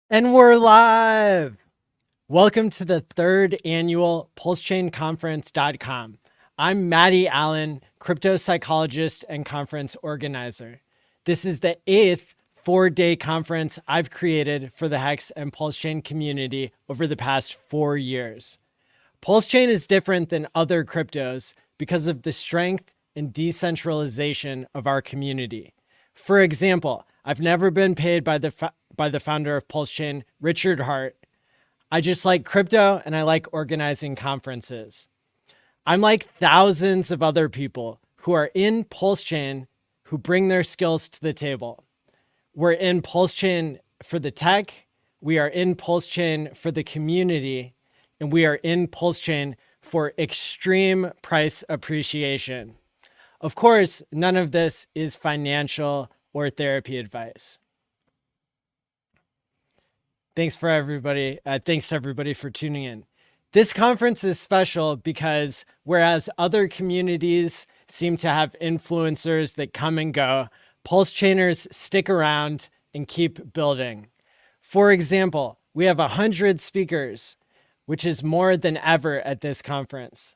And we're live. Welcome to the third annual PulseChainConference.com. I'm Maddie ALLin, crypto psychologist and conference organizer. This is the 8th 4-day conference I've created for the Hex and PulseChain community over the past 4 years. PulseChain is different than other cryptos because of the strength and decentralization of our community. For example, I've never been paid by the founder of PulseChain, Richard Hart. I just like crypto and I like organizing conferences. I'm like thousands of other people who are in PulseChain who bring their skills to the table. We're in PulseChain for the tech, we are in PulseChain for the community, and we are in PulseChain for extreme price appreciation. Of course, none of this is financial or therapy advice. Thanks to everybody for tuning in. This conference is special because whereas other communities seem to have influencers that come and go, PulseChainers stick around and keep building. For example, we have 100 speakers, which is more than ever at this conference.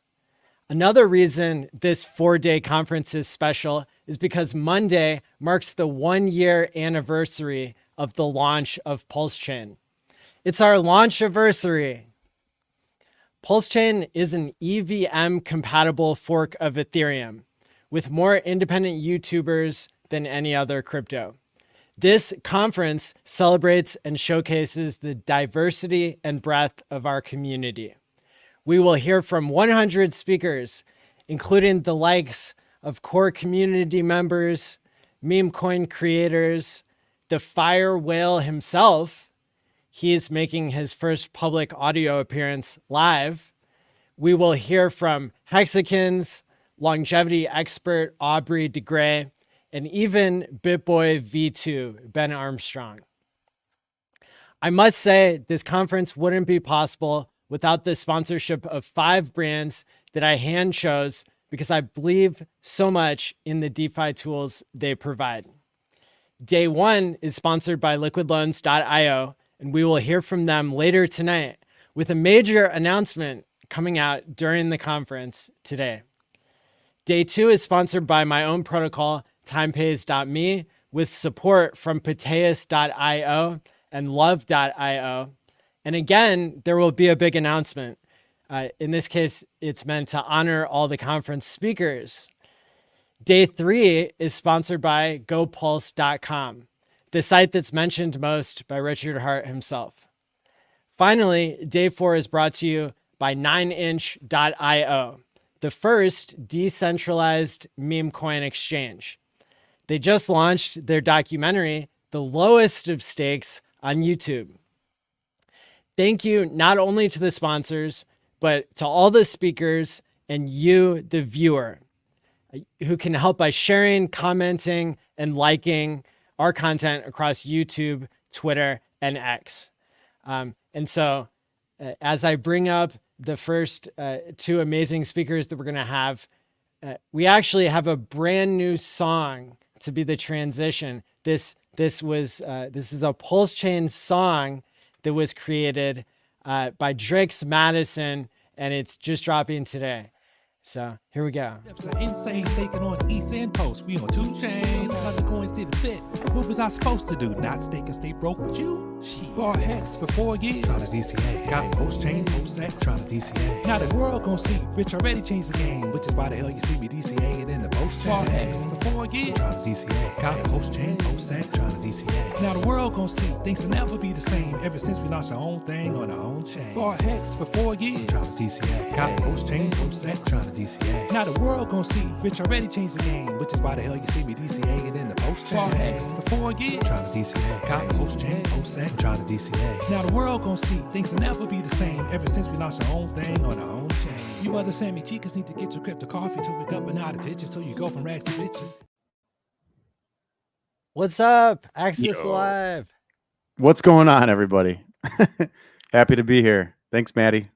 Another reason this 4-day conference is special is because Monday marks the 1-year anniversary of the launch of PulseChain. It's our launch anniversary. PulseChain is an EVM-compatible fork of Ethereum with more independent YouTubers than any other crypto. This conference celebrates and showcases the diversity and breadth of our community. We will hear from 100 speakers, including the likes of core community members, meme coin creators, the Fire Whale himself. He is making his first public audio appearance live. We will hear from Hexicans, longevity expert Aubrey DeGray, and even BitBoy V2, Ben Armstrong. I must say, this conference wouldn't be possible without the sponsorship of 5 brands that I hand chose because I believe so much in the DeFi tools they provide. Day 1 is sponsored by liquidloans.io, and we will hear from them later tonight with a major announcement coming out during the conference today. Day 2 is sponsored by my own protocol, timepays.me, with support from pateus.io and love.io. And again, there will be a big announcement. In this case, it's meant to honor all the conference speakers. Day 3 is sponsored by gopulse.com, the site that's mentioned most by Richard Hart himself. Finally, day 4 is brought to you by 9inch.io, the first decentralized meme coin exchange. They just launched their documentary, The Lowest of Stakes, on YouTube. Thank you not only to the sponsors, but to all the speakers and you, the viewer, who can help by sharing, commenting, and liking our content across YouTube, Twitter, and X. And so as I bring up the first 2 amazing speakers that we're going to have, we actually have a brand new song to be the transition. This is a PulseChain song that was created by Drix Madison, and it's just dropping today. So here we go. Insane staking on ETH and Post. We on 2 chains. Other coins didn't fit. What was I supposed to do? Not stake and stay broke with you? Shit. Bought Hex for 4 years. Trying to DCA. Got PulseChain, PulseX. Trying to DCA. Now the world gon' see. Rich already changed the game, which is why the hell you see me DCA in the PulseChain. Bought Hex for 4 years. Trying to DCA. Got PulseChain, PulseX. Trying to DCA. Now the world gon' see. Things will never be the same ever since we launched our own thing on our own chain. Bought Hex for 4 years. Trying to DCA. Got PulseChain, PulseX. Trying to DCA. Now the world gon' see. Rich already changed the game, which is why the hell you see me DCA it in the PulseChain. Bought Hex for 4 years. Trying to DCA. Got PulseChain, PulseX. Trying to DCA. Now the world gon' see. Things will never be the same ever since we launched our own thing on our own chain. You other Sammy Chicas need to get your crypto coffee to wake up and out of ditches so you go from rags to riches. What's up? Access Live. What's going on, everybody? Happy to be here. Thanks, Maddie.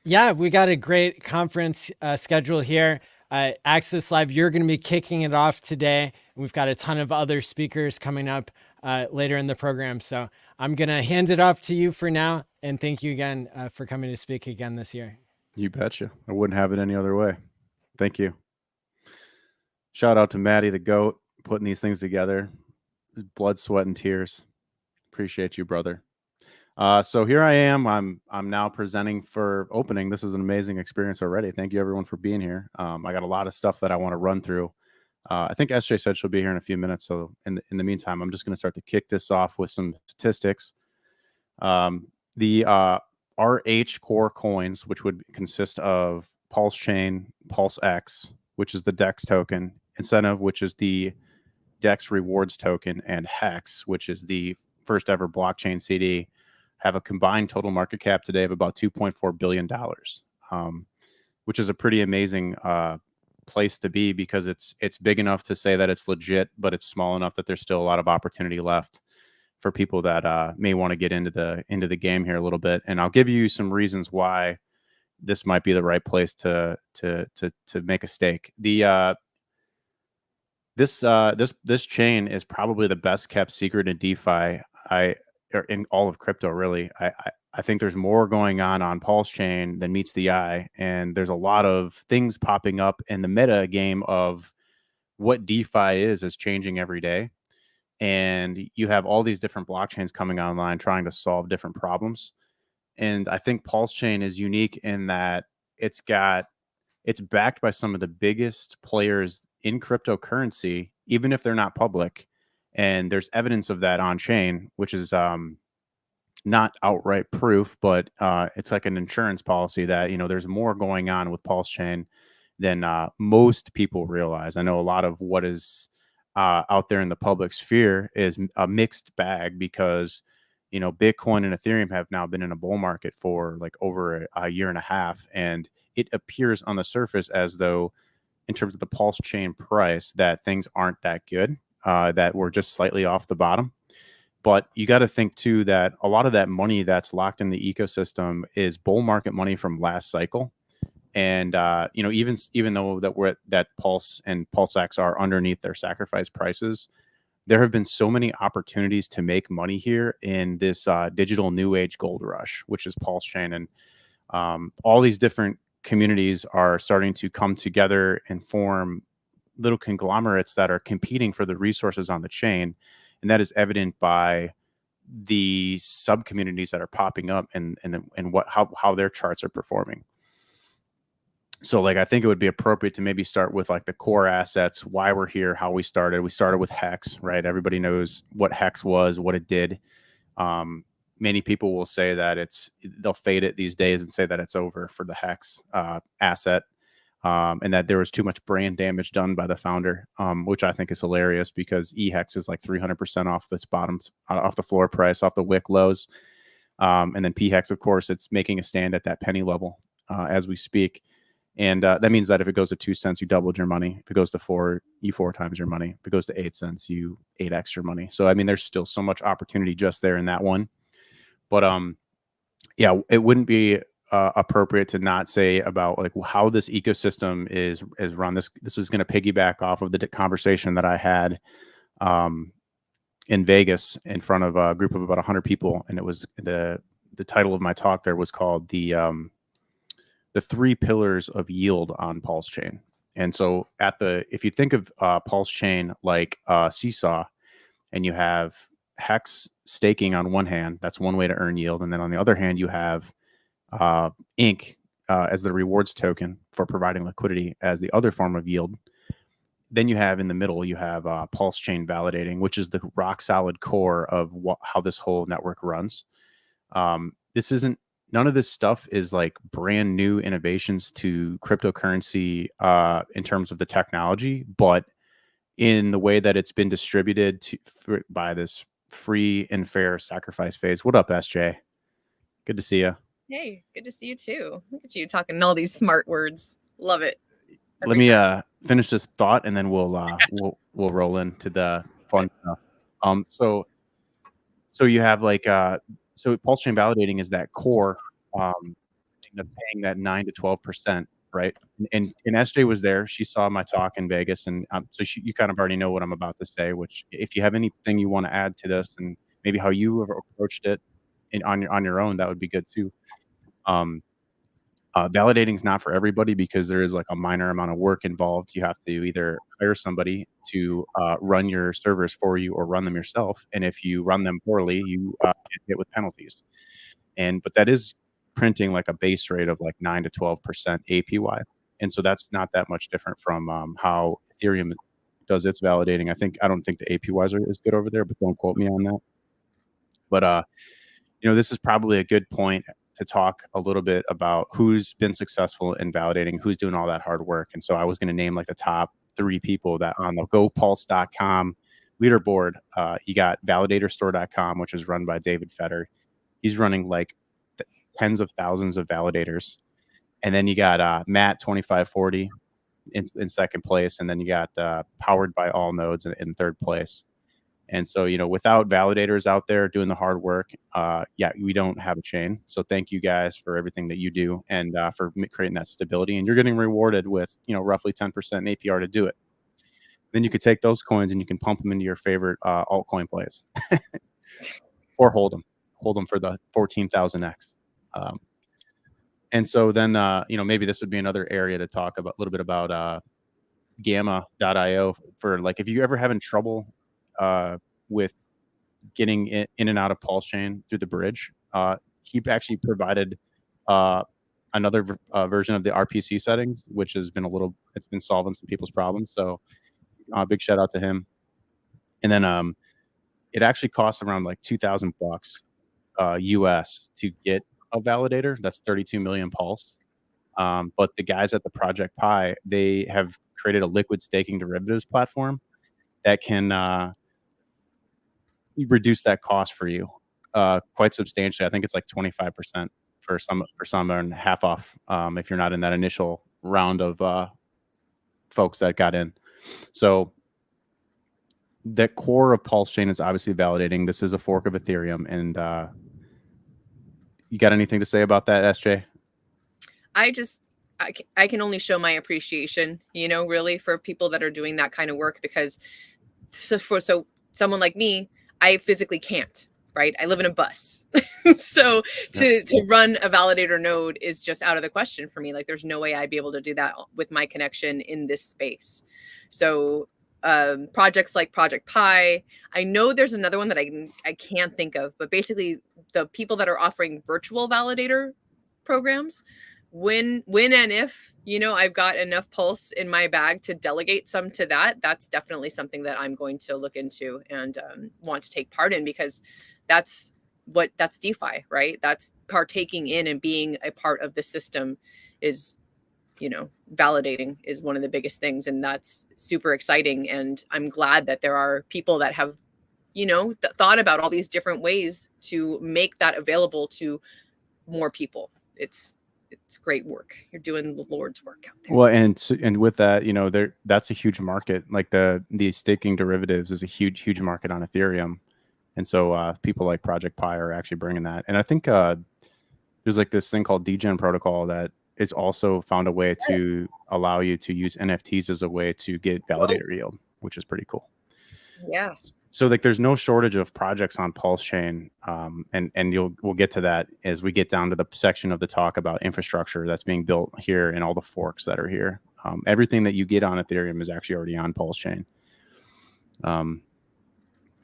Yeah, we got a great conference schedule here. Access Live, you're going to be kicking it off today. We've got a ton of other speakers coming up later in the program. So I'm going to hand it off to you for now. And thank you again for coming to speak again this year. You betcha. I wouldn't have it any other way. Thank you. Shout out to Maddie the GOAT putting these things together. Blood, sweat, and tears. Appreciate you, brother. So here I am. I'm now presenting for opening. This is an amazing experience already. Thank you everyone for being here. I got a lot of stuff that I want to run through. I think SJ said she'll be here in a few minutes. So in the meantime, I'm just going to start to kick this off with some statistics. The RH core coins, which would consist of PulseChain, PulseX, which is the DEX token, Incentive, which is the DEX rewards token, and Hex, which is the first ever blockchain CD, have a combined total market cap today of about $2.4 billion, which is a pretty amazing place to be because it's big enough to say that it's legit, but it's small enough that there's still a lot of opportunity left for people that may want to get into the game here a little bit. And I'll give you some reasons why this might be the right place to make a stake. This chain is probably the best kept secret in DeFi, or in all of crypto, really. I think there's more going on PulseChain than meets the eye, and there's a lot of things popping up in the meta game of what DeFi is changing every day. And you have all these different blockchains coming online trying to solve different problems. And I think PulseChain is unique in that it's backed by some of the biggest players in cryptocurrency, even if they're not public. And there's evidence of that on chain, which is not outright proof, but it's like an insurance policy that, there's more going on with PulseChain than most people realize. I know a lot of what is out there in the public sphere is a mixed bag because, Bitcoin and Ethereum have now been in a bull market for like over a year and a half. And it appears on the surface as though in terms of the PulseChain price that things aren't that good, that we're just slightly off the bottom. But you got to think too that a lot of that money that's locked in the ecosystem is bull market money from last cycle. And even though that Pulse and PulseX are underneath their sacrifice prices, there have been so many opportunities to make money here in this digital new age gold rush, which is PulseChain. And all these different communities are starting to come together and form little conglomerates that are competing for the resources on the chain. And that is evident by the sub communities that are popping up and how their charts are performing. So I think it would be appropriate to maybe start with like the core assets, why we're here, how we started. We started with Hex, right? Everybody knows what Hex was, what it did. Many people will say that they'll fade it these days and say that it's over for the Hex asset, and that there was too much brand damage done by the founder, which I think is hilarious because eHex is like 300% off this off the floor price, off the wick lows. And then PHEX, of course, it's making a stand at that penny level as we speak. And that means that if it goes to 2 cents, you doubled your money. If it goes to 4, you 4 times your money. If it goes to 8 cents, you 8x your money. So, I mean, there's still so much opportunity just there in that one. But yeah, it wouldn't be appropriate to not say about like how this ecosystem is run. This is going to piggyback off of the conversation that I had in Vegas in front of a group of about 100 people, and it was the title of my talk there was called the 3 pillars of yield on PulseChain. And so if you think of PulseChain like seesaw, and you have Hex staking on one hand, that's one way to earn yield. And then on the other hand, you have Inc as the rewards token for providing liquidity as the other form of yield. Then you have in the middle, you have PulseChain validating, which is the rock solid core of how this whole network runs. None of this stuff is like brand new innovations to cryptocurrency in terms of the technology, but in the way that it's been distributed by this free and fair sacrifice phase. What up, SJ? Good to see you. Hey, good to see you too. Look at you talking all these smart words. Love it. Let me finish this thought, and then we'll roll into the fun stuff. So you have like so PulseChain validating is that core that's paying that 9 to 12%. right? And SJ was there. She saw my talk in Vegas, and so you kind of already know what I'm about to say. Which, if you have anything you want to add to this, and maybe how you have approached it on your own, that would be good too. Validating is not for everybody because there is like a minor amount of work involved. You have to either hire somebody to run your servers for you or run them yourself. And if you run them poorly, you get hit with penalties. But that is printing like a base rate of like 9 to 12% APY. And so that's not that much different from how Ethereum does its validating. I don't think the APYs are as good over there, but don't quote me on that. But this is probably a good point to talk a little bit about who's been successful in validating, who's doing all that hard work. And so I was going to name like the top 3 people that on the GoPulse.com leaderboard. You got validatorstore.com, which is run by David Fetter. He's running like tens of thousands of validators. And then you got Matt 2540 in second place. And then you got Powered by All Nodes in third place. And so, without validators out there doing the hard work, we don't have a chain. So thank you guys for everything that you do and for creating that stability. And you're getting rewarded with, roughly 10% APR to do it. Then you could take those coins and you can pump them into your favorite altcoin plays or hold them for the 14,000x. And so then, maybe this would be another area to talk about a little bit about gamma.io for like, if you're ever having trouble with getting in and out of PulseChain through the bridge. He actually provided another version of the RPC settings, which has been it's been solving some people's problems. So big shout out to him. And then it actually costs around like $2,000 US to get a validator. That's 32 million Pulse. But the guys at the Project Pi, they have created a liquid staking derivatives platform that can reduce that cost for you quite substantially. I think it's like 25% for some and half off if you're not in that initial round of folks that got in. So the core of PulseChain is obviously validating. This is a fork of Ethereum. And you got anything to say about that, SJ? I can only show my appreciation, really for people that are doing that kind of work, because so someone like me, I physically can't, right? I live in a bus. So to run a validator node is just out of the question for me. Like there's no way I'd be able to do that with my connection in this space. So projects like Project Pi, I know there's another one that I can't think of, but basically the people that are offering virtual validator programs, when and if I've got enough Pulse in my bag to delegate some to that's definitely something that I'm going to look into and want to take part in, because that's DeFi, right? That's partaking in and being a part of the system is, validating is one of the biggest things, and that's super exciting. And I'm glad that there are people that have thought about all these different ways to make that available to more people. It's great work. You're doing the Lord's work out there. Well, and with that, that's a huge market. Like the staking derivatives is a huge market on Ethereum, and so people like Project Pi are actually bringing that. And I think there's like this thing called DeGen protocol that is also found a way to allow you to use NFTs as a way to get validator yield, which is pretty cool. Yeah. So like there's no shortage of projects on PulseChain, and we'll get to that as we get down to the section of the talk about infrastructure that's being built here and all the forks that are here. Everything that you get on Ethereum is actually already on PulseChain.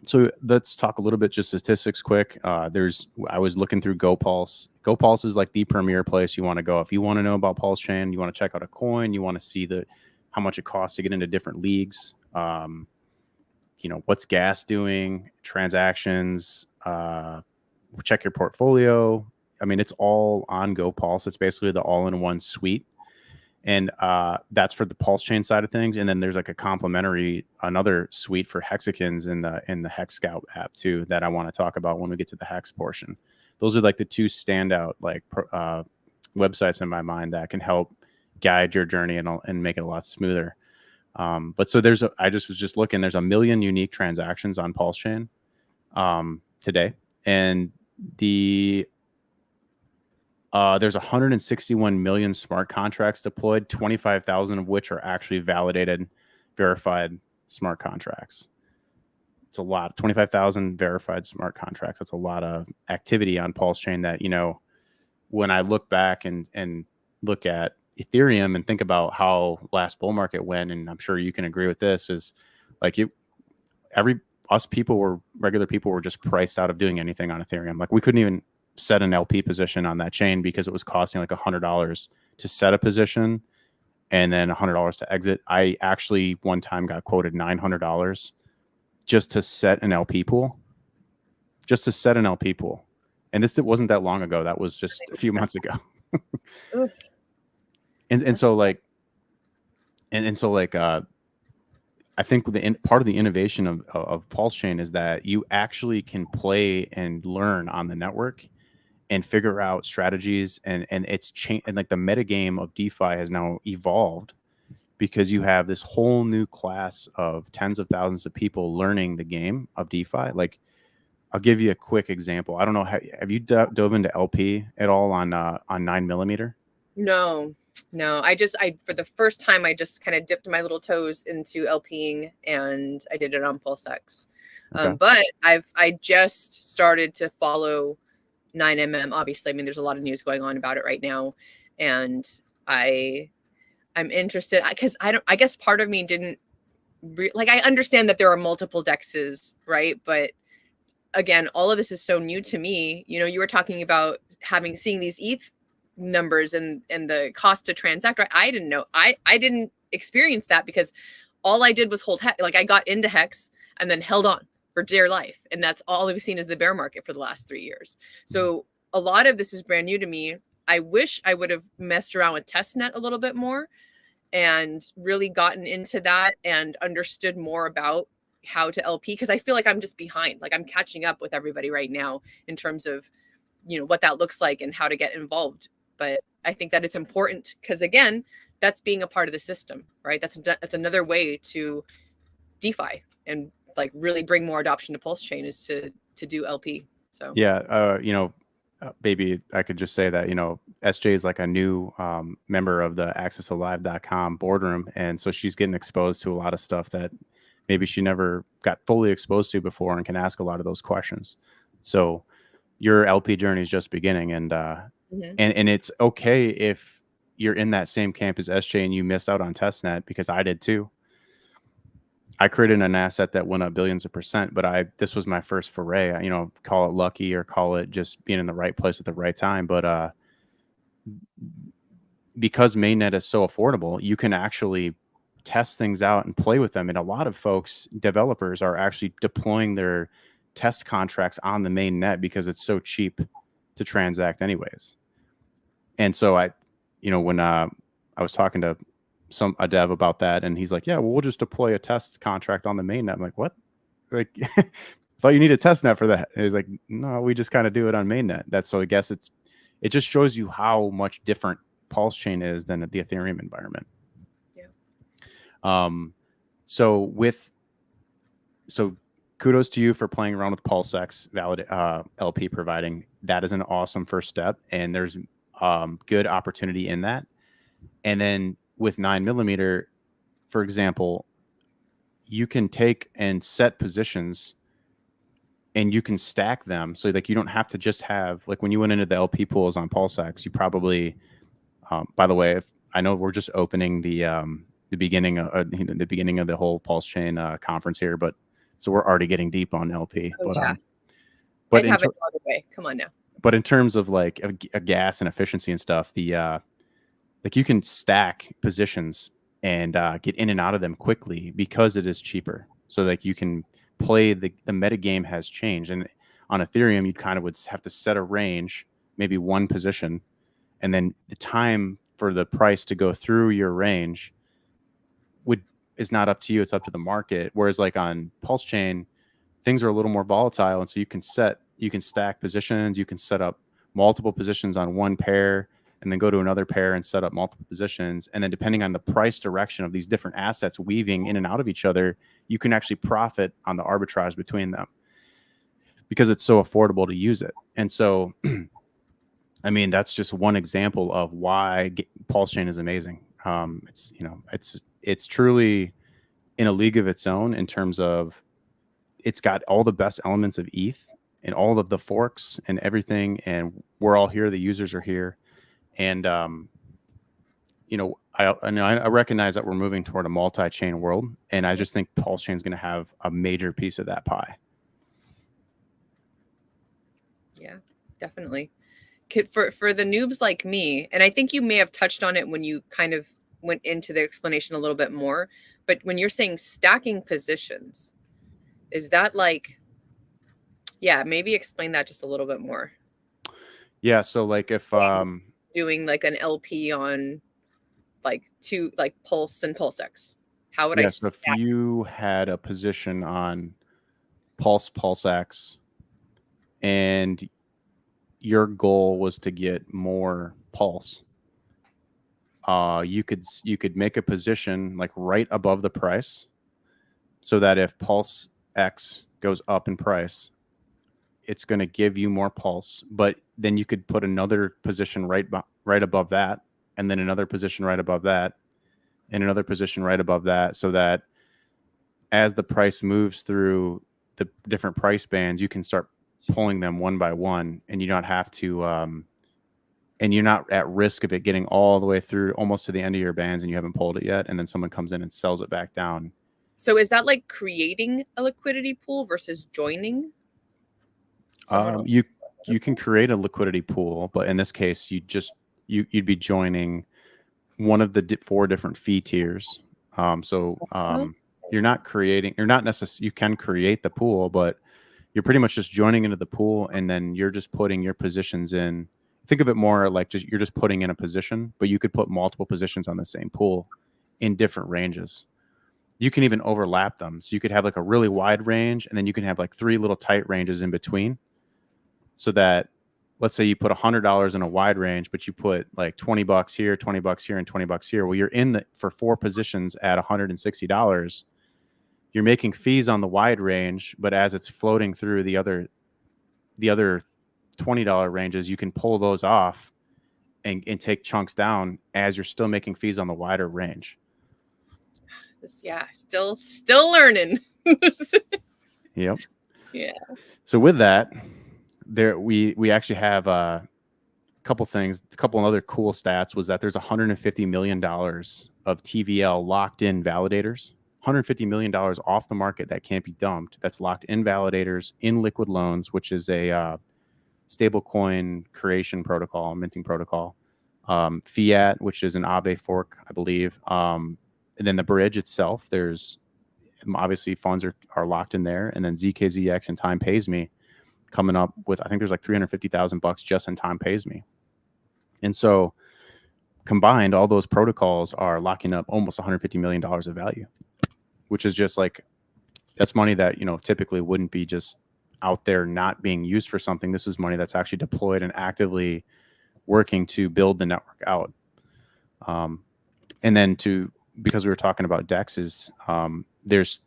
So let's talk a little bit just statistics quick. I was looking through GoPulse. GoPulse is like the premier place you want to go if you want to know about PulseChain. You want to check out a coin. You want to see how much it costs to get into different leagues. What's gas doing, transactions, check your portfolio. I mean, it's all on GoPulse. It's basically the all-in-one suite. And that's for the PulseChain side of things. And then there's like another suite for hexagons in the Hex Scout app too, that I want to talk about when we get to the Hex portion. Those are like the two standout websites in my mind that can help guide your journey and make it a lot smoother. But so I was just looking, there's 1 million unique transactions on PulseChain today. And the There's 161 million smart contracts deployed, 25,000 of which are actually validated, verified smart contracts. It's a lot. 25,000 verified smart contracts. That's a lot of activity on PulseChain that, you know, when I look back and look at Ethereum and think about how last bull market went, and I'm sure you can agree with this, is like regular people were just priced out of doing anything on Ethereum. Like we couldn't even set an LP position on that chain because it was costing like $100 to set a position and then $100 to exit. I actually one time got quoted $900 just to set an LP pool. And this wasn't that long ago. That was just a few months ago. and so like I think part of the innovation of PulseChain is that you actually can play and learn on the network and figure out strategies, and it's and like the metagame of DeFi has now evolved because you have this whole new class of tens of thousands of people learning the game of DeFi. Like I'll give you a quick example. I don't know, have you dove into LP at all on 9mm? No, I for the first time, I just kind of dipped my little toes into LPing, and I did it on PulseX. Okay. But I just started to follow 9mm. Obviously, I mean, there's a lot of news going on about it right now, and I'm interested because I guess part of me didn't I understand that there are multiple dexes, right? But again, all of this is so new to me. You know, you were talking about seeing these ETH numbers and the cost to transact, right? I didn't know. I didn't experience that because all I did was hold like I got into Hex and then held on for dear life, and that's all we've seen is the bear market for the last 3 years. So a lot of this is brand new to me. I wish I would have messed around with testnet a little bit more and really gotten into that and understood more about how to LP, because I feel like I'm just behind. Like I'm catching up with everybody right now in terms of, you know, what that looks like and how to get involved. But I think that it's important because, again, that's being a part of the system, right? That's another way to DeFi and like really bring more adoption to PulseChain is to do LP. So yeah, you know, maybe I could just say that, you know, SJ is like a new member of the accessalive.com boardroom, and so she's getting exposed to a lot of stuff that maybe she never got fully exposed to before and can ask a lot of those questions. So your LP journey is just beginning, and and it's okay if you're in that same camp as SJ and you missed out on testnet, because I did too. I created an asset that went up billions of %, but this was my first foray. You know, call it lucky or call it just being in the right place at the right time. But because mainnet is so affordable, you can actually test things out and play with them. And a lot of developers are actually deploying their test contracts on the mainnet because it's so cheap to transact anyways. And so when I was talking to a dev about that, and he's like, yeah, well, we'll just deploy a test contract on the mainnet. I'm like, what? Like, thought you need a test net for that. And he's like, no, we just kind of do it on mainnet. So I guess it just shows you how much different PulseChain is than the Ethereum environment. Yeah. So kudos to you for playing around with PulseX LP providing. That is an awesome first step, and there's good opportunity in that. And then with 9mm, for example, you can take and set positions and you can stack them. So like you don't have to just have, like when you went into the LP pools on PulseX, you probably, by the way, I know we're just opening the beginning of the whole PulseChain conference here, but so we're already getting deep on LP. Oh, but yeah. But I'd have it the other way. Come on now. But in terms of like a gas and efficiency and stuff, like you can stack positions and get in and out of them quickly because it is cheaper. So like you can play the meta game has changed, and on Ethereum you kind of would have to set a range, maybe one position, and then the time for the price to go through your range is not up to you, it's up to the market. Whereas like on PulseChain, things are a little more volatile, and so you can stack positions, you can set up multiple positions on one pair and then go to another pair and set up multiple positions. And then depending on the price direction of these different assets weaving in and out of each other, you can actually profit on the arbitrage between them because it's so affordable to use it. And so I mean, that's just one example of why PulseChain is amazing. It's, you know, it's truly in a league of its own in terms of it's got all the best elements of ETH and all of the forks and everything. And we're all here. The users are here. And, you know, I recognize that we're moving toward a multi-chain world. And I just think PulseChain is going to have a major piece of that pie. Yeah, definitely. For the noobs like me, and I think you may have touched on it when you kind of went into the explanation a little bit more, but when you're saying stacking positions, is that like, yeah, maybe explain that just a little bit more. Yeah, so like if doing like an LP on like Pulse and PulseX, how would I so if you had a position on PulseX, and your goal was to get more Pulse, you could make a position like right above the price, so that if PulseX goes up in price, it's going to give you more Pulse. But then you could put another position right above that, and then another position right above that, and another position right above that, so that as the price moves through the different price bands, you can start pulling them one by one, and you don't have to and you're not at risk of it getting all the way through almost to the end of your bands and you haven't pulled it yet, and then someone comes in and sells it back down. So is that like creating a liquidity pool versus joining? You can create a liquidity pool, but in this case, you'd be joining one of the 4 different fee tiers. You're not necessarily, you can create the pool, but you're pretty much just joining into the pool, and then you're just putting your positions in. Think of it more like you're just putting in a position, but you could put multiple positions on the same pool in different ranges. You can even overlap them. So you could have like a really wide range, and then you can have like 3 little tight ranges in between. So that, let's say you put $100 in a wide range, but you put like $20 here, $20 here, and $20 here. Well, you're in for 4 positions at $160. You're making fees on the wide range, but as it's floating through the other $20 ranges, you can pull those off and take chunks down as you're still making fees on the wider range. Yeah, still learning. Yep. Yeah. So with that, we actually have a couple other cool stats. Was that there's $150 million of TVL locked in validators, $150 million off the market that can't be dumped. That's locked in validators in liquid loans, which is a stablecoin creation protocol, minting protocol. Fiat, which is an Aave fork, I believe. And then the bridge itself, there's obviously funds are locked in there, and then ZKZX and Time Pays Me coming up with, I think there's like $350,000 just in Time Pays Me. And so combined, all those protocols are locking up almost $150 million of value, which is just like, that's money that, you know, typically wouldn't be just out there not being used for something. This is money that's actually deployed and actively working to build the network out. And then because we were talking about DEXs, there's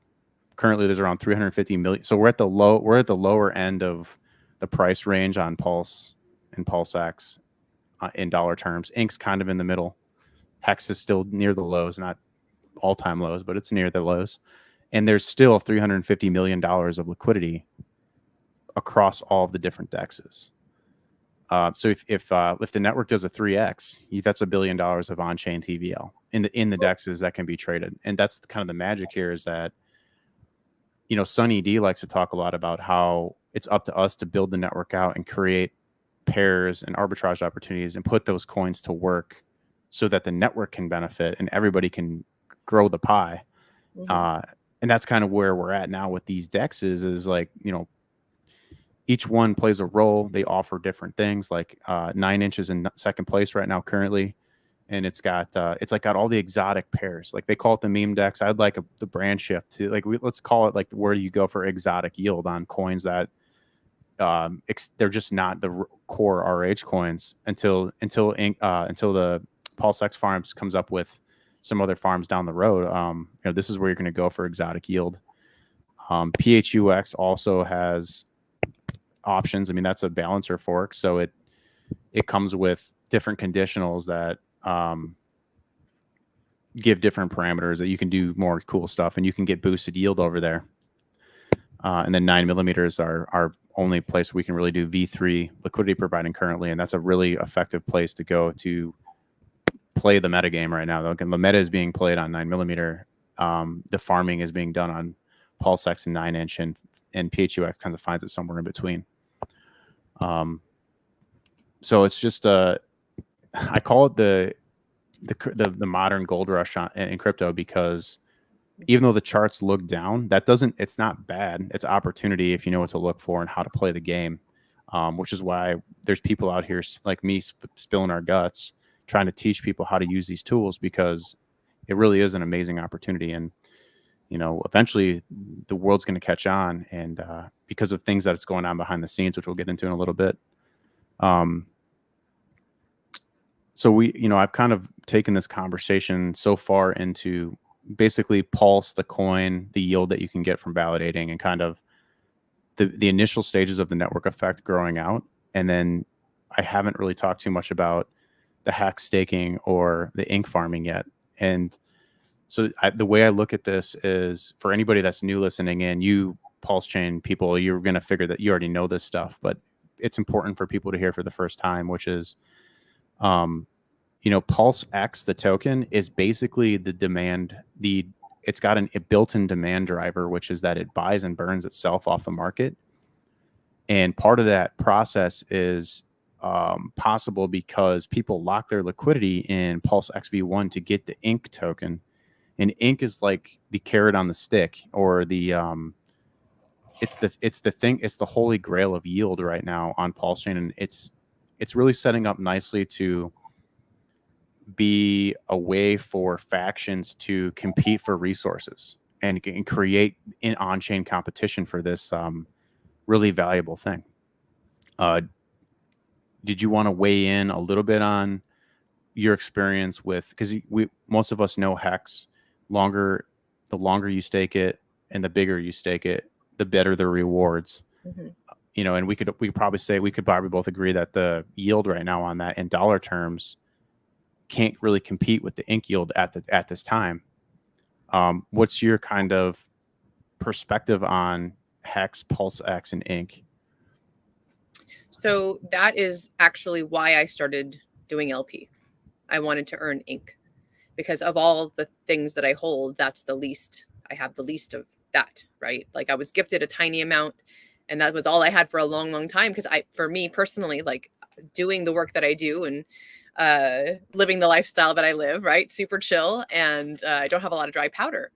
around 350 million. So we're at the lower end of the price range on Pulse and PulseX in dollar terms. Ink's kind of in the middle. Hex is still near the lows, not all-time lows, but it's near the lows. And there's still $350 million of liquidity across all of the different DEXs. So if the network does a 3x, that's $1 billion of on-chain TVL in the DEXs that can be traded. And that's kind of the magic here, is that, you know, Sunny D likes to talk a lot about how it's up to us to build the network out and create pairs and arbitrage opportunities and put those coins to work so that the network can benefit and everybody can grow the pie. Mm-hmm. And that's kind of where we're at now with these DEXs, is like, you know, each one plays a role. They offer different things. Like 9 inches in second place right now currently, and it's got all the exotic pairs. Like they call it the meme DEX. I'd like the brand shift to let's call it like where you go for exotic yield on coins that they're just not the core RH coins until the PulseX farms comes up with some other farms down the road. You know, this is where you're going to go for exotic yield. PHUX also has options. I mean, that's a balancer fork, so it comes with different conditionals that give different parameters that you can do more cool stuff, and you can get boosted yield over there. And then 9mm are our only place we can really do V3 liquidity providing currently, and that's a really effective place to go to play the meta game right now. The meta is being played on 9mm. The farming is being done on PulseX and 9-inch, and PHUX kind of finds it somewhere in between. So it's just I call it the modern gold rush in crypto, because even though the charts look down, it's not bad. It's opportunity if you know what to look for and how to play the game, which is why there's people out here like me spilling our guts trying to teach people how to use these tools, because it really is an amazing opportunity. And eventually the world's going to catch on, and because of things that's going on behind the scenes, which we'll get into in a little bit. So I've kind of taken this conversation so far into basically Pulse, the coin, the yield that you can get from validating, and kind of the initial stages of the network effect growing out. And then I haven't really talked too much about the hack staking or the ink farming yet. And so the way I look at this is, for anybody that's new listening in, you PulseChain people, you're going to figure that you already know this stuff, but it's important for people to hear for the first time, which is, PulseX, the token, is basically the demand. It's got a built-in demand driver, which is that it buys and burns itself off the market. And part of that process is possible because people lock their liquidity in PulseX V1 to get the ink token. And ink is like the carrot on the stick, or the it's the holy grail of yield right now on PulseChain, and it's really setting up nicely to be a way for factions to compete for resources and create an on-chain competition for this really valuable thing. Did you want to weigh in a little bit on your experience with, because most of us know Hex, the longer you stake it and the bigger you stake it, the better the rewards. Mm-hmm. And we could probably both agree that the yield right now on that in dollar terms can't really compete with the ink yield at this time. What's your kind of perspective on Hex, PulseX, and ink? So that is actually why I started doing LP. I wanted to earn ink, because of all the things that I hold, that's the least. I have the least of that, right? Like, I was gifted a tiny amount, and that was all I had for a long, long time. Because for me personally, like, doing the work that I do and living the lifestyle that I live, right? Super chill. And I don't have a lot of dry powder.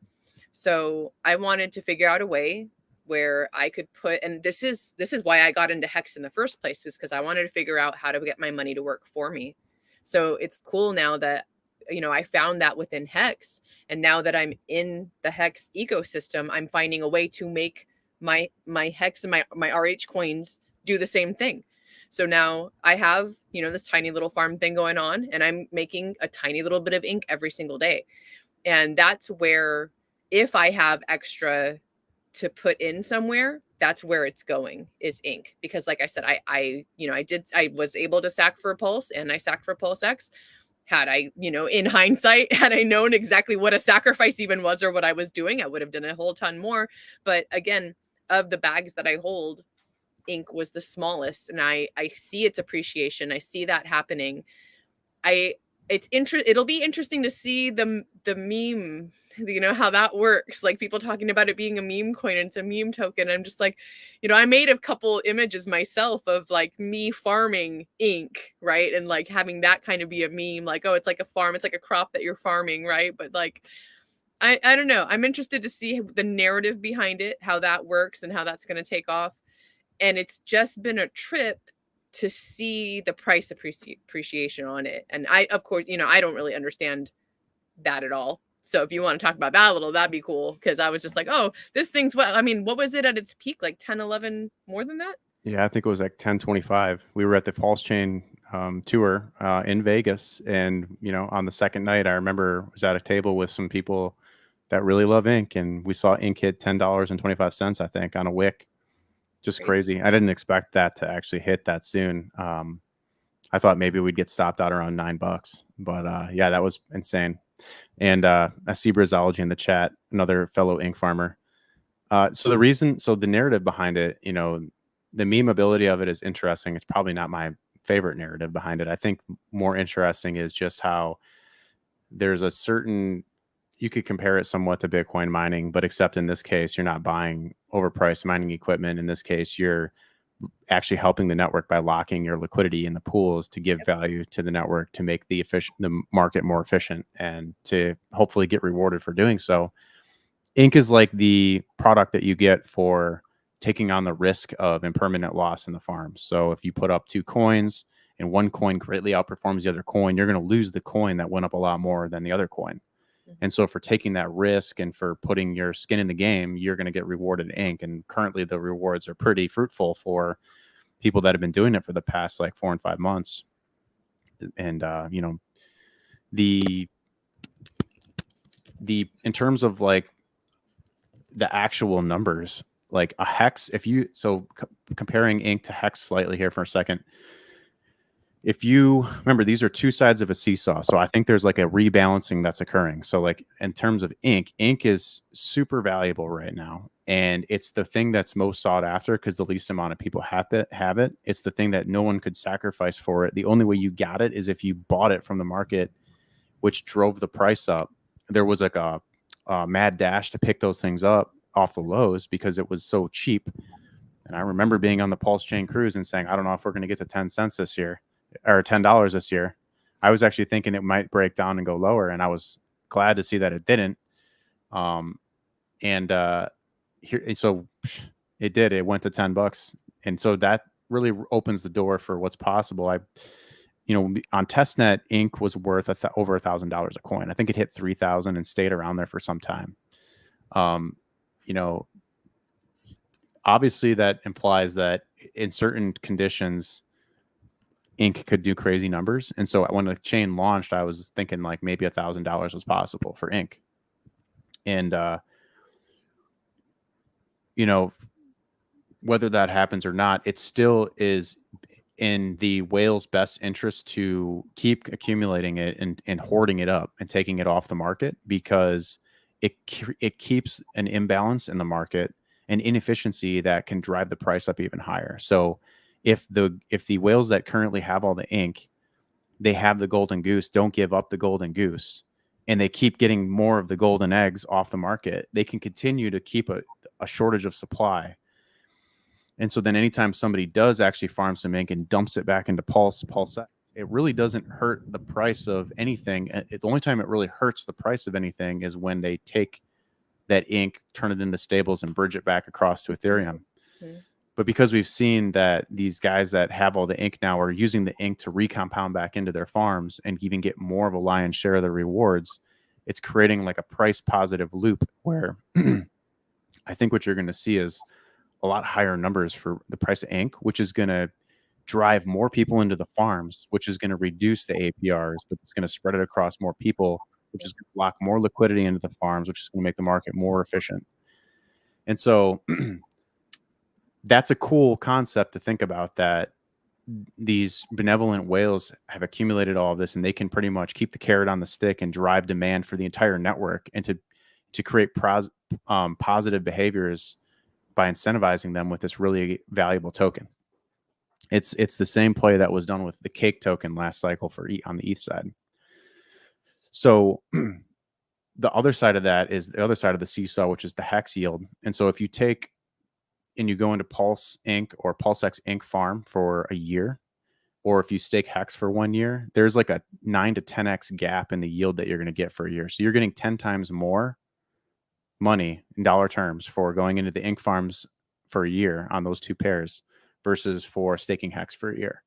So I wanted to figure out a way where I could put, and this is why I got into Hex in the first place, is because I wanted to figure out how to get my money to work for me. So it's cool now that, I found that within Hex, and now that I'm in the Hex ecosystem, I'm finding a way to make my Hex and my RH coins do the same thing. So now I have, this tiny little farm thing going on, and I'm making a tiny little bit of ink every single day. And that's where, if I have extra to put in somewhere, that's where it's going, is ink. Because like I said, I was able to stack for Pulse, and I stacked for PulseX. Had I, in hindsight, had I known exactly what a sacrifice even was or what I was doing, I would have done a whole ton more. But again, of the bags that I hold, ink was the smallest, and I see its appreciation. I see that happening. It'll be interesting to see the meme, how that works. Like, people talking about it being a meme coin, and it's a meme token. I'm just like, I made a couple images myself of like me farming ink, right? And like having that kind of be a meme, like, oh, it's like a farm, it's like a crop that you're farming, right? But like, I don't know. I'm interested to see the narrative behind it, how that works and how that's going to take off. And it's just been a trip to see the price appreciation on it. And of course, I don't really understand that at all. So if you want to talk about that a little, that'd be cool. Because I was just like, oh, this thing's what was it at its peak? Like 10, 11, more than that? Yeah, I think it was like 1025. We were at the PulseChain tour in Vegas. And, on the second night, I remember I was at a table with some people that really love ink. And we saw ink hit $10.25, I think, on a wick. Just crazy. I didn't expect that to actually hit that soon. I thought maybe we'd get stopped out around $9, but yeah, that was insane. And I see Brizology in the chat, another fellow ink farmer. So the narrative behind it, you know, the memeability of it is interesting. It's probably not my favorite narrative behind it. I think more interesting is just how there's a certain, you could compare it somewhat to Bitcoin mining, but except in this case, you're not buying overpriced mining equipment. In this case, you're actually helping the network by locking your liquidity in the pools to give value to the network, to make the market more efficient, and to hopefully get rewarded for doing so. Ink is like the product that you get for taking on the risk of impermanent loss in the farm. So if you put up 2 coins and one coin greatly outperforms the other coin, you're going to lose the coin that went up a lot more than the other coin. And so for taking that risk and for putting your skin in the game, you're going to get rewarded in ink. And currently the rewards are pretty fruitful for people that have been doing it for the past like 4 and 5 months. And, you know, the in terms of like the actual numbers, like a hex, if you, so comparing ink to hex slightly here for a second, if you remember, these are 2 sides of a seesaw. So I think there's like a rebalancing that's occurring. So like in terms of ink is super valuable right now. And it's the thing that's most sought after because the least amount of people have it. It's the thing that no one could sacrifice for it. The only way you got it is if you bought it from the market, which drove the price up. There was like a mad dash to pick those things up off the lows because it was so cheap. And I remember being on the PulseChain cruise and saying, I don't know if we're going to get to 10 cents this year or $10 this year. I was actually thinking it might break down and go lower, and I was glad to see that it didn't. Here, so it did. It went to $10, and so that really opens the door for what's possible. You know, on testnet, ink was worth over $1,000 a coin. I think it hit 3,000 and stayed around there for some time. You know, obviously that implies that in certain conditions, ink could do crazy numbers. And so when the chain launched, I was thinking like maybe $1,000 was possible for ink. And, you know, whether that happens or not, it still is in the whale's best interest to keep accumulating it and hoarding it up and taking it off the market, because it keeps an imbalance in the market and inefficiency that can drive the price up even higher. So if the whales that currently have all the ink, they have the golden goose, don't give up the golden goose, and they keep getting more of the golden eggs off the market, they can continue to keep a shortage of supply. And so then anytime somebody does actually farm some ink and dumps it back into PulseX, it really doesn't hurt the price of anything. The only time it really hurts the price of anything is when they take that ink, turn it into stables, and bridge it back across to Ethereum. Mm-hmm. But because we've seen that these guys that have all the ink now are using the ink to recompound back into their farms and even get more of a lion's share of the rewards, it's creating like a price positive loop where I think what you're going to see is a lot higher numbers for the price of ink, which is going to drive more people into the farms, which is going to reduce the APRs, but it's going to spread it across more people, which is going to lock more liquidity into the farms, which is going to make the market more efficient. And so that's a cool concept to think about, that these benevolent whales have accumulated all of this, and they can pretty much keep the carrot on the stick and drive demand for the entire network, and to create positive behaviors by incentivizing them with this really valuable token. It's the same play that was done with the cake token last cycle on the ETH side. So the other side of that is the other side of the seesaw, which is the hex yield. And so if you take and you go into Pulse Ink or PulseX Ink farm for a year, or if you stake hex for 1 year, there's like a 9 to 10x gap in the yield that you're going to get for a year. So you're getting 10 times more money in dollar terms for going into the ink farms for a year on those 2 pairs versus for staking hex for a year.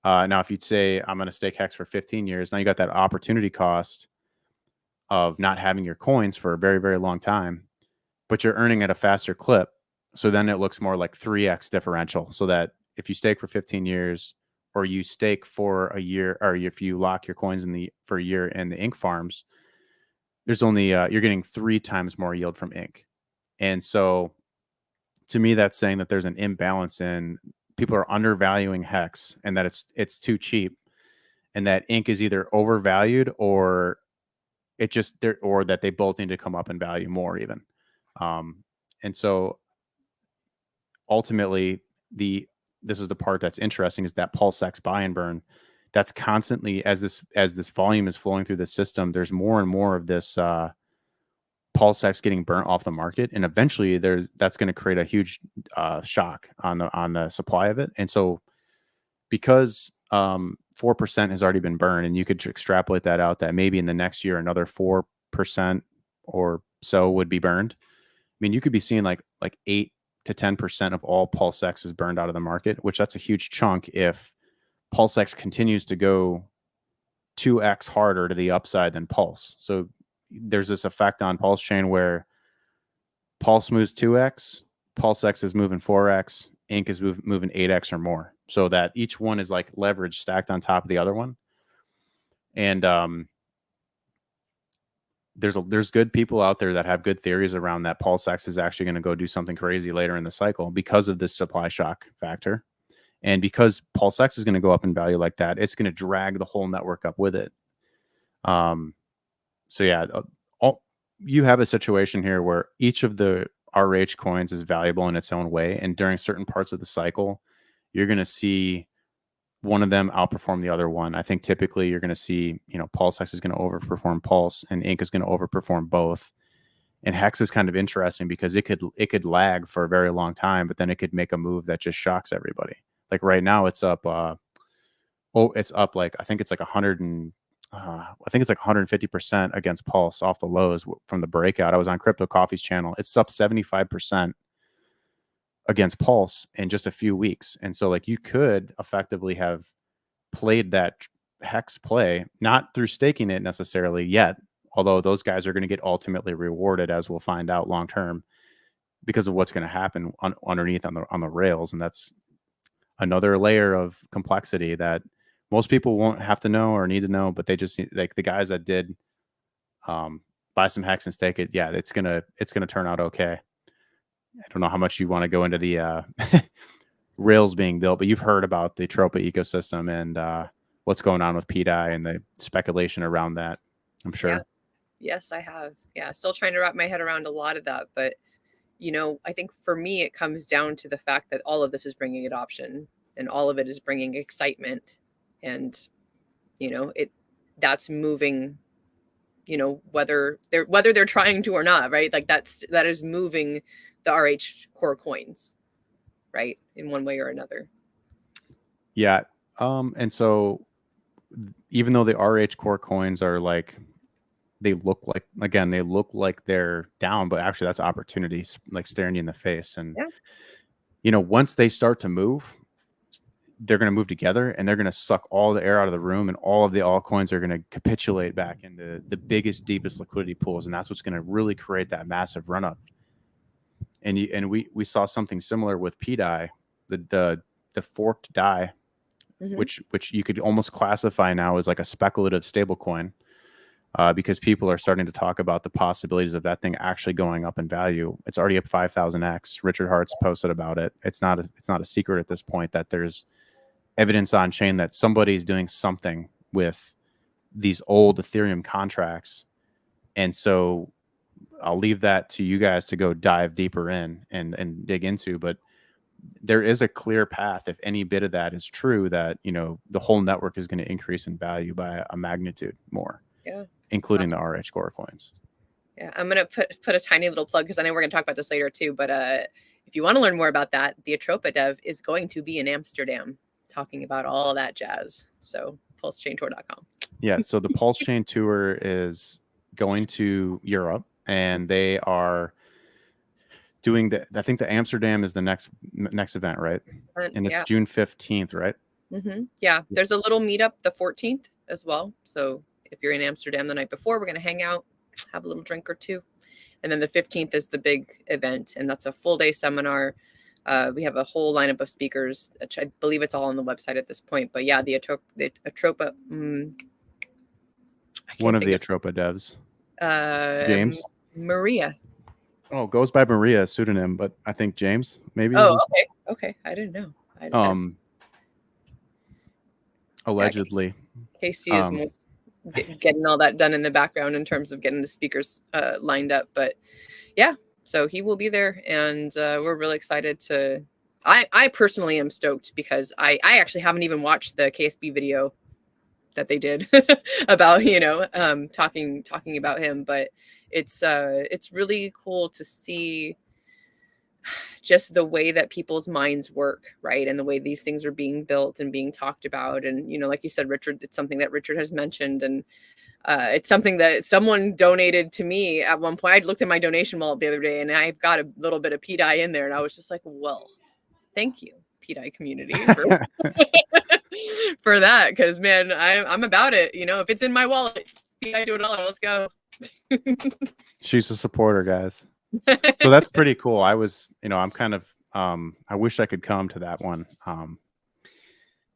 Now, if you'd say I'm going to stake hex for 15 years, now you got that opportunity cost of not having your coins for a very, very long time, but you're earning at a faster clip. So then it looks more like 3x differential. So that if you stake for 15 years or you stake for a year, or if you lock your coins for a year in the ink farms, there's only you're getting 3 times more yield from ink. And so to me, that's saying that there's an imbalance in people are undervaluing Hex and that it's too cheap, and that Ink is either overvalued or or that they both need to come up in value more even. And so ultimately this is the part that's interesting, is that PulseX buy and burn that's constantly, as this volume is flowing through the system, there's more and more of this PulseX getting burnt off the market, and eventually that's going to create a huge shock on the supply of it. And so because 4% has already been burned, and you could extrapolate that out, that maybe in the next year another 4% or so would be burned. I mean, you could be seeing like 8 to 10% of all PulseX is burned out of the market, which that's a huge chunk if PulseX continues to go 2x harder to the upside than Pulse. So there's this effect on PulseChain where Pulse moves 2x, PulseX is moving 4x, Ink is moving 8x or more, so that each one is like leverage stacked on top of the other one. And there's good people out there that have good theories around that PulseX is actually going to go do something crazy later in the cycle because of this supply shock factor. And because PulseX is going to go up in value like that, it's going to drag the whole network up with it. So yeah, you have a situation here where each of the RH coins is valuable in its own way. And during certain parts of the cycle, you're going to see one of them outperform the other one. I think typically you're going to see, PulseX is going to overperform Pulse, and Ink is going to overperform both. And Hex is kind of interesting because it could lag for a very long time, but then it could make a move that just shocks everybody. Like right now, it's up. It's up like I think it's like 150% against Pulse off the lows from the breakout. I was on Crypto Coffee's channel. It's up 75% against Pulse in just a few weeks. And so like you could effectively have played that Hex play, not through staking it necessarily yet, although those guys are going to get ultimately rewarded, as we'll find out long term, because of what's going to happen underneath on the rails. And that's another layer of complexity that most people won't have to know or need to know, but they just need, like the guys that did buy some Hex and stake it. Yeah, it's gonna turn out okay. I don't know how much you want to go into the rails being built, but you've heard about the Tropa ecosystem and what's going on with PDI and the speculation around that, I'm sure. Yeah. Yes, I have. Yeah, still trying to wrap my head around a lot of that. But, I think for me, it comes down to the fact that all of this is bringing adoption and all of it is bringing excitement. And, that's moving, whether they're trying to or not, right? Like that is moving the RH core coins, right? In one way or another. Yeah. And so even though the RH core coins are like, they look like they're down, but actually that's opportunities like staring you in the face. And, once they start to move, they're going to move together and they're going to suck all the air out of the room, and all of the altcoins are going to capitulate back into the biggest, deepest liquidity pools. And that's what's going to really create that massive run up. And we saw something similar with PDI, the forked DAI, which you could almost classify now as like a speculative stable coin. Because people are starting to talk about the possibilities of that thing actually going up in value. It's already up 5,000x. Richard Hart's posted about it. It's not a secret at this point that there's evidence on chain that somebody's doing something with these old Ethereum contracts. And so I'll leave that to you guys to go dive deeper in and dig into. But there is a clear path, if any bit of that is true, that the whole network is going to increase in value by a magnitude more. Yeah. Including the RH core coins. Yeah, I'm going to put a tiny little plug because I know we're going to talk about this later too. But if you want to learn more about that, the Atropa dev is going to be in Amsterdam talking about all that jazz. So PulseChainTour.com. Yeah, so the PulseChain tour is going to Europe, and they are doing I think the Amsterdam is the next event, right? And it's June 15th, right? Yeah, there's a little meetup the 14th as well. So if you're in Amsterdam the night before, we're going to hang out, have a little drink or two. And then the 15th is the big event, and that's a full day seminar. We have a whole lineup of speakers. I believe it's all on the website at this point. But yeah, the Atropa. One of the Atropa devs. James? Maria. Oh, goes by Maria, pseudonym, but I think James, maybe. Oh, okay. I didn't know. That's Allegedly. Casey is more getting all that done in the background in terms of getting the speakers lined up. But yeah, so he will be there, and we're really excited to. I personally am stoked because I actually haven't even watched the KSB video that they did about talking about him, but it's really cool to see just the way that people's minds work, right? And the way these things are being built and being talked about. And, like you said, Richard, it's something that Richard has mentioned. And it's something that someone donated to me at one point. I looked at my donation wallet the other day and I've got a little bit of PDI in there. And I was just like, well, thank you, PDI community, for that. Because, man, I'm about it. If it's in my wallet, PDI do it all. Let's go. She's a supporter, guys. So that's pretty cool. I was, I'm kind of, I wish I could come to that one.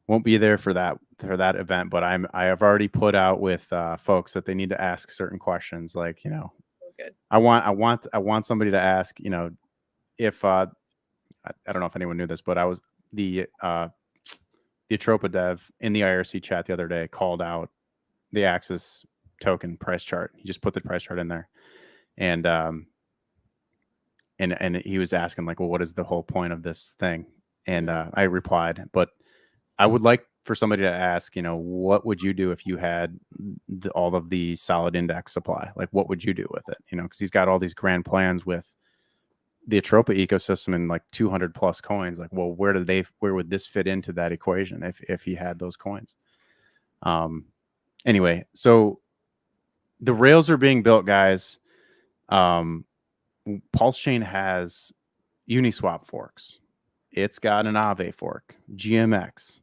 Won't be there for that event, but I have already put out with folks that they need to ask certain questions. Like, Good. I want somebody to ask, if I don't know if anyone knew this, but I was the Atropa dev in the IRC chat the other day called out the Axis token price chart. He just put the price chart in there, and he was asking like, well, what is the whole point of this thing? And I replied, but I would like for somebody to ask, what would you do if you had all of the solid index supply? Like, what would you do with it? Because he's got all these grand plans with the Atropa ecosystem and like 200 plus coins. Like, well, where would this fit into that equation if he had those coins? Anyway, so the rails are being built, guys. PulseChain has Uniswap forks. It's got an Aave fork, GMX,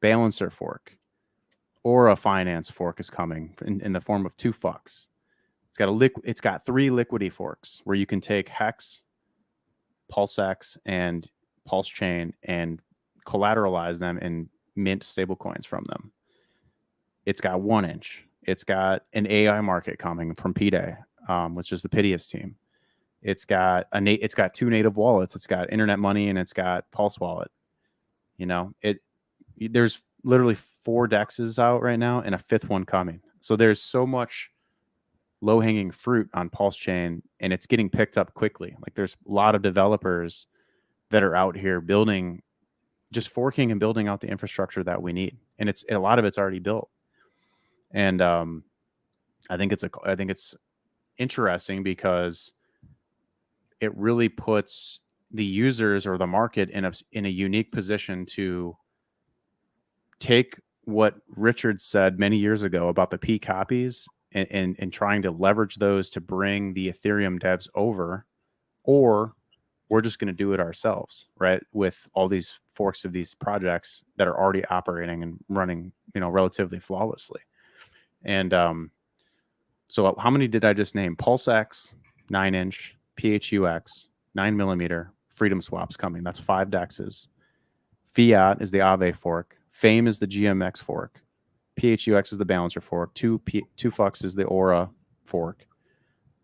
Balancer fork, Aura Finance fork is coming in the form of 2 fucks. It's got 3 Liquidity forks where you can take Hex, PulseX, and PulseChain and collateralize them and mint stablecoins from them. It's got 1inch. It's got an AI market coming from PDAY, which is the Pitius team. It's got 2 native wallets. It's got Internet Money and it's got Pulse Wallet. There's literally 4 dexes out right now and a 5th one coming. So there's so much low-hanging fruit on PulseChain, and it's getting picked up quickly. Like, there's a lot of developers that are out here building, just forking and building out the infrastructure that we need, and a lot of it's already built. And I think it's interesting because it really puts the users or the market in a unique position to take what Richard said many years ago about the P copies and trying to leverage those to bring the Ethereum devs over, or we're just going to do it ourselves, right? With all these forks of these projects that are already operating and running, relatively flawlessly. And so how many did I just name? PulseX, 9inch, PHUX, 9mm, Freedom Swap's coming. That's 5 dexes. Fiat is the Aave fork. Fame is the GMX fork. PHUX is the Balancer fork. 2 fucks is the Aura fork.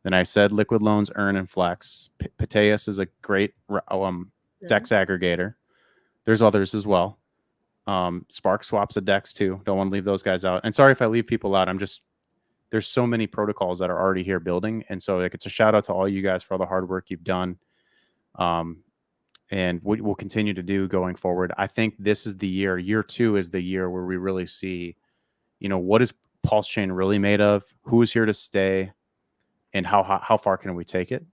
Then I said Liquid Loans, Earn, and Flex. Piteus is a great DEX aggregator. There's others as well. Spark Swap's a DEX too. Don't want to leave those guys out. And sorry if I leave people out. There's so many protocols that are already here building. And so it's a shout out to all you guys for all the hard work you've done. And we'll continue to do going forward. I think this is the year. Year 2 is the year where we really see, what is PulseChain really made of? Who is here to stay? And how far can we take it?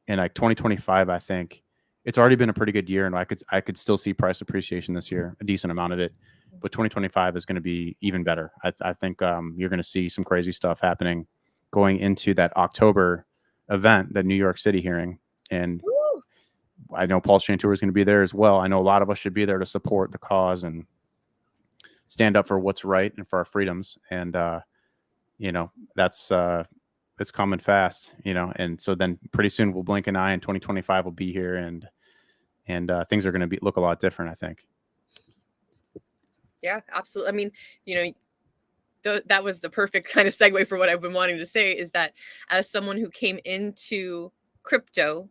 And like 2025, I think it's already been a pretty good year, and I could still see price appreciation this year, a decent amount of it. But 2025 is going to be even better. I think you're going to see some crazy stuff happening going into that October event, the New York City hearing. And I know PulseChain Tour is going to be there as well. I know a lot of us should be there to support the cause and stand up for what's right and for our freedoms. And that's it's coming fast, and so then pretty soon we'll blink an eye and 2025 will be here, and things are going to look a lot different, I think. Yeah, absolutely. I mean, that was the perfect kind of segue for what I've been wanting to say, is that as someone who came into crypto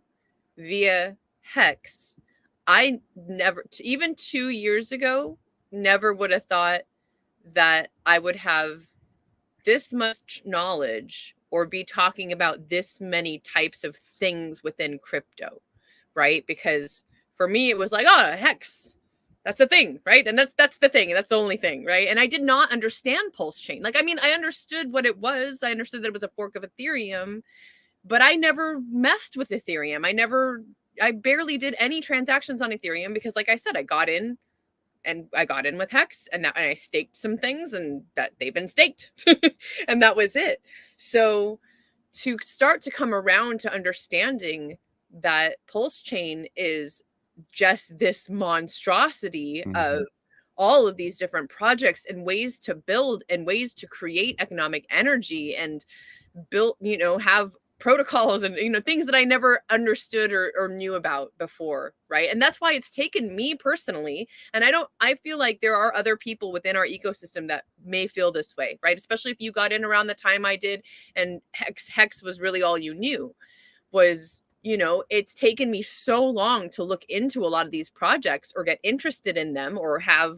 via Hex, I never, even 2 years ago, never would have thought that I would have this much knowledge or be talking about this many types of things within crypto, right? Because for me, it was like, oh, hex, that's a thing, right? And that's the thing, and that's the only thing, right? And I did not understand PulseChain. Like, I mean, I understood what it was. I understood that it was a fork of Ethereum, but I never messed with Ethereum. I barely did any transactions on Ethereum because, like I said, I got in with Hex, and I staked some things, and that they've been staked, and that was it. So to start to come around to understanding that PulseChain is just this monstrosity of all of these different projects and ways to build and ways to create economic energy and build, have protocols and things that I never understood or knew about before, right? And that's why it's taken me personally, and I feel like there are other people within our ecosystem that may feel this way, right? Especially if you got in around the time I did and hex was really all you knew. Was, it's taken me so long to look into a lot of these projects or get interested in them or have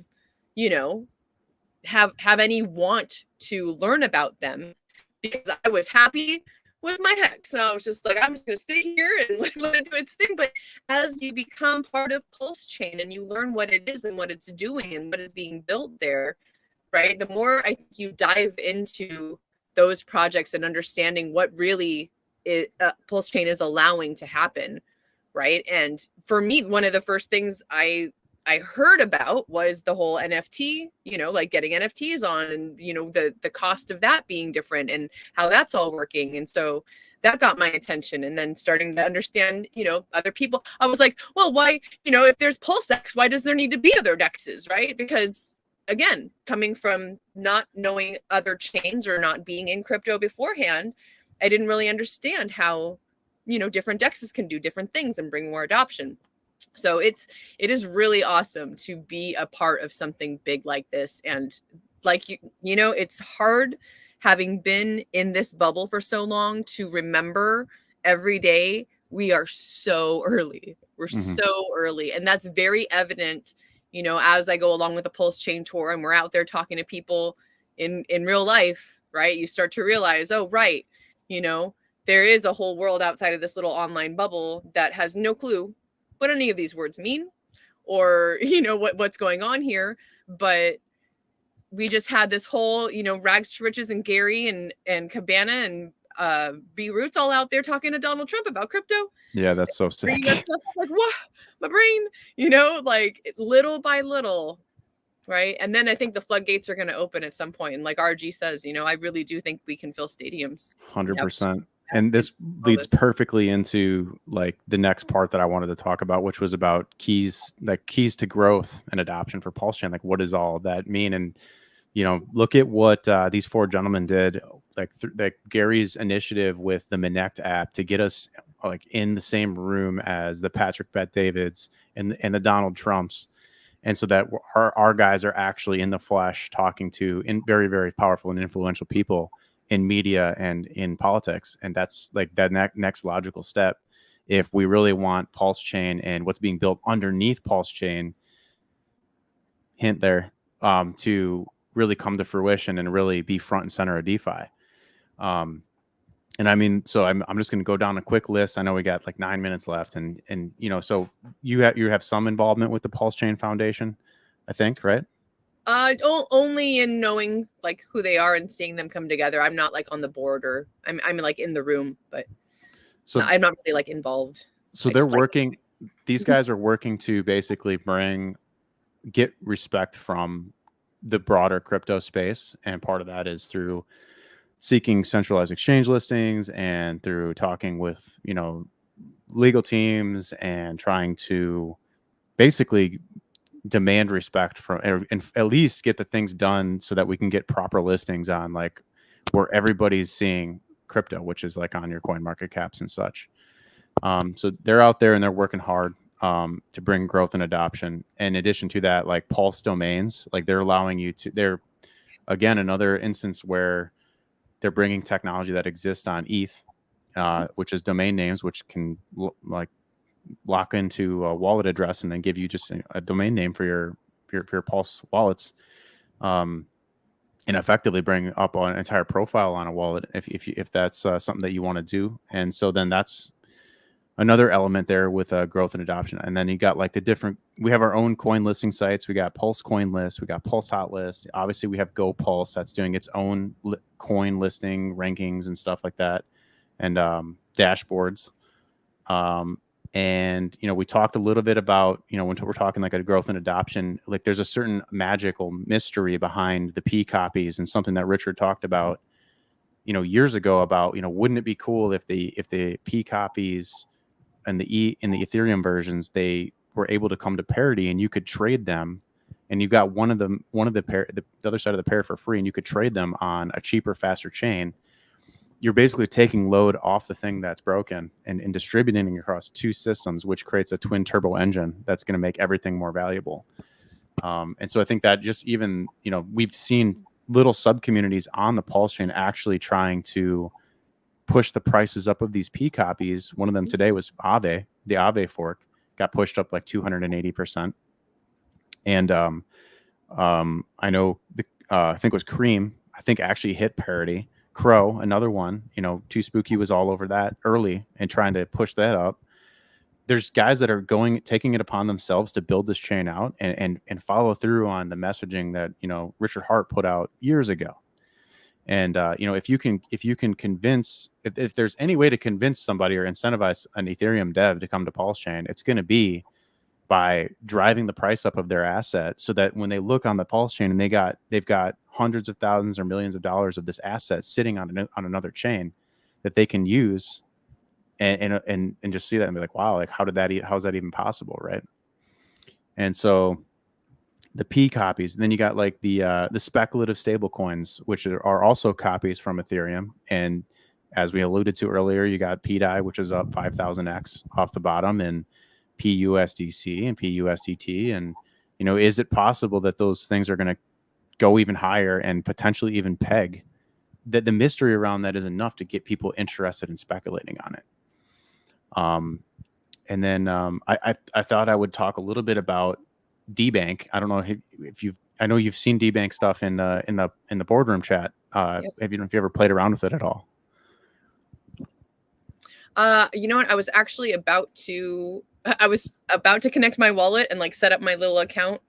any want to learn about them, because I was happy with my hex. And I was just like, I'm just going to sit here and let it do its thing. But as you become part of PulseChain and you learn what it is and what it's doing and what is being built there, right? The more I think you dive into those projects and understanding what really PulseChain is allowing to happen, right? And for me, one of the first things I heard about was the whole NFT, like getting NFTs on and, the cost of that being different and how that's all working. And so that got my attention. And then starting to understand, other people, I was like, well, why, if there's PulseX, why does there need to be other DEXs, right? Because again, coming from not knowing other chains or not being in crypto beforehand, I didn't really understand how, different DEXs can do different things and bring more adoption. So it is really awesome to be a part of something big like this. And like, it's hard having been in this bubble for so long to remember every day we are so early. We're so early. And that's very evident, as I go along with the PulseChain tour and we're out there talking to people in real life, right? You start to realize, oh, right, there is a whole world outside of this little online bubble that has no clue what any of these words mean or what's going on here. But we just had this whole rags to riches and Gary and Cabana and B Roots all out there talking to Donald Trump about crypto. Yeah, that's so sick. Like, what? My brain, like little by little, right? And then I think the floodgates are going to open at some point, and like RG says, I really do think we can fill stadiums. 100%. And this leads perfectly into like the next part that I wanted to talk about, which was about keys to growth and adoption for PulseChain. Like, what does all that mean? And, look at what these four gentlemen did, like Gary's initiative with the Minect app to get us like in the same room as the Patrick Bet-Davids and the Donald Trumps. And so that our guys are actually in the flesh talking to very, very powerful and influential people in media and in politics. And that's like that next logical step. If we really want PulseChain and what's being built underneath PulseChain, hint there, to really come to fruition and really be front and center of DeFi. And I mean, so I'm just going to go down a quick list. I know we got like 9 minutes left, and so you have some involvement with the PulseChain Foundation, I think, right? Only in knowing like who they are and seeing them come together. I'm not like on the board or I'm like in the room, but so I'm not really like involved. So they're working. These guys are working to basically get respect from the broader crypto space, and part of that is through seeking centralized exchange listings and through talking with legal teams and trying to basically demand respect from, and at least get the things done so that we can get proper listings on like where everybody's seeing crypto, which is like on your coin market caps and such. So they're out there and they're working hard to bring growth and adoption. In addition to that, like Pulse domains, like they're allowing you to, they're again another instance where they're bringing technology that exists on ETH, which is domain names, which can like lock into a wallet address and then give you just a domain name for your Pulse wallets, and effectively bring up an entire profile on a wallet if that's something that you want to do. And so then that's another element there with growth and adoption. And then you got like we have our own coin listing sites. We got Pulse Coin List, we got Pulse Hot List. Obviously we have Go Pulse that's doing its own coin listing rankings and stuff like that, and dashboards. And, we talked a little bit about, when we're talking like a growth and adoption, like there's a certain magical mystery behind the P copies, and something that Richard talked about, years ago about, wouldn't it be cool if the P copies and in the Ethereum versions, they were able to come to parity and you could trade them, and you got one of the pair, the other side of the pair for free, and you could trade them on a cheaper, faster chain. You're basically taking load off the thing that's broken and distributing it across two systems, which creates a twin turbo engine that's going to make everything more valuable. And so I think that just even, we've seen little sub communities on the Pulse chain actually trying to push the prices up of these P copies. One of them today was Aave. The Aave fork got pushed up like 280%. And I know I think it was Cream, I think actually hit parity. Crow, another one, Too Spooky was all over that early and trying to push that up. There's guys that are taking it upon themselves to build this chain out and follow through on the messaging that, Richard Hart put out years ago. And, if you can convince, if there's any way to convince somebody or incentivize an Ethereum dev to come to PulseChain, it's going to be by driving the price up of their asset, so that when they look on the Pulse chain and they've got hundreds of thousands or millions of dollars of this asset sitting on another chain that they can use, and just see that and be like, wow, like how's that even possible, right? And so the P copies, then you got like the speculative stable coins, which are also copies from Ethereum. And as we alluded to earlier, you got PDAI, which is up 5,000x off the bottom, and PUSDC and PUSDT. And, is it possible that those things are going to go even higher and potentially even peg? That the mystery around that is enough to get people interested in speculating on it. And then I thought I would talk a little bit about DBank. I don't know if I know you've seen DBank stuff in the boardroom chat. Yes. Have you ever played around with it at all? You know what? I was about to connect my wallet and like set up my little account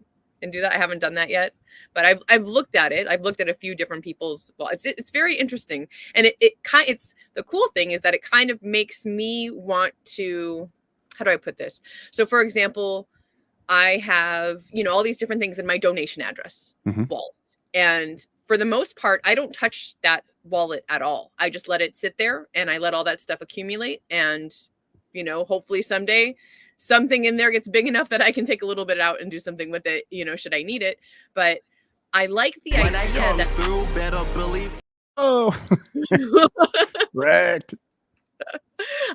and do that. I haven't done that yet, but I've looked at it. I've looked at a few different people's. Well, it's very interesting, and it's the cool thing is that it kind of makes me want to. How do I put this? So, for example, I have all these different things in my donation address wallet, and for the most part, I don't touch that wallet at all. I just let it sit there, and I let all that stuff accumulate, and hopefully someday something in there gets big enough that I can take a little bit out and do something with it, should I need it. But I like the idea that through, better believe. Oh, correct.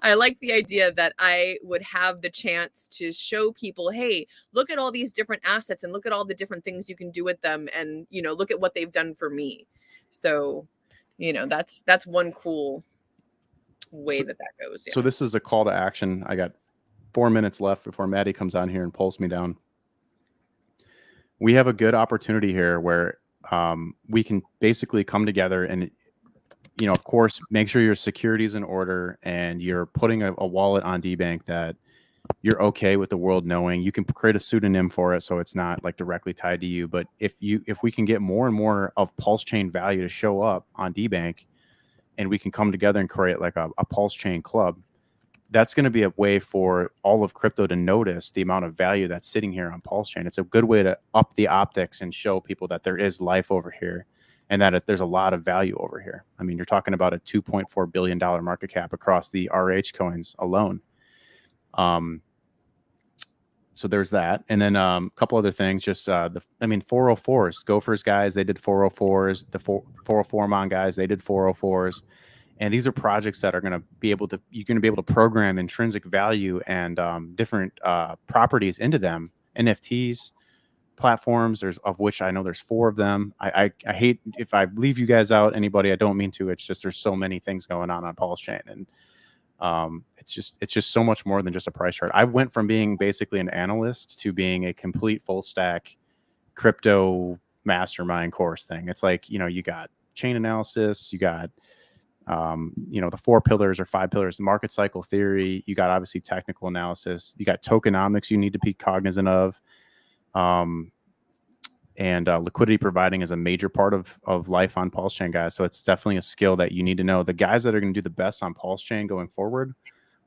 I like the idea that I would have the chance to show people, hey, look at all these different assets and look at all the different things you can do with them, and look at what they've done for me. So, that's one cool way that goes. Yeah. So this is a call to action. I got 4 minutes left before Maddie comes on here and pulls me down. We have a good opportunity here where we can basically come together and, of course, make sure your security is in order and you're putting a wallet on DBank that you're okay with the world knowing. You can create a pseudonym for it so it's not like directly tied to you. But if we can get more and more of Pulse chain value to show up on DBank, and we can come together and create like a Pulse chain club, that's going to be a way for all of crypto to notice the amount of value that's sitting here on Pulse chain. It's a good way to up the optics and show people that there is life over here, and that there's a lot of value over here. I mean, you're talking about a $2.4 billion market cap across the RH coins alone. So there's that. And then a couple other things, just 404s, Gophers guys, they did 404s, the 404 Mon guys, they did 404s. And these are projects that are going to be able to, you're going to be able to program intrinsic value and different properties into them. NFTs, platforms, of which I know there's 4 of them. I hate if I leave you guys out, anybody, I don't mean to. It's just there's so many things going on PulseChain. And It's just so much more than just a price chart. I went from being basically an analyst to being a complete full stack crypto mastermind course thing. It's like, you got chain analysis, you got the 4 pillars or 5 pillars, the market cycle theory, you got obviously technical analysis, you got tokenomics you need to be cognizant of, and liquidity providing is a major part of life on PulseChain, guys. So it's definitely a skill that you need to know. The guys that are going to do the best on PulseChain going forward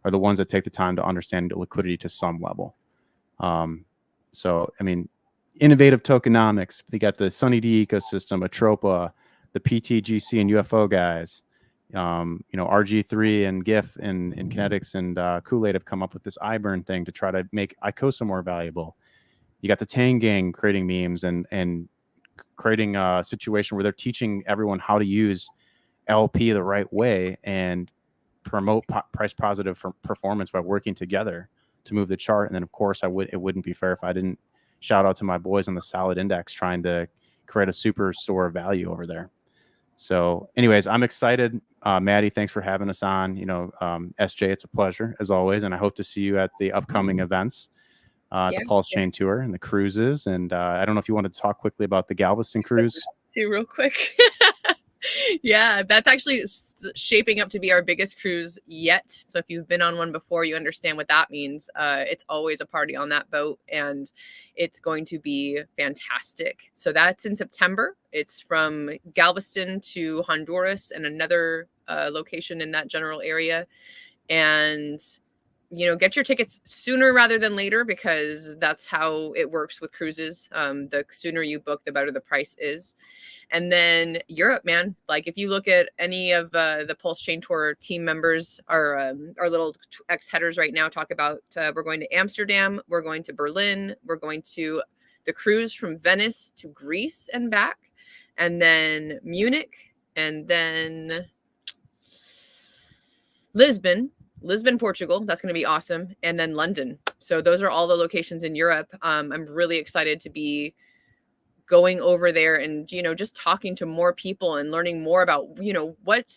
are the ones that take the time to understand liquidity to some level. So, I mean, innovative tokenomics, they got the Sunny D ecosystem, Atropa, the PTGC and UFO guys, RG3 and GIF and Kinetics and Kool-Aid have come up with this iBurn thing to try to make ICOSA more valuable. You got the Tang Gang creating memes and creating a situation where they're teaching everyone how to use LP the right way and promote price positive performance by working together to move the chart. And then, of course, it wouldn't be fair if I didn't shout out to my boys on the Solid Index trying to create a super store of value over there. So anyways, I'm excited. Maddie, thanks for having us on. SJ, it's a pleasure as always. And I hope to see you at the upcoming events, the PulseChain tour and the cruises. And I don't know if you want to talk quickly about the Galveston cruise. Do real quick. Yeah, that's actually shaping up to be our biggest cruise yet. So if you've been on one before, you understand what that means. It's always a party on that boat, and it's going to be fantastic. So that's in September. It's from Galveston to Honduras and another location in that general area. And get your tickets sooner rather than later, because that's how it works with cruises. The sooner you book, the better the price is. And then Europe, man, like if you look at any of the PulseChain Tour team members, our little ex-headers right now talk about, we're going to Amsterdam, we're going to Berlin, we're going to the cruise from Venice to Greece and back, and then Munich, and then Lisbon, Portugal. That's going to be awesome. And then London. So those are all the locations in Europe. I'm really excited to be going over there and, just talking to more people and learning more about,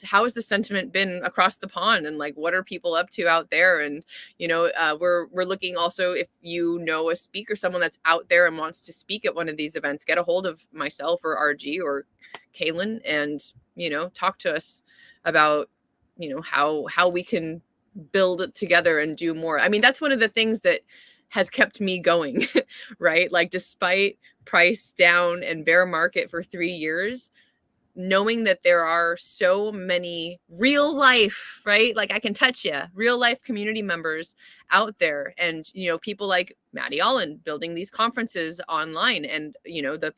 how has the sentiment been across the pond, and like, what are people up to out there? And, we're looking also, if a speaker, someone that's out there and wants to speak at one of these events, get a hold of myself or RG or ALLin and, talk to us about, how we can build it together and do more. I mean, that's one of the things that has kept me going, right? Like, despite price down and bear market for 3 years, knowing that there are so many real life, right? Like, I can touch you, real life community members out there, and, people like Maddie ALLin building these conferences online, and, the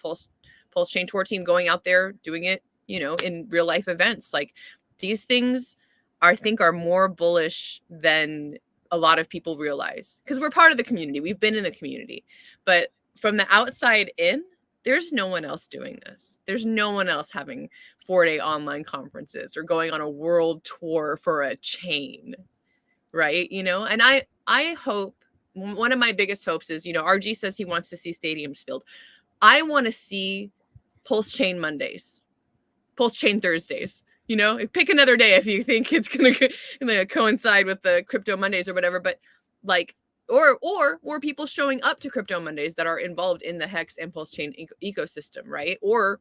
PulseChain Tour team going out there doing it, in real life events. Like, these things I think are more bullish than a lot of people realize, because we're part of the community. We've been in the community, but from the outside in, there's no one else doing this. There's no one else having 4-day online conferences or going on a world tour for a chain, right? And I hope, one of my biggest hopes is, RG says he wants to see stadiums filled. I want to see PulseChain Mondays, PulseChain Thursdays. Pick another day if you think it's going to coincide with the Crypto Mondays or whatever. But like, or people showing up to Crypto Mondays that are involved in the Hex and PulseChain ecosystem, right? Or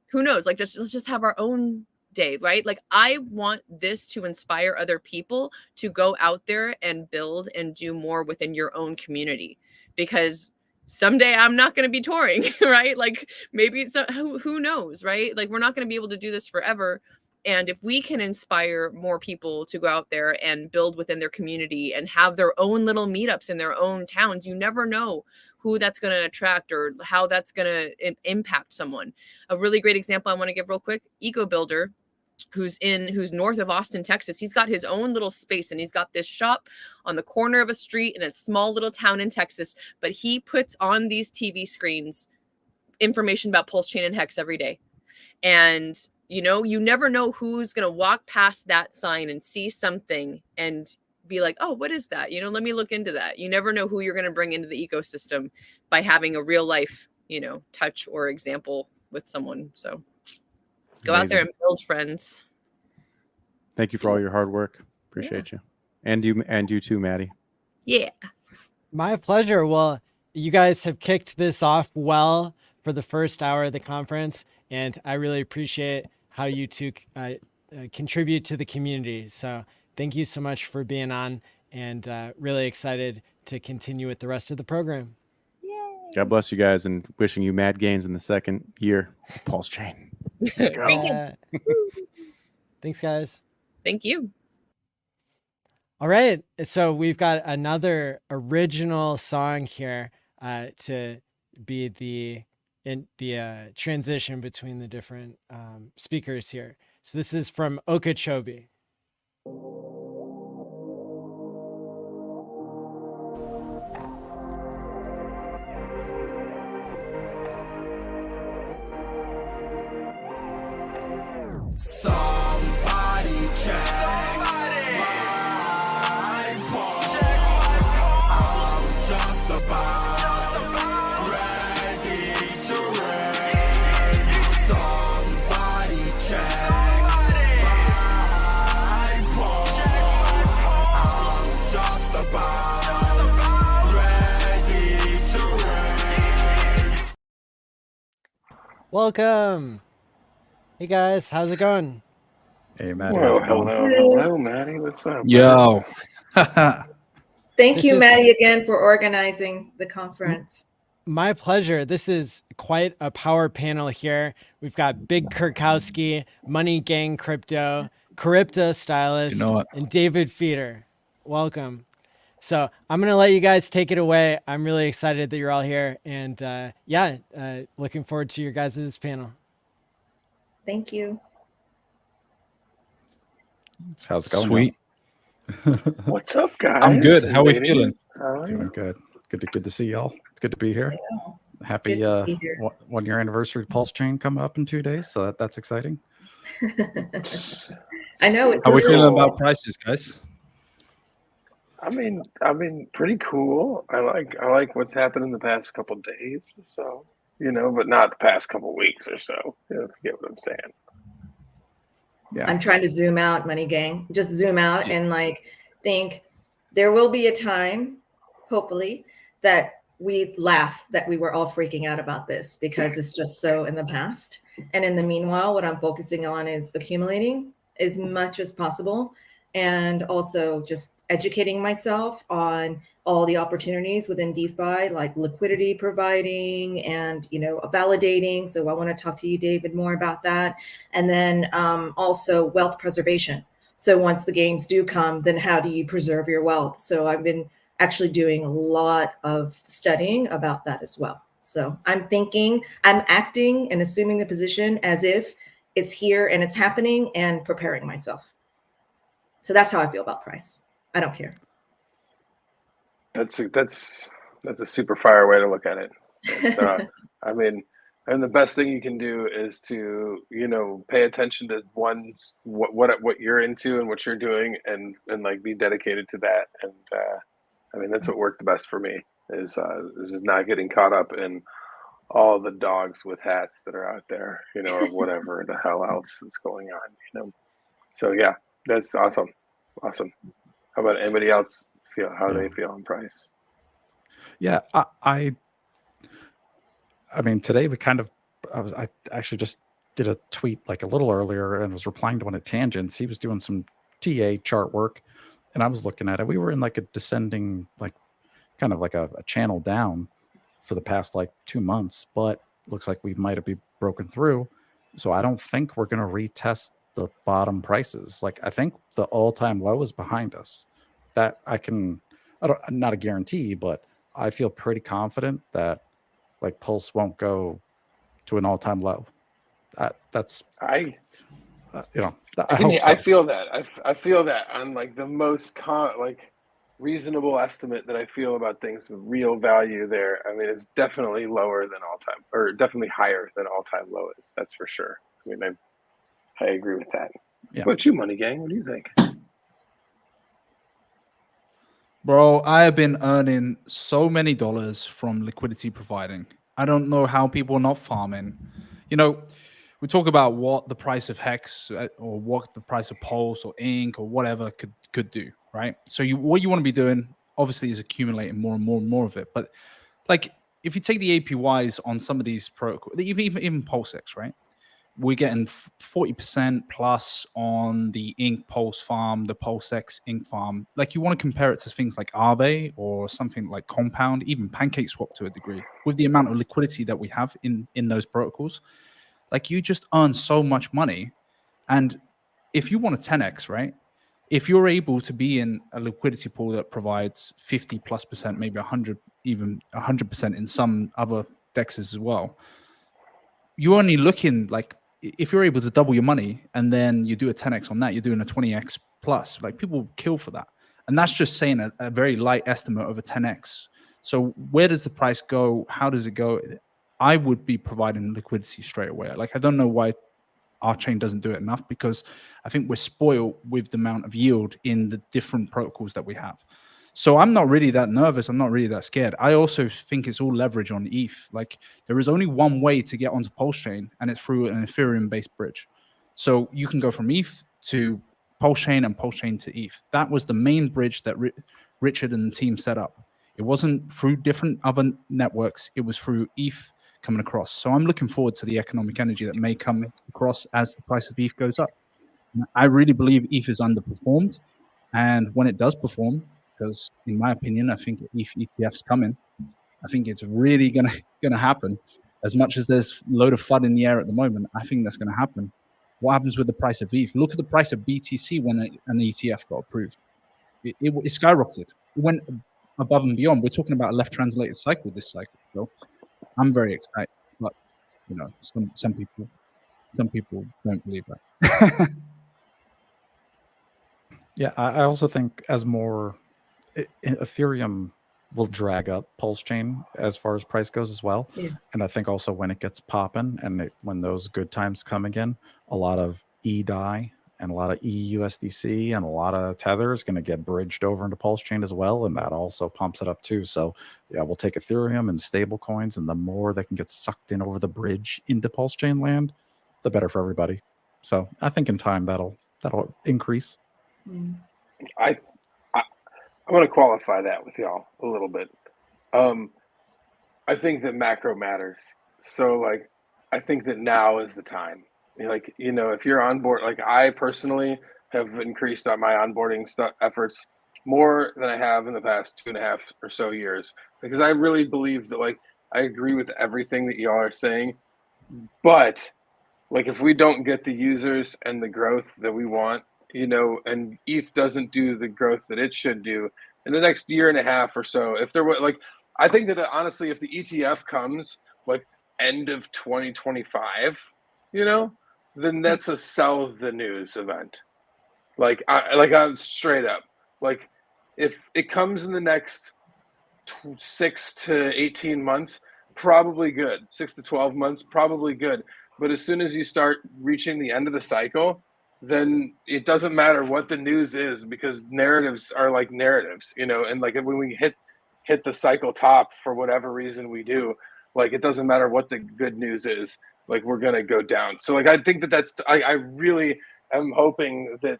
who knows? Like, let's just have our own day, right? Like, I want this to inspire other people to go out there and build and do more within your own community, because someday I'm not going to be touring, right? Like, maybe it's who knows, right? Like, we're not going to be able to do this forever. And if we can inspire more people to go out there and build within their community and have their own little meetups in their own towns, you never know who that's going to attract or how that's going to impact someone. A really great example I want to give real quick, Eco Builder, who's north of Austin, Texas. He's got his own little space, and he's got this shop on the corner of a street in a small little town in Texas. But he puts on these TV screens information about PulseChain and Hex every day. And you never know who's going to walk past that sign and see something and be like, oh, what is that? Let me look into that. You never know who you're going to bring into the ecosystem by having a real life, touch or example with someone. So go out there and build friends. Thank you for all your hard work. Appreciate you. And you too, Maddie. Yeah. My pleasure. Well, you guys have kicked this off well for the first hour of the conference, and I really appreciate how you two contribute to the community. So thank you so much for being on, and really excited to continue with the rest of the program. God bless you guys, and wishing you mad gains in the second year of PulseChain. Let's go. Thanks, guys. Thank you. All right, so we've got another original song here to be the transition between the different speakers here. So this is from Okeechobee. Somebody check my pulse. I'm just about ready to rain. Somebody check my pulse. I'm just about ready to rain. Welcome. Hey guys, how's it going? Hey, Maddie. Well, how's it going? hello, Maddie. What's up? Yo. Thank This you, is- Maddie, again for organizing the conference. My pleasure. This is quite a power panel here. We've got Big Kurkowski, Money Gang Crypto, Charybda Stylist, You know what? and David Feeder. Welcome. So I'm going to let you guys take it away. I'm really excited that you're all here. And looking forward to your guys' panel. Thank you. How's it going? Sweet. What's up, guys? I'm good. How are we lady? feeling? How are Doing you? good. Good to see y'all. It's good to be here. Happy good to be here. 1 year anniversary of PulseChain coming up in 2 days, so that's exciting. I know. It's How are we really feeling cool. about prices, guys? I mean, pretty cool. I like what's happened in the past couple days or so, but not the past couple weeks or so. If you get what I'm saying. Yeah. I'm trying to zoom out, Money Gang. Just zoom out and think there will be a time, hopefully, that we laugh that we were all freaking out about this because it's just so in the past. And in the meanwhile, what I'm focusing on is accumulating as much as possible and also just educating myself on all the opportunities within DeFi, like liquidity providing and, validating. So I want to talk to you, David, more about that. And then also wealth preservation. So once the gains do come, then how do you preserve your wealth? So I've been actually doing a lot of studying about that as well. So I'm acting and assuming the position as if it's here and it's happening and preparing myself. So that's how I feel about price. I don't care. That's a super fire way to look at it. It's, and the best thing you can do is to pay attention to what you're into and what you're doing and be dedicated to that. And that's what worked the best for me is not getting caught up in all the dogs with hats that are out there, or whatever the hell else is going on, So yeah, that's awesome. How about anybody else how they feel on price? Yeah, I mean, today I actually just did a tweet like a little earlier and was replying to one at Tangents. He was doing some TA chart work and I was looking at it. We were in like a descending, kind of like a channel down for the past 2 months, but looks like we might have been broken through. So I don't think we're going to retest the bottom prices. I think the all-time low is behind us. That not a guarantee, but I feel pretty confident that Pulse won't go to an all-time low. That's I feel that. I feel that on the most reasonable estimate that I feel about things with real value there. I mean, it's definitely lower than all-time, or definitely higher than all-time low is. That's for sure. I mean, I agree with that. Yeah. What about you, Money Gang? What do you think? Bro, I have been earning so many dollars from liquidity providing. I don't know how people are not farming. We talk about what the price of Hex or what the price of Pulse or Ink or whatever could do, right? So what you want to be doing obviously is accumulating more and more and more of it. But like if you take the APYs on some of these protocols, even PulseX, right? We're getting 40% plus on the Ink Pulse farm, the PulseX Ink farm. Like you want to compare it to things like Aave or something like Compound, even PancakeSwap to a degree. With the amount of liquidity that we have in those protocols, like you just earn so much money. And if you want a 10x, right? If you're able to be in a liquidity pool that provides 50 plus percent, maybe 100, even 100% in some other dexes as well, you're only looking like if you're able to double your money and then you do a 10x on that, you're doing a 20x plus. Like people kill for that. And that's just saying a very light estimate of a 10x. So where does the price go? How does it go? I would be providing liquidity straight away. Like I don't know why our chain doesn't do it enough, because I think we're spoiled with the amount of yield in the different protocols that we have. So I'm not really that nervous. I'm not really that scared. I also think it's all leverage on ETH. Like there is only one way to get onto PulseChain, and it's through an Ethereum-based bridge. So you can go from ETH to PulseChain and PulseChain to ETH. That was the main bridge that Richard and the team set up. It wasn't through different other networks. It was through ETH coming across. So I'm looking forward to the economic energy that may come across as the price of ETH goes up. I really believe ETH is underperformed. And when it does perform, because in my opinion, I think ETH ETF's coming. I think it's really gonna happen. As much as there's a load of FUD in the air at the moment, I think that's gonna happen. What happens with the price of ETH? Look at the price of BTC when an ETF got approved. It skyrocketed. It went above and beyond. We're talking about a left translated cycle this cycle. So I'm very excited. But you know, some people don't believe that. Yeah, I also think as more Ethereum will drag up PulseChain as far as price goes as well. Yeah. And I think also when it gets popping and when those good times come again, a lot of eDai and a lot of EUSDC and a lot of Tether is going to get bridged over into PulseChain as well. And that also pumps it up too. So yeah, we'll take Ethereum and stable coins, and the more they can get sucked in over the bridge into PulseChain land, the better for everybody. So I think in time that'll increase. Mm. I want to qualify that with y'all a little bit. I think that macro matters. So like, I think that now is the time. Like, you know, if you're on board, like I personally have increased on my onboarding efforts more than I have in the past 2.5 or so years, because I really believe that, like, I agree with everything that y'all are saying, but like if we don't get the users and the growth that we want, you know, and ETH doesn't do the growth that it should do in the next 1.5 years or so, if there were like, I think that honestly, if the ETF comes like end of 2025, you know, then that's a sell the news event. Like I'm straight up. Like if it comes in the next 6 to 18 months, probably good. 6 to 12 months, probably good. But as soon as you start reaching the end of the cycle, then it doesn't matter what the news is, because narratives are like narratives, you know, and like when we hit the cycle top for whatever reason we do, like it doesn't matter what the good news is, like we're gonna go down. So like I think that I really am hoping that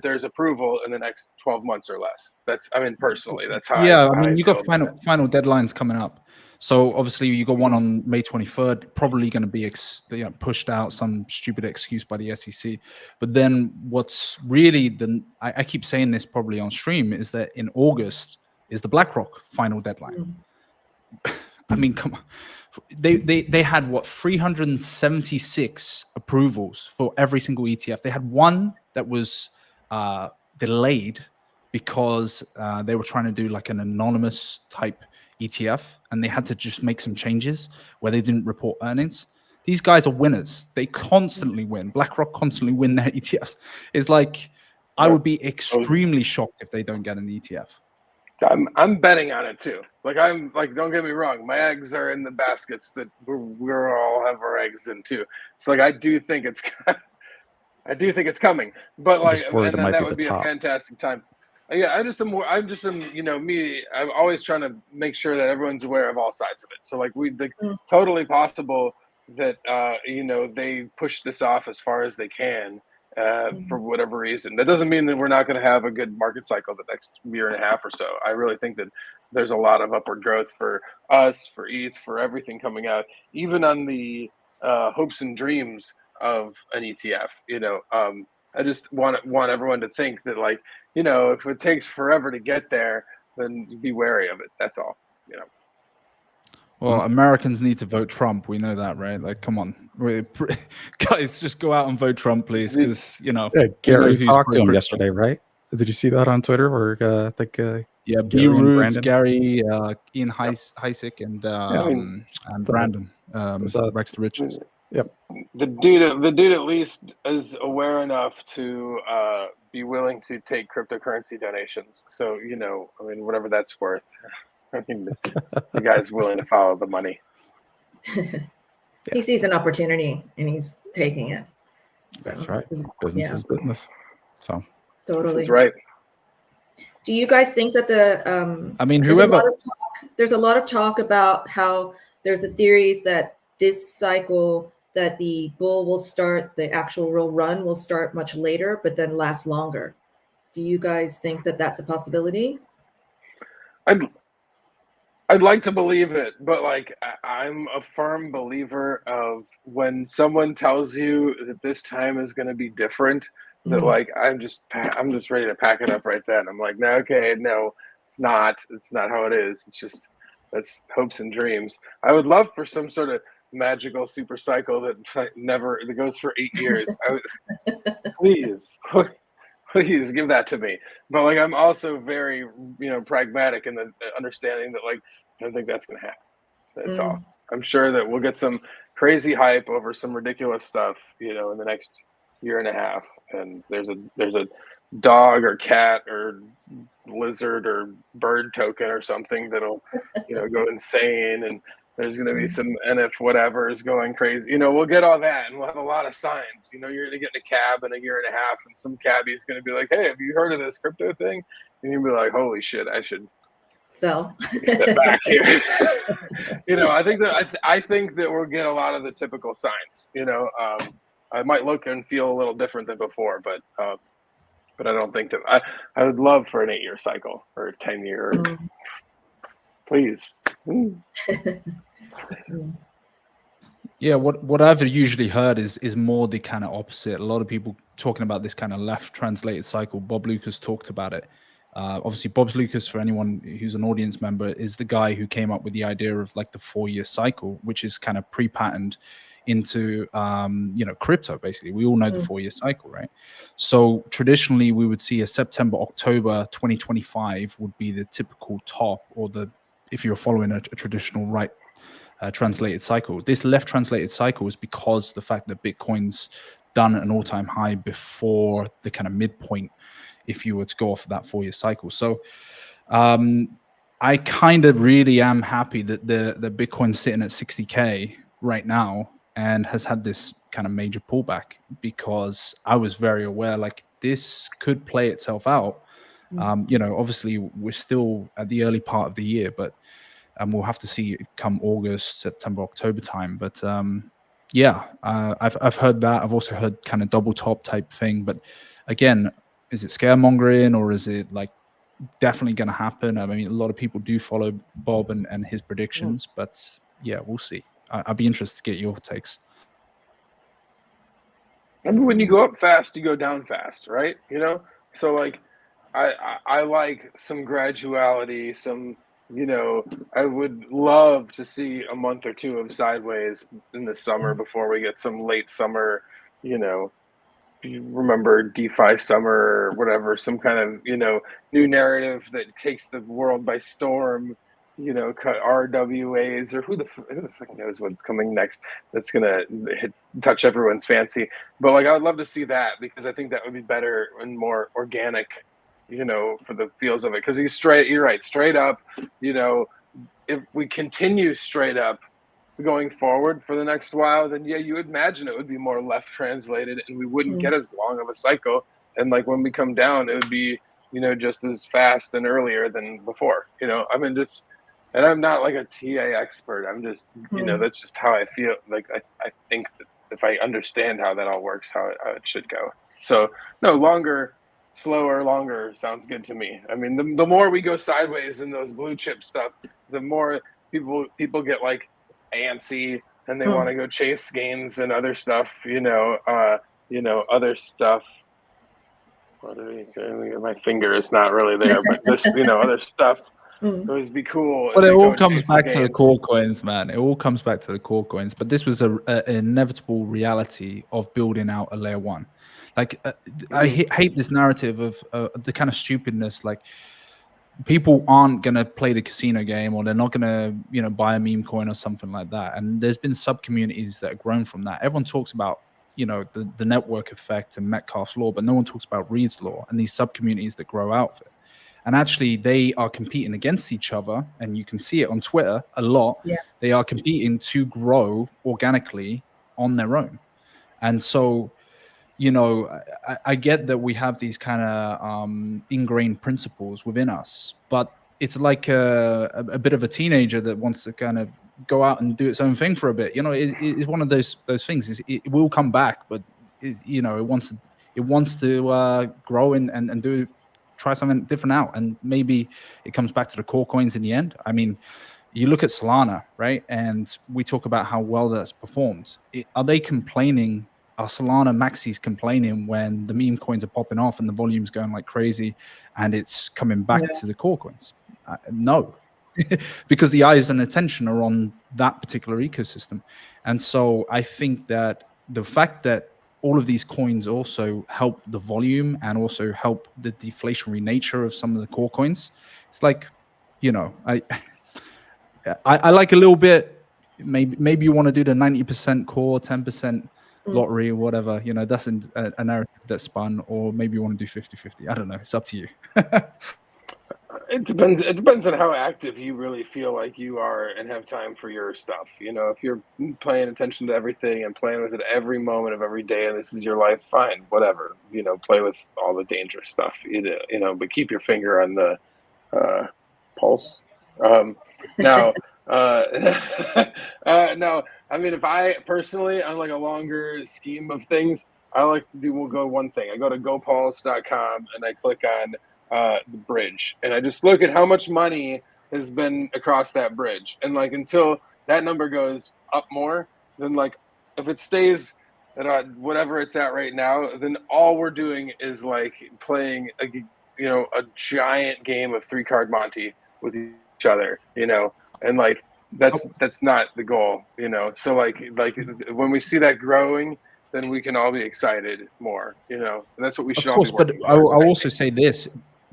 there's approval in the next 12 months or less. That's, I mean, personally, that's how Yeah, I you feel got about it. final deadlines coming up. So obviously you got one on May 23rd, probably going to be pushed out, some stupid excuse by the SEC. But then what's really I keep saying this probably on stream, is that in August is the BlackRock final deadline. I mean, come on. They had what, 376 approvals for every single ETF. They had one that was delayed because they were trying to do like an anonymous type ETF, and they had to just make some changes where they didn't report earnings. These guys are winners. They constantly win. BlackRock constantly win their ETFs. It's like, I would be extremely shocked if they don't get an ETF. I'm betting on it too. Like I'm like, don't get me wrong, my eggs are in the baskets that we're all have our eggs in too. So like I do think it's coming. But like, and that would be a fantastic time. Yeah, I'm just you know, me, I'm always trying to make sure that everyone's aware of all sides of it. So like totally possible that you know, they push this off as far as they can, for whatever reason. That doesn't mean that we're not going to have a good market cycle the next year and a half or so. I really think that there's a lot of upward growth for us, for ETH, for everything coming out, even on the hopes and dreams of an ETF. I just want everyone to think that, like, if it takes forever to get there, then be wary of it. That's all. Well, Americans need to vote Trump. We know that, right? Like, come on, guys, just go out and vote Trump, please, because Yeah, Gary talked to him yesterday, right? Did you see that on Twitter? Where I think yeah, B. Gary and Roots, Brandon? Gary, Ian Heisick, and Brandon, Rex to Richards. Yep. The dude at least is aware enough to be willing to take cryptocurrency donations. So, whatever that's worth. I mean, the guy's willing to follow the money. He sees an opportunity and he's taking it. So, That's right. Business is business. So totally. This is right. Do you guys think that there's a lot of talk about how there's the theories that this cycle, that the bull will start, the actual real run will start much later, but then last longer? Do you guys think that that's a possibility? I'd like to believe it, but like I'm a firm believer of when someone tells you that this time is going to be different, that like I'm just ready to pack it up right then. I'm like, no, okay, no, it's not how it is. That's hopes and dreams. I would love for some sort of magical super cycle that goes for 8 years. Please give that to me. But like, I'm also very, pragmatic in the understanding that, like, I don't think that's going to happen. That's all. I'm sure that we'll get some crazy hype over some ridiculous stuff, in the next year and a half. And there's a dog or cat or lizard or bird token or something that'll, go insane. And there's going to be some NF whatever is going crazy. We'll get all that, and we'll have a lot of signs. You're going to get in a cab in a year and a half, and some cabbie is going to be like, hey, have you heard of this crypto thing? And you'll be like, holy shit, I should step back here. I think that we'll get a lot of the typical signs. I might look and feel a little different than before, but I don't think that I would love for an 8-year cycle or a 10-year. Please. Yeah, what I've usually heard is more the kind of opposite. A lot of people talking about this kind of left translated cycle. Bob Lucas talked about it. Obviously, Bob Lucas, for anyone who's an audience member, is the guy who came up with the idea of like the 4-year cycle, which is kind of pre-patterned into crypto. Basically, we all know the 4-year cycle, right? So traditionally, we would see a September-October 2025 would be the typical top, or if you're following a traditional right translated cycle. This left translated cycle is because the fact that Bitcoin's done at an all-time high before the kind of midpoint, if you were to go off of that 4-year cycle. So I kind of really am happy that the Bitcoin's sitting at 60K right now and has had this kind of major pullback, because I was very aware like this could play itself out. Obviously we're still at the early part of the year, but we'll have to see it come August, September, October time. But I've heard that. I've also heard kind of double top type thing. But again, is it scaremongering, or is it like definitely going to happen? I mean, a lot of people do follow Bob and his predictions, but yeah, we'll see. I'd be interested to get your takes. I mean, when you go up fast, you go down fast, right? So like I like some graduality, some, I would love to see a month or two of sideways in the summer before we get some late summer, you remember DeFi summer or whatever, some kind of, new narrative that takes the world by storm, cut RWAs, or who the fuck knows what's coming next that's going to touch everyone's fancy. But like, I would love to see that, because I think that would be better and more organic, for the feels of it. Because you're right, straight up, if we continue straight up going forward for the next while, then yeah, you would imagine it would be more left translated, and we wouldn't get as long of a cycle. And like when we come down, it would be, just as fast and earlier than before. I mean, and I'm not like a TA expert. I'm just, that's just how I feel. Like I think that if I understand how that all works, how it should go. So no, longer, slower, longer sounds good to me. I mean, the more we go sideways in those blue chip stuff, the more people get like antsy and they want to go chase gains and other stuff. Other stuff. My finger is not really there, but this, other stuff. It would be cool. But if it they go all and comes chase the back to the gains. core coins, man. It all comes back to the core coins. But this was an inevitable reality of building out a layer one. Like, I hate this narrative of the kind of stupidness. Like, people aren't going to play the casino game, or they're not going to, buy a meme coin or something like that. And there's been sub communities that have grown from that. Everyone talks about, the network effect and Metcalfe's law, but no one talks about Reed's law and these sub communities that grow out of it. And actually, they are competing against each other, and you can see it on Twitter a lot. Yeah. They are competing to grow organically on their own. And so, I get that we have these kind of ingrained principles within us, but it's like a bit of a teenager that wants to kind of go out and do its own thing for a bit. It's one of those things. It will come back, but it wants to grow and try something different out, and maybe it comes back to the core coins in the end. I mean, you look at Solana, right? And we talk about how well that's performed. Are they complaining? Are Solana maxis complaining when the meme coins are popping off and the volume's going like crazy and it's coming back to the core coins? No, because the eyes and attention are on that particular ecosystem. And so I think that the fact that all of these coins also help the volume and also help the deflationary nature of some of the core coins. It's like, I like a little bit, maybe you want to do the 90% core, 10% lottery or whatever, that's a narrative that's spun, or maybe you want to do 50-50. I don't know. It's up to you. It depends on how active you really feel like you are and have time for your stuff. If you're paying attention to everything and playing with it every moment of every day, and this is your life, fine, whatever. Play with all the dangerous stuff. But keep your finger on the pulse. Now, no. I mean, if I personally, on like a longer scheme of things, I like to we'll go one thing. I go to gopulse.com and I click on the bridge, and I just look at how much money has been across that bridge, and like until that number goes up more, then like if it stays at whatever it's at right now, then all we're doing is like playing a giant game of 3-card Monte with each other, and like that's not the goal, So like when we see that growing, then we can all be excited more, and that's what we should all be working But I'll towards, also say this: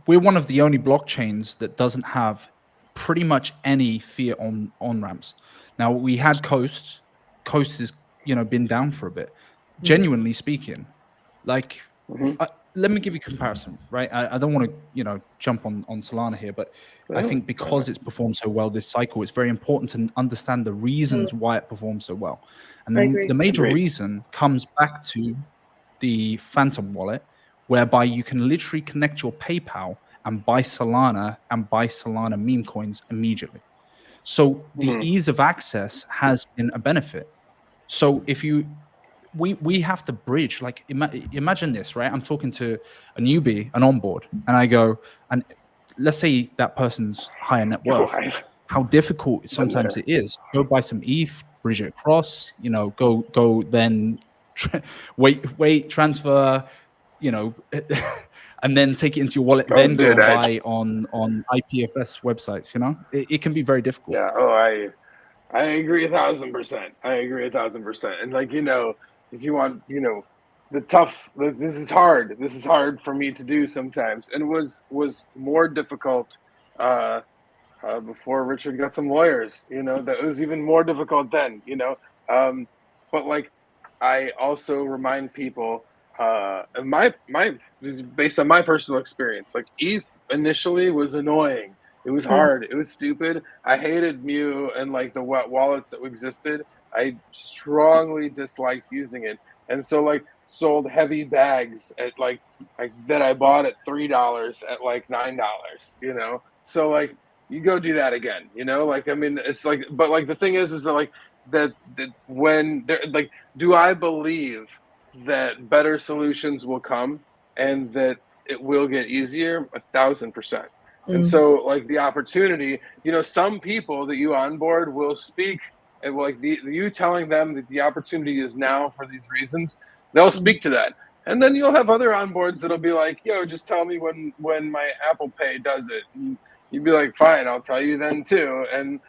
we're one of the only blockchains that doesn't have pretty much any fiat on ramps. Now we had Coast is been down for a bit. Genuinely speaking, like let me give you a comparison, right? I don't want to jump on Solana here, but I think because it's performed so well this cycle, it's very important to understand the reasons why it performs so well. And the major reason comes back to the Phantom wallet, whereby you can literally connect your PayPal and buy Solana meme coins immediately. So the ease of access has been a benefit. So if we have to bridge, like imagine this, right? I'm talking to a newbie, an onboard, and I go, and let's say that person's higher net worth, how difficult sometimes it is. Go buy some ETH, bridge it across, go then wait, transfer, and then take it into your wallet, then go buy on IPFS websites, it can be very difficult. Yeah. I agree 1,000%. I agree 1,000%. And like, if you want, this is hard. This is hard for me to do sometimes. And it was more difficult before Richard got some lawyers, that was even more difficult then, but like, I also remind people, based on my personal experience, like ETH initially was annoying. It was hard. It was stupid. I hated Mu and like the wallets that existed. I strongly disliked using it, and so like sold heavy bags at like that I bought at $3 at like $9. So like you go do that again. Like I mean, it's like, but like the thing is that like that when they're like, do I believe that better solutions will come and that it will get easier? 1,000%. And so, like, the opportunity, some people that you onboard will speak, and like you telling them that the opportunity is now for these reasons, they'll speak to that. And then you'll have other onboards that'll be like, yo, just tell me when my Apple Pay does it. And you'd be like, fine, I'll tell you then too. And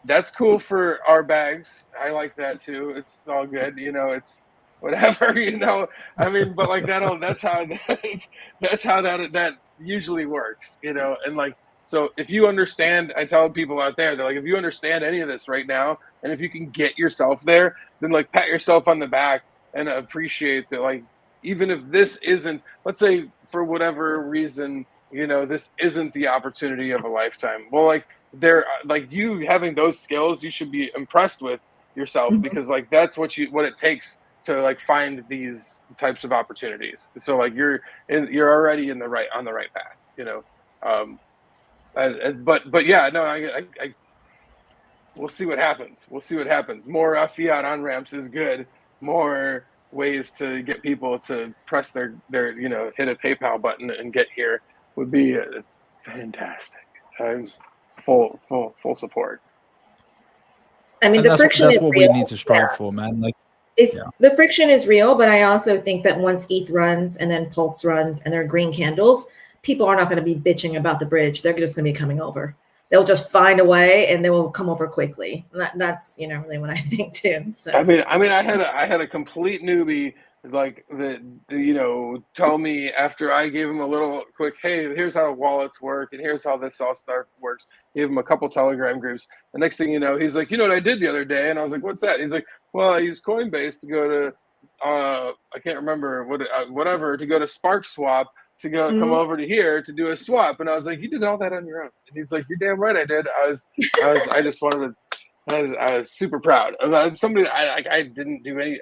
that's cool for our bags. I like that too. It's all good. It's whatever, I mean, but like that's how that usually works, and like, so if you understand, I tell people out there, they're like, if you understand any of this right now, and if you can get yourself there, then like pat yourself on the back and appreciate that, like, even if this isn't, let's say for whatever reason, this isn't the opportunity of a lifetime. Well, like, like, you having those skills, you should be impressed with yourself, because like that's what it takes to like find these types of opportunities. So like you're already on the right path, but yeah, no, I we'll see what happens. More fiat on ramps is good. More ways to get people to press their hit a PayPal button and get here would be fantastic. I'm full support. I mean, And the that's friction is what real. we need to strive for, man. Like, The friction is real, but I also think that once ETH runs and then Pulse runs and there are green candles, people are not going to be bitching about the bridge. They're just going to be coming over. They'll just find a way and they will come over quickly. That's really what I think too. So I mean, I had a complete newbie like that, tell me after I gave him a little quick, hey, here's how wallets work and here's how this all stuff works. Gave him a couple Telegram groups. The next thing you know, he's like, what I did the other day? And I was like, what's that? He's like, well, I used Coinbase to go to I can't remember whatever, to go to Spark Swap, to go come over to here to do a swap. And I was like, you did all that on your own? And he's like, you're damn right I did. I just wanted to, I was super proud of somebody. I didn't do any.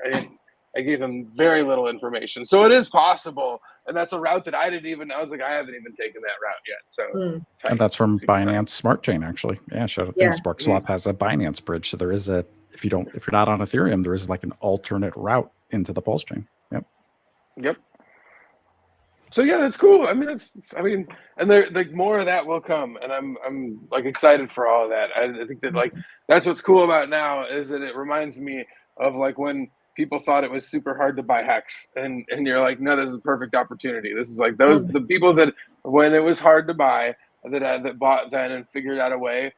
I gave him very little information, so it is possible, and that's a route that I didn't even. I was like, I haven't even taken that route yet. So, and that's from Binance Smart Chain, actually. Yeah, Spark Swap has a Binance bridge, so there is if you're not on Ethereum, there is like an alternate route into the Pulse chain. Yep. So yeah, that's cool. I mean, and there, like, more of that will come, and I'm like excited for all of that. I think that like that's what's cool about now is that it reminds me of like when people thought it was super hard to buy Hex, and you're like, no, this is a perfect opportunity. This is like the people that when it was hard to buy that bought then and figured out a way,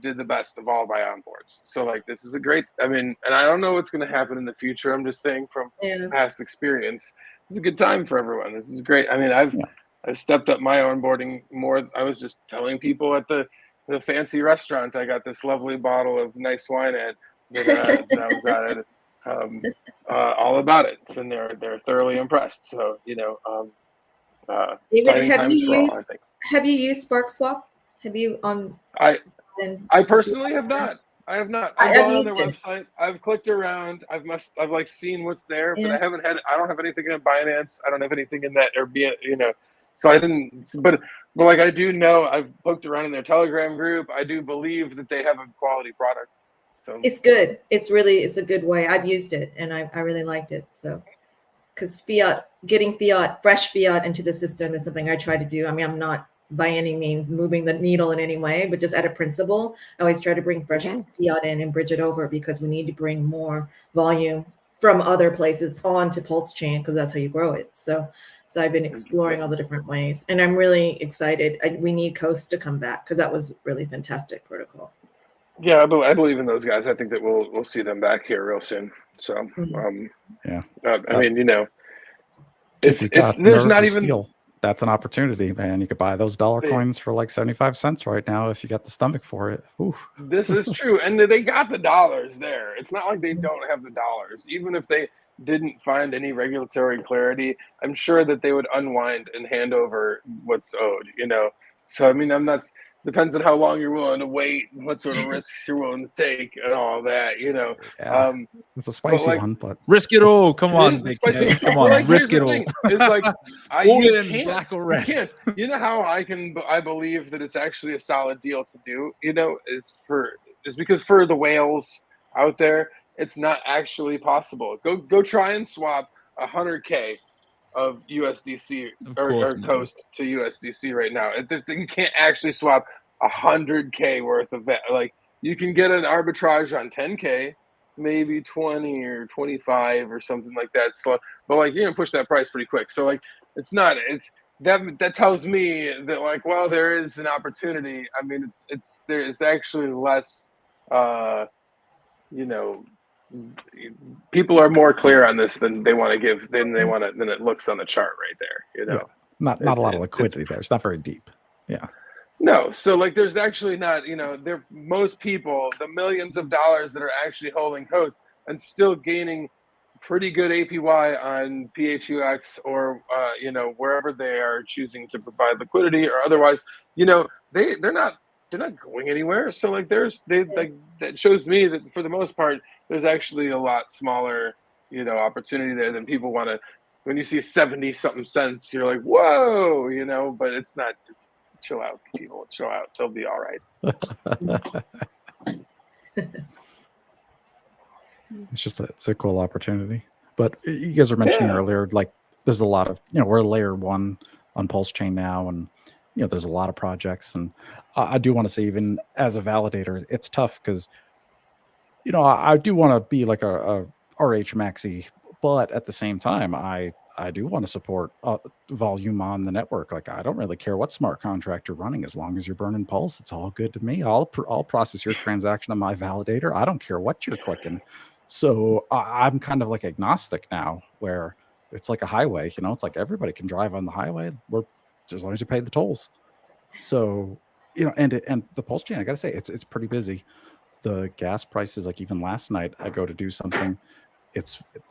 did the best of all buy onboards. So like this is a great. I mean, and I don't know what's going to happen in the future. I'm just saying from past experience. It's a good time for everyone. This is great. I mean, I've stepped up my onboarding more. I was just telling people at the fancy restaurant I got this lovely bottle of nice wine at that I was at all about it, and they're thoroughly impressed. So David, have you used Spark Swap? Have you I personally have not. I have not. I've gone on their website. I've clicked around. I've like seen what's there, but I don't have anything in Binance. I don't have anything in that Airbnb, so I didn't. But like I do know, I've poked around in their Telegram group. I do believe that they have a quality product. So it's good. It's a good way. I've used it and I really liked it. So because getting fresh fiat into the system is something I try to do. I mean, I'm not by any means moving the needle in any way, but just at a principle, I always try to bring fresh fiat in and bridge it over because we need to bring more volume from other places onto PulseChain because that's how you grow it. So I've been exploring all the different ways, and I'm really excited. We need Coast to come back because that was really fantastic protocol. Yeah, I believe in those guys. I think that we'll see them back here real soon. So I mean, there's not even. Steal. That's an opportunity, man. You could buy those dollar coins for like 75 cents right now if you got the stomach for it. Ooh. This is true. And they got the dollars there. It's not like they don't have the dollars. Even if they didn't find any regulatory clarity, I'm sure that they would unwind and hand over what's owed, So, I mean, depends on how long you're willing to wait and what sort of risks you're willing to take and all that, Yeah, it's a spicy one, but risk it all. Come on, come on, like, risk it all. It's like in black or red. You can't. You know how I believe that it's actually a solid deal to do. It's because for the whales, out there, it's not actually possible. Go try and swap 100K of USDC Of course, or man. Coast to USDC right now. You can't actually swap 100K worth of that. Like, you can get an arbitrage on 10K, maybe 20 or 25 or something like that. So, but like, you're gonna push that price pretty quick. So like, it's that tells me that, like, well, there is an opportunity. I mean, there's actually less, you know, people are more clear on this than they want to give than it looks on the chart right there. You know, not a lot of liquidity there. It's not very deep. Yeah. No, so like, there's actually not, most people, the millions of dollars that are actually holding Coast and still gaining pretty good APY on PHUX or wherever they are choosing to provide liquidity or otherwise, they're not going anywhere. So like, that shows me that for the most part, there's actually a lot smaller, opportunity there than people want to. When you see 70 something cents, you're like, whoa, but it's not. Chill out, people. Chill out. They'll be all right. It's a cool opportunity. But you guys were mentioning earlier, like, there's a lot of, we're layer 1 on PulseChain now, and there's a lot of projects. And I do want to say, even as a validator, it's tough because I do want to be like a RH maxi, but at the same time, I do want to support volume on the network. Like, I don't really care what smart contract you're running, as long as you're burning Pulse. It's all good to me. I'll process your transaction on my validator. I don't care what you're clicking. So I'm kind of like agnostic now, where it's like a highway. It's like everybody can drive on the highway, as long as you pay the tolls. So and the PulseChain, I gotta say, it's pretty busy. The gas prices, like even last night, I go to do something.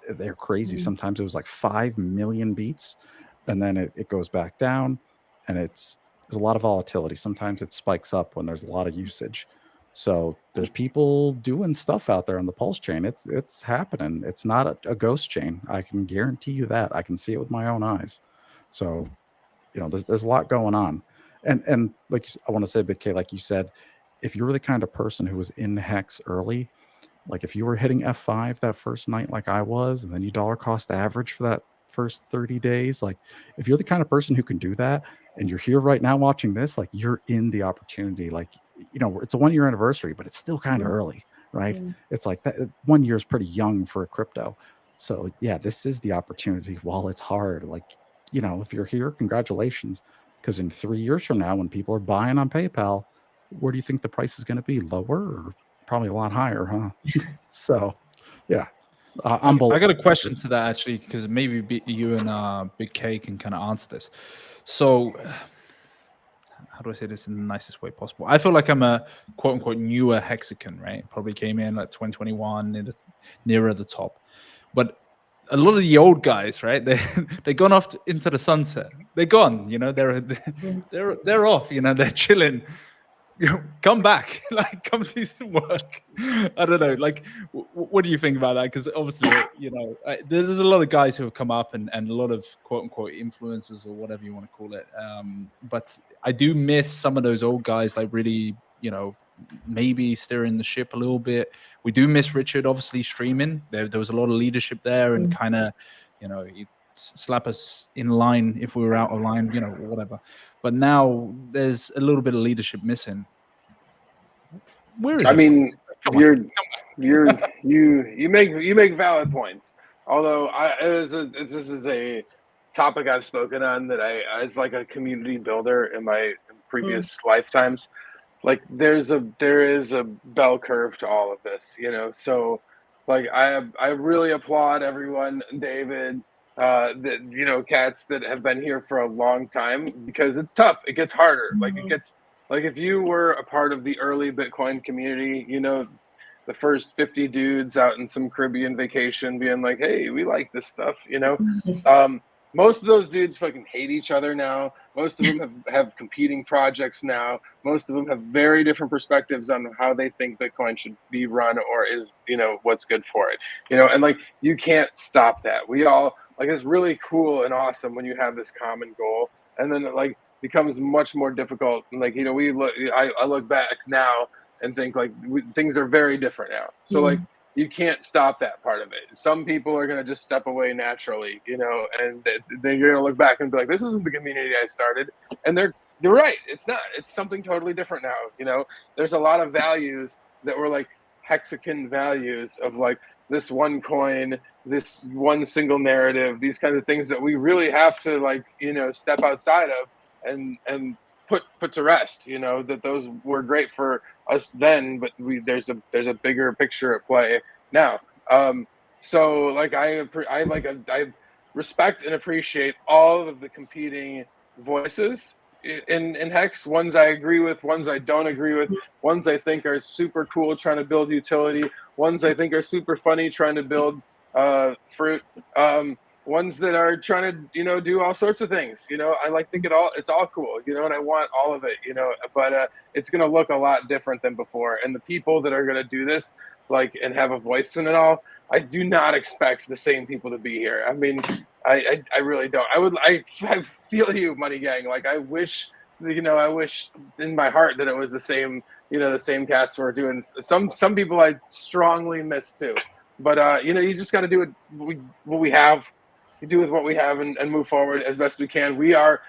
They're crazy. Sometimes it was like 5 million beats, and then it goes back down, and there's a lot of volatility. Sometimes it spikes up when there's a lot of usage. So there's people doing stuff out there on the PulseChain. It's happening. It's not a ghost chain. I can guarantee you that. I can see it with my own eyes. So there's a lot going on. And like, I want to say, Big K, like you said, if you were the kind of person who was in Hex early, like if you were hitting F5 that first night like I was, and then you dollar cost average for that first 30 days, like if you're the kind of person who can do that, and you're here right now watching this, like you're in the opportunity. Like, it's a 1-year anniversary, but it's still kind of early, right? It's like that 1 year is pretty young for a crypto. So yeah, this is the opportunity while it's hard. Like, if you're here, congratulations. Because in 3 years from now, when people are buying on PayPal, where do you think the price is going to be? Lower or probably a lot higher, huh? So, yeah. I got a question to that, actually, because maybe you and Big K can kind of answer this. So, how do I say this in the nicest way possible? I feel like I'm a quote-unquote newer hexagon, right? Probably came in like 2021, nearer the top. But a lot of the old guys, right? They're gone off into the sunset. They're gone. They're off. They're chilling. Come back, like, come do some work. I don't know. Like, what do you think about that? Because obviously, there's a lot of guys who have come up and a lot of quote unquote influencers or whatever you want to call it. But I do miss some of those old guys, like really, maybe steering the ship a little bit. We do miss Richard, obviously, streaming. There was a lot of leadership there, and kind of, he'd slap us in line if we were out of line, whatever. But now there's a little bit of leadership missing. Where is it? I mean, you make valid points. Although this is a topic I've spoken on that I, as like a community builder in my previous lifetimes, like there is a bell curve to all of this, So like I really applaud everyone, David, cats that have been here for a long time, because it's tough. It gets harder. Like it gets, like if you were a part of the early Bitcoin community, the first 50 dudes out in some Caribbean vacation being like, hey, we like this stuff, most of those dudes fucking hate each other now. Most of them have competing projects now. Most of them have very different perspectives on how they think Bitcoin should be run, or is, what's good for it. And like, you can't stop that. We all, like, it's really cool and awesome when you have this common goal, and then it like becomes much more difficult. And like, I look back now and think like things are very different now. So like, you can't stop that part of it. Some people are going to just step away naturally, you know, and they're going to look back and be like, this isn't the community I started. And they're right. It's not. It's something totally different now. You know, there's a lot of values that were like hexagon values of like this one coin, this one single narrative, these kinds of things that we really have to like, you know, step outside of and put to rest. You know, that those were great for us then, but there's a bigger picture at play now. So like I respect and appreciate all of the competing voices in Hex. Ones I agree with, ones I don't agree with, ones I think are super cool trying to build utility, ones I think are super funny trying to build fruit, ones that are trying to, you know, do all sorts of things. You know, I like think it's all cool, you know, and I want all of it, you know, but it's going to look a lot different than before. And the people that are going to do this, like, and have a voice in it all, I do not expect the same people to be here. I mean, I really don't. I feel you, Money Gang. Like, I wish, you know, I wish in my heart that it was the same, you know, the same cats were doing. Some people I strongly miss too. But, you know, you just got to do it what we have. You do with what we have and move forward as best we can. We are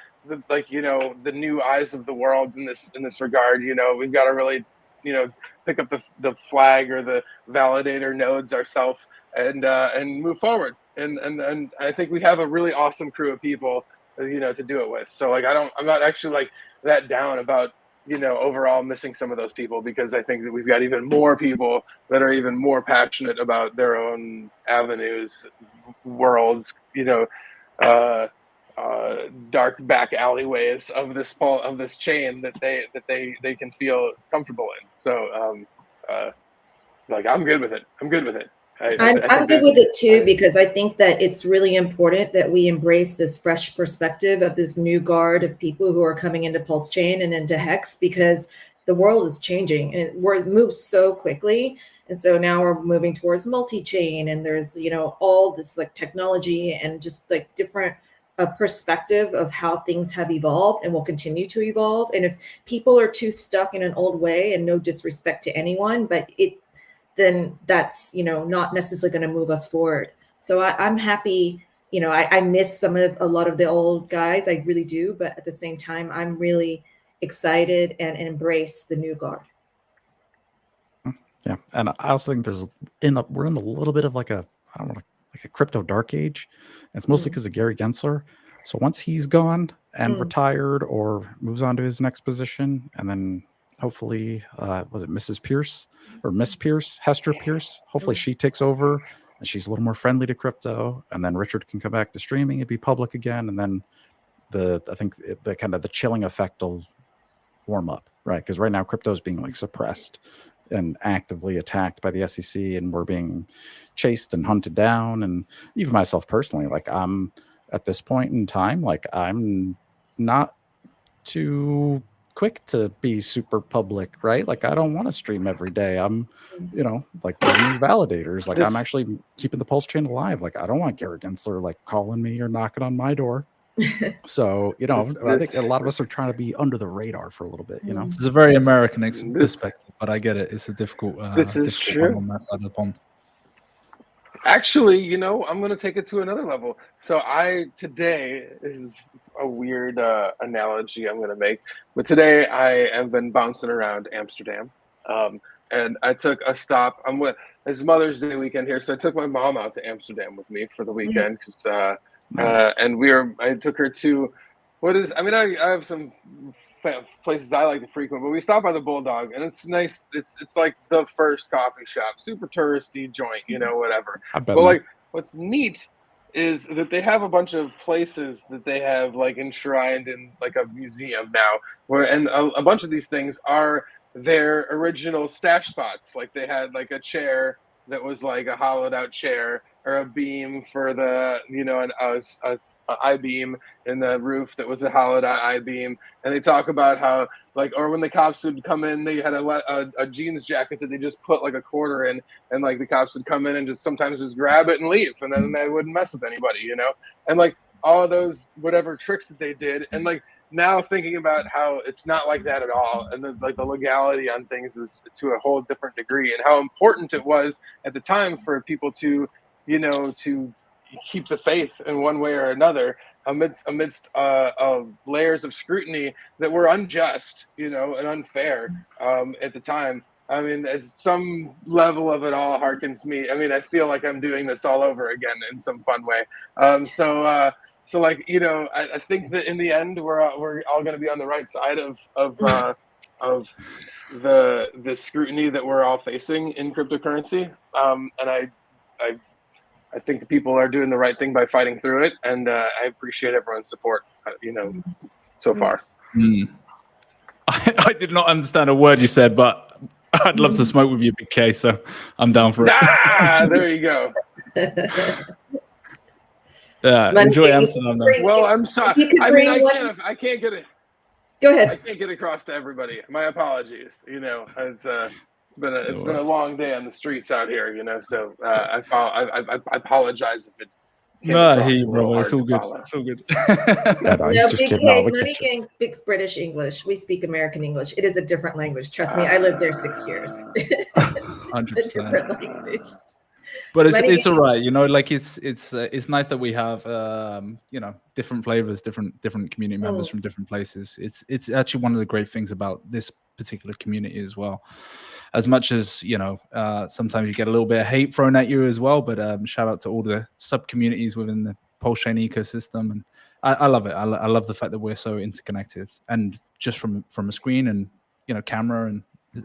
you know, the new eyes of the world in this regard. You know, we've got to really, you know, pick up the flag or the validator nodes ourselves and move forward. And I think we have a really awesome crew of people, you know, to do it with. So like I'm not actually like that down about, you know, overall missing some of those people, because I think that we've got even more people that are even more passionate about their own avenues, worlds, you know, dark back alleyways of this chain that they can feel comfortable in. So like I'm good with it. I'm good with it. I'm good with it too, because I think that it's really important that we embrace this fresh perspective of this new guard of people who are coming into PulseChain and into Hex, because the world is changing and it moves so quickly. And so now we're moving towards multi-chain, and there's, you know, all this like technology and just like different perspective of how things have evolved and will continue to evolve. And if people are too stuck in an old way, and no disrespect to anyone, but then that's, you know, not necessarily going to move us forward. So I'm happy, you know, I miss a lot of the old guys, I really do, but at the same time, I'm really excited and embrace the new guard. Yeah, and I also think we're in a little bit of like a crypto dark age. And it's mostly because of Gary Gensler. So once he's gone and retired or moves on to his next position, and then hopefully, was it Mrs. Pierce or Miss Pierce, Hester Pierce? Hopefully she takes over and she's a little more friendly to crypto, and then Richard can come back to streaming and be public again, and then I think the kind of the chilling effect will warm up, right? Because right now crypto is being like suppressed and actively attacked by the SEC, and we're being chased and hunted down. And even myself personally, like I'm at this point in time, like I'm not too quick to be super public, right? Like I don't want to stream every day. I'm, you know, like these validators, like I'm actually keeping the PulseChain alive. Like I don't want Gary Gensler like calling me or knocking on my door. So, you know, I think a lot of us are trying to be under the radar for a little bit, you know. It's a very American perspective, but I get it. It's a difficult this is true on that side of the pond. Actually, you know, I'm going to take it to another level. So today is a weird analogy I'm going to make, but today I have been bouncing around Amsterdam, and I took a stop. It's Mother's Day weekend here, so I took my mom out to Amsterdam with me for the weekend, because nice. And I took her to I have some places I like to frequent, but we stopped by the Bulldog, and it's nice. It's like the first coffee shop, super touristy joint, you know, whatever. But like, what's neat is that they have a bunch of places that they have like enshrined in like a museum now, and a bunch of these things are their original stash spots. Like they had like a chair that was like a hollowed out chair, or a beam for the, you know, an I-beam in the roof that was a hollowed out I-beam. And they talk about how, like, or when the cops would come in, they had a jeans jacket that they just put like a quarter in, and like the cops would come in and just sometimes just grab it and leave, and then they wouldn't mess with anybody, you know. And like all of those whatever tricks that they did, and like now thinking about how it's not like that at all, and the legality on things is to a whole different degree, and how important it was at the time for people to, to keep the faith in one way or another amidst layers of scrutiny that were unjust, and unfair at the time. I mean, it's some level of it all harkens me. I mean, I feel like I'm doing this all over again in some fun way. So like, I think that in the end, we're all going to be on the right side of the scrutiny that we're all facing in cryptocurrency. And I think the people are doing the right thing by fighting through it, and I appreciate everyone's support. So far. I did not understand a word you said, but I'd love to smoke with you, Big K. So I'm down for it. There you go. Enjoy Amsterdam. Well, I'm sorry. I mean, I can't get it. Go ahead. I can't get across to everybody. My apologies. It's been a long day on the streets out here. So I apologize if it. No, hey, brother. It's all good. It's all good. No, Big K, Money Gang speaks British English. We speak American English. It is a different language. Trust me, I lived there 6 years. 100%. A different language. But it's all right, like it's nice that we have different flavors, different community members from different places. It's actually one of the great things about this particular community as well. As much as sometimes you get a little bit of hate thrown at you as well, but shout out to all the sub communities within the PulseChain ecosystem, and I love it. I love the fact that we're so interconnected, and just from a screen and camera, and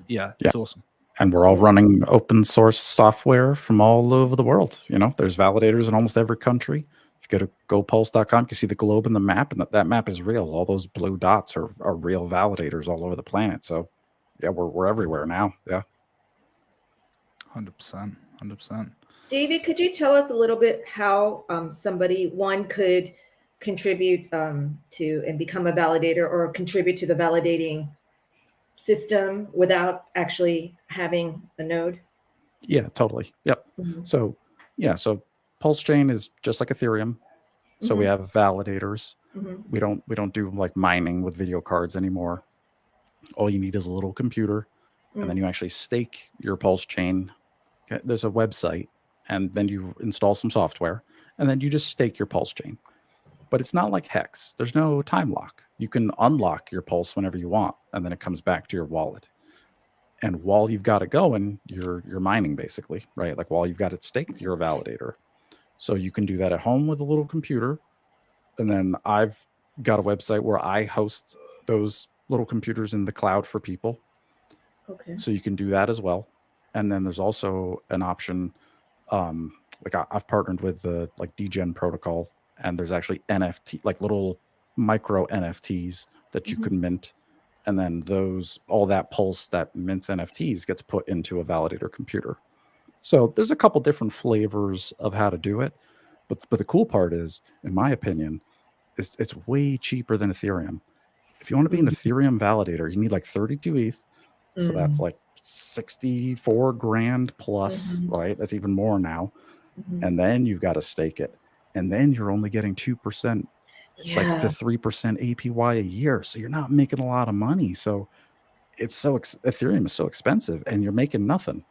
it's awesome. And we're all running open source software from all over the world. There's validators in almost every country. If you go to gopulse.com, you can see the globe and the map, and that map is real. All those blue dots are real validators all over the planet. So yeah, we're everywhere now. Yeah. 100%. David, could you tell us a little bit how somebody could contribute to and become a validator, or contribute to the validating system without actually having a node? Yeah, totally. Yep. So PulseChain is just like Ethereum. So we have validators. We don't do like mining with video cards anymore. All you need is a little computer, and then you actually stake your PulseChain. Okay, there's a website, and then you install some software, and then you just stake your PulseChain. But it's not like Hex. There's no time lock. You can unlock your Pulse whenever you want, and then it comes back to your wallet. And while you've got it going, you're mining basically, right? Like while you've got it staked, you're a validator. So you can do that at home with a little computer. And then I've got a website where I host those little computers in the cloud for people. Okay. So you can do that as well. And then there's also an option, like I've partnered with the like DeGen protocol, and there's actually NFT, like little micro NFTs that you can mint. And then all that Pulse that mints NFTs gets put into a validator computer. So there's a couple different flavors of how to do it. But the cool part is, in my opinion, it's way cheaper than Ethereum. If you want to be an Ethereum validator, you need like 32 ETH. So that's like 64 grand plus, right? That's even more now. And then you've got to stake it. And then you're only getting 2%, like the 3% APY a year. So you're not making a lot of money. So Ethereum is so expensive, and you're making nothing.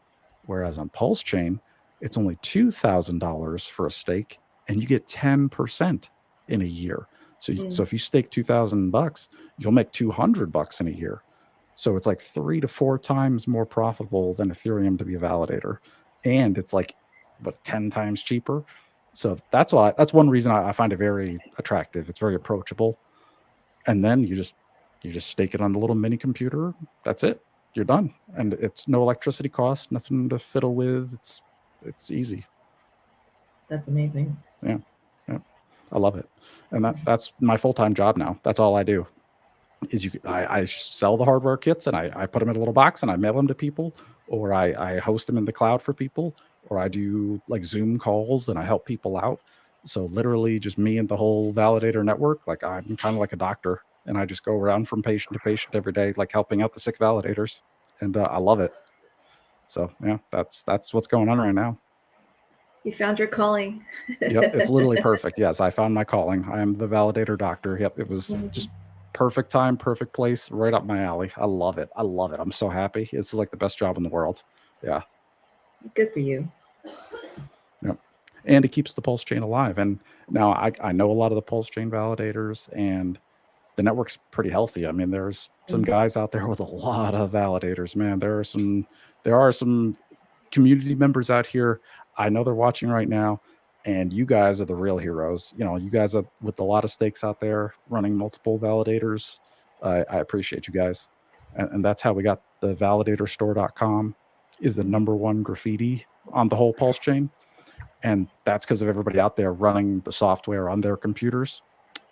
Whereas on PulseChain, it's only $2,000 for a stake, and you get 10% in a year. So if you stake $2,000, you'll make $200 in a year. So it's like 3 to 4 times more profitable than Ethereum to be a validator, and it's like 10 times cheaper. So that's one reason I find it very attractive. It's very approachable, and then you just stake it on the little mini computer. That's it. You're done, and it's no electricity cost, nothing to fiddle with. It's easy. That's amazing. Yeah, I love it, and that's my full-time job now. That's all I do. I sell the hardware kits, and I put them in a little box, and I mail them to people, or I host them in the cloud for people, or I do like Zoom calls and I help people out. So literally just me and the whole validator network. Like I'm kind of like a doctor, and I just go around from patient to patient every day, like helping out the sick validators, and I love it. So yeah, that's what's going on right now. You found your calling. Yep, it's literally perfect. Yes, I found my calling. I am the validator doctor. Yep, it was just perfect time, perfect place, right up my alley. I love it. I love it. I'm so happy. This is like the best job in the world. Yeah. Good for you. Yep. And it keeps the PulseChain alive. And now I know a lot of the PulseChain validators, and the network's pretty healthy. I mean, there's some guys out there with a lot of validators, man. There are some community members out here. I know they're watching right now, and you guys are the real heroes. You know, you guys are with a lot of stakes out there running multiple validators. I appreciate you guys. And that's how we got the validatorstore.com is the #1 graffiti on the whole PulseChain. And that's because of everybody out there running the software on their computers.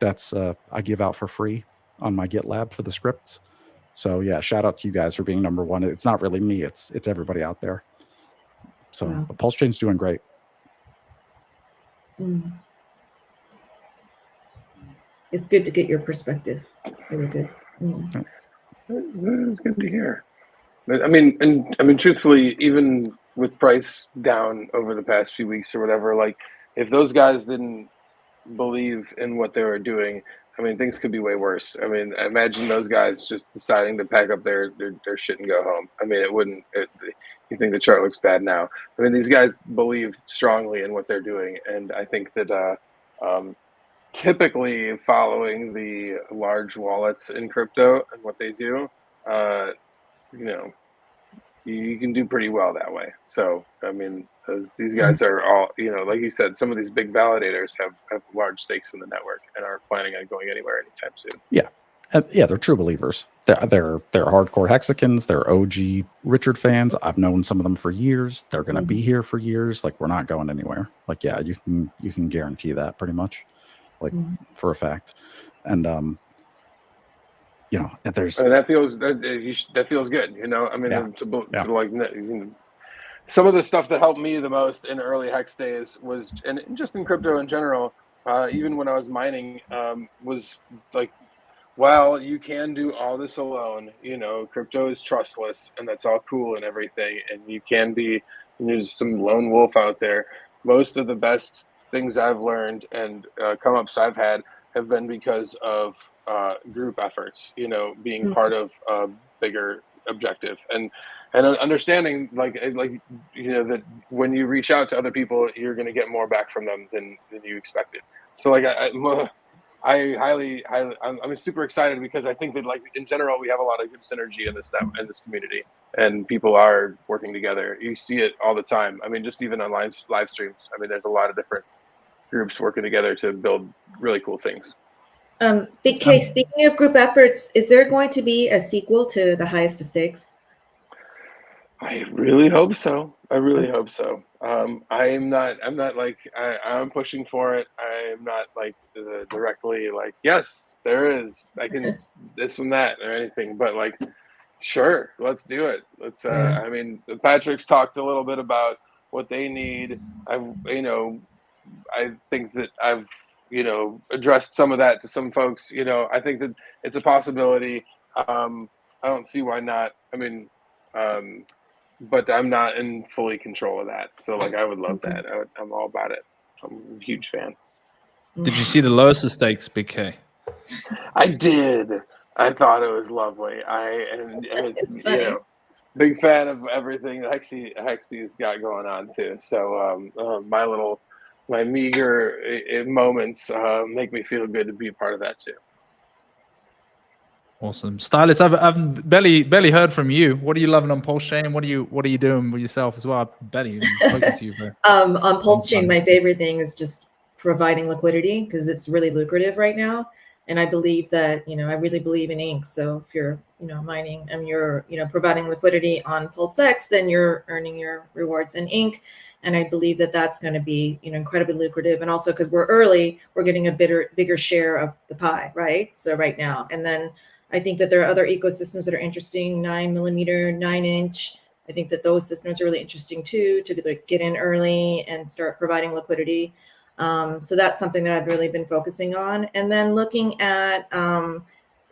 That's I give out for free on my GitLab for the scripts. So yeah, shout out to you guys for being #1. It's not really me, it's everybody out there. So Wow. the PulseChain's doing great. It's good to get your perspective. Really good. It's good to hear. I mean, truthfully, even with price down over the past few weeks or whatever, like if those guys didn't believe in what they were doing, I mean, things could be way worse. I mean, imagine those guys just deciding to pack up their shit and go home. I mean, you think the chart looks bad now. I mean, these guys believe strongly in what they're doing. And I think that typically following the large wallets in crypto and what they do, you know, you can do pretty well that way. So, I mean, these guys are all, you know, like you said, some of these big validators have large stakes in the network and aren't planning on going anywhere anytime soon. Yeah. Yeah, they're true believers. They're hardcore Hexicans. They're OG Richard fans. I've known some of them for years. They're going to be here for years. Like, we're not going anywhere. Like, yeah, you can guarantee that pretty much, like for a fact. And you know, and there's that feels good. You know, I mean, like, you know, some of the stuff that helped me the most in early Hex days was, and just in crypto in general, even when I was mining, was like, well, you can do all this alone. You know, crypto is trustless, and that's all cool and everything. And you can be, and there's some lone wolf out there. Most of the best things I've learned and come ups I've had have been because of group efforts. You know, being part of a bigger objective and understanding like you know that when you reach out to other people, you're going to get more back from them than you expected. So like I'm super excited because I think that, like, in general, we have a lot of good synergy in this community, and people are working together. You see it all the time. I mean, just even on live streams. I mean, there's a lot of different groups working together to build really cool things. Big K, speaking of group efforts, is there going to be a sequel to The Highest of Stakes? I really hope so. I really hope so. I'm not like, I'm pushing for it. I'm not like directly like, yes, there is, I can this and that or anything, but like, sure, let's do it. Let's, I mean, Patrick's talked a little bit about what they need. I think that I've, addressed some of that to some folks. I think that it's a possibility. I don't see why not. I mean, but I'm not in fully control of that. So like, I would love that. I'm all about it. I'm a huge fan. Did you see the lowest of stakes, Big K? I did. I thought it was lovely. Big fan of everything Hexy's got going on too. So my meager moments make me feel good to be a part of that too. Awesome, Stylist. I've barely heard from you. What are you loving on PulseChain? What are you doing with yourself as well? I've barely even spoken to you. On PulseChain, my favorite thing is just providing liquidity because it's really lucrative right now. And I believe that, I really believe in ink. So if you're, mining and you're, providing liquidity on PulseX, then you're earning your rewards in ink. And I believe that that's going to be, incredibly lucrative. And also because we're early, we're getting a bigger share of the pie, right? So right now, and then I think that there are other ecosystems that are interesting, 9mm, 9-inch. I think that those systems are really interesting too, to get in early and start providing liquidity. So that's something that I've really been focusing on. And then looking at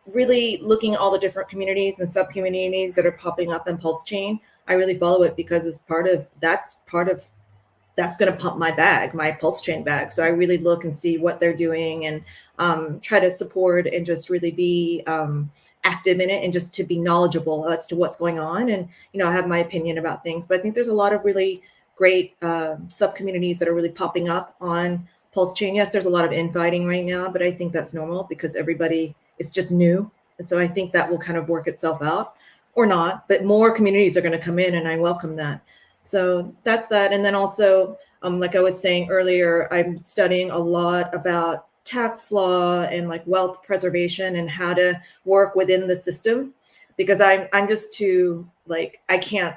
really looking at all the different communities and sub communities that are popping up in PulseChain. I really follow it because it's part of that's going to pump my bag, my PulseChain bag. So I really look and see what they're doing and try to support and just really be active in it and just to be knowledgeable as to what's going on. And, I have my opinion about things, but I think there's a lot of really great sub communities that are really popping up on PulseChain. Yes, there's a lot of infighting right now, but I think that's normal because everybody is just new. And so I think that will kind of work itself out or not, but more communities are going to come in and I welcome that. So that's that. And then also, like I was saying earlier, I'm studying a lot about tax law and like wealth preservation and how to work within the system, because I'm just too, like, I can't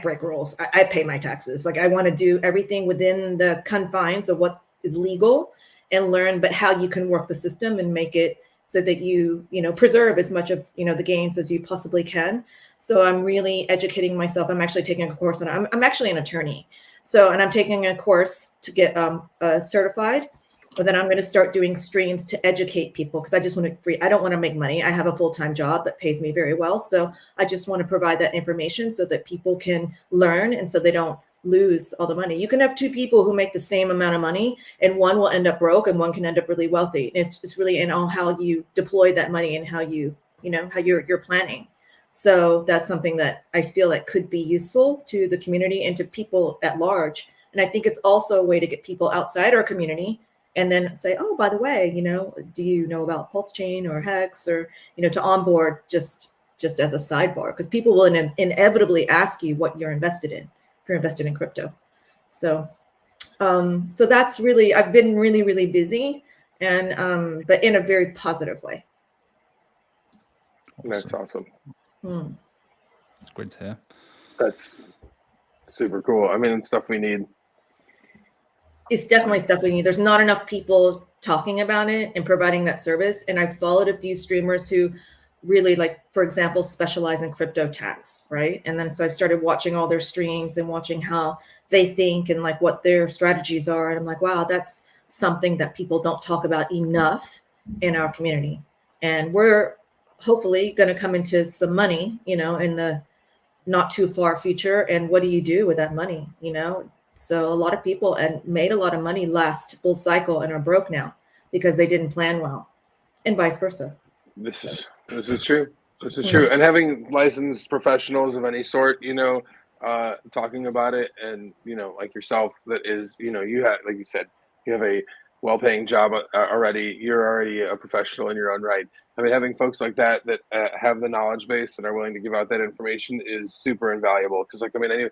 break rules. I pay my taxes. Like, I want to do everything within the confines of what is legal and learn, but how you can work the system and make it so that you preserve as much of, the gains as you possibly can. So I'm really educating myself. I'm actually taking a course on, I'm actually an attorney. So, and I'm taking a course to get certified, but then I'm going to start doing streams to educate people because I just want to I don't want to make money. I have a full-time job that pays me very well. So I just want to provide that information so that people can learn and so they don't lose all the money. You can have two people who make the same amount of money and one will end up broke and one can end up really wealthy. And it's really in all how you deploy that money and how how you're planning. So that's something that I feel like could be useful to the community and to people at large. And I think it's also a way to get people outside our community and then say, oh, by the way, do you know about PulseChain or Hex, or, to onboard just as a sidebar, because people will inevitably ask you what you're invested in if you're invested in crypto. So, so that's really, I've been really, really busy and, but in a very positive way. That's awesome. That's great to hear. That's super cool. I mean, it's stuff we need. It's definitely stuff we need. There's not enough people talking about it and providing that service. And I've followed a few streamers who really, like, for example, specialize in crypto tax, right? And then so I've started watching all their streams and watching how they think and like what their strategies are. And I'm like, wow, that's something that people don't talk about enough in our community. And we're hopefully going to come into some money, in the not too far future. And what do you do with that money? So a lot of people made a lot of money last bull cycle and are broke now because they didn't plan well, and vice versa. This is true. This is true. And having licensed professionals of any sort, talking about it, and like yourself, that is, you have, like you said, you have a well-paying job already. You're already a professional in your own right. I mean, having folks like that have the knowledge base and are willing to give out that information is super invaluable. Because, like, I mean,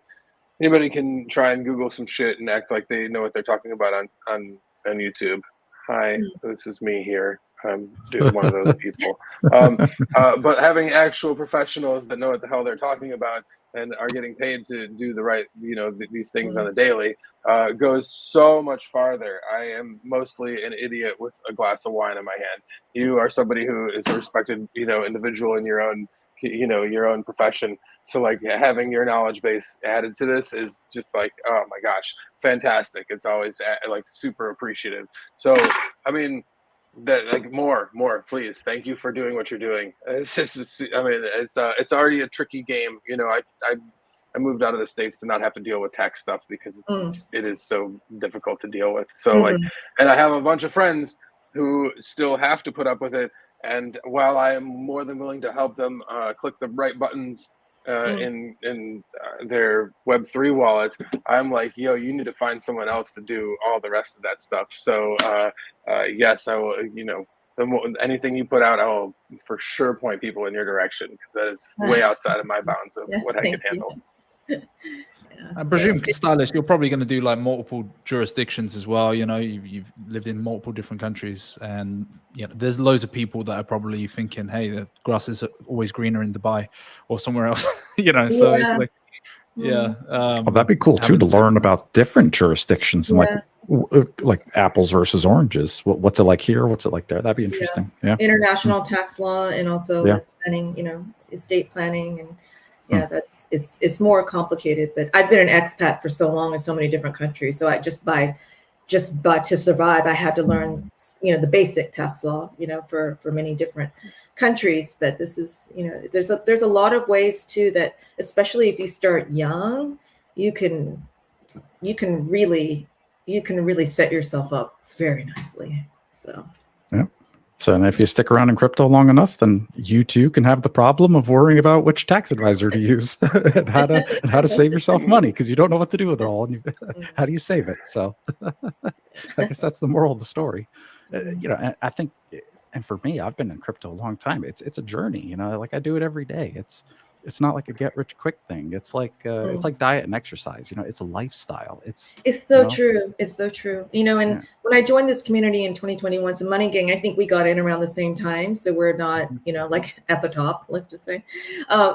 anybody can try and Google some shit and act like they know what they're talking about on YouTube. Hi, this is me here. I'm doing one of those people. But having actual professionals that know what the hell they're talking about and are getting paid to do the right, these things on the daily goes so much farther. I am mostly an idiot with a glass of wine in my hand. You are somebody who is a respected, individual in your own, your own profession. So, like, having your knowledge base added to this is just like, oh my gosh, fantastic. It's always like super appreciative. So, I mean, that, like, more, please. Thank you for doing what you're doing. It's just, I mean, it's already a tricky game. I moved out of the States to not have to deal with tax stuff because it is so difficult to deal with. So like, and I have a bunch of friends who still have to put up with it. And while I am more than willing to help them click the right buttons in their Web3 wallet, I'm like, yo, you need to find someone else to do all the rest of that stuff. So yes, I will, anything you put out, I will for sure point people in your direction, because that is way outside of my bounds of what I can handle. I presume, Stylish, you're probably going to do like multiple jurisdictions as well. You've lived in multiple different countries, and there's loads of people that are probably thinking, hey, the grass is always greener in Dubai or somewhere else. So it's like, well, that'd be cool too, to learn about different jurisdictions and like apples versus oranges. What's it like here? What's it like there? That'd be interesting. Yeah. International tax law, and also planning, estate planning, and it's more complicated. But I've been an expat for so long in so many different countries, so I just to survive, I had to learn, the basic tax law, for many different countries. But this is, there's a lot of ways too that, especially if you start young, you can you can really set yourself up very nicely. So Yeah. So, and if you stick around in crypto long enough, then you too can have the problem of worrying about which tax advisor to use and how to save yourself money, because you don't know what to do with it all. And how do you save it? So, I guess that's the moral of the story. You know, I think, and for me, I've been in crypto a long time. It's a journey. You know, like I do it every day. It's not like a get rich quick thing. It's like diet and exercise. You know, it's a lifestyle. It's so true. It's so true. You know, and Yeah. when I joined this community in 2021, so Money Gang, I think we got in around the same time. So we're not, you know, like at the top, let's just say,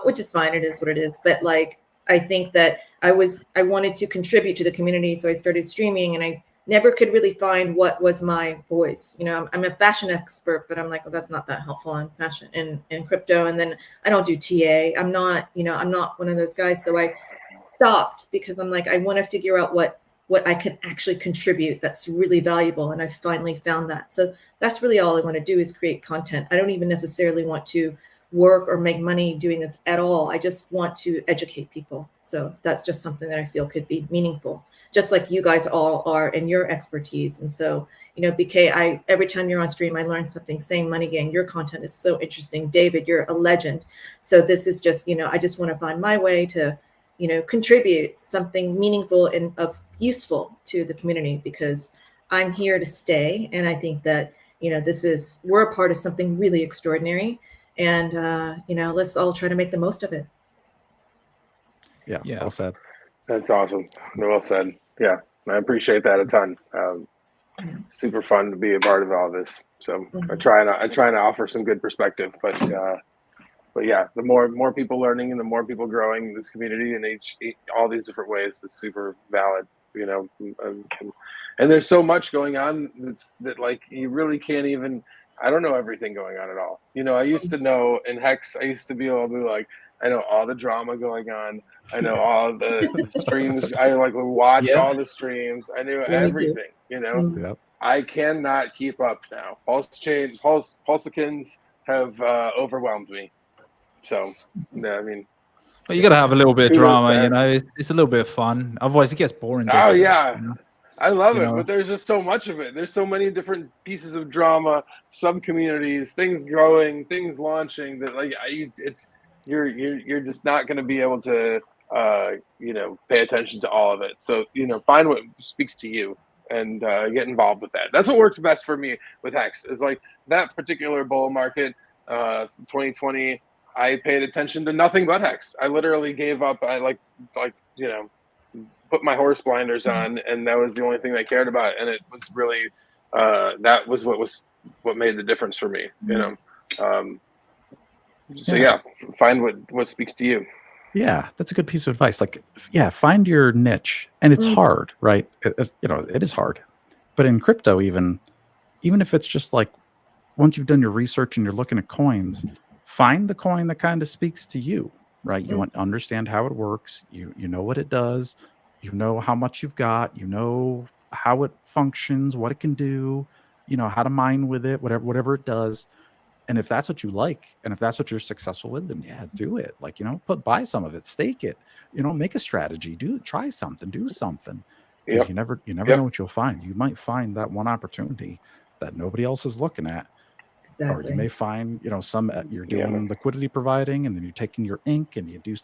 which is fine. It is what it is. But like, I think that I wanted to contribute to the community. So I started streaming, and I never could really find what was my voice. You know, I'm a fashion expert, but I'm like, well, that's not that helpful in fashion in crypto. And then I don't do TA. I'm not one of those guys. So I stopped because I'm like, I want to figure out what I can actually contribute that's really valuable. And I finally found that. So that's really all I want to do is create content. I don't even necessarily want to work or make money doing this at all. I just want to educate people. So that's just something that I feel could be meaningful, just like you guys all are in your expertise. And so, you know, BK, every time you're on stream, I learn something. Same, Money Gang, your content is so interesting. David, you're a legend. So this is just, you know, I just want to find my way to, you know, contribute something meaningful and of useful to the community, because I'm here to stay. And I think that, you know, we're a part of something really extraordinary. And, you know, let's all try to make the most of it. Yeah. Well said. That's awesome. Well said. Yeah, I appreciate that a ton. Super fun to be a part of all this. So I try and offer some good perspective, but yeah, the more people learning and the more people growing this community in all these different ways is super valid. You know, and there's so much going on that like you really can't even. I don't know everything going on at all. You know, I used to know in Hex, I used to be able to be like, I know all the drama going on. I know all the streams. I like watched all the streams. I knew everything, you know. Yep. I cannot keep up now. Pulsicans have overwhelmed me. So, yeah, I mean. But you got to have a little bit of Kudos drama, to you know. It's a little bit of fun. Otherwise, it gets boring. Oh, doesn't it? yeah. You know? I love You it, know? but there's just so much of it. There's so many different pieces of drama, sub-communities, things growing, things launching that like you're just not going to be able to you know, pay attention to all of it. So, you know, find what speaks to you and get involved with that. That's what worked best for me with Hex is like that particular bull market, 2020. I paid attention to nothing but Hex. I literally gave up. I like you know, put my horse blinders on, and that was the only thing I cared about. And it was really that was what made the difference for me. You know, so yeah, find what speaks to you. Yeah, that's a good piece of advice. Like, yeah, find your niche, and it's hard, right? You know, it is hard. But in crypto, even if it's just like once you've done your research and you're looking at coins, find the coin that kind of speaks to you, right? You want to understand how it works. You know what it does. You know how much you've got. You know how it functions, what it can do. You know how to mine with it, whatever it does. And if that's what you like, and if that's what you're successful with, then yeah, do it. Like, you know, buy some of it, stake it, you know, make a strategy, try something, do something. Because you never know what you'll find. You might find that one opportunity that nobody else is looking at. Exactly. Or you may find, you know, you're doing liquidity providing, and then you're taking your ink and you do.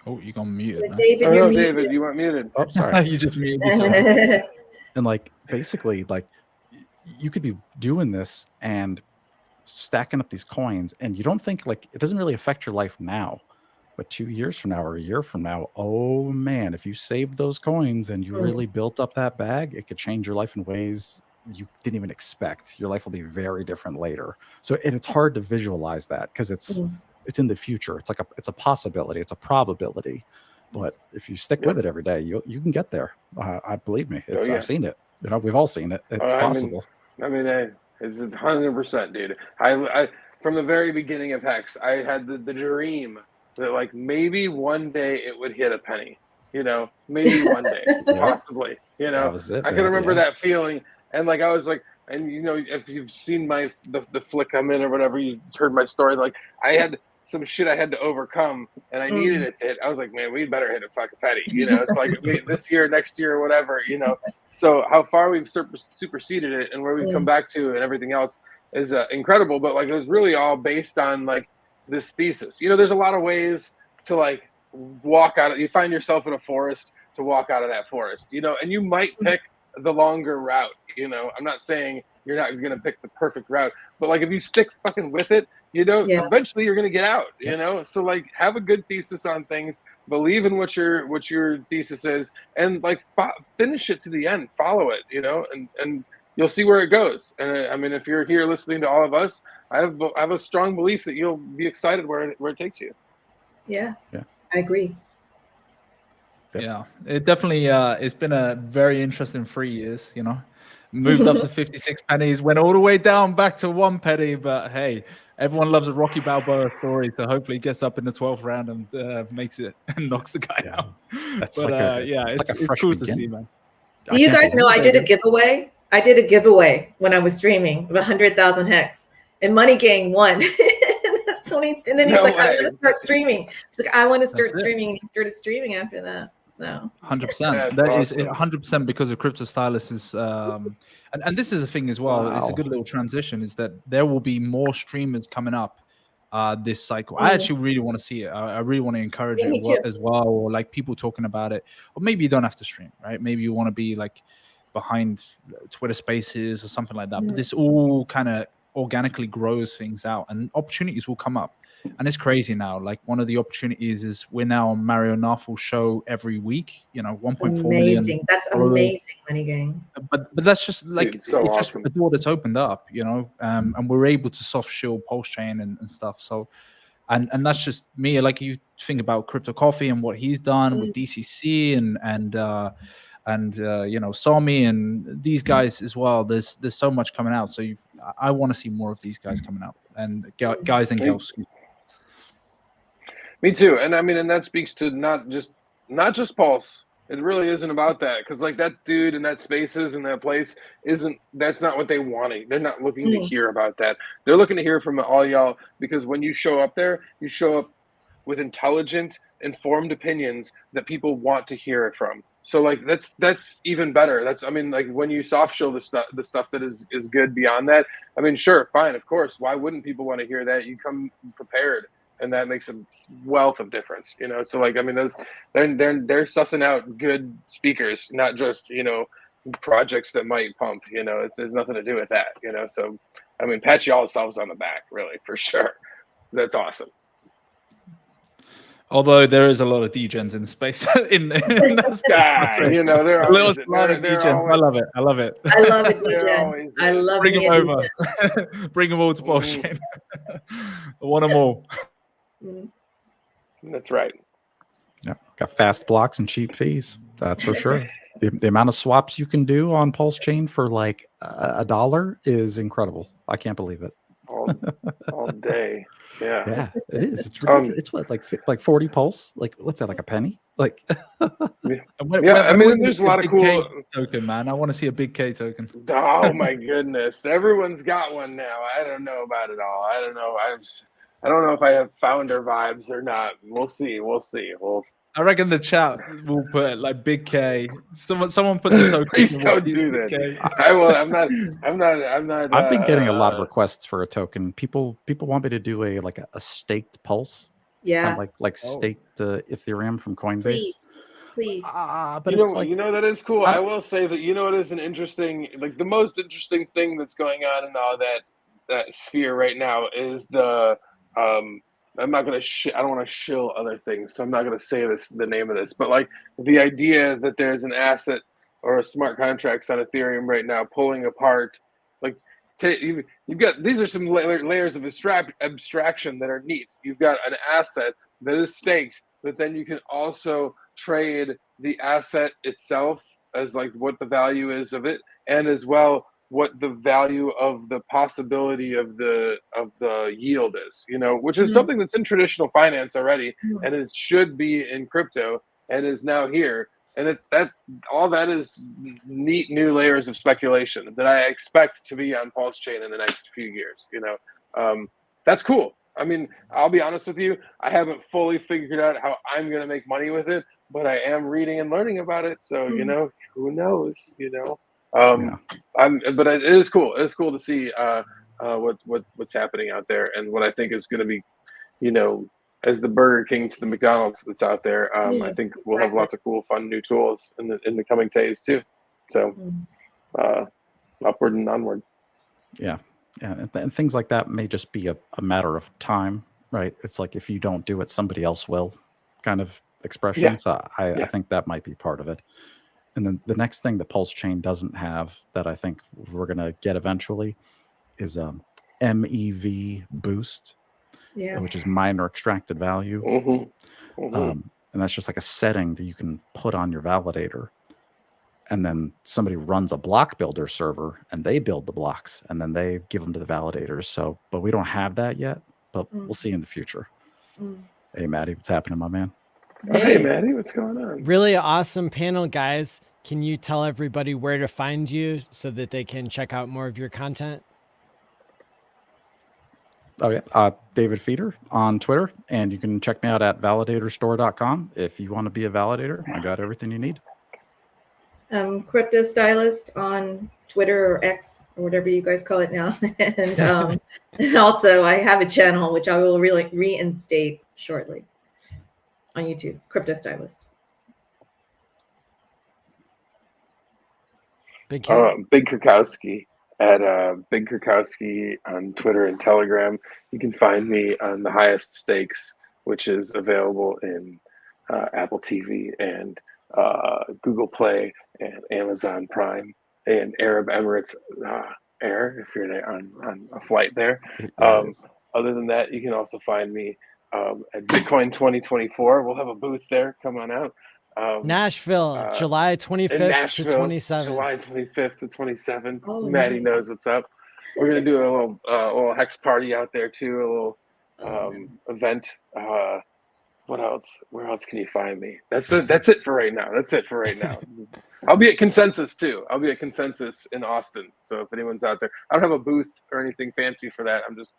Oh, you got muted. David, David, you weren't muted. Oh, sorry. You just muted yourself. And like, basically, like, you could be doing this and stacking up these coins, and you don't think like it doesn't really affect your life now, but 2 years from now or a year from now, oh man, if you saved those coins and you really built up that bag, it could change your life in ways you didn't even expect. Your life will be very different later. So it's hard to visualize that because it's in the future. It's like it's a possibility, it's a probability. But if you stick with it every day, you can get there. I believe me. I've seen it. You know, we've all seen it. It's possible. I mean, it's 100%, dude. I from the very beginning of Hex, I had the dream that like maybe one day it would hit a penny. You know, maybe one day, possibly. You know, I can remember that feeling, and like I was like, and you know, if you've seen the flick I'm in or whatever, you heard my story. Like I had some shit I had to overcome, and I needed it to hit. I was like, man, we'd better hit a fucking petty. You know, it's like this year, next year, or whatever. You know, so how far we've superseded it and where we've come back to and everything else is incredible. But like, it was really all based on like this thesis. You know, there's a lot of ways to like walk out. You find yourself in a forest to walk out of that forest. You know, and you might pick the longer route. You know, I'm not saying you're not going to pick the perfect route, but like if you stick fucking with it, you know, eventually you're going to get out, you know? So like have a good thesis on things, believe in what your thesis is, and like finish it to the end, follow it, you know, and you'll see where it goes. And I mean, if you're here listening to all of us, I have a strong belief that you'll be excited where it takes you. Yeah. I agree. Yeah, it definitely it's been a very interesting 3 years, you know. Moved up to 56 pennies, went all the way down back to 1 penny, but hey, everyone loves a Rocky Balboa story, so hopefully he gets up in the 12th round and makes it and knocks the guy out. That's But it's cool to see, man. Do you guys know I did a giveaway? I did a giveaway when I was streaming of 100,000 hex, and Money Gang won. That's when and then he's like, I want to start streaming. He's like, I want to start streaming. He started streaming after that. So 100%. That is 100% because of Crypto Stylus is and this is the thing as well. It's a good little transition. Is that there will be more streamers coming up this cycle. I actually really want to see it. I really want to encourage it as well, or like people talking about it. Or maybe you don't have to stream, right? Maybe you want to be like behind Twitter Spaces or something like that. But this all kind of organically grows things out, and opportunities will come up. And it's crazy now. Like one of the opportunities is we're now on Mario Narfal's show every week. You know, 1.4 million. That's amazing, Money Gang. But that's just like it's so just awesome. the door that's opened up. You know, and we're able to soft shield PulseChain and stuff. So, and that's just me. Like you think about Crypto Coffee and what he's done with DCC and you know, Somi and these guys as well. There's so much coming out. So I want to see more of these guys coming out, and guys and girls. Me too. And I mean, and that speaks to not just Pulse. It really isn't about that, because like that dude in that Spaces and that place that's not what they wanted. They're not looking to hear about that. They're looking to hear from all y'all, because when you show up there, you show up with intelligent, informed opinions that people want to hear it from. So like that's even better. That's, I mean, like when you soft show the stuff that is good beyond that. I mean, sure, fine, of course. Why wouldn't people want to hear that? You come prepared, and that makes a wealth of difference, you know. So like, I mean, they're sussing out good speakers, not just, you know, projects that might pump, you know. There's nothing to do with that, you know. So I mean, pat y'all selves on the back, really, for sure. That's awesome. Although there is a lot of DeGens in the space in that space. You know, they're a always, lot of DeGen. I love it. I love it. I love it, DeGen. I love Bring it. them over. Bring them all to PulseChain. I want them all. That's right. Yeah, got fast blocks and cheap fees. That's for sure. The amount of swaps you can do on PulseChain for like $1 is incredible. I can't believe it. All day. Yeah, it is. It's ridiculous. It's what, like 40 pulse? Like what's that? Like a penny? Like I mean, there's a lot of cool K token, man. I want to see a big K token. Oh my goodness, everyone's got one now. I don't know about it all. I don't know. I don't know if I have founder vibes or not. We'll see. I reckon the chat will put like big K. Someone put the token. Please don't do that. I will. I'm not. I've been getting a lot of requests for a token. People want me to do a staked pulse. Yeah. Like staked Ethereum from Coinbase. Please. But you know that is cool. I will say that, you know, it is an interesting, like the most interesting thing that's going on in all that sphere right now is the I'm not gonna. I don't want to shill other things, so I'm not gonna say the name of this. But like the idea that there's an asset or a smart contracts on Ethereum right now pulling apart, like you've got, these are some layers of abstraction that are neat. You've got an asset that is staked, but then you can also trade the asset itself as like what the value is of it, and as well what the value of the possibility of the yield is, you know, which is something that's in traditional finance already, and it should be in crypto, and is now here. And it's all that is neat new layers of speculation that I expect to be on PulseChain in the next few years. You know, that's cool. I mean, I'll be honest with you. I haven't fully figured out how I'm going to make money with it, but I am reading and learning about it. So, you know, who knows, you know, but it is cool. It's cool to see what's happening out there, and what I think is going to be, you know, as the Burger King to the McDonald's that's out there. I think we'll have lots of cool, fun new tools in the coming days too. So, upward and onward. Yeah. And things like that may just be a matter of time, right? It's like, if you don't do it, somebody else will, kind of expression. Yeah. So I think that might be part of it. And then the next thing that PulseChain doesn't have that I think we're going to get eventually is MEV boost, which is miner extracted value. And that's just like a setting that you can put on your validator. And then somebody runs a block builder server and they build the blocks and then they give them to the validators. So, but we don't have that yet, but we'll see in the future. Hey, Maddie, what's happening, my man? Hey, Maddie, what's going on? Really awesome panel, guys. Can you tell everybody where to find you so that they can check out more of your content? Oh, yeah. David Feeder on Twitter. And you can check me out at validatorstore.com. If you want to be a validator, I got everything you need. Crypto Stylist on Twitter or X or whatever you guys call it now. And also I have a channel, which I will really reinstate shortly on YouTube, Crypto Stylist. Big Kirkowski at Big Kirkowski on Twitter and Telegram. You can find me on The Highest Stakes, which is available in Apple TV and Google Play and Amazon Prime and Arab Emirates Air if you're on a flight there. Other than that, you can also find me at Bitcoin 2024. We'll have a booth there. Come on out. Nashville, July 25th to 27th. July 25th to 27th. Oh, Maddie nice. knows what's up. We're gonna do a little hex party out there too. A little event. What else? Where else can you find me? That's it for right now. I'll be at Consensus too. I'll be at Consensus in Austin. So if anyone's out there, I don't have a booth or anything fancy for that. I'm just,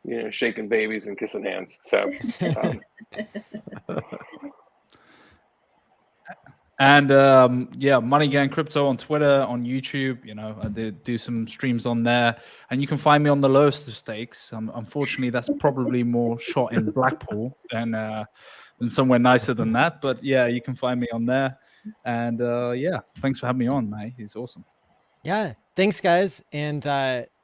you know, shaking babies and kissing hands. So. And Money Gang Crypto on Twitter, on YouTube. You know, I did do some streams on there, and you can find me on the lowest of stakes. Unfortunately, that's probably more shot in Blackpool than somewhere nicer than that. But yeah, you can find me on there. And thanks for having me on, mate. It's awesome. Yeah, thanks, guys. And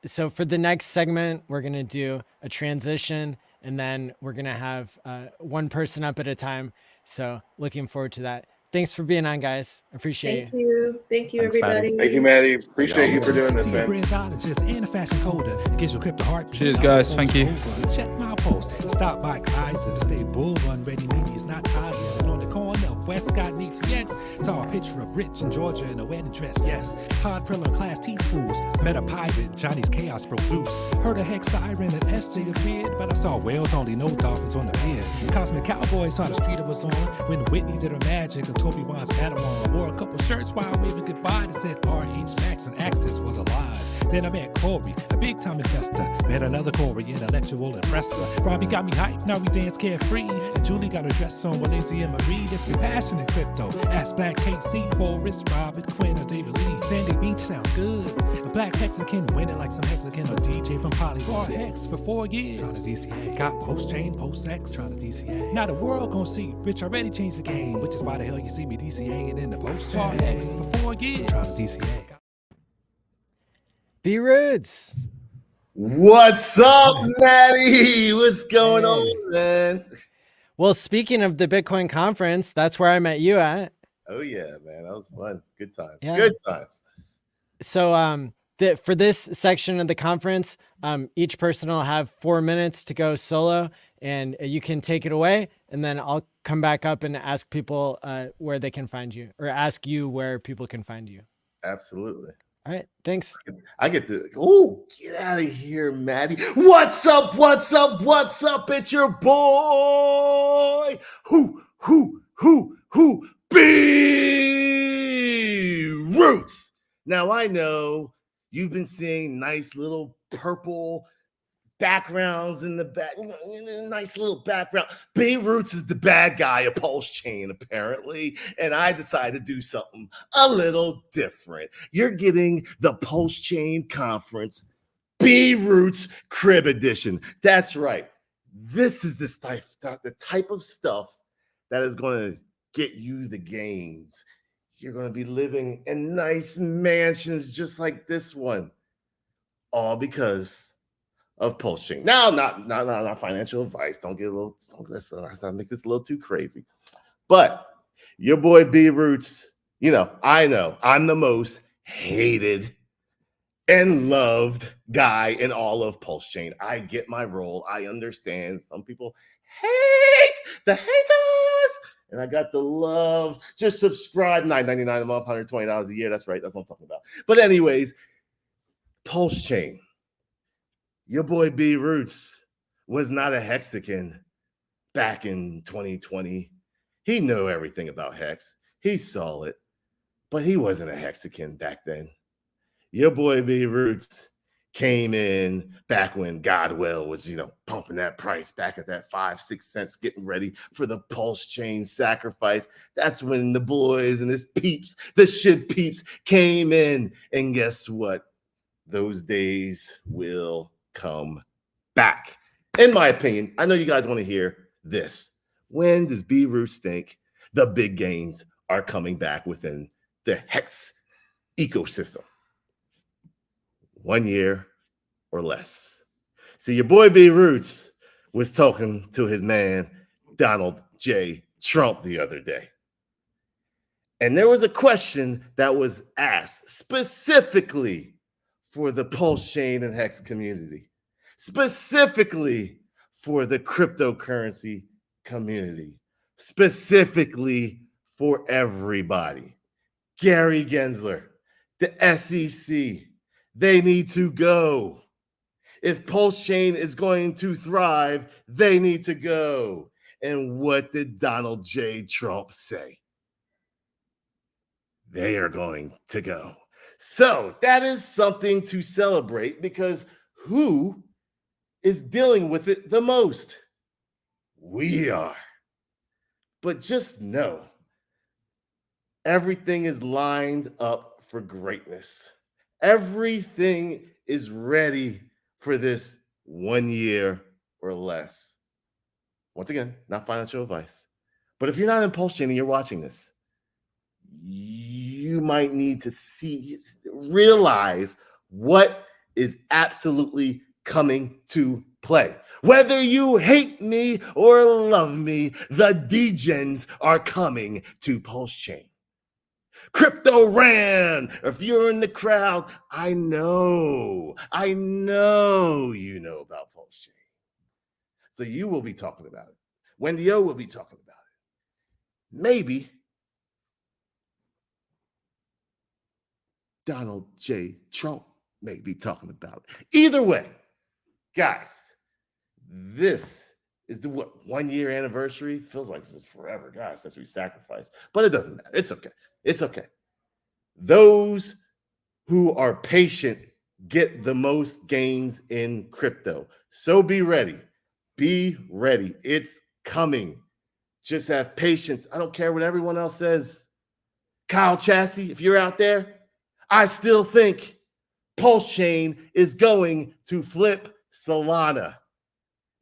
so for the next segment, we're gonna do a transition, and then we're gonna have one person up at a time. So looking forward to that. Thanks for being on, guys. Appreciate Thank you. Thank you, Thanks, everybody. Thank you, Maddie. Appreciate you for doing this, See a man. brainologist and a fashion coder. Gives your crypto heart. Cheers, guys. Thank you. Check my post. Stop by Kaiser to stay bull run ready. Maybe it's not high yet. And on the corner of Westcott and ATX, saw a picture of Rich in Georgia in a wedding dress. Yes, hard pillar class T schools. Met a pirate. Johnny's chaos broke loose. Heard a hex siren and SJ appeared, but I saw whales only, no dolphins on the pier. Cosmic Cowboy saw the street I was on when Whitney did her magic and Toby Wan's Padawan. Wore a couple shirts while waving goodbye that said RH Max and Access was alive. Then I met Corey, a big time investor. Met another Corey, intellectual impressor. Robbie got me hyped, now we dance carefree. And Julie got her dress on with Lindsay and Marie. There's compassion in crypto. Ask Black KC, Forrest, Robert, Quinn, or David Lee. Sandy Beach sounds good. A black Mexican winning like some Mexican or DJ from Polybar Hex for 4 years. Trying to DCA. Got PulseChain, PulseX, trying to DCA. Now the world gon' see Rich already changed the game, which is why the hell you see me DCAing in the PulseChain. Hex for 4 years. Trying to DCA. B Roots. What's up, Maddie? What's going on, man? Well, speaking of the Bitcoin conference, that's where I met you at. Oh yeah, man, that was fun. Good times. Yeah. Good times. So for this section of the conference, each person will have 4 minutes to go solo, and you can take it away, and then I'll come back up and ask people where they can find you, or ask you where people can find you. Absolutely. All right, thanks. I get to get out of here, Maddie. What's up? What's up? What's up? It's your boy. B Roots. Now I know you've been seeing nice little purple backgrounds in the back, nice little background. B Roots is the bad guy of PulseChain, apparently, and I decided to do something a little different. You're getting the PulseChain conference B Roots Crib Edition. That's right. This is the type of stuff that is going to get you the gains. You're going to be living in nice mansions just like this one, all because of PulseChain. Now, not financial advice. Don't get a little. Let's not make this a little too crazy. But your boy B Roots, I know I'm the most hated and loved guy in all of PulseChain. I get my role. I understand. Some people hate the haters, and I got the love. Just subscribe. $9.99 a month, $120 a year. That's right. That's what I'm talking about. But anyways, PulseChain. Your boy B Roots was not a Hexican back in 2020. He knew everything about Hex. He saw it, but he wasn't a Hexican back then. Your boy B Roots came in back when Godwell was, pumping that price back at that 5-6 cents, getting ready for the PulseChain sacrifice. That's when the boys and his peeps, the shit peeps, came in. And guess what? Those days will come back. In my opinion, I know you guys want to hear this. When does B Roots think the big gains are coming back within the Hex ecosystem? 1 year or less. See, your boy B Roots was talking to his man, Donald J. Trump, the other day. And there was a question that was asked specifically for the PulseChain and Hex community, specifically for the cryptocurrency community, specifically for everybody. Gary Gensler, the SEC, they need to go. If PulseChain is going to thrive, they need to go. And what did Donald J. Trump say? They are going to go. So that is something to celebrate, because who is dealing with it the most? We are. But just know, everything is lined up for greatness. Everything is ready for this 1 year or less. Once again, not financial advice. But if you're not in PulseChain and you're watching this, you might need to realize what is absolutely coming to play. Whether you hate me or love me, the DeGens are coming to PulseChain. Crypto ran. If you're in the crowd, I know you know about PulseChain. So you will be talking about it. Wendy O will be talking about it. Maybe Donald J. Trump may be talking about it. Either way, guys, this is the 1 year anniversary. Feels like it's forever, guys, since we sacrificed. But it doesn't matter. It's okay. It's okay. Those who are patient get the most gains in crypto. So be ready. Be ready. It's coming. Just have patience. I don't care what everyone else says. Kyle Chassis, if you're out there, I still think PulseChain is going to flip Solana.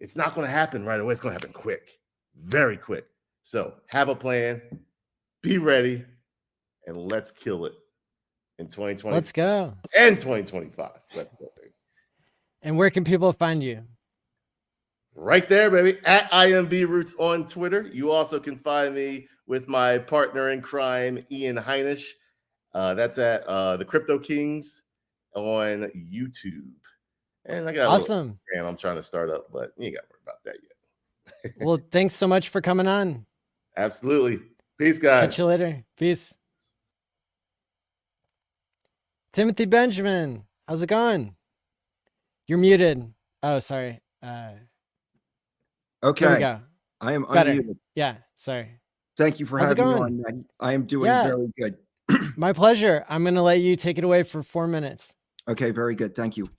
It's not going to happen right away. It's going to happen quick, very quick. So have a plan, be ready, and let's kill it in 2020. Let's go. And 2025. Let's go, baby. And where can people find you? Right there, baby, at IMBRoots on Twitter. You also can find me with my partner in crime, Ian Heinisch. That's at the Crypto Kings on YouTube. And I got awesome. And I'm trying to start up, but you ain't got to worry about that yet. Well, thanks so much for coming on. Absolutely. Peace, guys. Catch you later. Peace. Timothy Benjamin, how's it going? You're muted. Oh, sorry. Okay. There we go. I am Better. unmuted. Yeah, sorry. Thank you for How's it having me going? on. I am doing Yeah. very good. My pleasure. I'm going to let you take it away for 4 minutes. Okay, very good. Thank you.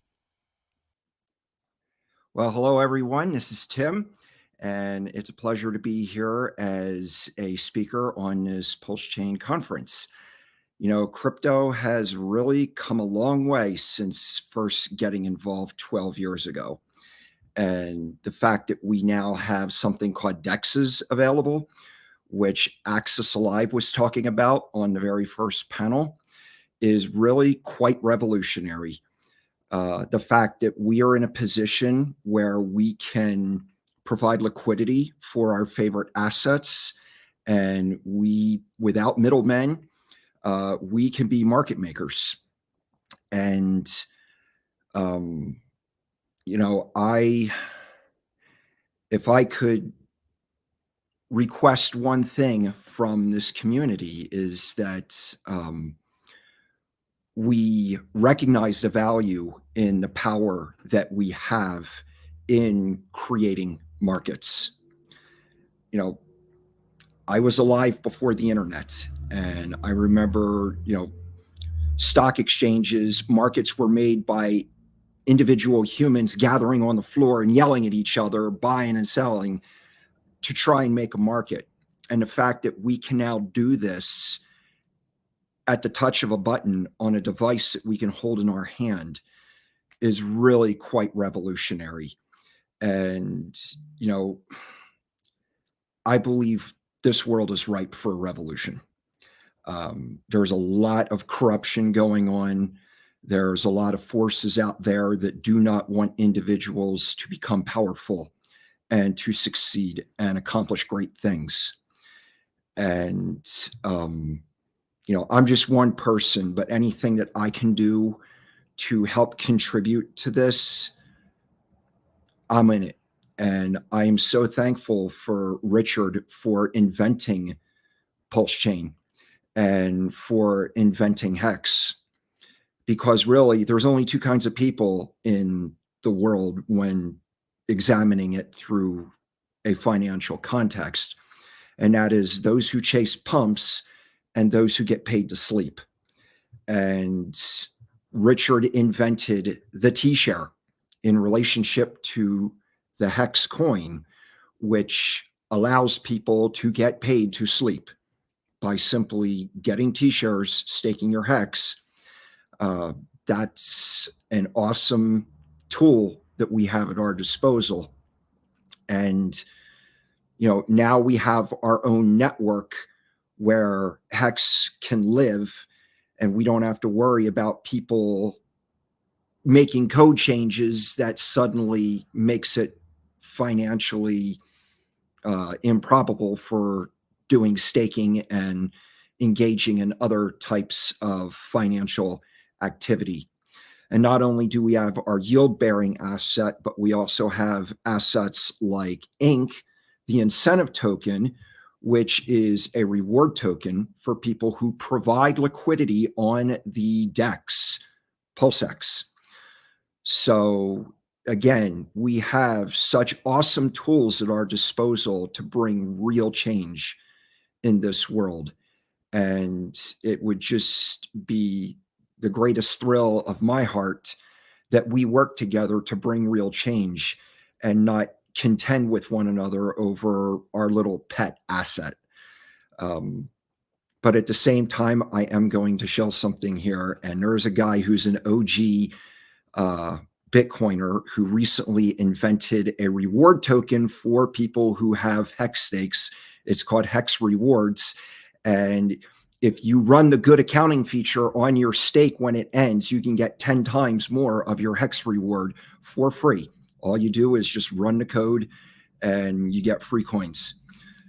Well, hello, everyone. This is Tim, and it's a pleasure to be here as a speaker on this PulseChain conference. You know, crypto has really come a long way since first getting involved 12 years ago. And the fact that we now have something called DEXs available, which Axis Alive was talking about on the very first panel, is really quite revolutionary. The fact that we are in a position where we can provide liquidity for our favorite assets, and we, without middlemen, we can be market makers. And you know, if I could request one thing from this community, is that we recognize the value in the power that we have in creating markets. You know, I was alive before the internet, and I remember, you know, stock exchanges, markets were made by individual humans gathering on the floor and yelling at each other, buying and selling to try and make a market. And the fact that we can now do this at the touch of a button on a device that we can hold in our hand is really quite revolutionary. And, you know, I believe this world is ripe for a revolution. There's a lot of corruption going on. There's a lot of forces out there that do not want individuals to become powerful and to succeed and accomplish great things. And, you know, I'm just one person, but anything that I can do to help contribute to this, I'm in it. And I am so thankful for Richard for inventing PulseChain and for inventing Hex, because really there's only two kinds of people in the world when examining it through a financial context. And that is those who chase pumps and those who get paid to sleep. And Richard invented the T-share in relationship to the Hex coin, which allows people to get paid to sleep by simply getting T-shares, staking your Hex. That's an awesome tool that we have at our disposal. And, you know, now we have our own network where Hex can live, and we don't have to worry about people making code changes that suddenly makes it financially improbable for doing staking and engaging in other types of financial activity. And not only do we have our yield-bearing asset, but we also have assets like INC, the incentive token, which is a reward token for people who provide liquidity on the DEX, PulseX. So again, we have such awesome tools at our disposal to bring real change in this world. And it would just be the greatest thrill of my heart that we work together to bring real change and not contend with one another over our little pet asset. But at the same time, I am going to shell something here. And there's a guy who's an OG Bitcoiner who recently invented a reward token for people who have Hex stakes. It's called Hex Rewards. And if you run the good accounting feature on your stake when it ends, you can get 10 times more of your Hex reward for free. All you do is just run the code and you get free coins.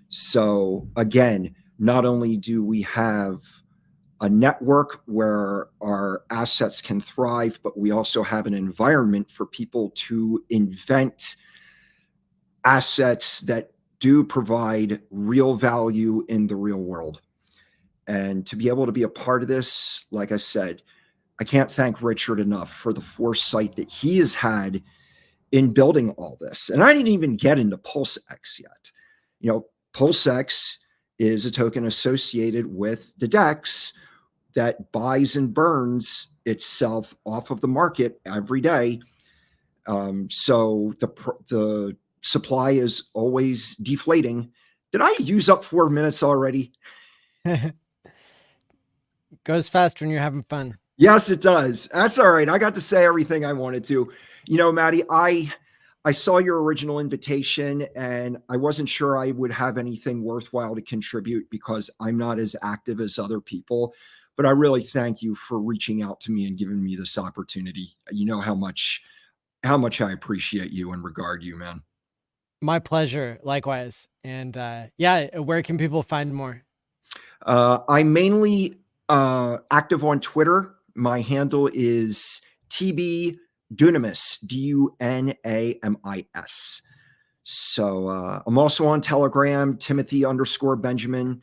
So again, not only do we have a network where our assets can thrive, but we also have an environment for people to invent assets that do provide real value in the real world. And to be able to be a part of this, like I said, I can't thank Richard enough for the foresight that he has had in building all this. And I didn't even get into PulseX yet. You know, PulseX is a token associated with the DEX that buys and burns itself off of the market every day. So the supply is always deflating. Did I use up 4 minutes already? Goes fast when you're having fun. Yes, it does. That's all right. I got to say everything I wanted to. You know, Maddie, I saw your original invitation and I wasn't sure I would have anything worthwhile to contribute because I'm not as active as other people. But I really thank you for reaching out to me and giving me this opportunity. You know how much I appreciate you and regard you, man. My pleasure. Likewise. And yeah, where can people find more? I'm mainly active on Twitter. My handle is TB Dunamis, Dunamis. So I'm also on Telegram, Timothy_Benjamin.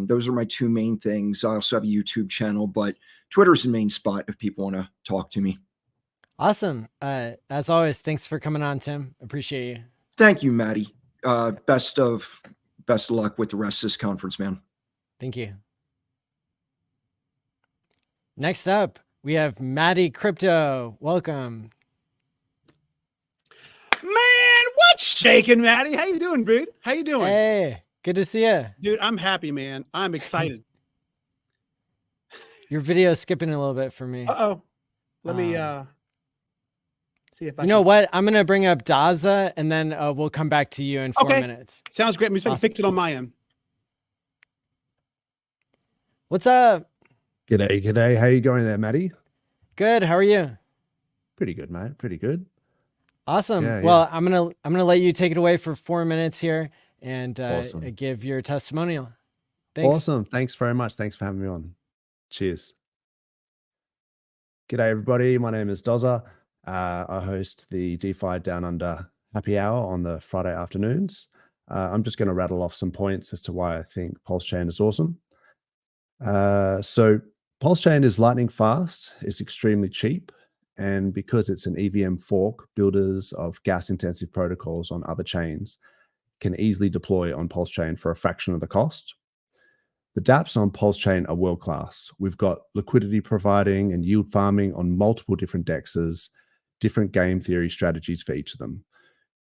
Those are my two main things. I also have a YouTube channel, but Twitter's the main spot if people want to talk to me. Awesome. As always, thanks for coming on, Tim. Appreciate you. Thank you, Maddie. Best of luck with the rest of this conference, man. Thank you. Next up, we have Maddie Crypto. Welcome. Man, what's shaking, Maddie? How you doing, dude? How you doing? Hey, good to see you. Dude, I'm happy, man. I'm excited. Your video is skipping a little bit for me. Uh-oh. Let me see if I You know what? I'm going to bring up Daza and then we'll come back to you in 4 minutes. Sounds great. I'm just gonna fix it on my end. What's up? G'day, g'day. How you going there, Maddie? Good. How are you? Pretty good, mate. Pretty good. Awesome. Yeah, well, I'm gonna let you take it away for 4 minutes here and Awesome. give your testimonial. Thanks. Awesome. Thanks very much. Thanks for having me on. Cheers. G'day, everybody. My name is Doza. I host the DeFi Down Under happy hour on the Friday afternoons. I'm just going to rattle off some points as to why I think PulseChain is awesome. So PulseChain is lightning fast, it's extremely cheap, and because it's an EVM fork, builders of gas-intensive protocols on other chains can easily deploy on PulseChain for a fraction of the cost. The dApps on PulseChain are world-class. We've got liquidity providing and yield farming on multiple different DEXs, different game theory strategies for each of them.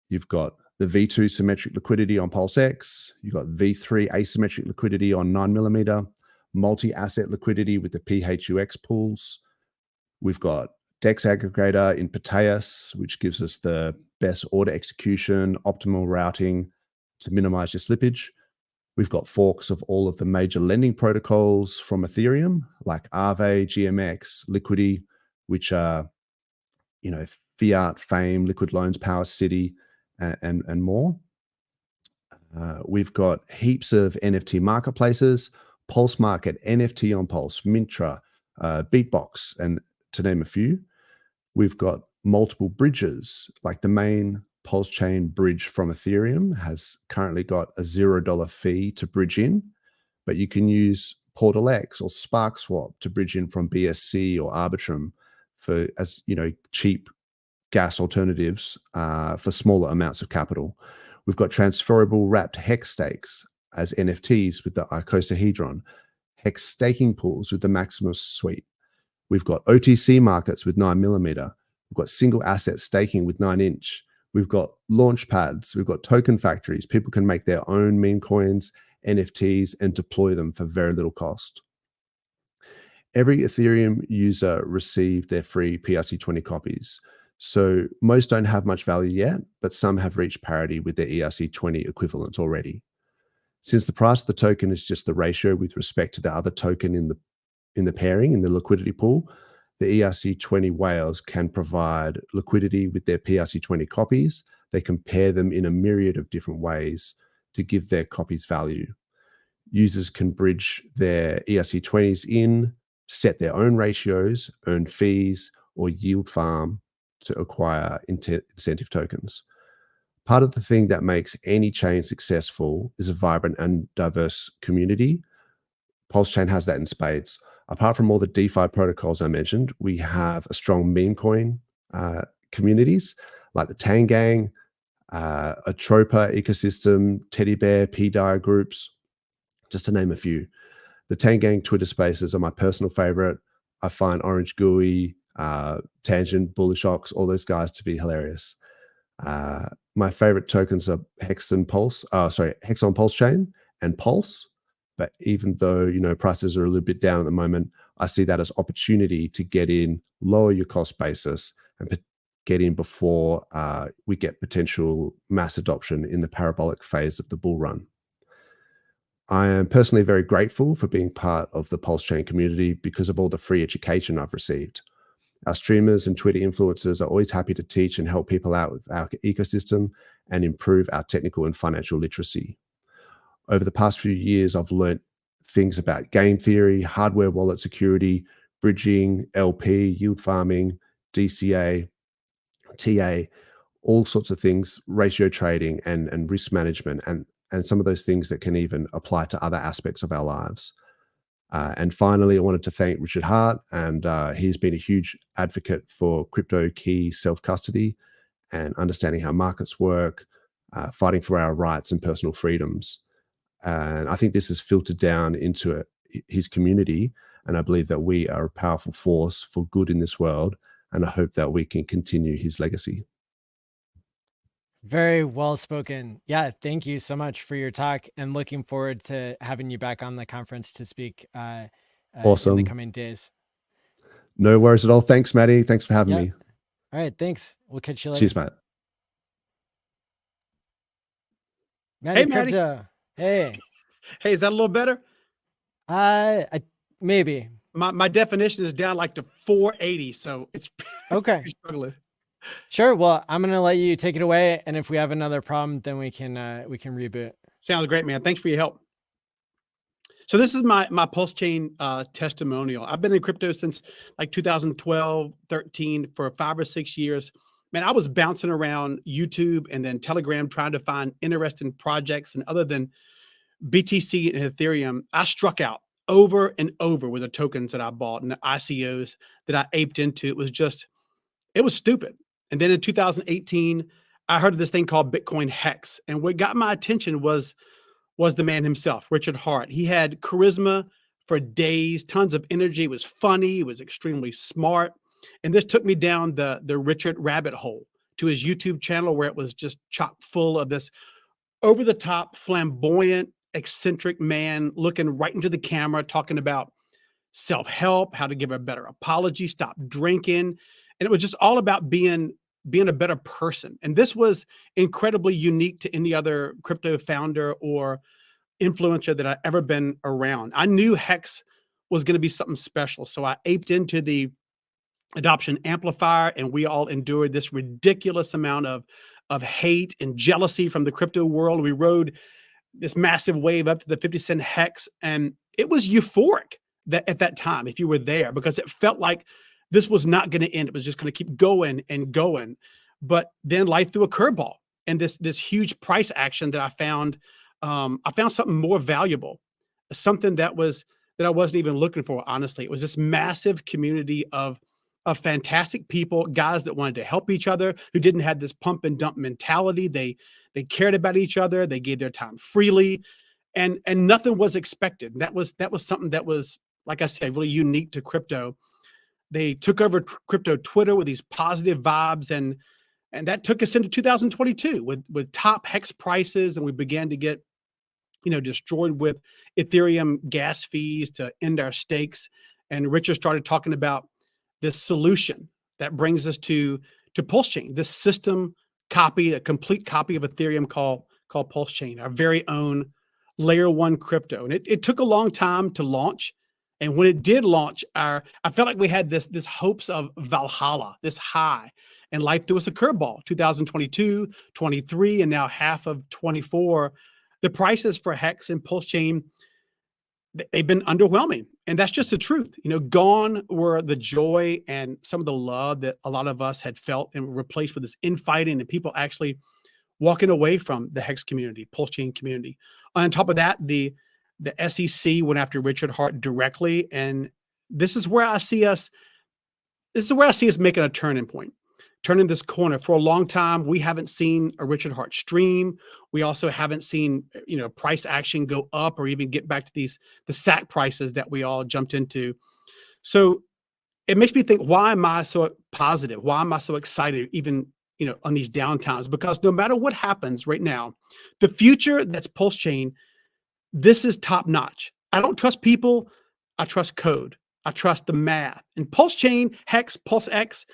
You've got the V2 symmetric liquidity on PulseX, you've got V3 asymmetric liquidity on 9mm, multi-asset liquidity with the PHUX pools. We've got DEX aggregator in Pateus, which gives us the best order execution, optimal routing to minimize your slippage. We've got forks of all of the major lending protocols from Ethereum, like Aave, GMX, Liquidity, which are, you know, Fiat, Fame, Liquid Loans, Power City, and more. We've got heaps of NFT marketplaces, Pulse Market, NFT on Pulse, Mintra, Beatbox, and to name a few. We've got multiple bridges, like the main PulseChain bridge from Ethereum has currently got a $0 fee to bridge in, but you can use Portal X or SparkSwap to bridge in from BSC or Arbitrum for, as you know, cheap gas alternatives for smaller amounts of capital. We've got transferable wrapped hex stakes as NFTs with the icosahedron, hex staking pools with the Maximus suite. We've got OTC markets with 9mm. We've got single asset staking with 9-inch. We've got launch pads. We've got token factories. People can make their own meme coins, NFTs, and deploy them for very little cost. Every Ethereum user received their free PRC20 copies. So most don't have much value yet, but some have reached parity with their ERC20 equivalents already. Since the price of the token is just the ratio with respect to the other token in the pairing, in the liquidity pool, the ERC20 whales can provide liquidity with their PRC20 copies. They can pair them in a myriad of different ways to give their copies value. Users can bridge their ERC20s in, set their own ratios, earn fees, or yield farm to acquire incentive tokens. Part of the thing that makes any chain successful is a vibrant and diverse community. PulseChain has that in spades. Apart from all the DeFi protocols I mentioned, we have a strong meme coin communities like the Tang Gang, Atropa ecosystem, Teddy Bear, PDI groups, just to name a few. The Tang Gang Twitter spaces are my personal favorite. I find Orange GUI, Tangent, Bullishox, all those guys to be hilarious. My favorite tokens are Hex and Pulse. Hex on PulseChain and Pulse. But even though prices are a little bit down at the moment, I see that as opportunity to get in, lower your cost basis, and get in before we get potential mass adoption in the parabolic phase of the bull run. I am personally very grateful for being part of the PulseChain community because of all the free education I've received. Our streamers and Twitter influencers are always happy to teach and help people out with our ecosystem and improve our technical and financial literacy. Over the past few years, I've learned things about game theory, hardware wallet security, bridging, LP, yield farming, DCA, TA, all sorts of things, ratio trading and risk management, and some of those things that can even apply to other aspects of our lives. And finally, I wanted to thank Richard Hart, and he's been a huge advocate for crypto key self-custody and understanding how markets work, fighting for our rights and personal freedoms. And I think this has filtered down into his community, and I believe that we are a powerful force for good in this world, and I hope that we can continue his legacy. Very well spoken. Yeah, thank you so much for your talk, and looking forward to having you back on the conference to speak Awesome. in the coming days. No worries at all. Thanks, Maddie. Thanks for having me. All right, thanks. We'll catch you later. Cheers, Matt. Hey, Maddie. Crypto. Hey. Hey, is that a little better? Maybe. My definition is down like to 480, so it's okay. Struggling. Sure. Well, I'm gonna let you take it away, and if we have another problem, then we can reboot. Sounds great, man. Thanks for your help. So this is my PulseChain testimonial. I've been in crypto since like 2012, 13 for 5 or 6 years. Man, I was bouncing around YouTube and then Telegram trying to find interesting projects, and other than BTC and Ethereum, I struck out over and over with the tokens that I bought and the ICOs that I aped into. It was stupid. And then in 2018, I heard of this thing called Bitcoin Hex. And what got my attention was the man himself, Richard Hart. He had charisma for days, tons of energy. It was funny. It was extremely smart. And this took me down the Richard rabbit hole to his YouTube channel, where it was just chock full of this over-the-top, flamboyant, eccentric man looking right into the camera, talking about self-help, how to give a better apology, stop drinking. And it was just all about being a better person. And this was incredibly unique to any other crypto founder or influencer that I've ever been around. I knew Hex was going to be something special. So I aped into the adoption amplifier, and we all endured this ridiculous amount of hate and jealousy from the crypto world. We rode this massive wave up to the 50-cent Hex, and it was euphoric at that time, if you were there, because it felt like this was not going to end. It was just going to keep going and going. But then life threw a curveball, and this huge price action that I found something more valuable, something that I wasn't even looking for. Honestly, it was this massive community of fantastic people, guys that wanted to help each other, who didn't have this pump and dump mentality. They cared about each other. They gave their time freely, and nothing was expected. That was something that was, like I said, really unique to crypto. They took over crypto Twitter with these positive vibes, and that took us into 2022 with top Hex prices, and we began to get destroyed with Ethereum gas fees to end our stakes. And Richard started talking about this solution that brings us to PulseChain, this system copy, a complete copy of Ethereum called PulseChain, our very own layer 1 crypto. And it took a long time to launch. And when it did launch, I felt like we had this hopes of Valhalla, this high, and life threw us a curveball. 2022, 23, and now half of 24. The prices for Hex and PulseChain, they've been underwhelming. And that's just the truth. Gone were the joy and some of the love that a lot of us had felt, and replaced with this infighting and people actually walking away from the Hex community, PulseChain community. On top of that, the SEC went after Richard Hart directly. And this is where I see us making a turning point, turning this corner. For a long time, we haven't seen a Richard Hart stream. We also haven't seen, price action go up or even get back to the SAC prices that we all jumped into. So it makes me think, why am I so positive? Why am I so excited, even, on these downtimes? Because no matter what happens right now, the future that's PulseChain, this is top notch. I don't trust people. I trust code. I trust the math. And PulseChain, Hex, PulseX,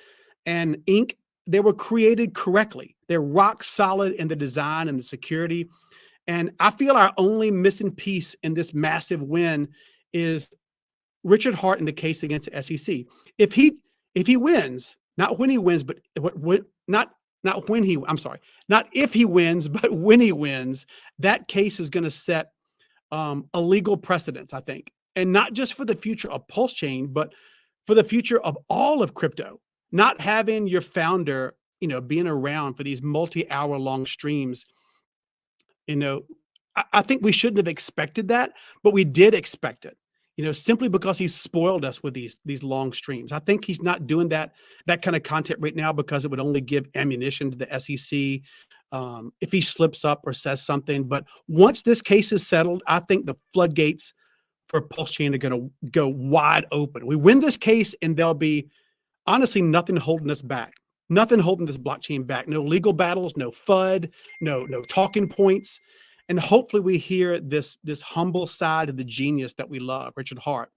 and Inc., they were created correctly. They're rock solid in the design and the security. And I feel our only missing piece in this massive win is Richard Hart in the case against the SEC. If he wins, not when he wins, but not if he wins, but when he wins, that case is going to set a legal precedence, I think, and not just for the future of PulseChain, but for the future of all of crypto. Not having your founder, being around for these multi-hour long streams, I think we shouldn't have expected that, but we did expect it. Simply because he's spoiled us with these long streams. I think he's not doing that kind of content right now because it would only give ammunition to the SEC if he slips up or says something. But once this case is settled, I think the floodgates for PulseChain are going to go wide open. We win this case, and there'll be honestly nothing holding us back. Nothing holding this blockchain back. No legal battles, no FUD, no talking points. And hopefully we hear this humble side of the genius that we love, Richard Hart.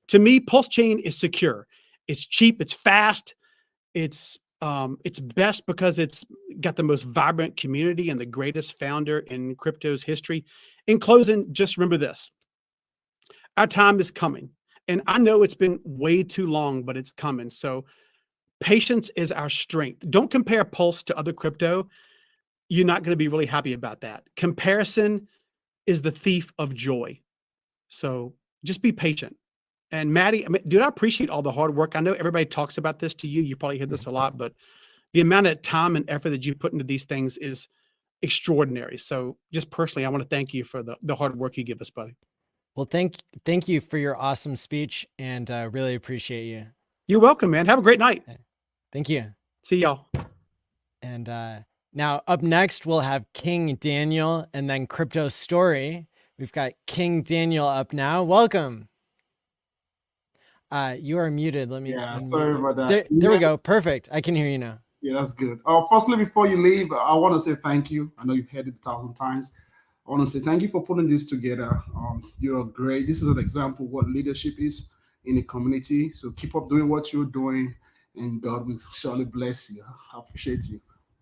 To me, PulseChain is secure. It's cheap. It's fast. It's best because it's got the most vibrant community and the greatest founder in crypto's history. In closing, just remember this. Our time is coming. And I know it's been way too long, but it's coming. So patience is our strength. Don't compare Pulse to other crypto. You're not going to be really happy about that. Comparison is the thief of joy. So just be patient. And Maddie, dude, I appreciate all the hard work. I know everybody talks about this to you. You probably hear this a lot, but the amount of time and effort that you put into these things is extraordinary. So just personally, I want to thank you for the hard work you give us, buddy. Well, thank you for your awesome speech, and really appreciate you. You're welcome, man. Have a great night. Thank you. See y'all. And now up next, we'll have King Daniel and then Crypto Story. We've got King Daniel up now. Welcome. You are muted. Let me. Yeah, sorry about that. There we go. Perfect. I can hear you now. Yeah, that's good. Firstly, before you leave, I want to say thank you. I know you've heard it 1,000 times. I want to say thank you for putting this together. You're great. This is an example of what leadership is in the community. So keep up doing what you're doing, and God will surely bless you. I appreciate you.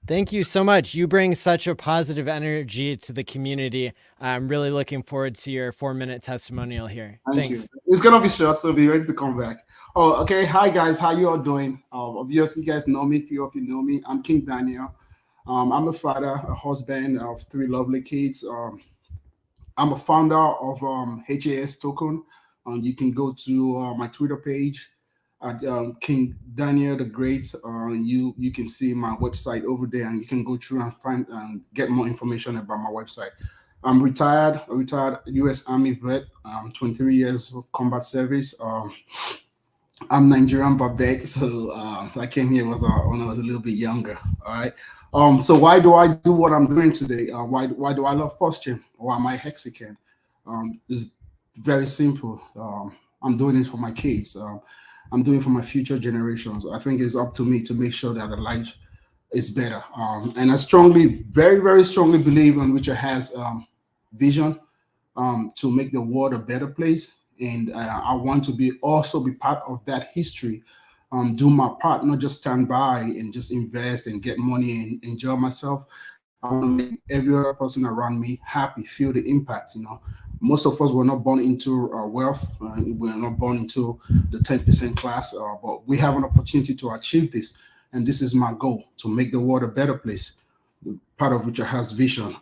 Thank you so much. You bring such a positive energy to the community. I'm really looking forward to your 4-minute testimonial here. Thank you. It's going to be short, so be ready to come back. Oh, okay. Hi, guys. How you all doing? Obviously, you guys know me. Few of you know me. I'm King Daniel. I'm a father, a husband of 3 lovely kids. I'm a founder of HAS Token. You can go to my Twitter page at King Daniel the Great. You can see my website over there, and you can go through and find and get more information about my website. I'm a retired U.S. Army vet. 23 years of combat service. I'm Nigerian Babette, so I came here when I was a little bit younger. All right. So why do I do what I'm doing today? Why do I love PulseChain? Why am I Hexacan? It's very simple. I'm doing it for my kids. I'm doing it for my future generations. I think it's up to me to make sure that the life is better. And I very, very strongly believe in Richard has vision to make the world a better place. And I want to also be part of that history. Do my part, not just stand by and just invest and get money and enjoy myself. I want to make every other person around me happy, feel the impact. Most of us were not born into wealth. We're not born into the 10% class, but we have an opportunity to achieve this. And this is my goal, to make the world a better place, part of which has vision.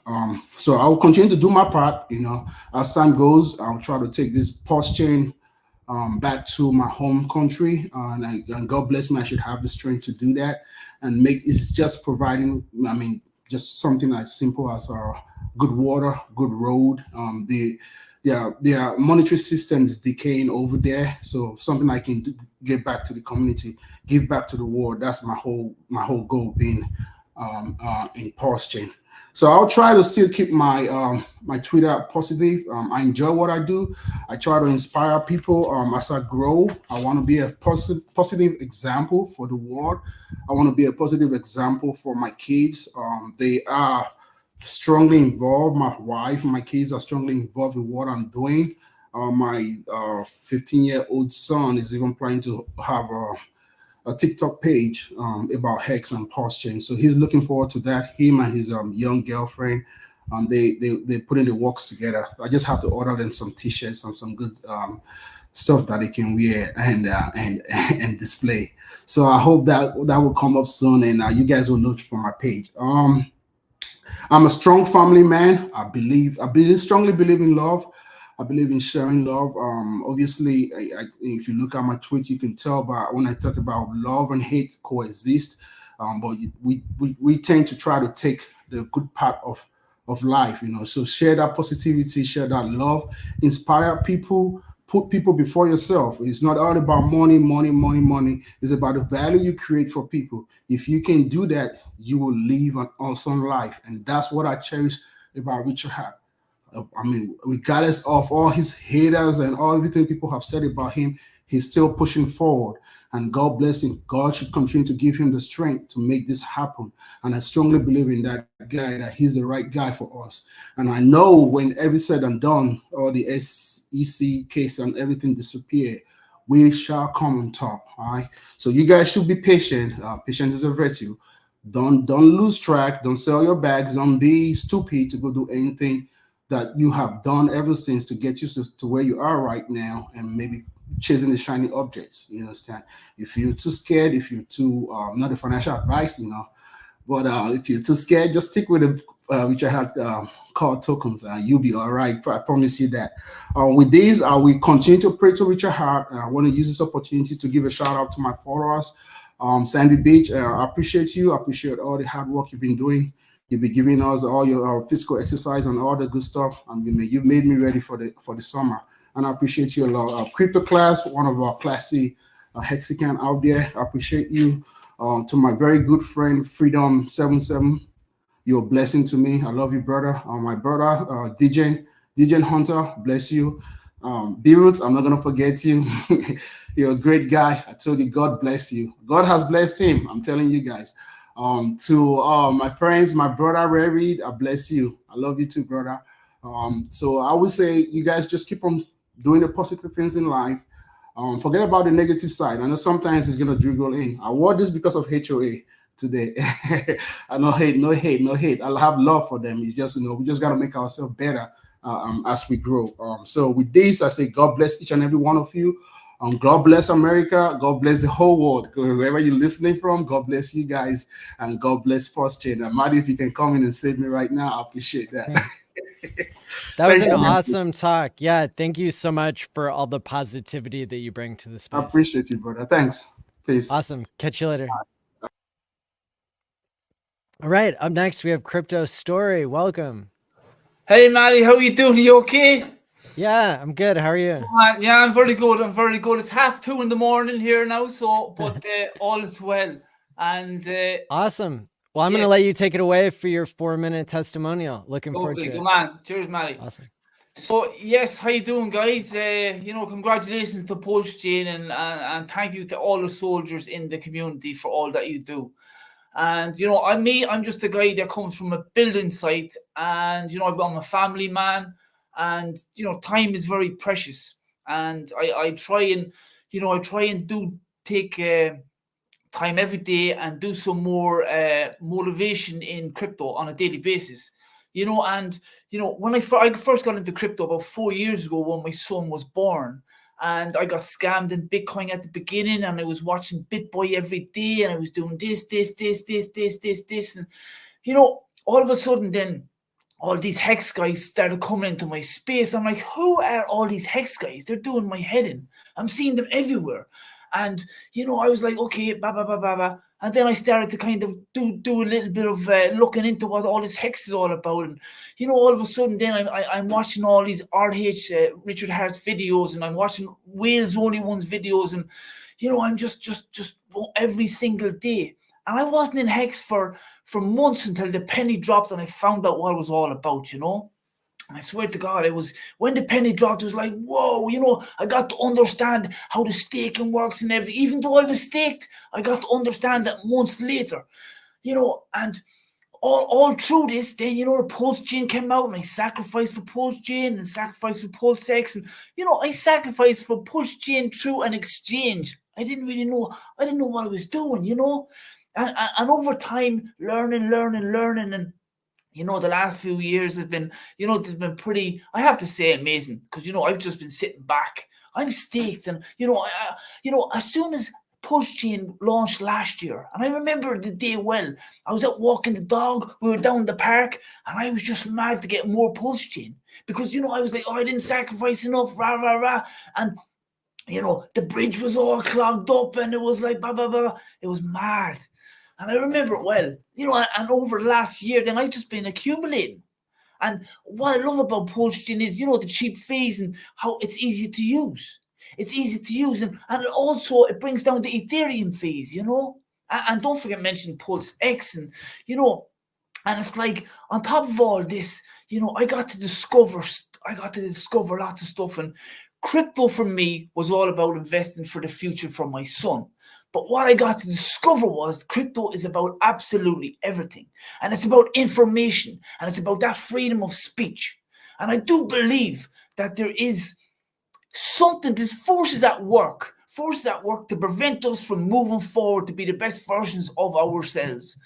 So I will continue to do my part. As time goes, I'll try to take this PulseChain back to my home country, and God bless me, I should have the strength to do that, and it's just providing, just something as simple as good water, good road. Their monetary system is decaying over there, so something I can give back to the community, give back to the world. That's my whole goal being in PulseChain. So I'll try to still keep my my Twitter positive. I enjoy what I do. I try to inspire people as I grow. I want to be a positive example for the world. I want to be a positive example for my kids. They are strongly involved. My wife and my kids are strongly involved in what I'm doing. My 15-year-old son is even planning to have a TikTok page about Hex and PulseChain. So he's looking forward to that. Him and his young girlfriend, they put in the works together. I just have to order them some T-shirts, some good stuff that they can wear and display. So I hope that will come up soon, and you guys will note from my page. I'm a strong family man. I strongly believe in love. I believe in sharing love. Obviously, if you look at my tweets, you can tell by when I talk about love and hate coexist. But we tend to try to take the good part of life, you know. So share that positivity, share that love, inspire people, put people before yourself. It's not all about money. It's about the value you create for people. If you can do that, you will live an awesome life. And that's what I cherish about Richard Hart. I mean, regardless of all his haters and all everything people have said about him, he's still pushing forward. And God bless him. God should continue to give him the strength to make this happen. And I strongly believe in that guy, that he's the right guy for us. And I know when every said and done, all the SEC case and everything disappear, we shall come on top. All right. So you guys should be patient. Patience is a virtue. Don't lose track. Don't sell your bags. Don't be stupid to go do anything that you have done ever since to get you to where you are right now, and maybe chasing the shiny objects. You understand? If you're too scared, if you're too not a financial advice, you know, but if you're too scared, just stick with the which I had called tokens. You'll be all right. I promise you that. With these, we continue to pray to Richard Hart. I want to use this opportunity to give a shout out to my followers. Sandy Beach, I appreciate you. I appreciate all the hard work you've been doing. You'll be giving us all your physical exercise and all the good stuff. And you made me ready for the summer. And I appreciate you a lot. Crypto Class, one of our classy Hexicans out there. I appreciate you. To my very good friend, Freedom77, you're a blessing to me. I love you, brother. My brother, DeGen Hunter, bless you. B-Roots, I'm not going to forget you. You're a great guy. I told you, God bless you. God has blessed him. I'm telling you guys. To my friends, my brother Ray Reed, I bless you. I love you too, brother. So I would say you guys just keep on doing the positive things in life. Forget about the negative side. I know sometimes it's gonna dribble in. I wore this because of HOA today. I know no hate. I'll have love for them. It's just, you know, we just gotta make ourselves better as we grow. So with this, I say God bless each and every one of you. God bless America. God bless the whole world. Wherever you're listening from, God bless you guys. And God bless PulseChain. Maddie, if you can come in and save me right now, I appreciate that. That was an awesome talk. Yeah, thank you so much for all the positivity that you bring to the space. I appreciate you, brother. Thanks. Peace. Awesome. Catch you later. All right, up next, we have Crypto Story. Welcome. Hey, Matty, how are you doing? You okay? Yeah, I'm good. How are you? Yeah, I'm very good. It's 2:30 in the morning here now, so but all is well. And awesome. Well, I'm going to let you take it away for your 4-minute testimonial. Looking forward to it. Come on. Cheers, Matty. Awesome. So, yes, how you doing, guys? You know, congratulations to PulseChain and thank you to all the soldiers in the community for all that you do. And, you know, I'm just a guy that comes from a building site, and, you know, I'm a family man, and, you know, time is very precious. And I try and take time every day and do some more motivation in crypto on a daily basis. You know, and, you know, when I first got into crypto about 4 years ago when my son was born, and I got scammed in Bitcoin at the beginning, and I was watching BitBoy every day, and I was doing this. And, you know, all of a sudden then all these hex guys started coming into my space. I'm like, who are all these hex guys? They're doing my head in. I'm seeing them everywhere. And, you know, I was like, okay, and then I started to kind of do a little bit of looking into what all this hex is all about. And, you know, all of a sudden then I'm watching all these Richard Hart's videos, and I'm watching Wales Only One's videos. And, you know, I'm just every single day And I wasn't in Hex for months until the penny dropped and I found out what it was all about, you know. And I swear to God, it was when the penny dropped, it was like, whoa, you know, I got to understand how the staking works and everything. Even though I was staked, I got to understand that months later, you know. And all through this, then, you know, the PulseChain came out and I sacrificed for PulseChain and sacrificed for PulseX. And, you know, I sacrificed for PulseChain through an exchange. I didn't know what I was doing, you know. And over time, learning. And, you know, the last few years have been, you know, they've been pretty, I have to say, amazing. Because, you know, I've just been sitting back. I'm staked. And, you know, as soon as PulseChain launched last year, and I remember the day well, I was out walking the dog, we were down the park, and I was just mad to get more PulseChain. Because, you know, I was like, oh, I didn't sacrifice enough, rah, rah, rah. And, you know, the bridge was all clogged up, and it was like, blah, blah, blah. It was mad. And I remember it well, you know, and over the last year, then I've just been accumulating. And what I love about PulseChain is, you know, the cheap fees and how it's easy to use. It's easy to use. And also it brings down the Ethereum fees, you know. And don't forget mentioning PulseX. And, you know, and it's like, on top of all this, you know, I got to discover lots of stuff. And crypto for me was all about investing for the future for my son. But what I got to discover was crypto is about absolutely everything. And it's about information. And it's about that freedom of speech. And I do believe that there is something, there's forces at work to prevent us from moving forward to be the best versions of ourselves.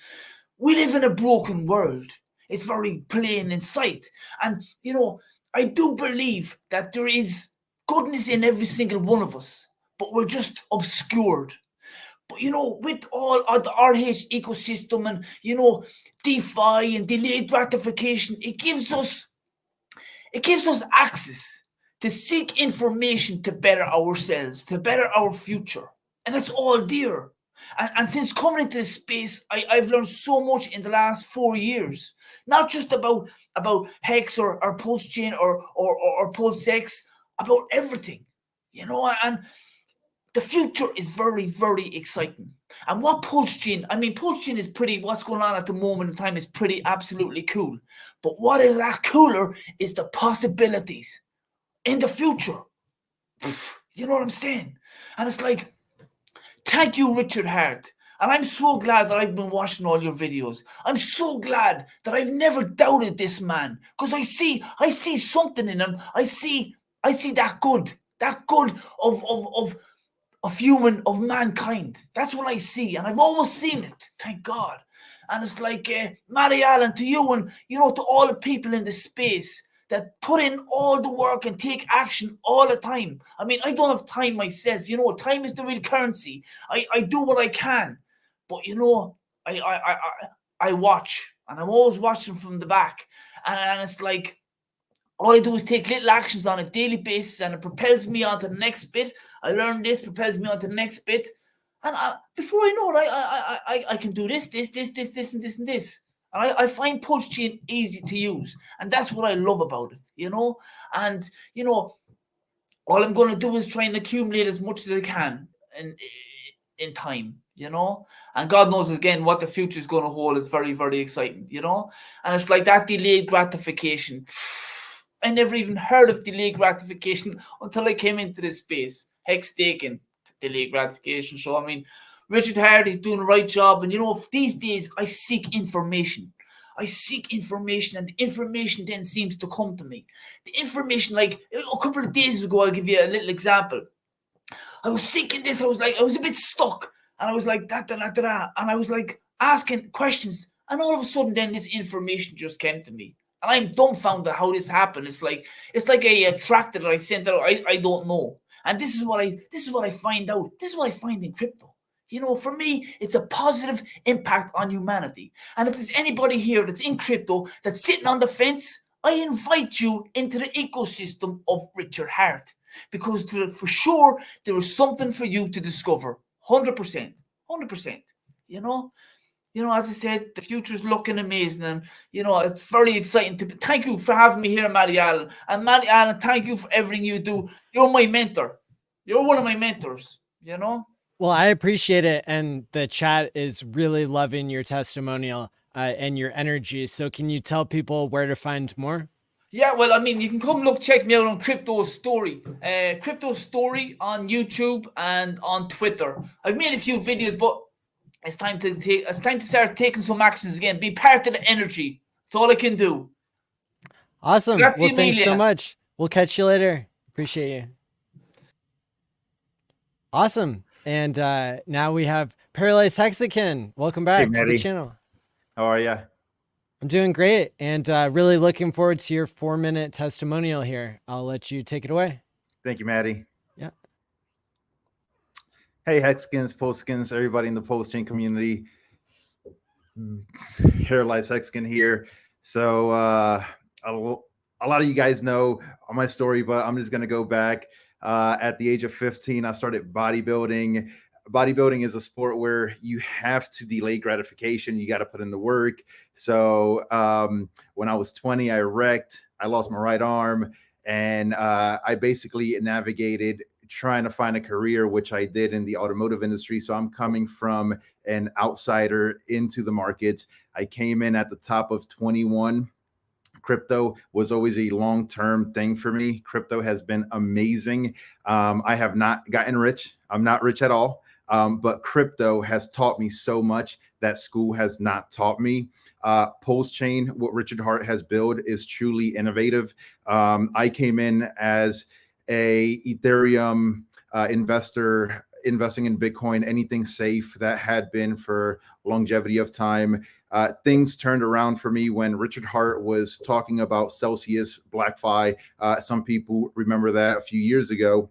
We live in a broken world. It's very plain in sight. And, you know, I do believe that there is goodness in every single one of us, but we're just obscured. But, you know, with all of the RH ecosystem and, you know, DeFi and delayed gratification, it gives us access to seek information to better ourselves, to better our future. And it's all there. And since coming into this space, I've learned so much in the last 4 years. Not just about Hex or PulseChain or PulseX, about everything. You know, and the future is very, very exciting. And what PulseChain is pretty, what's going on at the moment in time is pretty absolutely cool. But what is that cooler is the possibilities in the future. You know what I'm saying? And it's like, thank you, Richard Hart. And I'm so glad that I've been watching all your videos. I'm so glad that I've never doubted this man. Because I see something in him. I see that good of mankind. That's what I see, and I've always seen it, thank God. And it's like, Matty ALLin, to you and, you know, to all the people in the space that put in all the work and take action all the time. I mean, I don't have time myself, you know, time is the real currency. I do what I can, but, you know, I watch, and I'm always watching from the back, and it's like, all I do is take little actions on a daily basis, and it propels me on to the next bit. I learn this, propels me on to the next bit. And before I know it, I can do this, and this. And I find PulseChain easy to use. And that's what I love about it, you know? And, you know, all I'm going to do is try and accumulate as much as I can in time, you know? And God knows, again, what the future is going to hold is very, very exciting, you know? And it's like that delayed gratification. I never even heard of delayed gratification until I came into this space. Hex staking, delayed gratification. So, I mean, Richard Hart is doing the right job. And, you know, these days I seek information. And the information then seems to come to me. The information, like a couple of days ago, I'll give you a little example. I was seeking this. I was a bit stuck. And I was like, da. And I was like asking questions. And all of a sudden, then this information just came to me. And I'm dumbfounded how this happened. It's like a tractor that I sent out. I don't know. And this is what I find out. This is what I find in crypto. You know, for me, it's a positive impact on humanity. And if there's anybody here that's in crypto that's sitting on the fence, I invite you into the ecosystem of Richard Hart. Because for sure, there is something for you to discover. 100%. You know? You know, as I said, the future is looking amazing, and, you know, it's very exciting. Thank you for having me here, Matty ALLin. And Matty ALLin, thank you for everything you do. You're my mentor. You're one of my mentors, you know? Well, I appreciate it. And the chat is really loving your testimonial and your energy. So can you tell people where to find more? Yeah, well, I mean, you can come check me out on Crypto Story. Crypto Story on YouTube and on Twitter. I've made a few videos, but it's time to start taking some actions again. Be part of the energy. That's all I can do. Awesome. Grazie Well, thanks so mille. much. We'll catch you later. Appreciate you. Awesome. And now we have Paralyzed Hexagon. Welcome back to the Maddie. channel. How are you? I'm doing great, and really looking forward to your 4-minute testimonial here. I'll let you take it away. Thank you, Maddie. Yeah. Hey, Hexkins, Postskins, everybody in the PulseChain community. Paralyzed Hexagon here. So a lot of you guys know my story, but I'm just going to go back. At the age of 15, I started bodybuilding. Bodybuilding is a sport where you have to delay gratification. You got to put in the work. So when I was 20, I wrecked. I lost my right arm, and I basically navigated trying to find a career, which I did in the automotive industry. So I'm coming from an outsider into the markets. I came in at the top of 21. Crypto was always a long-term thing for me. Crypto has been amazing. I have not gotten rich. I'm not rich at all. But crypto has taught me so much that school has not taught me. PulseChain, what Richard Hart has built, is truly innovative. I came in as a Ethereum investor, investing in Bitcoin, anything safe. That had been for longevity of time. Things turned around for me when Richard Hart was talking about Celsius, BlackFi. Some people remember that a few years ago.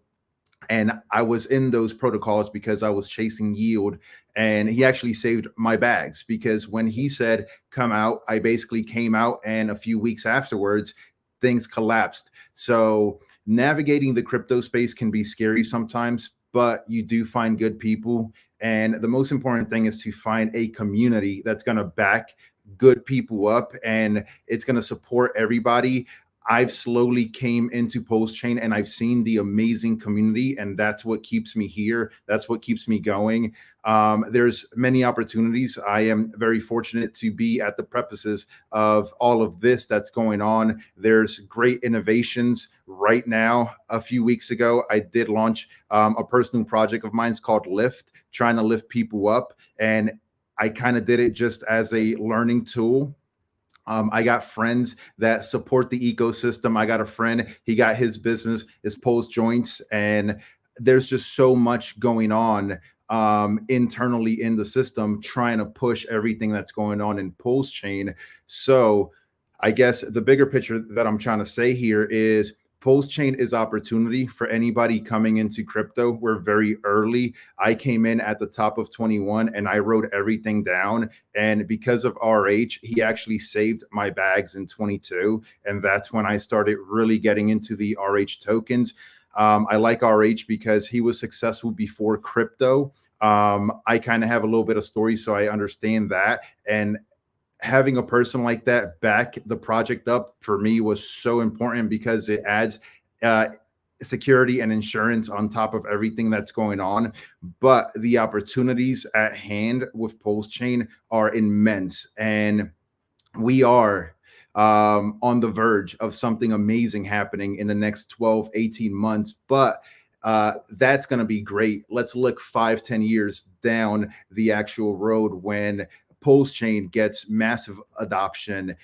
And I was in those protocols because I was chasing yield. And he actually saved my bags, because when he said, come out, I basically came out, and a few weeks afterwards, things collapsed. So navigating the crypto space can be scary sometimes, but you do find good people. And the most important thing is to find a community that's going to back good people up, and it's going to support everybody. I've slowly came into PulseChain, and I've seen the amazing community, and that's what keeps me here. That's what keeps me going. There's many opportunities. I am very fortunate to be at the prefaces of all of this that's going on. There's great innovations right now. A few weeks ago, I did launch a personal project of mine. It's called Lift, trying to lift people up. And I kind of did it just as a learning tool. I got friends that support the ecosystem. I got a friend, he got his business, his Pulse Joints, and there's just so much going on internally in the system, trying to push everything that's going on in PulseChain. So I guess the bigger picture that I'm trying to say here is PulseChain is opportunity for anybody coming into crypto. We're very early. I came in at the top of 21, and I wrote everything down. And because of RH, he actually saved my bags in 22. And that's when I started really getting into the RH tokens. I like RH because he was successful before crypto. I kind of have a little bit of story, so I understand that. And having a person like that back the project up for me was so important, because it adds security and insurance on top of everything that's going on. But the opportunities at hand with PulseChain are immense, and we are on the verge of something amazing happening in the next 12, 18 months. But that's going to be great. Let's look 5-10 years down the actual road when PulseChain gets massive adoption.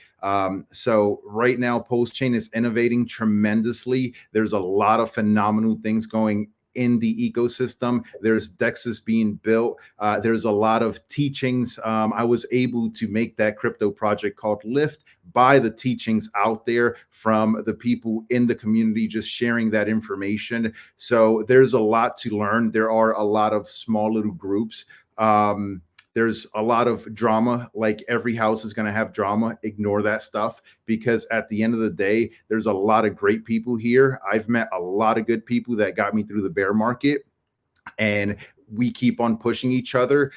So right now, PulseChain is innovating tremendously. There's a lot of phenomenal things going in the ecosystem. There's DEXs being built. There's a lot of teachings. I was able to make that crypto project called Lift by the teachings out there from the people in the community, just sharing that information. So there's a lot to learn. There are a lot of small little groups. There's a lot of drama. Like every house is going to have drama. Ignore that stuff, because at the end of the day, there's a lot of great people here. I've met a lot of good people that got me through the bear market, and we keep on pushing each other.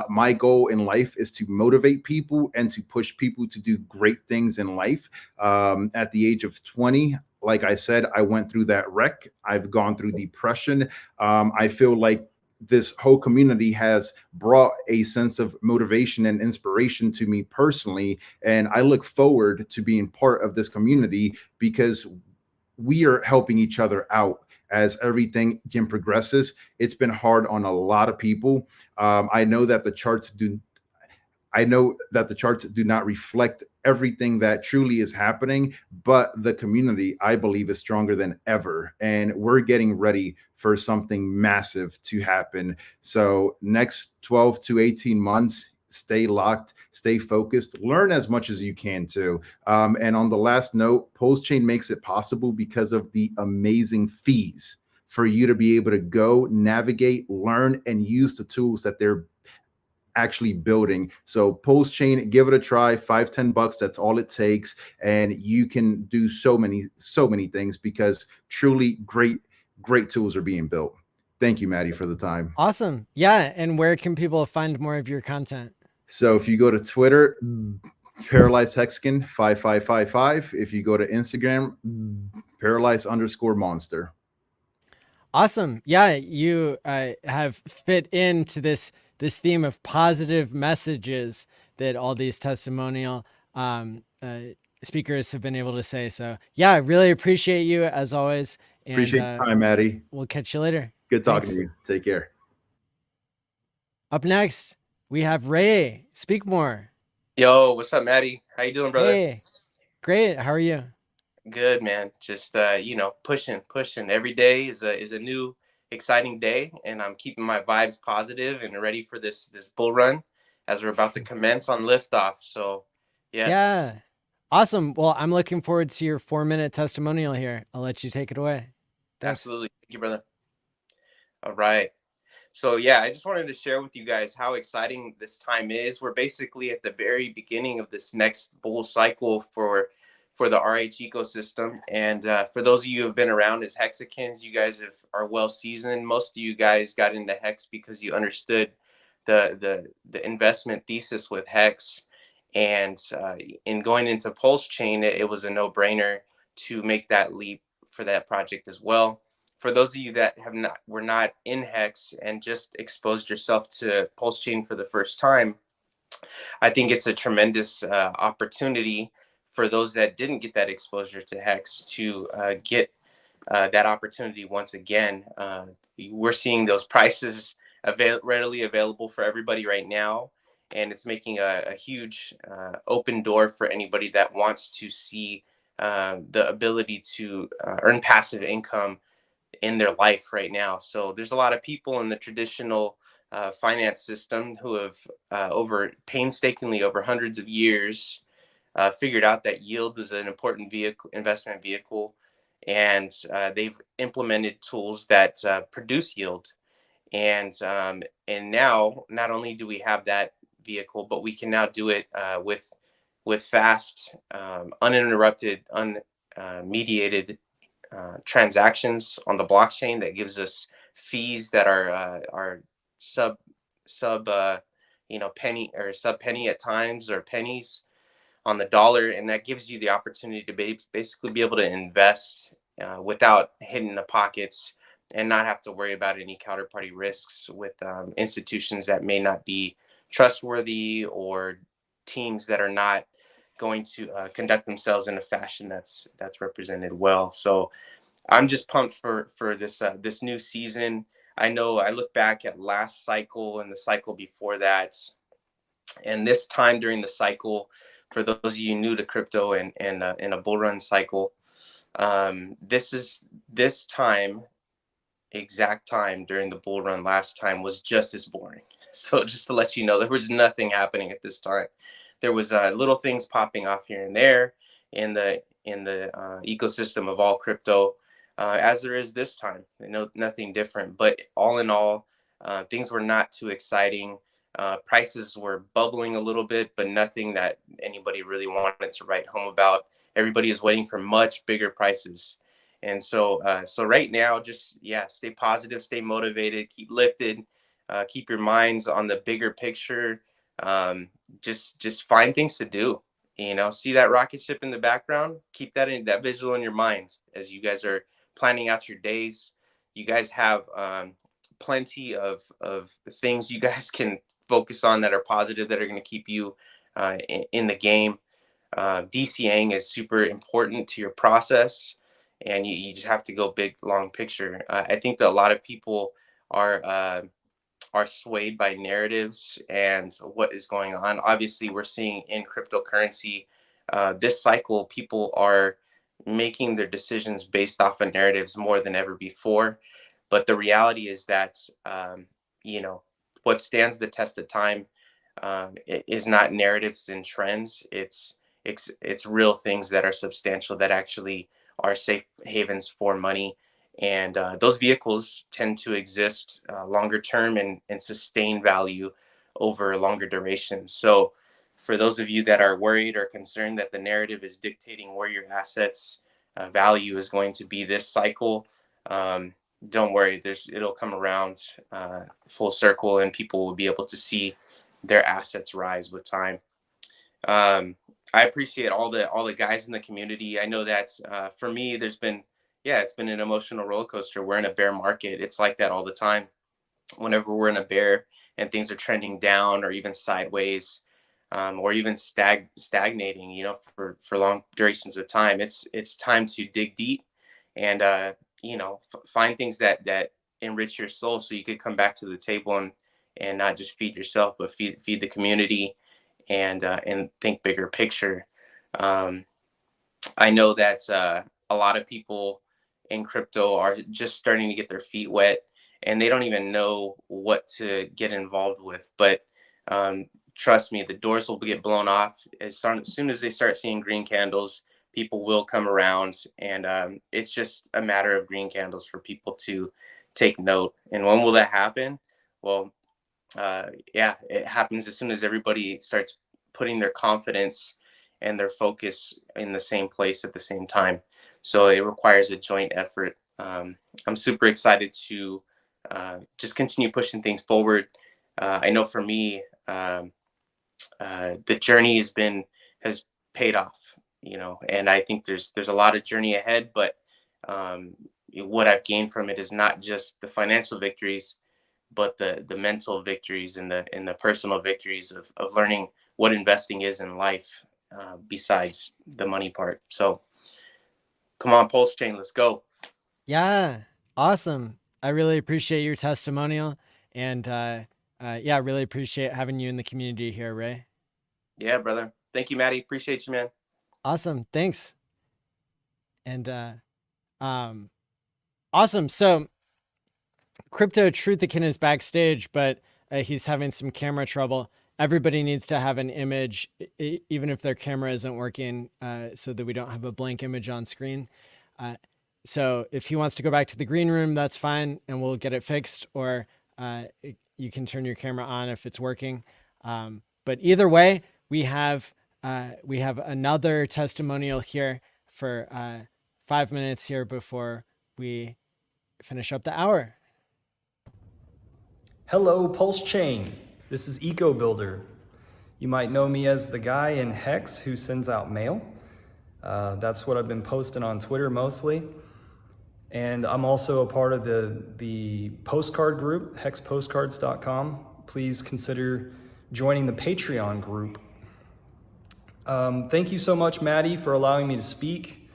My goal in life is to motivate people and to push people to do great things in life. At the age of 20, like I said, I went through that wreck. I've gone through depression. I feel like this whole community has brought a sense of motivation and inspiration to me personally. And I look forward to being part of this community because we are helping each other out as everything progresses. It's been hard on a lot of people. I know that the charts do not reflect everything that truly is happening, but the community, I believe, is stronger than ever. And we're getting ready for something massive to happen. So next 12 to 18 months, stay locked, stay focused, learn as much as you can too. And on the last note, PulseChain makes it possible because of the amazing fees for you to be able to go navigate, learn, and use the tools that they're actually building. So PulseChain, give it a try. $5-10, that's all it takes, and you can do so many things because truly great tools are being built. Thank you, Maddie, for the time. Awesome. Yeah. And where can people find more of your content? So if you go to Twitter, Paralyzed Hexagon 5555. If you go to Instagram, Paralyzed_monster. Awesome. Yeah, you have fit into this theme of positive messages that all these testimonial speakers have been able to say. So yeah, I really appreciate you as always. And, appreciate the time, Maddie. We'll catch you later. Good talking to you. Take care. Up next, we have Ray. Speak more. Yo, what's up, Maddie? How you doing, brother? Hey, great. How are you? Good, man. Just pushing. Every day is a new exciting day, and I'm keeping my vibes positive and ready for this bull run as we're about to commence on liftoff. So, yes. Yeah. Awesome. Well, I'm looking forward to your 4-minute testimonial here. I'll let you take it away. Thanks. Absolutely. Thank you, brother. All right. So yeah, I just wanted to share with you guys how exciting this time is. We're basically at the very beginning of this next bull cycle for the RH ecosystem. And for those of you who have been around as Hexicans, you guys are well seasoned. Most of you guys got into Hex because you understood the investment thesis with Hex. And in going into PulseChain, it was a no-brainer to make that leap for that project as well. For those of you that were not in Hex and just exposed yourself to PulseChain for the first time, I think it's a tremendous opportunity for those that didn't get that exposure to Hex to get that opportunity once again. We're seeing those prices readily available for everybody right now, and it's making a huge open door for anybody that wants to see the ability to earn passive income in their life right now. So there's a lot of people in the traditional finance system who have painstakingly over hundreds of years figured out that yield was an important investment vehicle, and they've implemented tools that produce yield. And now not only do we have that vehicle, but we can now do it with fast, uninterrupted, unmediated transactions on the blockchain that gives us fees that are sub penny or sub penny at times, or pennies on the dollar, and that gives you the opportunity to basically be able to invest without hitting the pockets and not have to worry about any counterparty risks with institutions that may not be trustworthy, or teams that are not going to conduct themselves in a fashion that's represented well. So I'm just pumped for this new season. I know I look back at last cycle and the cycle before that, and this time during the cycle, for those of you new to crypto and in a bull run cycle, this time, exact time during the bull run last time was just as boring. So just to let you know, there was nothing happening at this time. There was little things popping off here and there in the ecosystem of all crypto, as there is this time. Nothing different. But all in all, things were not too exciting. Prices were bubbling a little bit, but nothing that anybody really wanted to write home about. Everybody is waiting for much bigger prices. And so right now, just, stay positive, stay motivated, keep lifted, keep your minds on the bigger picture. Just find things to do. See that rocket ship in the background? Keep that visual in your mind as you guys are planning out your days. You guys have plenty of things you guys can focus on that are positive, that are going to keep you in the game. DCAing is super important to your process, and you just have to go big, long picture. I think that a lot of people are swayed by narratives and what is going on. Obviously, we're seeing in cryptocurrency this cycle, people are making their decisions based off of narratives more than ever before. But the reality is that, you know, what stands the test of time is not narratives and trends. It's real things that are substantial, that actually are safe havens for money. And those vehicles tend to exist longer term and sustain value over longer durations. So for those of you that are worried or concerned that the narrative is dictating where your assets value is going to be this cycle, don't worry, it'll come around full circle, and people will be able to see their assets rise with time. I appreciate all the guys in the community. I know that for me, it's been an emotional roller coaster. We're in a bear market. It's like that all the time. Whenever we're in a bear and things are trending down or even sideways, or even stagnating, you know, for long durations of time, it's time to dig deep and you know, find things that enrich your soul, so you could come back to the table and not just feed yourself, but feed the community and think bigger picture. I know that a lot of people in crypto are just starting to get their feet wet, and they don't even know what to get involved with. But trust me, the doors will get blown off as soon as they start seeing green candles. People will come around, and it's just a matter of green candles for people to take note. And when will that happen? Well, it happens as soon as everybody starts putting their confidence and their focus in the same place at the same time. So it requires a joint effort. I'm super excited to just continue pushing things forward. I know for me, the journey has paid off, you know, and I think there's a lot of journey ahead, but what I've gained from it is not just the financial victories, but the mental victories and the personal victories of learning what investing is in life, besides the money part. So come on, PulseChain, let's go. Yeah, awesome. I really appreciate your testimonial, and really appreciate having you in the community here, Ray. Yeah, brother. Thank you, Maddie. Appreciate you, man. Awesome. Thanks. And awesome. So Crypto Truthikin is backstage, but he's having some camera trouble. Everybody needs to have an image, even if their camera isn't working, so that we don't have a blank image on screen. So if he wants to go back to the green room, that's fine, and we'll get it fixed, or you can turn your camera on if it's working. But either way, we have another testimonial here for 5 minutes here before we finish up the hour. Hello, PulseChain. This is Eco Builder. You might know me as the guy in Hex who sends out mail. That's what I've been posting on Twitter mostly. And I'm also a part of the postcard group, hexpostcards.com. Please consider joining the Patreon group. Thank you so much, Maddie, for allowing me to speak.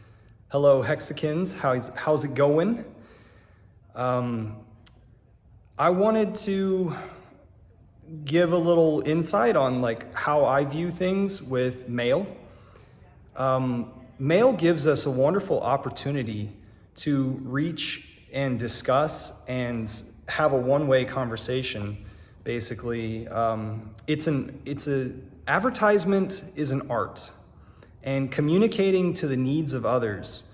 Hello, Hexicans. How's it going? I wanted to give a little insight on like how I view things with mail. Mail gives us a wonderful opportunity to reach and discuss and have a one-way conversation. Basically, advertisement is an art, and communicating to the needs of others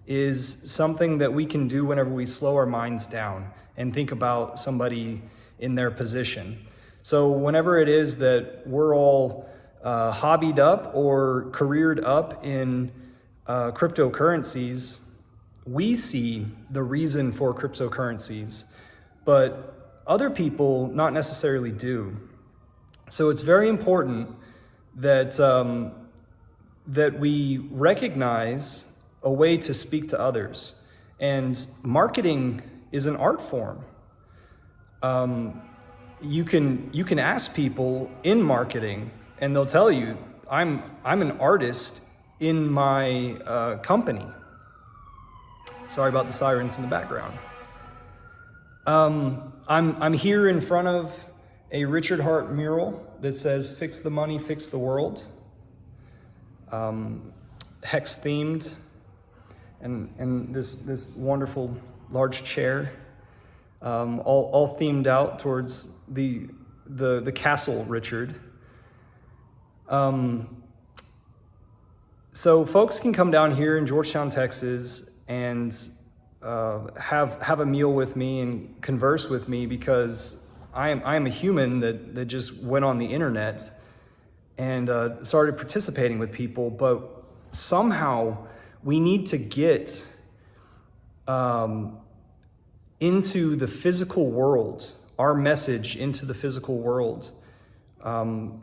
is something that we can do whenever we slow our minds down and think about somebody in their position. So whenever it is that we're all hobbied up or careered up in cryptocurrencies, we see the reason for cryptocurrencies, but other people not necessarily do. So it's very important that that we recognize a way to speak to others. And marketing is an art form. You can ask people in marketing, and they'll tell you, I'm an artist in my company. Sorry about the sirens in the background. I'm here in front of a Richard Hart mural that says "Fix the money, fix the world." Hex themed, and this wonderful large chair, all themed out towards the castle Richard. So folks can come down here in Georgetown, Texas, and have a meal with me and converse with me, because I am a human that just went on the internet and started participating with people, but somehow we need to get into the physical world, our message into the physical world,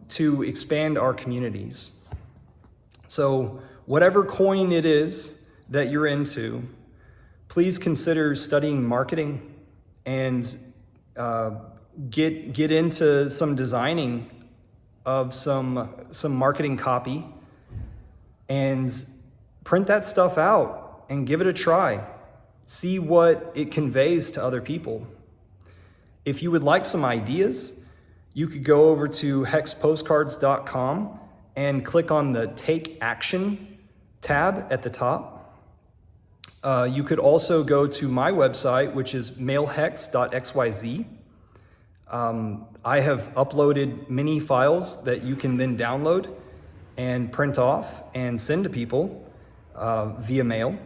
to expand our communities. So whatever coin it is that you're into, please consider studying marketing and get into some designing of some marketing copy, and print that stuff out and give it a try. See what it conveys to other people. If you would like some ideas, you could go over to hexpostcards.com and click on the Take Action tab at the top. You could also go to my website, which is mailhex.xyz. I have uploaded mini files that you can then download and print off and send to people via mail.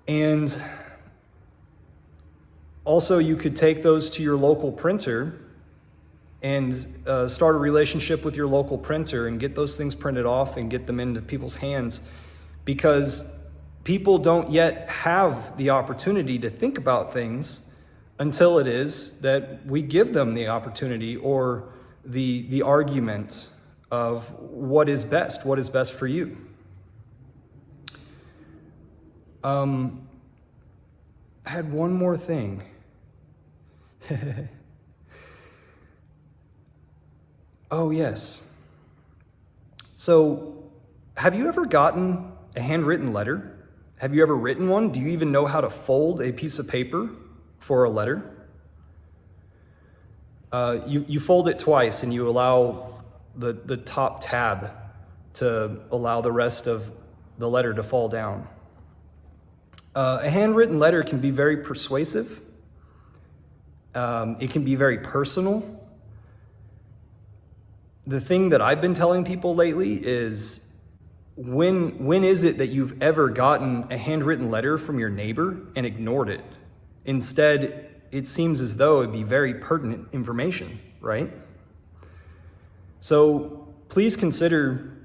And also you could take those to your local printer and start a relationship with your local printer and get those things printed off and get them into people's hands, because people don't yet have the opportunity to think about things until it is that we give them the opportunity or the argument of what is best for you. I had one more thing. Oh, yes. So, have you ever gotten a handwritten letter? Have you ever written one? Do you even know how to fold a piece of paper for a letter? You fold it twice and you allow the top tab to allow the rest of the letter to fall down. A handwritten letter can be very persuasive. It can be very personal. The thing that I've been telling people lately is, when is it that you've ever gotten a handwritten letter from your neighbor and ignored it? Instead, it seems as though it'd be very pertinent information, right? So please consider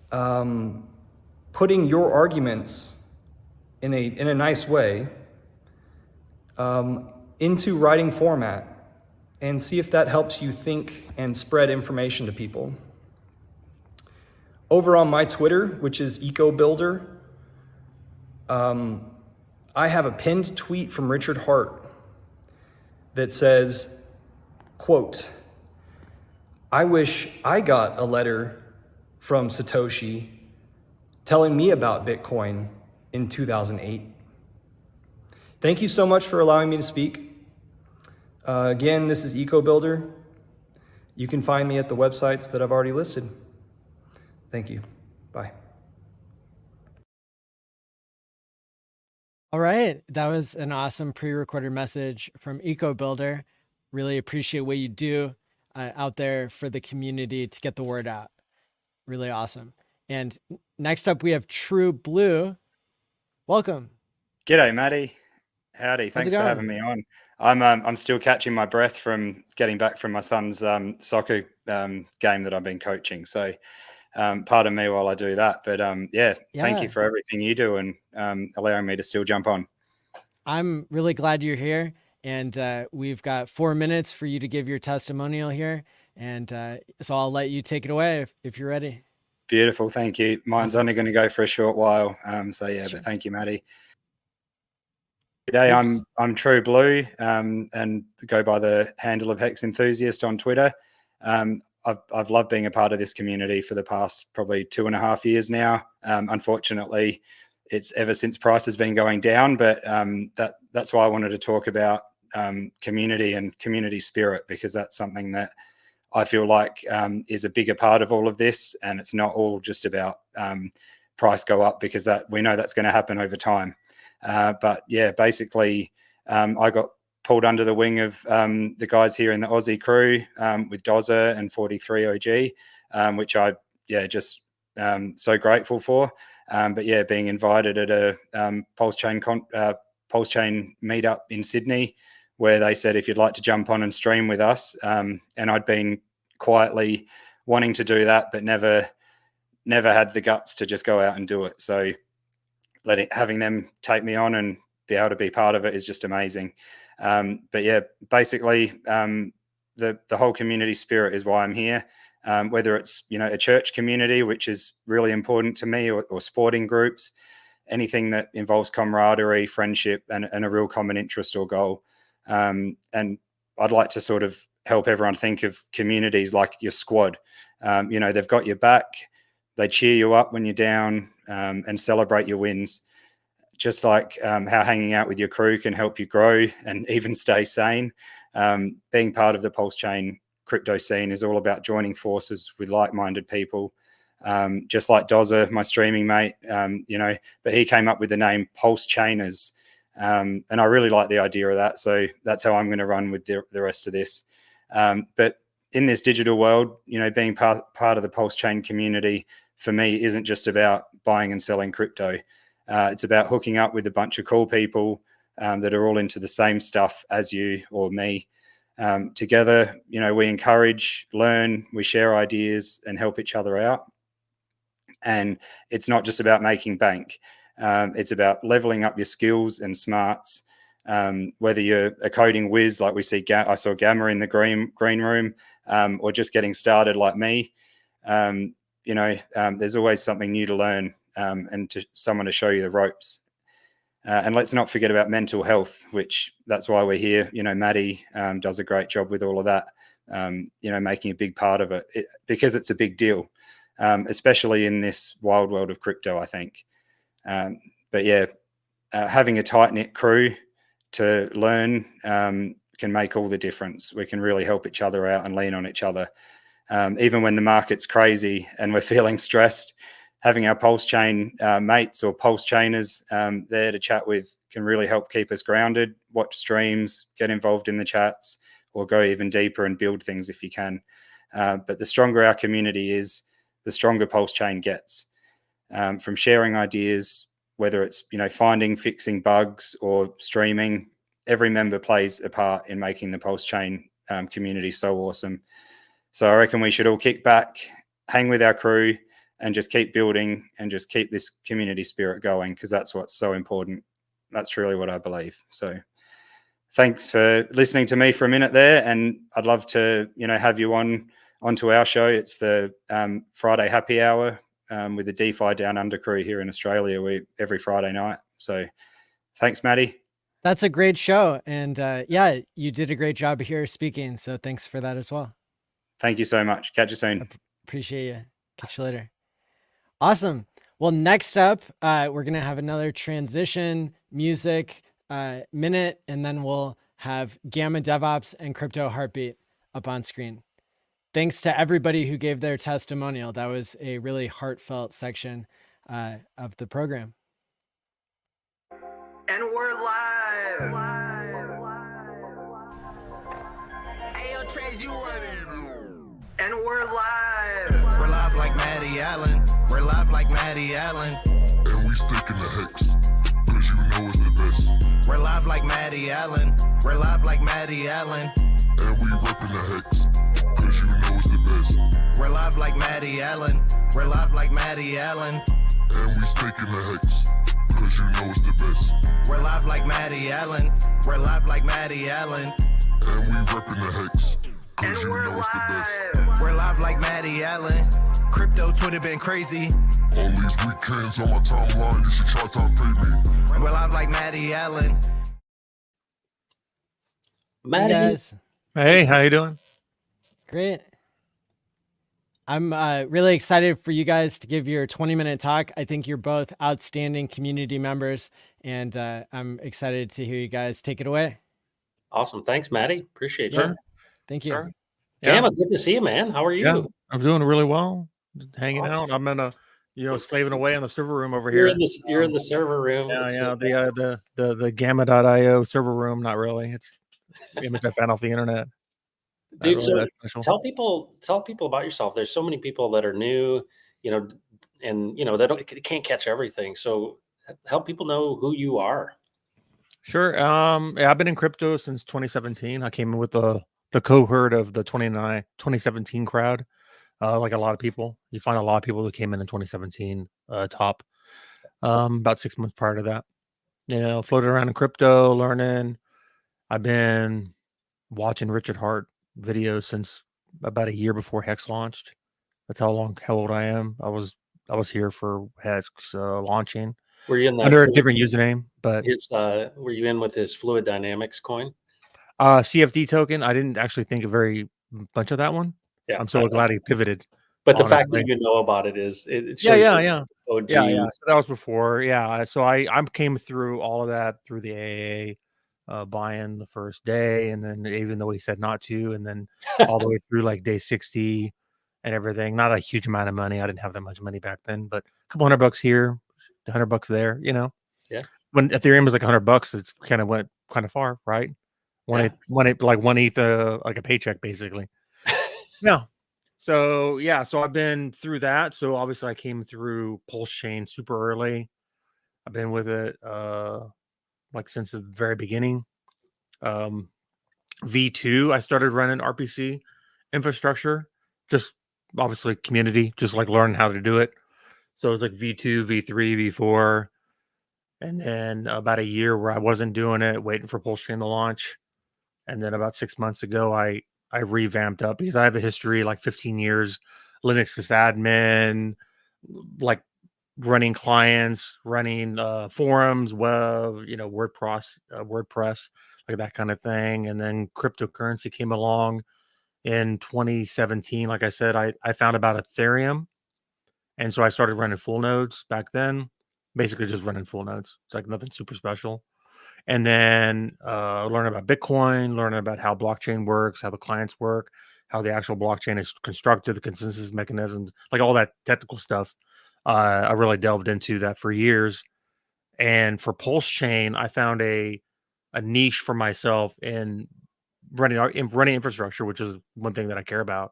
putting your arguments in a nice way into writing format, and see if that helps you think and spread information to people. Over on my Twitter, which is EcoBuilder, I have a pinned tweet from Richard Hart that says, quote, "I wish I got a letter from Satoshi telling me about Bitcoin in 2008. Thank you so much for allowing me to speak. Again, this is EcoBuilder. You can find me at the websites that I've already listed. Thank you. Bye. All right. That was an awesome pre-recorded message from EcoBuilder. Really appreciate what you do out there for the community to get the word out. Really awesome. And next up, we have True Blue. Welcome. G'day, Maddie. Howdy. How's it Thanks for having going? me on. I'm still catching my breath from getting back from my son's soccer game that I've been coaching. So pardon me while I do that. But yeah, thank you Yeah. for everything you do and allowing me to still jump on. I'm really glad you're here. And we've got 4 minutes for you to give your testimonial here. And so I'll let you take it away if you're ready. Beautiful. Thank you. Mine's Awesome. only going to go for a short while. So yeah, Sure. but thank you, Maddie. G'day, Oops. I'm True Blue, and go by the handle of Hex Enthusiast on Twitter. I've loved being a part of this community for the past probably 2.5 years now. Unfortunately, it's ever since price has been going down, but that's why I wanted to talk about community and community spirit, because that's something that I feel like is a bigger part of all of this, and it's not all just about price go up, because that we know that's going to happen over time. But yeah, basically, I got pulled under the wing of the guys here in the Aussie crew with Dozer and 43 OG, which I just so grateful for. But yeah, being invited at a PulseChain meetup in Sydney, where they said if you'd like to jump on and stream with us, and I'd been quietly wanting to do that, but never had the guts to just go out and do it. So having them take me on and be able to be part of it is just amazing. But yeah, basically, the whole community spirit is why I'm here. Whether it's a church community, which is really important to me, or sporting groups, anything that involves camaraderie, friendship, and a real common interest or goal. And I'd like to sort of help everyone think of communities like your squad. They've got your back. They cheer you up when you're down, and celebrate your wins. Just like how hanging out with your crew can help you grow and even stay sane. Being part of the PulseChain crypto scene is all about joining forces with like-minded people. Just like Dozer, my streaming mate, but he came up with the name PulseChainers. And I really like the idea of that. So that's how I'm going to run with the rest of this. But in this digital world, being part of the PulseChain community for me isn't just about buying and selling crypto. It's about hooking up with a bunch of cool people that are all into the same stuff as you or me. Together, we encourage, learn, we share ideas and help each other out. And it's not just about making bank. It's about leveling up your skills and smarts. Whether you're a coding whiz, like we see, I saw Gamma in the green room, or just getting started like me. There's always something new to learn, and someone to show you the ropes. And let's not forget about mental health, which that's why we're here. Maddie does a great job with all of that, making a big part of it, because it's a big deal, especially in this wild world of crypto, I think. But yeah, having a tight-knit crew to learn can make all the difference. We can really help each other out and lean on each other. Even when the market's crazy and we're feeling stressed, having our PulseChain mates or PulseChainers there to chat with can really help keep us grounded. Watch streams, get involved in the chats, or go even deeper and build things if you can. But the stronger our community is, the stronger PulseChain gets. From sharing ideas, whether it's finding, fixing bugs, or streaming, every member plays a part in making the PulseChain community so awesome. So I reckon we should all kick back, hang with our crew, and just keep building and just keep this community spirit going, because that's what's so important. That's really what I believe. So thanks for listening to me for a minute there, and I'd love to have you onto our show. It's the Friday happy hour with the DeFi Down Under crew here in Australia every Friday night. So thanks, Maddie. That's a great show. And yeah, you did a great job here speaking. So thanks for that as well. Thank you so much. Catch you soon. Appreciate you. Catch you later. Awesome. Well, next up, we're going to have another transition music minute, and then we'll have Gamma DevOps and Crypto Heartbeat up on screen. Thanks to everybody who gave their testimonial. That was a really heartfelt section of the program. And we're live. Ayo, Trace, you and we're live. We're live like Maddie ALLin. We're live like Maddie ALLin. And we stick in the hex, cause you know it's the best. We're live like Maddie ALLin. We're live like Maddie ALLin. And we ripping the hex, cause you know it's the best. We're live like Maddie ALLin. We're live like Maddie ALLin. And we stick in the hex, cause you know it's the best. We're live like Maddie ALLin. We're live like Maddie ALLin. And we ripping the hex, cause you know it's the best. We're live like Maddie ALLin. Crypto Twitter been crazy. All these weekends on my timeline, you should try to pay me. We're live like Maddie ALLin. Hey Maddie. guys. Hey, how you doing? Great. I'm really excited for you guys to give your 20-minute talk. I think you're both outstanding community members, and I'm excited to hear you guys take it away. Awesome. Thanks, Maddie. Appreciate Yeah. you. Thank you. Sure. Gamma, good to see you, man. How are you? Yeah, I'm doing really well. Just hanging Awesome. out. I'm in a, slaving away in the server room over You're here. in the you're in the server room. Yeah, That's yeah. fantastic. The Gamma.io server room. Not really. It's image I found off the internet. Not Dude, really so that special. tell people about yourself. There's so many people that are new, and they can't catch everything. So help people know who you are. Sure. Yeah, I've been in crypto since 2017. I came in with the cohort of the 2017 crowd. Like a lot of people, you find a lot of people who came in 2017 top. About 6 months prior to that, floated around in crypto, learning. I've been watching Richard Hart videos since about a year before Hex launched. That's how old I am. I was here for Hex launching. Were you in that under a different username? But were you in with his Fluid Dynamics coin? CFD token. I didn't actually think a very much of that one. Yeah, I'm so glad he pivoted. But the fact honestly. that you know about it is it Yeah, shows yeah, you yeah. OG. Yeah. So that was before. Yeah. So I came through all of that through the AA buy-in the first day, and then even though he said not to, and then all the way through like day 60 and everything. Not a huge amount of money. I didn't have that much money back then, but a couple $100 here, $100 there. Yeah. When Ethereum was like $100, it kind of went kind of far, right? One ETH, like a paycheck, basically. Yeah. So I've been through that. So obviously I came through PulseChain super early. I've been with it like since the very beginning. V2, I started running RPC infrastructure, just obviously community, just like learning how to do it. So it was like V2, V3, V4, and then about a year where I wasn't doing it, waiting for PulseChain to launch. And then about 6 months ago, I revamped up because I have a history, like 15 years, Linux sysadmin, like running clients, running forums, web, WordPress, like that kind of thing. And then cryptocurrency came along in 2017. Like I said, I found about Ethereum. And so I started running full nodes back then, basically just running full nodes. It's like nothing super special. And then learn about Bitcoin, learn about how blockchain works, how the clients work, how the actual blockchain is constructed, the consensus mechanisms, like all that technical stuff. I really delved into that for years. And for PulseChain, I found a niche for myself in running infrastructure, which is one thing that I care about,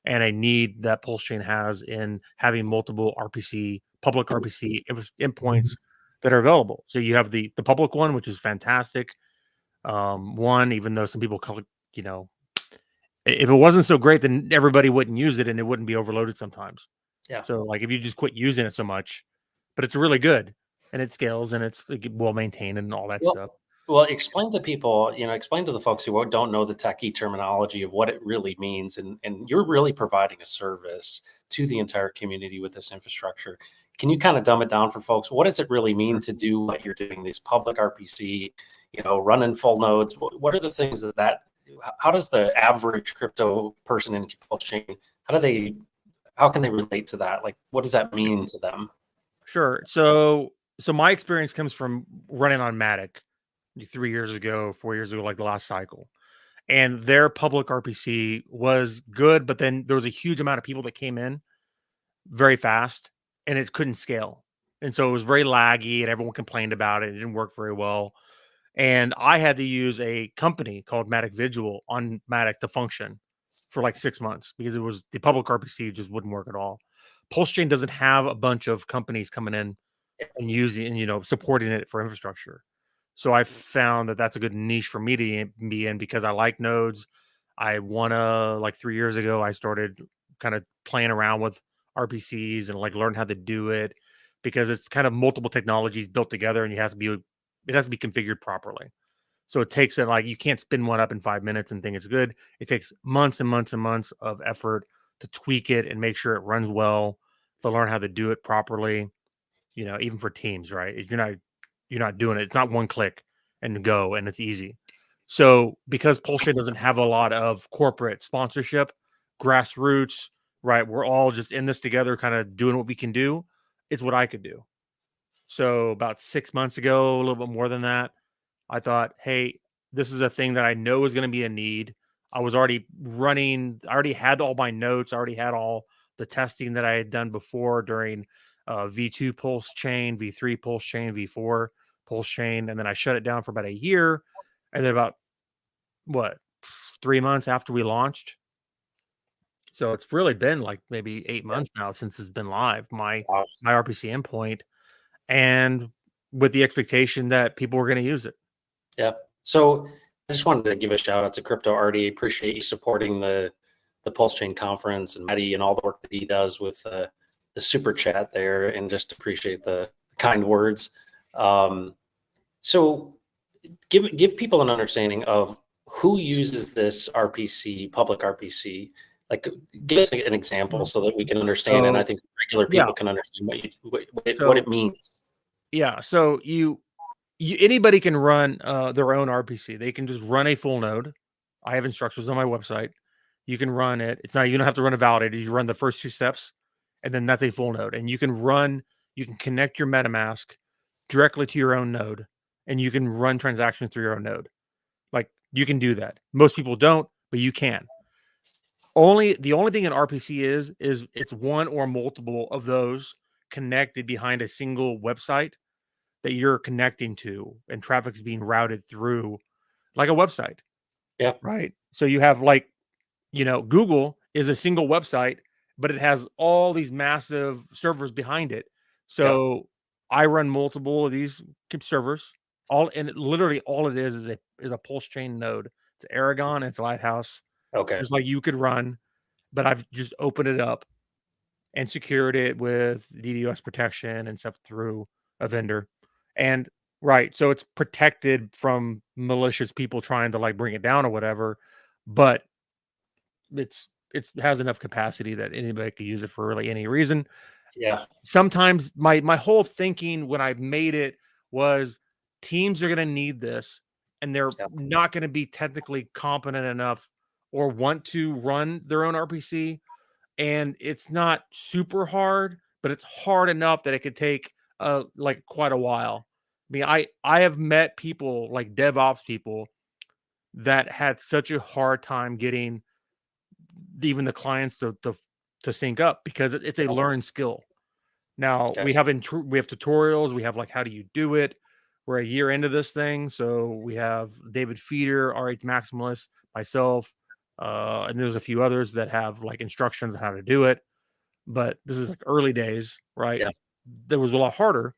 and a need that PulseChain has in having multiple public RPC endpoints that are available. So you have the public one, which is fantastic. One, even though some people call it, if it wasn't so great, then everybody wouldn't use it and it wouldn't be overloaded sometimes. Yeah. So like if you just quit using it so much, but it's really good and it scales and it's like, well maintained and all that stuff. Well, explain to people, explain to the folks who don't know the techie terminology of what it really means. And you're really providing a service to the entire community with this infrastructure. Can you kind of dumb it down for folks? What does it really mean to do what you're doing, these public RPC, running full nodes? What are the things how does the average crypto person in PulseChain, how can they relate to that? Like, what does that mean to them? Sure. So my experience comes from running on Matic 4 years ago, like the last cycle. And their public RPC was good, but then there was a huge amount of people that came in very fast and it couldn't scale. And so it was very laggy and everyone complained about it. It didn't work very well. And I had to use a company called Matic Visual on Matic to function for like 6 months because it was the public RPC just wouldn't work at all. PulseChain doesn't have a bunch of companies coming in and using, supporting it for infrastructure. So I found that that's a good niche for me to be in because I like nodes. I like 3 years ago, I started kind of playing around with RPCs and like learn how to do it because it's kind of multiple technologies built together and it has to be configured properly. So it takes like, you can't spin one up in 5 minutes and think it's good. It takes months and months and months of effort to tweak it and make sure it runs well, to learn how to do it properly, even for teams, right? You're not doing it. It's not one click and go and it's easy. So because PulseChain doesn't have a lot of corporate sponsorship, grassroots, right? We're all just in this together, kind of doing what we can do. It's what I could do. So about 6 months ago, a little bit more than that, I thought, hey, this is a thing that I know is going to be a need. I was already running, I already had all my notes, I already had all the testing that I had done before during V2 PulseChain, V3 PulseChain, V4 PulseChain, and then I shut it down for about a year. And then about, what, 3 months after we launched. So it's really been like maybe 8 months now since it's been live, my RPC endpoint, and with the expectation that people were going to use it. Yeah. So I just wanted to give a shout out to Crypto Artie. Appreciate you supporting the PulseChain conference, and Maddie and all the work that he does with the super chat there, and just appreciate the kind words. So give people an understanding of who uses this RPC, public RPC. Like, give us an example so that we can understand, and I think regular people can understand what it means. Yeah. So anybody can run their own RPC. They can just run a full node. I have instructions on my website. You can run it. It's not, you don't have to run a validator. You run the first 2 steps, and then that's a full node. And you can connect your MetaMask directly to your own node, and you can run transactions through your own node. Like, you can do that. Most people don't, but you can. The only thing an RPC is it's one or multiple of those connected behind a single website that you're connecting to, and traffic is being routed through like a website. Yeah. Right. So you have, like, Google is a single website, but it has all these massive servers behind it. So I run multiple of these servers, literally all it is a PulseChain node. It's Aragon, it's Lighthouse. Okay. Just like you could run, but I've just opened it up and secured it with DDoS protection and stuff through a vendor. And right, so it's protected from malicious people trying to like bring it down or whatever, but it has enough capacity that anybody could use it for really any reason. Yeah. Sometimes my whole thinking when I made it was teams are going to need this, and they're not going to be technically competent enough or want to run their own RPC. And it's not super hard, but it's hard enough that it could take like quite a while. I mean, I have met people like DevOps people that had such a hard time getting even the clients to sync up because it's a learned skill. Now we have tutorials. We have like, how do you do it? We're a year into this thing, so we have David Feeder, RH Maximalist, myself, and there's a few others that have like instructions on how to do it. But this is like early days, right? Yeah. That was a lot harder,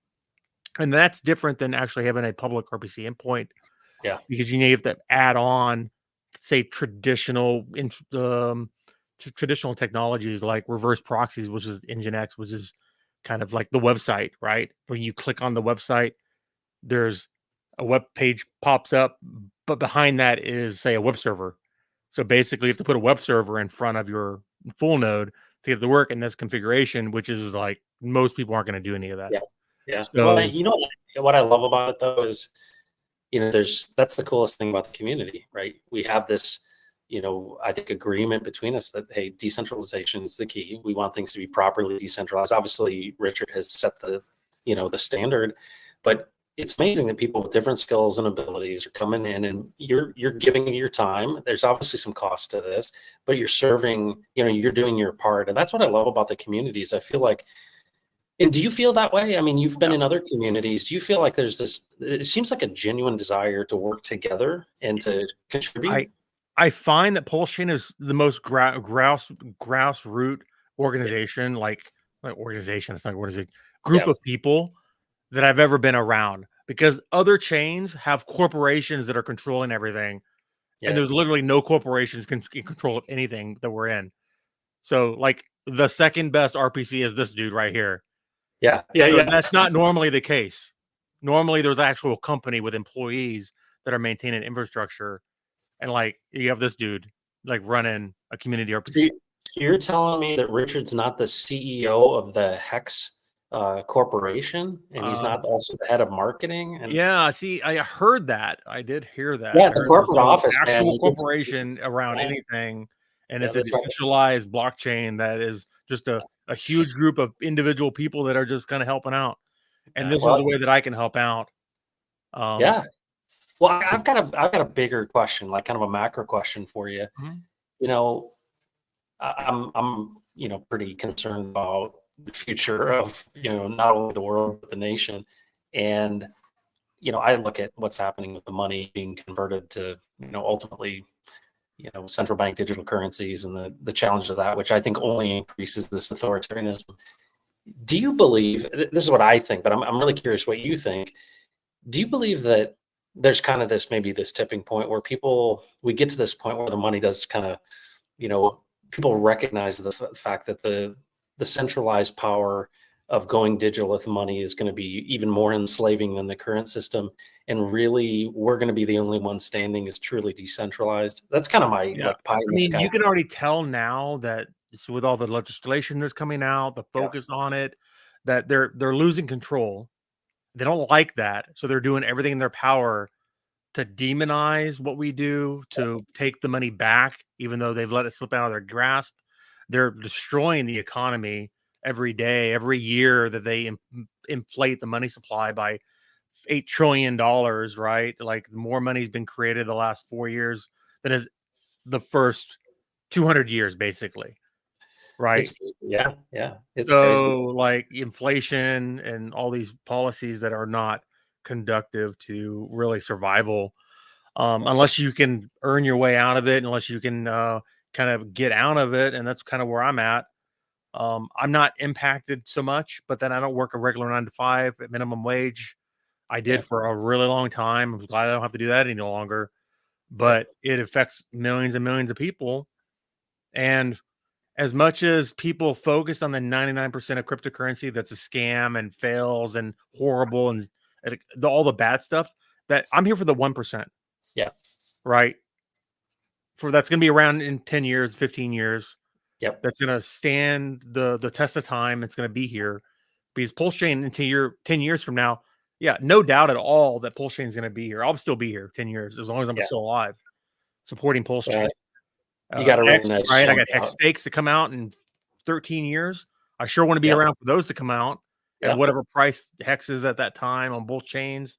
and that's different than actually having a public RPC endpoint. Yeah, because you have to add on, say, traditional technologies like reverse proxies, which is Nginx, which is kind of like the website, right? When you click on the website, there's a web page pops up, but behind that is, say, a web server. So basically, you have to put a web server in front of your full node to get it to work in this configuration, which is like most people aren't going to do any of that. Yeah. Yeah. So, Well, what I love about it though is, that's the coolest thing about the community, right? We have this, I think, agreement between us that, hey, decentralization is the key. We want things to be properly decentralized. Obviously, Richard has set the standard, but it's amazing that people with different skills and abilities are coming in, and you're giving your time. There's obviously some cost to this, but you're serving, you're doing your part. And that's what I love about the communities. I feel like, and do you feel that way? I mean, you've been in other communities. Do you feel like there's this, it seems like a genuine desire to work together and to contribute? I find that PulseChain is the most grassroots organization, organization, it's not organization, group of people that I've ever been around, because other chains have corporations that are controlling everything. Yeah. And there's literally no corporations in control of anything that we're in. So like the second best RPC is this dude right here. Yeah. That's not normally the case. Normally there's an actual company with employees that are maintaining infrastructure. And like you have this dude like running a community RPC. So you're telling me that Richard's not the CEO of the Hex corporation, and he's not also the head of marketing. And yeah, see, I heard that. I did hear that. yeah, I the heard there's corporate no office, man, actual he gets, corporation around yeah, anything, and yeah, it's a that's right. decentralized blockchain that is just a huge group of individual people that are just kind of helping out. And this is Well, the way that I can help out. yeah. Well, I've got a bigger question, like kind of a macro question for you. Mhm. You know, I'm you know, pretty concerned about the future of, you know, not only the world but the nation. And you know, I look at what's happening with the money being converted to, you know, ultimately, you know, central bank digital currencies and the challenge of that, which I think only increases this authoritarianism. Do you believe, this is what I think, but I'm really curious what you think. Do you believe that there's kind of this, maybe this tipping point where we get to this point where the money does kind of, you know, people recognize the fact that the centralized power of going digital with money is going to be even more enslaving than the current system, and really we're going to be the only one standing is truly decentralized? That's kind of my like pie in I the mean, sky. you can already tell now that with all the legislation that's coming out, the focus on it, that they're losing control. They don't like that, so they're doing everything in their power to demonize what we do, to take the money back, even though they've let it slip out of their grasp. They're destroying the economy every day, every year that they inflate the money supply by $8 trillion, right? Like more money's been created the last 4 years than is the first 200 years, basically. Right. Yeah. It's so crazy. like inflation and all these policies that are not conductive to really survival, unless you can earn your way out of it, unless you can kind of get out of it. And that's kind of where I'm at. I'm not impacted so much, but then I don't work a regular 9 to 5 at minimum wage. I did for a really long time. I'm glad I don't have to do that any longer, but it affects millions and millions of people. And as much as people focus on the 99% of cryptocurrency that's a scam and fails and horrible and all the bad stuff, that I'm here for the 1%. Yeah. Right. That's going to be around in 10 years, 15 years. Yep. That's going to stand the test of time. It's going to be here because PulseChain into 10 years from now. Yeah. No doubt at all that PulseChain is going to be here. I'll still be here 10 years, as long as I'm still alive, supporting PulseChain. You got a really nice right? I got shout Hex out. stakes to come out in 13 years. I sure want to be Yep. around for those to come out Yep. at whatever price Hex is at that time on both chains,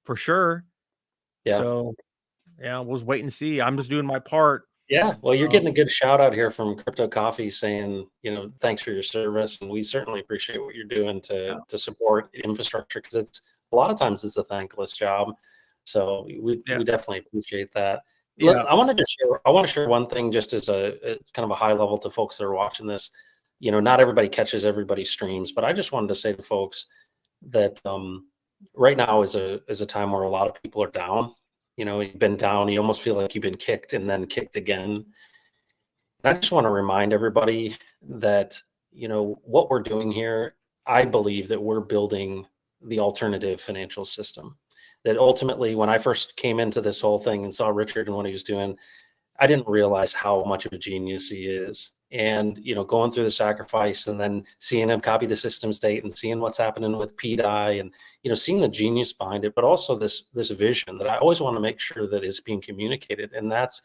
for sure. Yeah. So, yeah, we'll just wait and see. I'm just doing my part. Yeah, well, you're getting a good shout out here from Crypto Coffee saying, you know, thanks for your service, and we certainly appreciate what you're doing to support infrastructure, because it's a lot of times it's a thankless job. So we definitely appreciate that. Look, Yeah. I want to share one thing just as a kind of a high level to folks that are watching this. You know, not everybody catches everybody's streams, but I just wanted to say to folks that right now is a time where a lot of people are down. You know, you've been down, you almost feel like you've been kicked and then kicked again. And I just want to remind everybody that, you know, what we're doing here, I believe that we're building the alternative financial system. That ultimately, when I first came into this whole thing and saw Richard and what he was doing, I didn't realize how much of a genius he is. And, you know, going through the sacrifice and then seeing him copy the system state and seeing what's happening with PDI and, you know, seeing the genius behind it, but also this vision that I always want to make sure that is being communicated. And that's,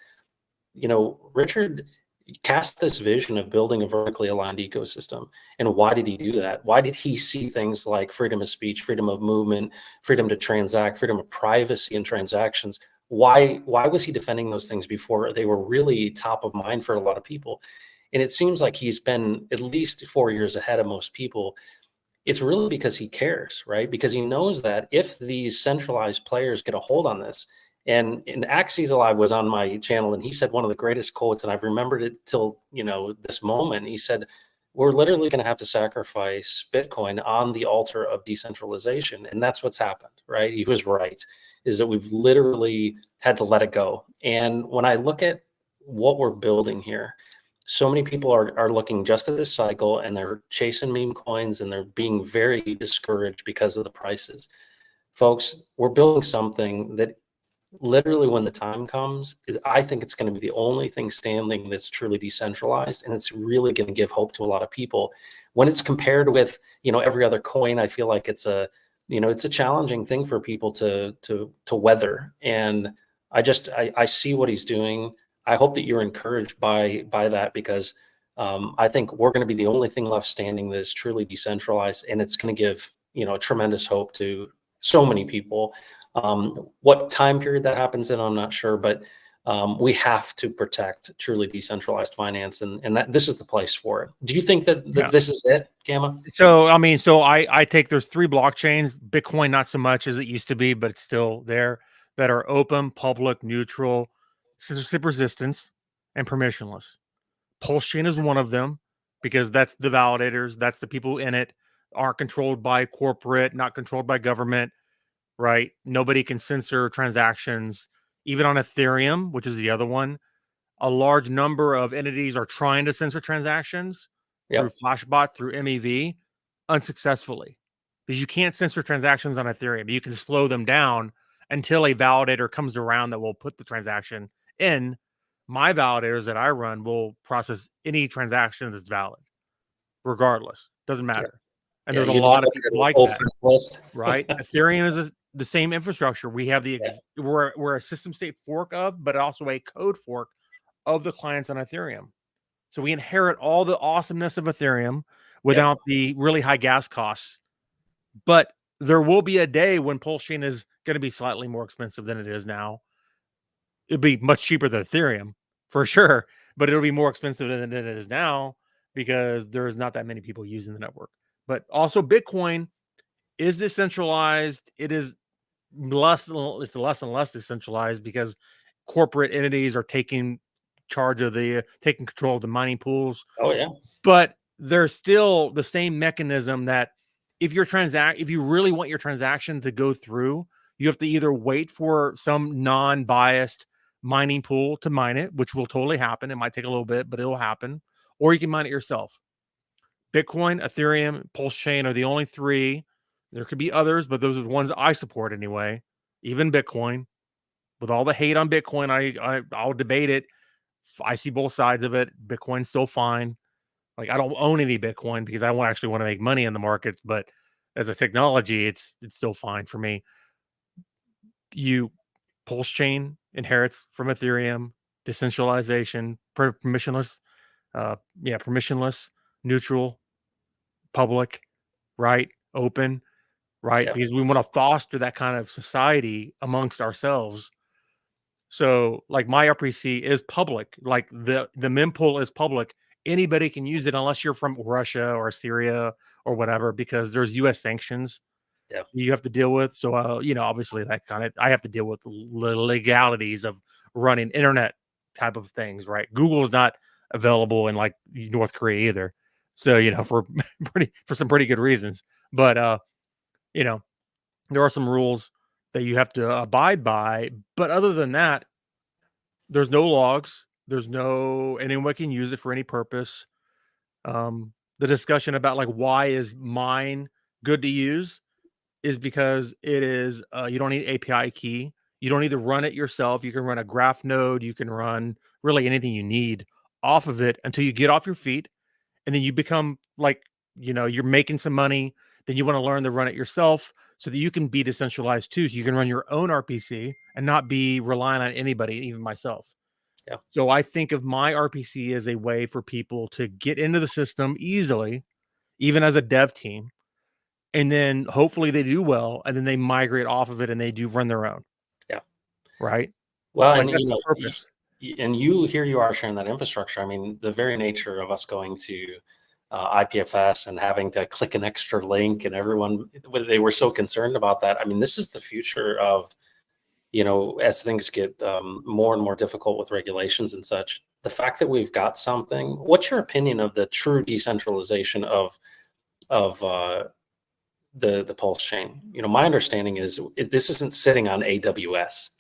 you know, Richard cast this vision of building a vertically aligned ecosystem. And why did he do that? Why did he see things like freedom of speech, freedom of movement, freedom to transact, freedom of privacy in transactions? Why was he defending those things before they were really top of mind for a lot of people? And it seems like he's been at least 4 years ahead of most people. It's really because he cares, right? Because he knows that if these centralized players get a hold on this, and Axie's Alive was on my channel, and he said one of the greatest quotes, and I've remembered it till, you know, this moment. He said, we're literally going to have to sacrifice Bitcoin on the altar of decentralization. And that's what's happened, right? He was right, is that we've literally had to let it go. And when I look at what we're building here, so many people are looking just at this cycle, and they're chasing meme coins, and they're being very discouraged because of the prices. Folks, we're building something that literally when the time comes, is I think it's going to be the only thing standing that's truly decentralized, and it's really going to give hope to a lot of people. When it's compared with, you know, every other coin, I feel like it's a, you know, it's a challenging thing for people to weather. And I see what he's doing. I hope that you're encouraged by that, because I think we're going to be the only thing left standing that is truly decentralized, and it's going to give, you know, tremendous hope to so many people. What time period that happens in, I'm not sure, but we have to protect truly decentralized finance, and that this is the place for it. Do you think that this is it, Gamma? So, I mean, I take there's 3 blockchains, Bitcoin, not so much as it used to be, but it's still there, that are open, public, neutral, censorship resistance, and permissionless. PulseChain is one of them, because that's the validators, that's the people in it, aren't controlled by corporate, not controlled by government, right? Nobody can censor transactions. Even on Ethereum, which is the other one, a large number of entities are trying to censor transactions through Flashbot, through MEV, unsuccessfully, because you can't censor transactions on Ethereum. You can slow them down until a validator comes around that will put the transaction in. My validators that I run will process any transaction that's valid, regardless. Doesn't matter. And there's a lot of people like that, right? Ethereum is the same infrastructure. We have we're a system state fork of, but also a code fork of the clients on Ethereum. So we inherit all the awesomeness of Ethereum without the really high gas costs. But there will be a day when PulseChain is going to be slightly more expensive than it is now. It'll be much cheaper than Ethereum for sure, but it'll be more expensive than it is now because there's not that many people using the network. But also Bitcoin is decentralized. It is less and less decentralized because corporate entities are taking control of the mining pools. Oh yeah. But there's still the same mechanism that if you really want your transaction to go through, you have to either wait for some non-biased mining pool to mine it, which will totally happen. It might take a little bit, but it will happen. Or you can mine it yourself. Bitcoin, Ethereum, PulseChain are the only 3. There could be others, but those are the ones I support anyway. Even Bitcoin. With all the hate on Bitcoin, I'll debate it. I see both sides of it. Bitcoin's still fine. Like, I don't own any Bitcoin because I actually want to make money in the markets, but as a technology, it's still fine for me. PulseChain inherits from Ethereum, decentralization, permissionless, permissionless, neutral, public, right, open, right, because we want to foster that kind of society amongst ourselves. So, like, my RPC is public, like the mempool is public. Anybody can use it unless you're from Russia or Syria or whatever, because there's U.S. sanctions you have to deal with. So, obviously I have to deal with the legalities of running internet type of things, right? Google's not available in like North Korea either. So, for some pretty good reasons. But, there are some rules that you have to abide by. But other than that, there's no logs. Anyone can use it for any purpose. The discussion about like why is mine good to use is because it is you don't need API key. You don't need to run it yourself. You can run a graph node. You can run really anything you need off of it until you get off your feet, and then you become like you're making some money. Then you want to learn to run it yourself so that you can be decentralized too. So you can run your own RPC and not be relying on anybody, even myself. Yeah. So I think of my RPC as a way for people to get into the system easily, even as a dev team. And then hopefully they do well, and then they migrate off of it and they do run their own. Yeah. Right. Well, like and that's the purpose. Here you are sharing that infrastructure. I mean, the very nature of us going to IPFS and having to click an extra link, and they were so concerned about that. I mean, this is the future of, as things get more and more difficult with regulations and such. The fact that we've got something. What's your opinion of the true decentralization of the PulseChain? My understanding is this isn't sitting on AWS.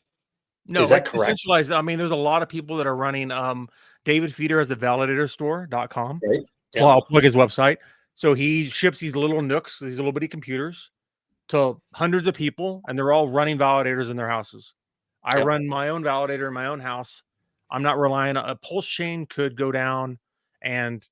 No, is that it's correct? decentralized. I mean, there's a lot of people that are running. David Feeder has the validatorstore.com. Right. Yeah. Well, I'll plug his website. So he ships these little nooks, these little bitty computers, to hundreds of people, and they're all running validators in their houses. I run my own validator in my own house. I'm not relying on a PulseChain could go down, and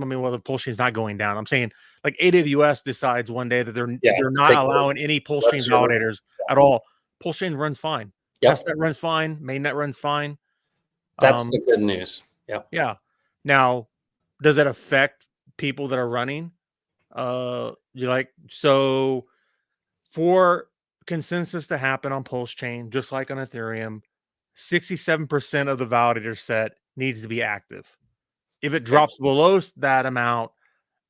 I mean, well, the PulseChain is not going down. I'm saying like AWS decides one day that they're not allowing any PulseChain validators at all. PulseChain runs fine. Testnet runs fine. Mainnet runs fine. That's the good news. Yeah. Yeah. Now, does that affect people that are running? So for consensus to happen on PulseChain, just like on Ethereum, 67% of the validator set needs to be active. If it drops below that amount,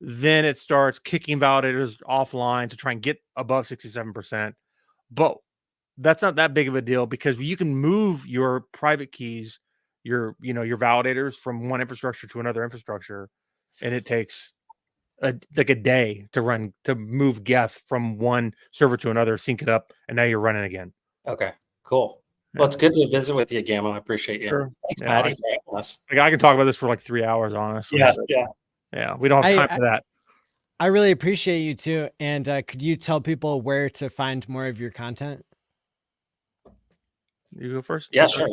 then it starts kicking validators offline to try and get above 67%. But that's not that big of a deal because you can move your private keys, your validators from one infrastructure to another infrastructure, and it takes a day to move Geth from one server to another, sync it up, and now you're running again. Okay, cool. Well, it's good to visit with you, Gamma. I appreciate you. Sure. Thanks, Yeah, Maddie, for having us. I can talk about this for like 3 hours, honestly. Yeah. We don't have time for that. I really appreciate you too. And could you tell people where to find more of your content? You go first. Yeah, sure.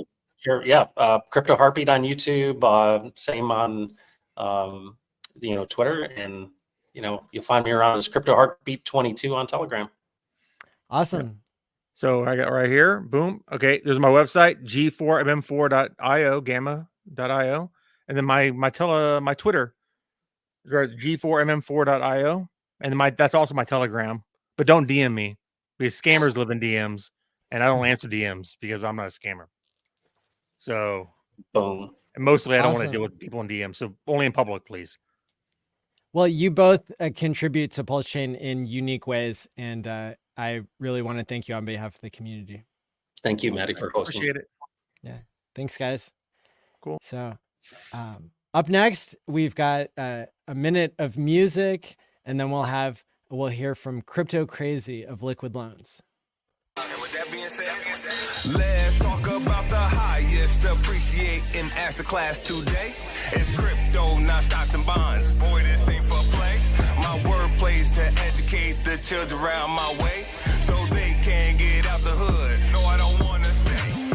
Yeah. Crypto Heartbeat on YouTube. Same on Twitter, and you'll find me around as Crypto Heartbeat 22 on Telegram. Awesome. Yeah. So I got right here. Boom. Okay. There's my website, g4mm4.io, gamma.io. And then my Twitter, g4mm4.io. And then that's also my Telegram. But don't DM me because scammers live in DMs. And I don't answer DMs because I'm not a scammer. So, boom. And mostly I don't want to deal with people in DMs. So only in public, please. Well, you both contribute to PulseChain in unique ways. And I really want to thank you on behalf of the community. Thank you, Maddie, for hosting. Appreciate it. Yeah. Thanks, guys. Cool. So up next, we've got a minute of music, and then we'll hear from Crypto Crazy of Liquid Loans. Let's talk about the highest appreciating asset class today. It's crypto, not stocks and bonds. Boy, this ain't for play. My wordplay is to educate the children around my way so they can get out the hood. No, I don't want to stay.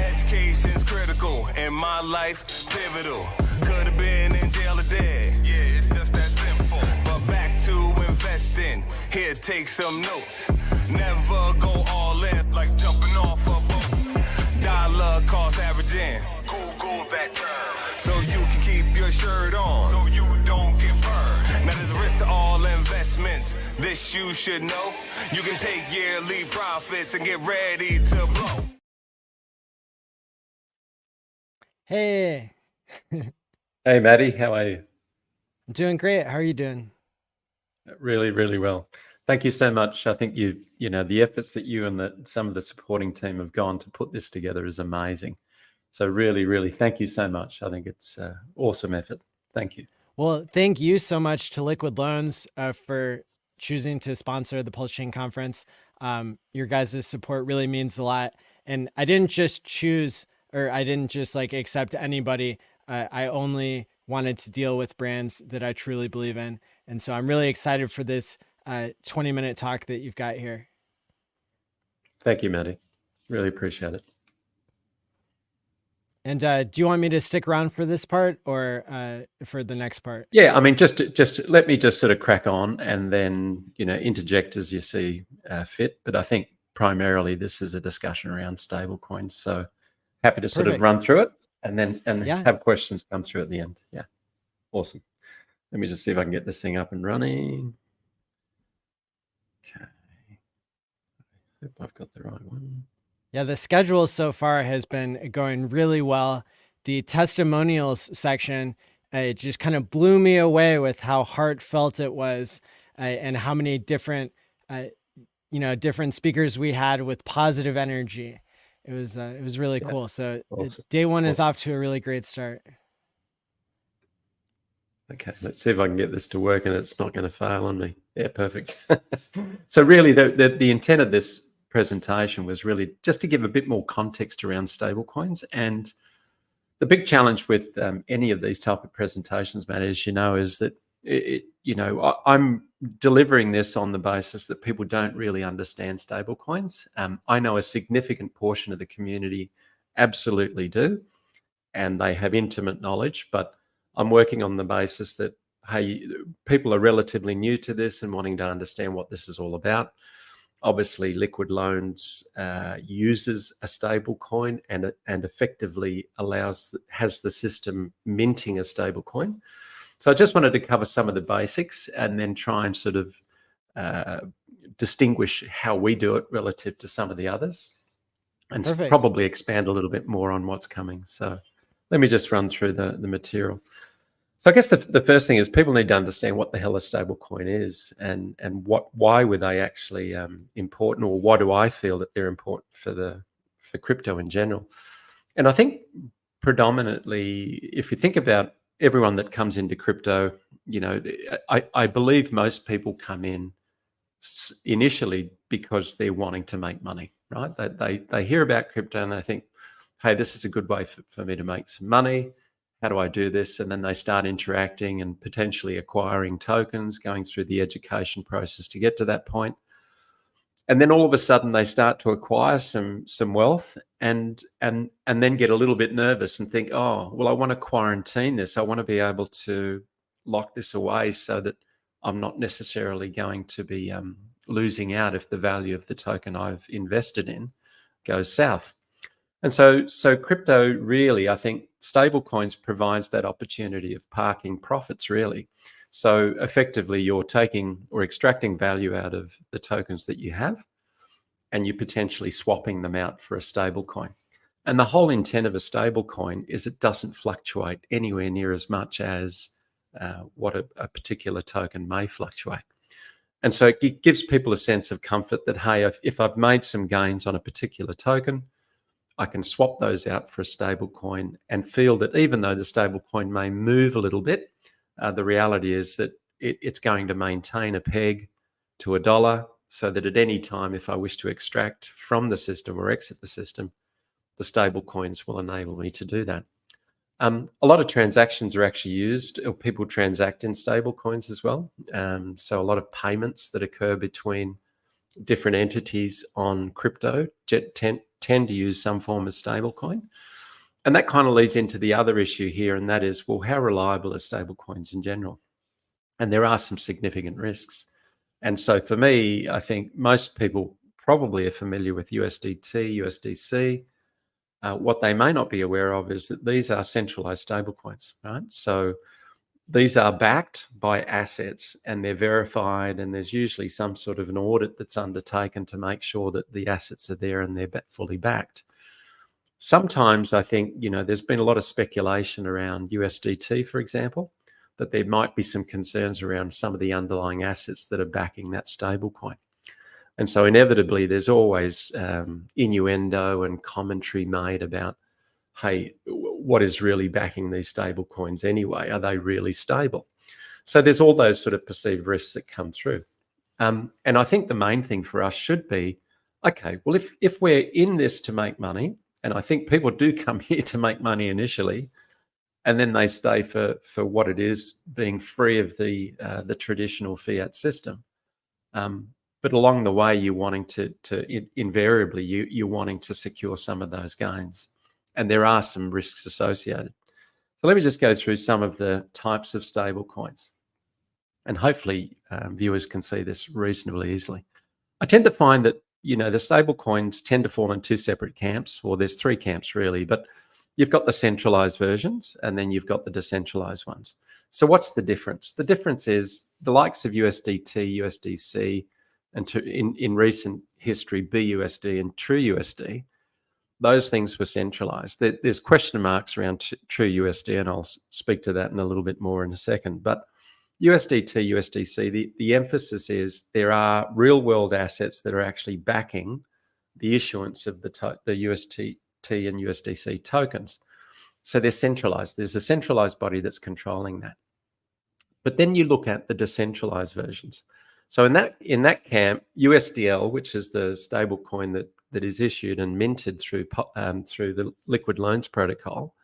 Education's critical in my life, pivotal. Could have been in jail or dead. Yeah, it's just that simple. But back to investing. Here, take some notes. Never go all in like jumping off a boat. Dollar cost averaging. Google that term. So you can keep your shirt on. So you don't get burned. Now there's a risk to all investments. This you should know. You can take yearly profits and get ready to blow. Hey. Hey, Maddie. How are you? I'm doing great. How are you doing? Really, really well. Thank you so much. I think the efforts that you and some of the supporting team have gone to put this together is amazing. So really, really thank you so much. I think it's awesome effort. Thank you. Well, thank you so much to Liquid Loans for choosing to sponsor the PulseChain conference. Your guys' support really means a lot. And I didn't just accept anybody. I only wanted to deal with brands that I truly believe in. And so I'm really excited for this 20-minute talk that you've got here. Thank you, Maddie. Really appreciate it. And do you want me to stick around for this part or for the next part? Yeah, I mean, just let me just sort of crack on and then, interject as you see fit. But I think primarily this is a discussion around stablecoins. So happy to sort of run through it and have questions come through at the end. Yeah, awesome. Let me just see if I can get this thing up and running. Okay. Hope I've got the right one. Yeah, the schedule so far has been going really well. The testimonials section, it just kind of blew me away with how heartfelt it was and how many different, different speakers we had with positive energy. It was really cool. So awesome. Day one is off to a really great start. Okay, let's see if I can get this to work and it's not going to fail on me. Yeah, perfect. So really the intent of this presentation was really just to give a bit more context around stablecoins. And the big challenge with any of these type of presentations, Matt, as you know, is that I'm delivering this on the basis that people don't really understand stablecoins. I know a significant portion of the community absolutely do, and they have intimate knowledge, but I'm working on the basis that, hey, people are relatively new to this and wanting to understand what this is all about. Obviously, Liquid Loans uses a stable coin and effectively has the system minting a stable coin. So I just wanted to cover some of the basics and then try and sort of distinguish how we do it relative to some of the others, and probably expand a little bit more on what's coming. So let me just run through the material. So I guess the first thing is people need to understand what the hell a stable coin is and why were they actually important, or why do I feel that they're important for crypto in general. And I think predominantly, if you think about everyone that comes into crypto, you know, I believe most people come in initially because they're wanting to make money, right? They hear about crypto and they think, hey, this is a good way for me to make some money. How do I do this? And then they start interacting and potentially acquiring tokens, going through the education process to get to that point. And then all of a sudden they start to acquire some wealth and then get a little bit nervous and think, oh, well, I want to quarantine this. I want to be able to lock this away so that I'm not necessarily going to be losing out if the value of the token I've invested in goes south. And so crypto really, I think stablecoins provides that opportunity of parking profits really. So effectively you're taking or extracting value out of the tokens that you have, and you're potentially swapping them out for a stable coin. And the whole intent of a stable coin is it doesn't fluctuate anywhere near as much as what a particular token may fluctuate. And so it gives people a sense of comfort that, hey, if I've made some gains on a particular token, I can swap those out for a stable coin and feel that even though the stable coin may move a little bit, the reality is that it's going to maintain a peg to $1 so that at any time, if I wish to extract from the system or exit the system, the stable coins will enable me to do that. A lot of transactions are actually used, or people transact in stable coins as well. So a lot of payments that occur between different entities on crypto tend to use some form of stablecoin. And that kind of leads into the other issue here, and that is, well, how reliable are stablecoins in general? And there are some significant risks. And so for me, I think most people probably are familiar with USDT, USDC. What they may not be aware of is that these are centralized stablecoins, right? So these are backed by assets and they're verified, and there's usually some sort of an audit that's undertaken to make sure that the assets are there and they're fully backed. Sometimes I think, you know, there's been a lot of speculation around USDT, for example, that there might be some concerns around some of the underlying assets that are backing that stablecoin. And so inevitably there's always innuendo and commentary made about, hey, what is really backing these stable coins anyway? Are they really stable? So there's all those sort of perceived risks that come through. And I think the main thing for us should be, okay, well, if we're in this to make money, and I think people do come here to make money initially, and then they stay for what it is, being free of the traditional fiat system. But along the way, you're wanting to invariably, you're wanting to secure some of those gains. And there are some risks associated. So let me just go through some of the types of stable coins. And hopefully viewers can see this reasonably easily. I tend to find that, you know, the stable coins tend to fall in two separate camps, or there's three camps really, but you've got the centralized versions and then you've got the decentralized ones. So what's the difference? The difference is the likes of USDT, USDC, and in recent history, BUSD and TrueUSD, those things were centralized. There's question marks around TrueUSD, and I'll speak to that in a little bit more in a second. But USDT, USDC, the emphasis is there are real world assets that are actually backing the issuance of the USDT and USDC tokens. So they're centralized. There's a centralized body that's controlling that. But then you look at the decentralized versions. So in that camp, USDL, which is the stable coin that is issued and minted through the Liquid Loans protocol,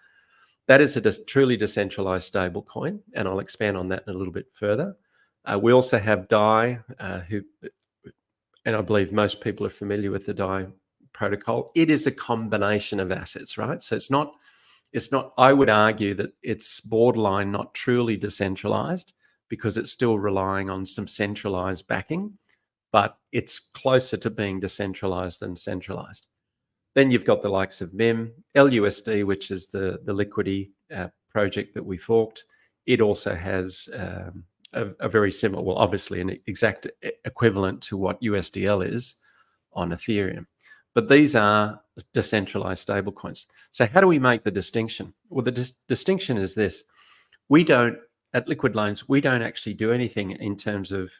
that is a truly decentralized stable coin, and I'll expand on that in a little bit further. We also have DAI, and I believe most people are familiar with the DAI protocol. It is a combination of assets, right? So it's not, I would argue that it's borderline not truly decentralized because it's still relying on some centralized backing, but it's closer to being decentralized than centralized. Then you've got the likes of MIM, LUSD, which is the Liquidity project that we forked. It also has a very similar, well, obviously an exact equivalent to what USDL is on Ethereum. But these are decentralized stablecoins. So how do we make the distinction? Well, the distinction is this. We don't, at Liquid Loans, we don't actually do anything in terms of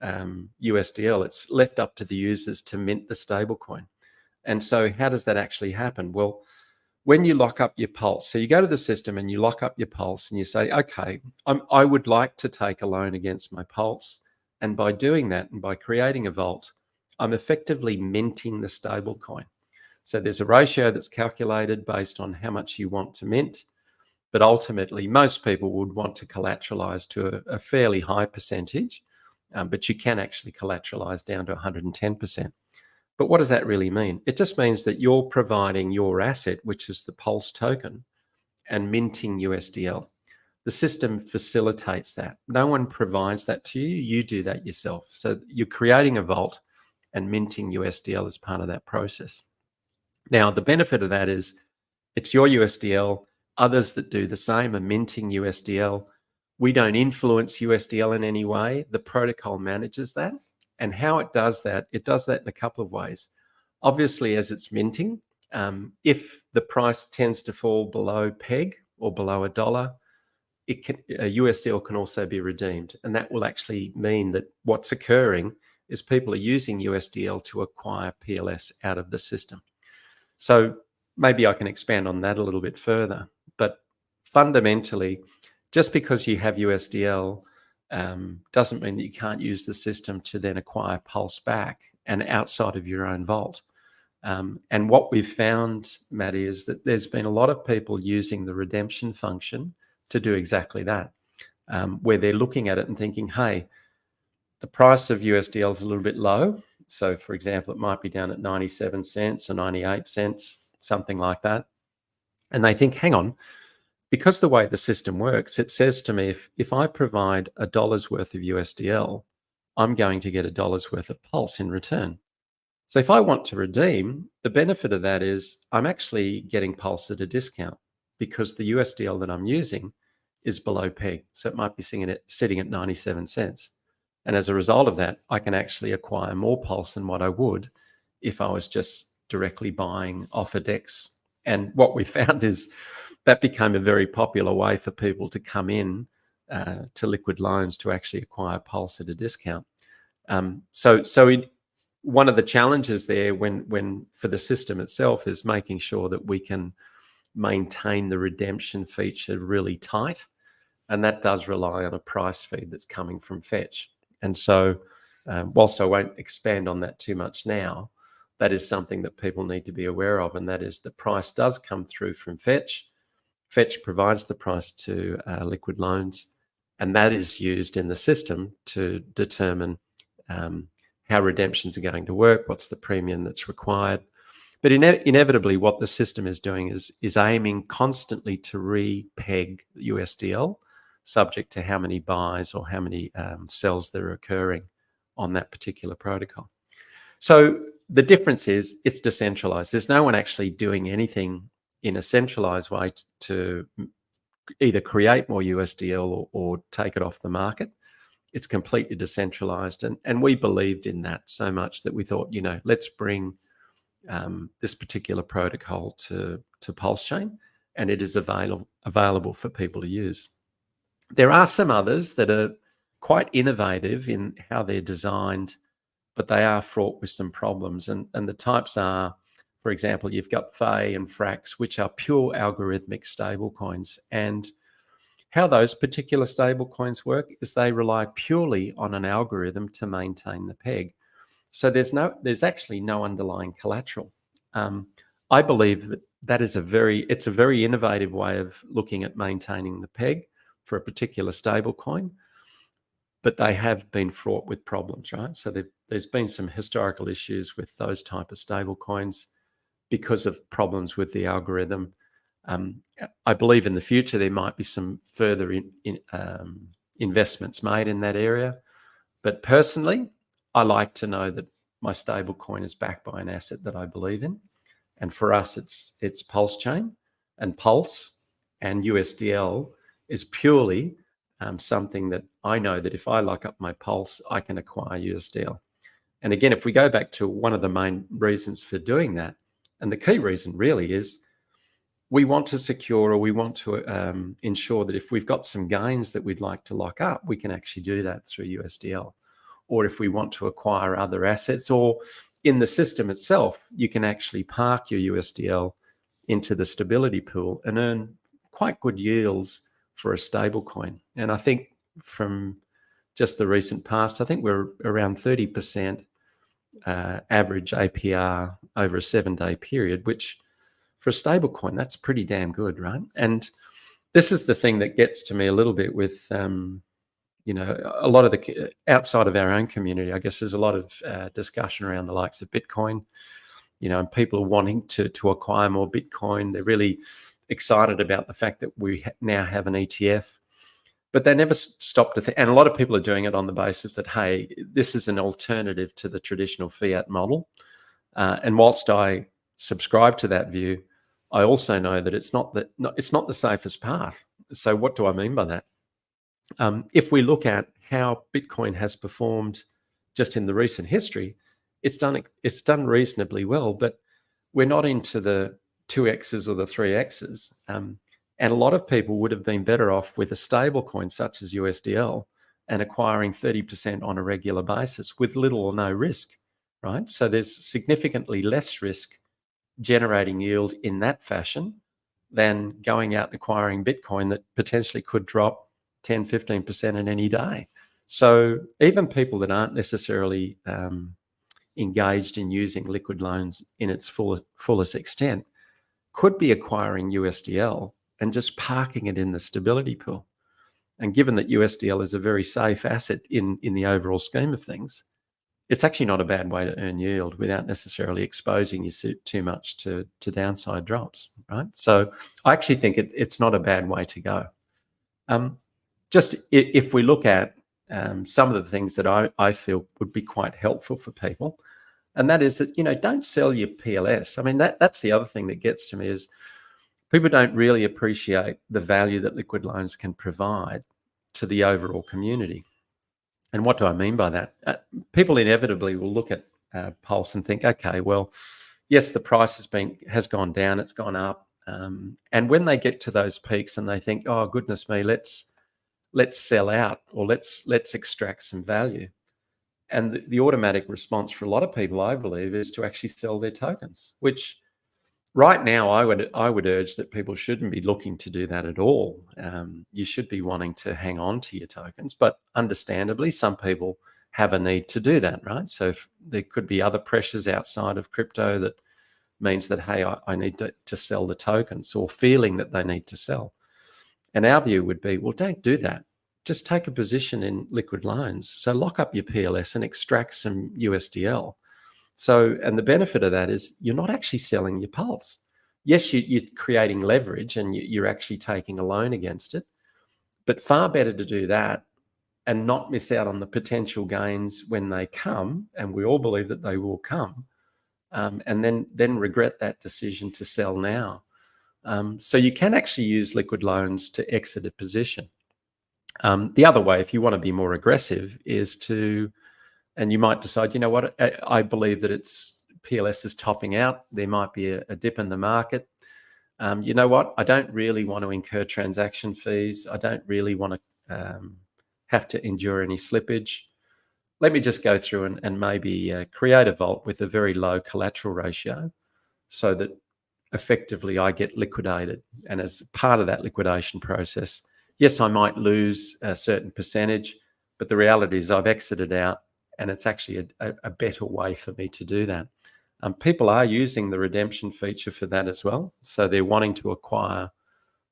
USDL. It's left up to the users to mint the stablecoin. And so how does that actually happen? Well, when you lock up your Pulse, so you go to the system and you lock up your Pulse and you say, okay, I would like to take a loan against my Pulse. And by doing that and by creating a vault, I'm effectively minting the stable coin. So there's a ratio that's calculated based on how much you want to mint. But ultimately, most people would want to collateralize to a fairly high percentage, but you can actually collateralize down to 110%. But what does that really mean? It just means that you're providing your asset, which is the Pulse token, and minting USDL. The system facilitates that. No one provides that to you. You do that yourself. So you're creating a vault and minting USDL as part of that process. Now, the benefit of that is it's your USDL. Others that do the same are minting USDL. We don't influence USDL in any way. The protocol manages that. And how it does that in a couple of ways. Obviously, as it's minting, if the price tends to fall below peg or below $1, USDL can also be redeemed. And that will actually mean that what's occurring is people are using USDL to acquire PLS out of the system. So maybe I can expand on that a little bit further. But fundamentally, just because you have USDL doesn't mean that you can't use the system to then acquire Pulse back and outside of your own vault. And what we've found, Matty, is that there's been a lot of people using the redemption function to do exactly that, where they're looking at it and thinking, hey, the price of USDL is a little bit low. So, for example, it might be down at 97 cents or 98 cents, something like that. And they think, hang on, because the way the system works, it says to me, if I provide $1 worth of USDL, I'm going to get $1 worth of Pulse in return. So if I want to redeem, the benefit of that is I'm actually getting Pulse at a discount because the USDL that I'm using is below peg. So it might be sitting at 97 cents. And as a result of that, I can actually acquire more Pulse than what I would if I was just directly buying off a DEX. And what we found is that became a very popular way for people to come in to Liquid Loans to actually acquire Pulse at a discount. One of the challenges there when for the system itself is making sure that we can maintain the redemption feature really tight. And that does rely on a price feed that's coming from Fetch. And so whilst I won't expand on that too much now, that is something that people need to be aware of. And that is the price does come through from Fetch. Fetch provides the price to Liquid Loans, and that is used in the system to determine how redemptions are going to work, what's the premium that's required. But inevitably, what the system is doing is aiming constantly to re-peg USDL, subject to how many buys or how many sells that are occurring on that particular protocol. So the difference is it's decentralized. There's no one actually doing anything in a centralized way to either create more USDL or take it off the market. It's completely decentralized. And we believed in that so much that we thought, let's bring this particular protocol to PulseChain, and it is available for people to use. There are some others that are quite innovative in how they're designed, but they are fraught with some problems. And the types are, for example, you've got FAI and FRAX, which are pure algorithmic stablecoins. And how those particular stablecoins work is they rely purely on an algorithm to maintain the peg. So there's actually no underlying collateral. I believe it's a very innovative way of looking at maintaining the peg for a particular stablecoin. but they have been fraught with problems, right? So there's been some historical issues with those type of stable coins because of problems with the algorithm. I believe in the future there might be some further investments made in that area. But personally, I like to know that my stable coin is backed by an asset that I believe in. And for us, it's PulseChain, and Pulse and USDL is purely something that I know that if I lock up my Pulse, I can acquire USDL. And again, if we go back to one of the main reasons for doing that, and the key reason really is we want to secure, or we want to ensure that if we've got some gains that we'd like to lock up, we can actually do that through USDL. Or if we want to acquire other assets, or in the system itself, you can actually park your USDL into the stability pool and earn quite good yields for a stable coin. And I think from just the recent past, I think we're around 30% average APR over a 7-day period, which for a stable coin, that's pretty damn good, right? And this is the thing that gets to me a little bit with, you know, a lot of the outside of our own community. I guess there's a lot of discussion around the likes of Bitcoin, you know, and people are wanting to acquire more Bitcoin. They're really excited about the fact that we now have an ETF, but they never stop to think. And a lot of people are doing it on the basis that, hey, this is an alternative to the traditional fiat model. And whilst I subscribe to that view, I also know that it's not the safest path. So what do I mean by that? If we look at how Bitcoin has performed just in the recent history, it's done reasonably well, but we're not into the 2x's or the 3x's. And a lot of people would have been better off with a stable coin such as USDL and acquiring 30% on a regular basis with little or no risk, right? So there's significantly less risk generating yield in that fashion than going out and acquiring Bitcoin that potentially could drop 10, 15% in any day. So even people that aren't necessarily engaged in using liquid loans in its fullest extent could be acquiring USDL and just parking it in the stability pool. And given that USDL is a very safe asset in the overall scheme of things, it's actually not a bad way to earn yield without necessarily exposing you too much to downside drops, right? So I actually think it's not a bad way to go. Just if we look at some of the things that I feel would be quite helpful for people, and that is that, you know, don't sell your PLS. I mean, that's the other thing that gets to me is people don't really appreciate the value that liquid loans can provide to the overall community. And what do I mean by that? People inevitably will look at Pulse and think, okay, well, yes, the price has gone down, it's gone up. And when they get to those peaks and they think, oh, goodness me, let's sell out, or let's extract some value. And the automatic response for a lot of people, I believe, is to actually sell their tokens, which right now I would urge that people shouldn't be looking to do that at all. You should be wanting to hang on to your tokens, but understandably, some people have a need to do that, right? So if there could be other pressures outside of crypto that means that, hey, I need to sell the tokens, or feeling that they need to sell. And our view would be, well, don't do that. Just take a position in liquid loans. So lock up your PLS and extract some USDL. So, and the benefit of that is you're not actually selling your Pulse. Yes, you're creating leverage and you're actually taking a loan against it, but far better to do that and not miss out on the potential gains when they come, and we all believe that they will come, and then regret that decision to sell now. So you can actually use liquid loans to exit a position. The other way, if you want to be more aggressive, is to, and you might decide, you know what, I believe that PLS is topping out. There might be a dip in the market. You know what, I don't really want to incur transaction fees. I don't really want to have to endure any slippage. Let me just go through and maybe create a vault with a very low collateral ratio so that effectively I get liquidated. And as part of that liquidation process, yes, I might lose a certain percentage, but the reality is I've exited out, and it's actually a better way for me to do that. People are using the redemption feature for that as well. So they're wanting to acquire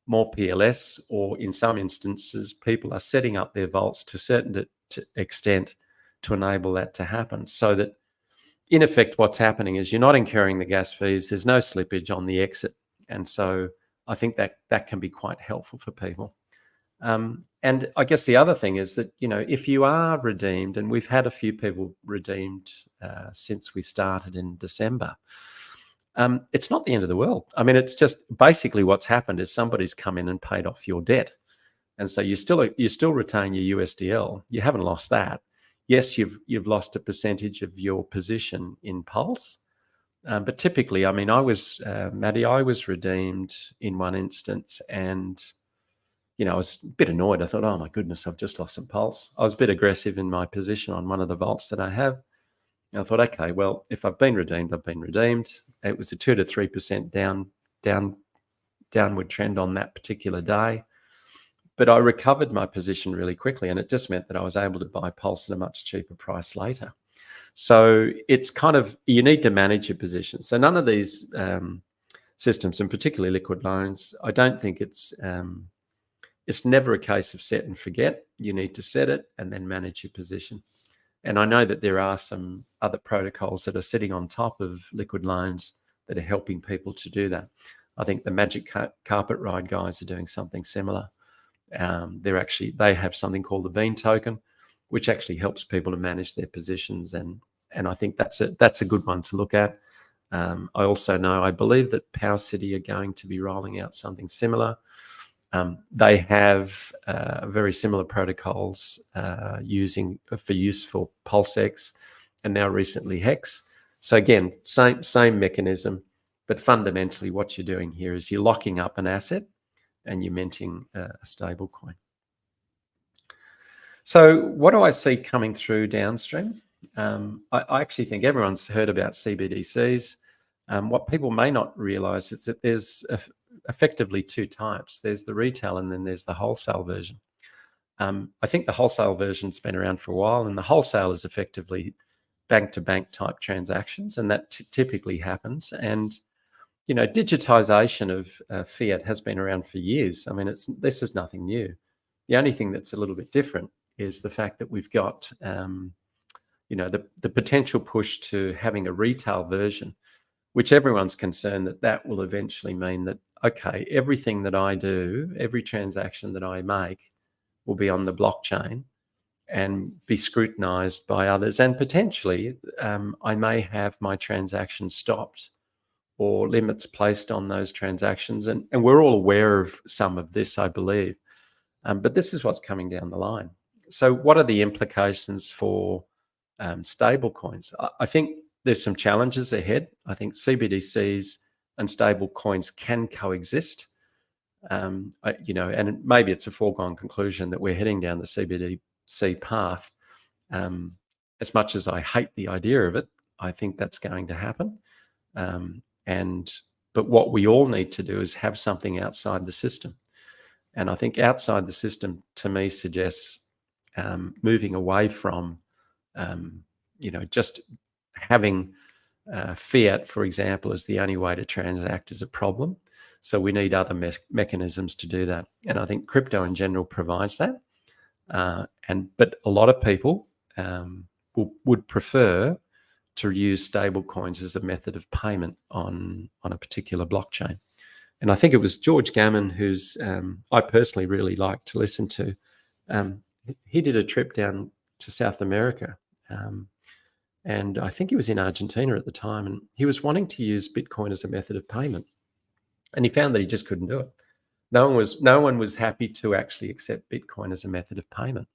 more PLS, or in some instances, people are setting up their vaults to extent to enable that to happen, so that in effect what's happening is you're not incurring the gas fees, there's no slippage on the exit. And so I think that can be quite helpful for people. And I guess the other thing is that, if you are redeemed, and we've had a few people redeemed since we started in December, it's not the end of the world. I mean, it's just basically what's happened is somebody's come in and paid off your debt. And so you still retain your USDL. You haven't lost that. Yes, you've lost a percentage of your position in Pulse. But typically, I mean, Maddie, I was redeemed in one instance, and I was a bit annoyed. I thought, oh my goodness, I've just lost some Pulse. I was a bit aggressive in my position on one of the vaults that I have. And I thought, okay, well, if I've been redeemed, I've been redeemed. It was a 2 to 3% downward trend on that particular day. But I recovered my position really quickly, and it just meant that I was able to buy Pulse at a much cheaper price later. So it's kind of, you need to manage your position. So none of these systems, and particularly liquid loans, I don't think it's never a case of set and forget. You need to set it and then manage your position. And I know that there are some other protocols that are sitting on top of liquid loans that are helping people to do that. I think the Magic Carpet Ride guys are doing something similar. They have something called the Bean token, which actually helps people to manage their positions, and I think that's a good one to look at. I also know, I believe that Power City are going to be rolling out something similar. They have very similar protocols for use for PulseX, and now recently Hex. So again, same mechanism, but fundamentally what you're doing here is you're locking up an asset and you're minting a stable coin. So what do I see coming through downstream? I actually think everyone's heard about CBDCs. What people may not realize is that there's effectively two types. There's the retail and then there's the wholesale version. I think the wholesale version's been around for a while, and the wholesale is effectively bank-to-bank type transactions, and that typically happens. And digitization of fiat has been around for years. I mean, this is nothing new. The only thing that's a little bit different is the fact that we've got, the potential push to having a retail version, which everyone's concerned that will eventually mean that, okay, everything that I do, every transaction that I make will be on the blockchain and be scrutinized by others. And potentially I may have my transactions stopped or limits placed on those transactions. And we're all aware of some of this, I believe. But this is what's coming down the line. So what are the implications for stable coins? I think there's some challenges ahead. I think CBDCs and stable coins can coexist. And maybe it's a foregone conclusion that we're heading down the CBDC path. As much as I hate the idea of it, I think that's going to happen. But what we all need to do is have something outside the system. And I think outside the system, to me, suggests moving away from, just having fiat, for example, as the only way to transact is a problem. So we need other mechanisms to do that. And I think crypto in general provides that. But a lot of people would prefer to use stable coins as a method of payment on a particular blockchain. And I think it was George Gammon, who's I personally really like to listen to. He did a trip down to South America, and I think he was in Argentina at the time, and he was wanting to use Bitcoin as a method of payment, and he found that he just couldn't do it. No one was happy to actually accept Bitcoin as a method of payment.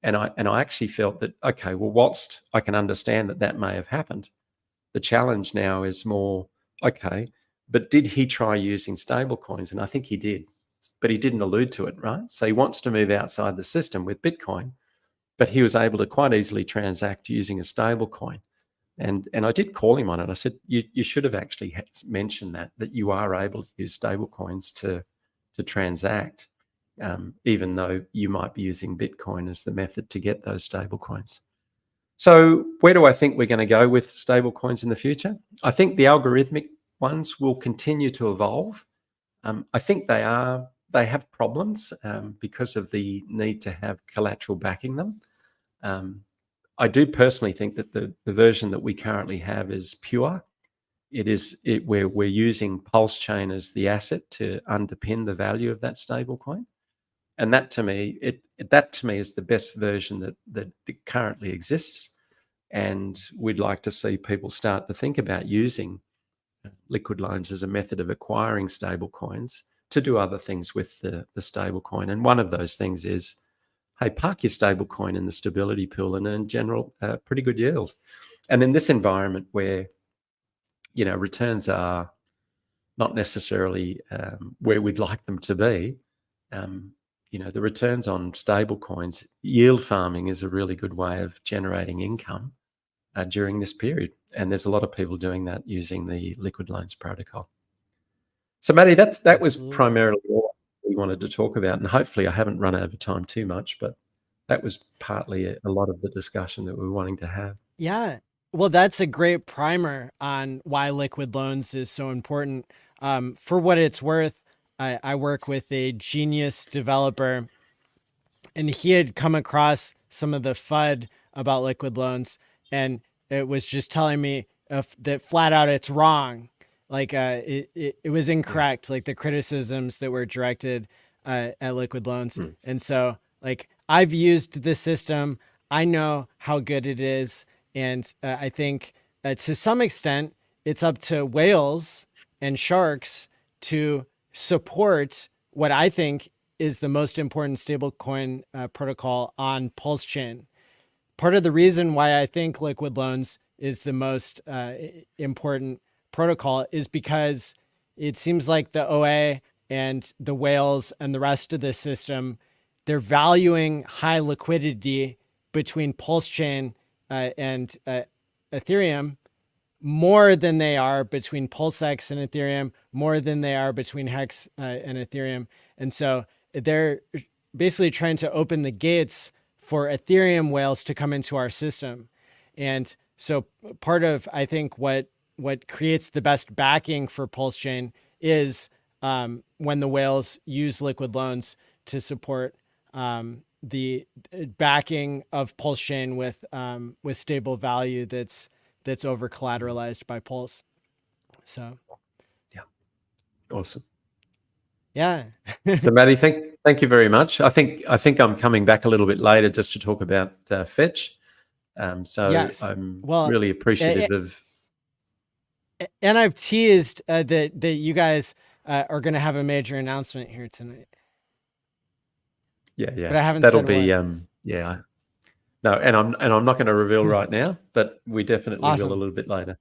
And I actually felt that, okay, well, whilst I can understand that may have happened, the challenge now is more, okay, but did he try using stable coins? And I think he did, but he didn't allude to it, right? So he wants to move outside the system with Bitcoin, but he was able to quite easily transact using a stable coin. And I did call him on it. I said, you should have actually mentioned that you are able to use stable coins to transact. Even though you might be using Bitcoin as the method to get those stable coins. So where do I think we're going to go with stable coins in the future? I think the algorithmic ones will continue to evolve. I think they have problems because of the need to have collateral backing them. I do personally think that the version that we currently have is pure. We're using PulseChain as the asset to underpin the value of that stablecoin, and that to me is the best version that currently exists. And we'd like to see people start to think about using liquid loans as a method of acquiring stable coins to do other things with the stable coin. And one of those things is, hey, park your stable coin in the stability pool and in general, pretty good yield. And in this environment where, returns are not necessarily where we'd like them to be, the returns on stable coins, yield farming is a really good way of generating income during this period. And there's a lot of people doing that using the liquid loans protocol. So Matty, that was primarily all we wanted to talk about. And hopefully I haven't run over time too much, but that was partly a lot of the discussion that we were wanting to have. Yeah. Well, that's a great primer on why liquid loans is so important. For what it's worth, I work with a genius developer, and he had come across some of the FUD about liquid loans, and it was just telling me that flat out it's wrong. Like it was incorrect, like the criticisms that were directed at liquid loans. And so like I've used the system, I know how good it is. And I think to some extent, it's up to whales and sharks to support what I think is the most important stablecoin protocol on PulseChain. Part of the reason why I think liquid loans is the most important protocol is because it seems like the OA and the whales and the rest of the system, they're valuing high liquidity between PulseChain and Ethereum more than they are between PulseX and Ethereum, more than they are between Hex and Ethereum. And so they're basically trying to open the gates for Ethereum whales to come into our system. And so part of, I think, what creates the best backing for PulseChain is when the whales use liquid loans to support the backing of PulseChain with stable value that's over collateralized by Pulse. So, yeah, awesome. Yeah. So, Matty, thank you very much. I think I'm coming back a little bit later just to talk about Fetch. So yes. I'm really appreciative of. And I've teased that you guys are going to have a major announcement here tonight. Yeah. But I haven't That'll said be what. yeah. No, and I'm not going to reveal right now, but we definitely Awesome. will a little bit later.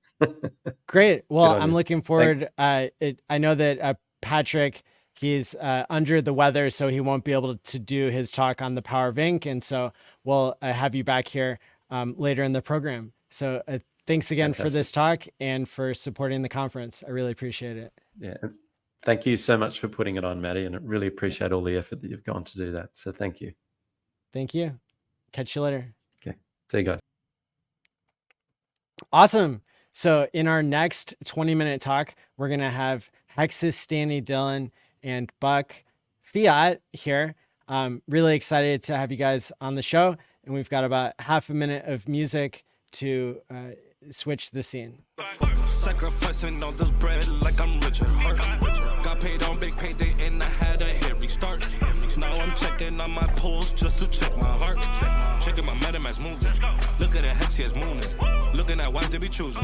Great. Well, Good on I'm you. looking forward. I know that Patrick, he's under the weather, so he won't be able to do his talk on the power of ink. And so we'll have you back here later in the program. So thanks again for this talk and for supporting the conference. I really appreciate it. Yeah. Thank you so much for putting it on, Matty, and I really appreciate all the effort that you've gone to do that. So thank you. Thank you. Catch you later. Okay. See you guys. Awesome. So in our next 20-minute talk, we're going to have Hexus, Stanley, Dylan, and Buck Fiat here. Really excited to have you guys on the show. And we've got about half a minute of music to switch the scene. Sacrificing all this bread like I'm Richard Hart. Got paid on big payday and I had a heavy start. Now I'm checking on my pulse just to check my heart. Checking my MetaMask moving. Look at the Hex, yes, mooning. Looking at wives they be choosing.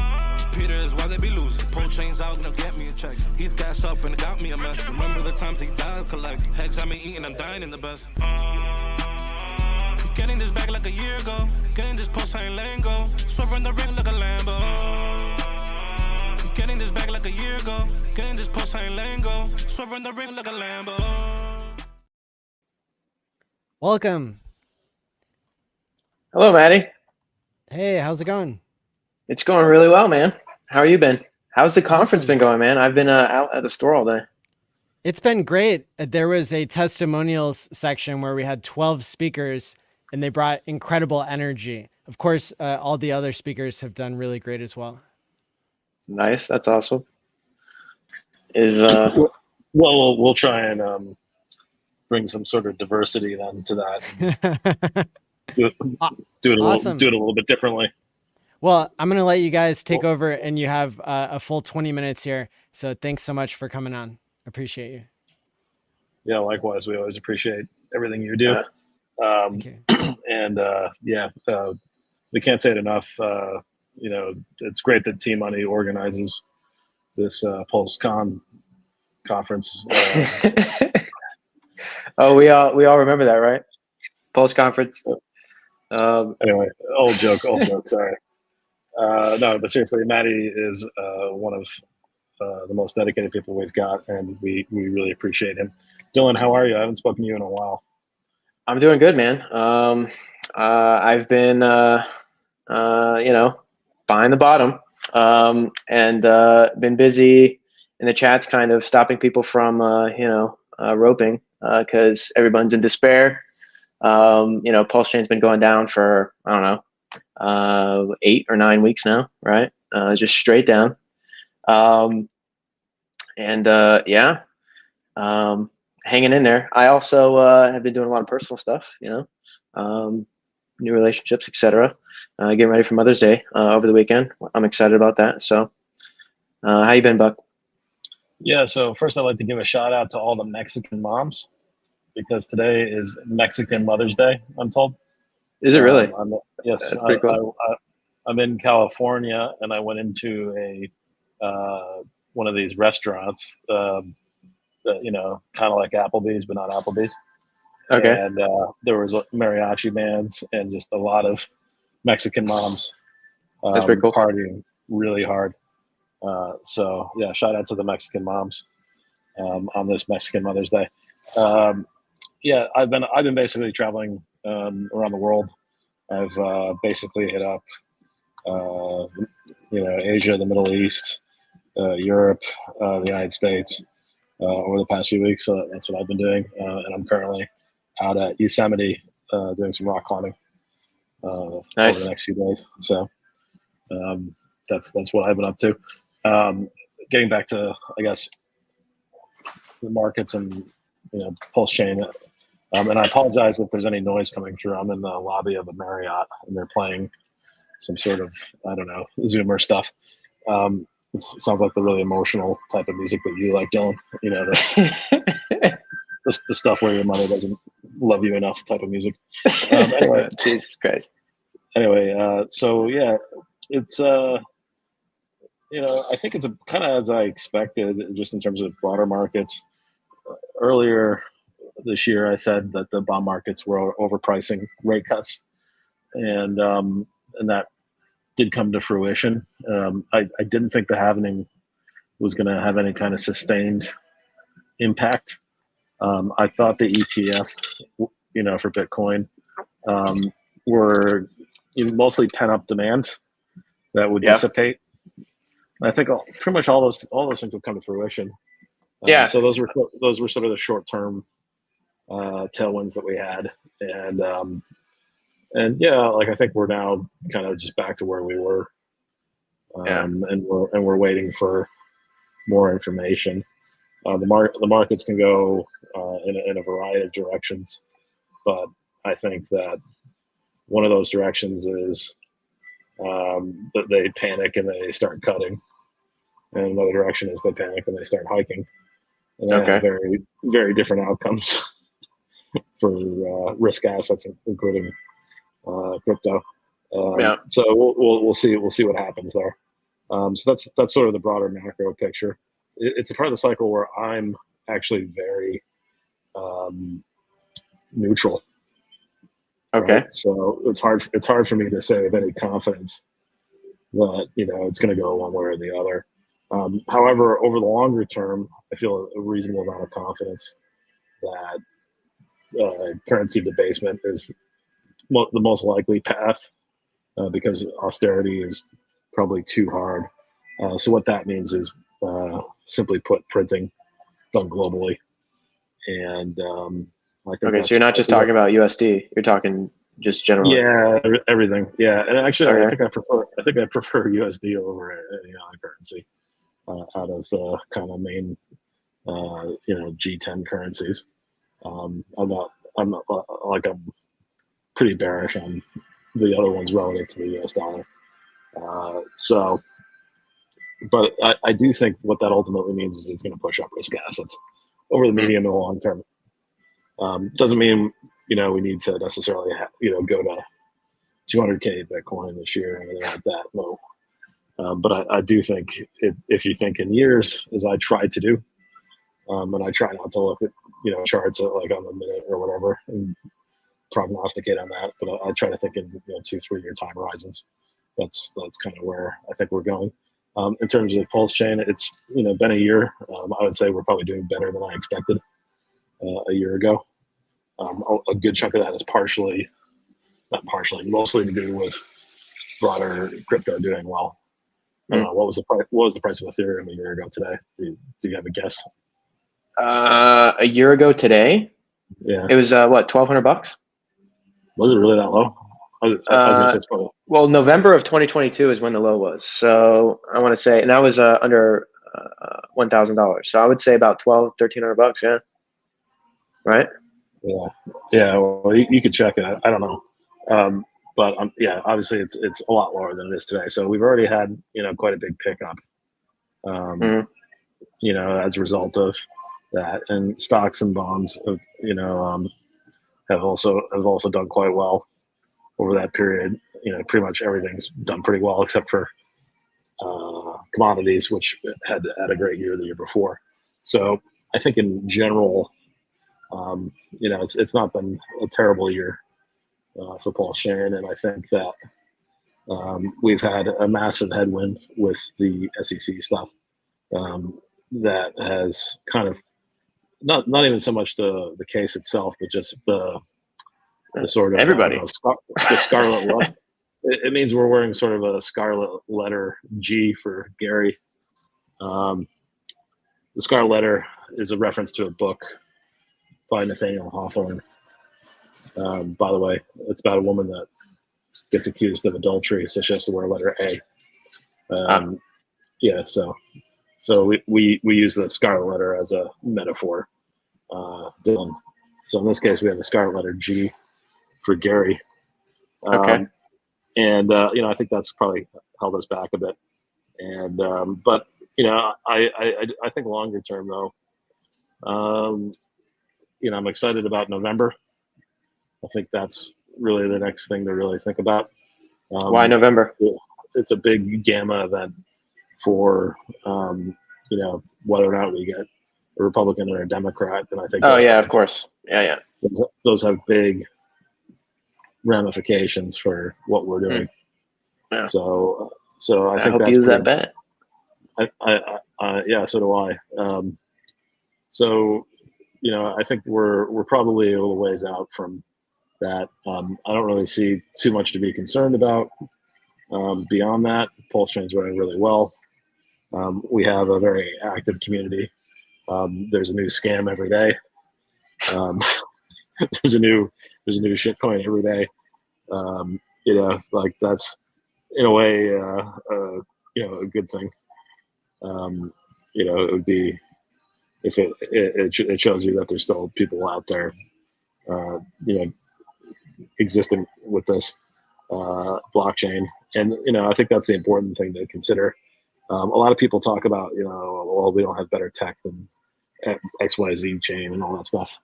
Peter is why they be losing. Pull chains out and get me a check. He's gas up and got me a mess. Remember the times he died collect. Hex had me eating, I'm dying in the best. Getting this back like a year ago. Getting this PulseChain lingo. Swerving the ring like a Lambo. Getting this back like a year ago. Getting this PulseChain lingo. Swerving the ring like a Lambo. Welcome. Hello, Maddie. Hey, how's it going? It's going really well, man. How you been? How's the conference been going, man? I've been out at the store all day. It's been great. There was a testimonials section where we had 12 speakers and they brought incredible energy. Of course, all the other speakers have done really great as well. Nice. That's awesome. We'll try and bring some sort of diversity then to that. do it Awesome. do it a little bit differently. Well, I'm going to let you guys take over, and you have a full 20 minutes here. So thanks so much for coming on. Appreciate you. Yeah, likewise. We always appreciate everything you do. Thank you. And we can't say it enough. It's great that Team Money organizes this PulseCon conference. Oh, we all remember that, right? Pulse conference. Anyway, old joke. Sorry. No, but seriously, Maddie is one of the most dedicated people we've got, and we really appreciate him. Dylan, how are you? I haven't spoken to you in a while. I'm doing good, man. I've been, buying the bottom, and been busy in the chats, kind of stopping people from, roping, because everyone's in despair. PulseChain's been going down for, I don't know, 8 or 9 weeks now, right? Just straight down. Hanging in there. I also have been doing a lot of personal stuff, new relationships, etc. Getting ready for Mother's Day over the weekend. I'm excited about that. So, how you been, Buck? Yeah, so first I'd like to give a shout out to all the Mexican moms, because today is Mexican Mother's Day, I'm told. Is it really? Yes. That's pretty cool. I'm in California, and I went into one of these restaurants, kind of like Applebee's, but not Applebee's. Okay. And there was mariachi bands and just a lot of Mexican moms That's pretty cool. partying really hard. So yeah, shout out to the Mexican moms on this Mexican Mother's Day. Yeah, I've been basically traveling around the world. I've basically hit up Asia, the Middle East, Europe, the United States over the past few weeks. So that's what I've been doing, and I'm currently out at Yosemite doing some rock climbing over the next few days. So that's what I've been up to. Getting back to, I guess, the markets and PulseChain. And I apologize if there's any noise coming through. I'm in the lobby of a Marriott, and they're playing some sort of, I don't know, Zoomer stuff. It sounds like the really emotional type of music that you like, Dylan. The stuff where your mother doesn't love you enough type of music. Anyway, Jesus Christ. Anyway, so yeah, it's I think it's kind of as I expected, just in terms of broader markets. Earlier this year, I said that the bond markets were overpricing rate cuts, and that did come to fruition. I didn't think the halving was going to have any kind of sustained impact. I thought the ETFs, for Bitcoin, were mostly pent-up demand that would dissipate. I think pretty much all those things have come to fruition. Yeah. So those were sort of the short-term tailwinds that we had, and yeah, like I think we're now kind of just back to where we were, and we're waiting for more information. The markets can go in a variety of directions, but I think that one of those directions is that they panic and they start cutting, and another direction is they panic and they start hiking, and they have very, very different outcomes for risk assets, including crypto. So we'll see what happens there. So that's sort of the broader macro picture. It's a part of the cycle where I'm actually very neutral. Okay. Right? So it's hard for me to say with any confidence that it's going to go one way or the other. However, over the longer term, I feel a reasonable amount of confidence that currency debasement is the most likely path, because austerity is probably too hard. So what that means is, simply put, printing done globally. And I think okay, so you're not just talking about USD, you're talking just generally. Yeah, everything. Yeah, and actually, I think I prefer USD over any other currency out of the kind of main G10 currencies. I'm not like pretty bearish on the other ones relative to the US dollar. But I do think what that ultimately means is it's going to push up risk assets over the medium and long term. Doesn't mean, we need to necessarily go to 200K Bitcoin this year or anything like that. No. But I do think if you think in years, as I try to do, and I try not to look at charts at like on the minute or whatever and prognosticate on that, but I try to think in 2-3 year time horizons. That's kind of where I think we're going. In terms of PulseChain, it's been a year. I would say we're probably doing better than I expected a year ago. A good chunk of that is mostly to do with broader crypto doing well. What was the price of Ethereum a year ago today? Do you have a guess? A year ago today, yeah, it was what, $1,200? Was it really that low? I was gonna say it's probably. Well, November of 2022 is when the low was. So I want to say, and that was under $1,000. So I would say about $1,200-1,300. Yeah. Right. Yeah. Well, you could check it. I don't know. But yeah, obviously it's a lot lower than it is today. So we've already had quite a big pickup, as a result of that, and stocks and bonds, have also done quite well over that period. Pretty much everything's done pretty well except for commodities, which had a great year the year before. So I think in general, it's not been a terrible year for PulseChain, and I think that we've had a massive headwind with the SEC stuff that has kind of not even so much the case itself, but just the sort of everybody the scarlet letter. It means we're wearing sort of a scarlet letter G for Gary. The scarlet letter is a reference to a book by Nathaniel Hawthorne. By the way, it's about a woman that gets accused of adultery, so she has to wear letter A. Yeah, so we use the scarlet letter as a metaphor. So in this case, we have the scarlet letter G for Gary. Okay. And I think that's probably held us back a bit. And but I think longer term though, I'm excited about November. I think that's really the next thing to really think about. Why November? It's a big gamma event for whether or not we get a Republican or a Democrat, and I think. Oh yeah, of course. Yeah. Those have big ramifications for what we're doing. Yeah. So I think hope that's you use that bet. Yeah, so do I. I think we're probably a little ways out from that. I don't really see too much to be concerned about. Beyond that, PulseChain's running really well. We have a very active community. There's a new scam every day. There's a new shit coin every day. Like that's in a way, a good thing. It would be if it shows you that there's still people out there, existing with this blockchain, and I think that's the important thing to consider. A lot of people talk about, well, we don't have better tech than XYZ chain and all that stuff,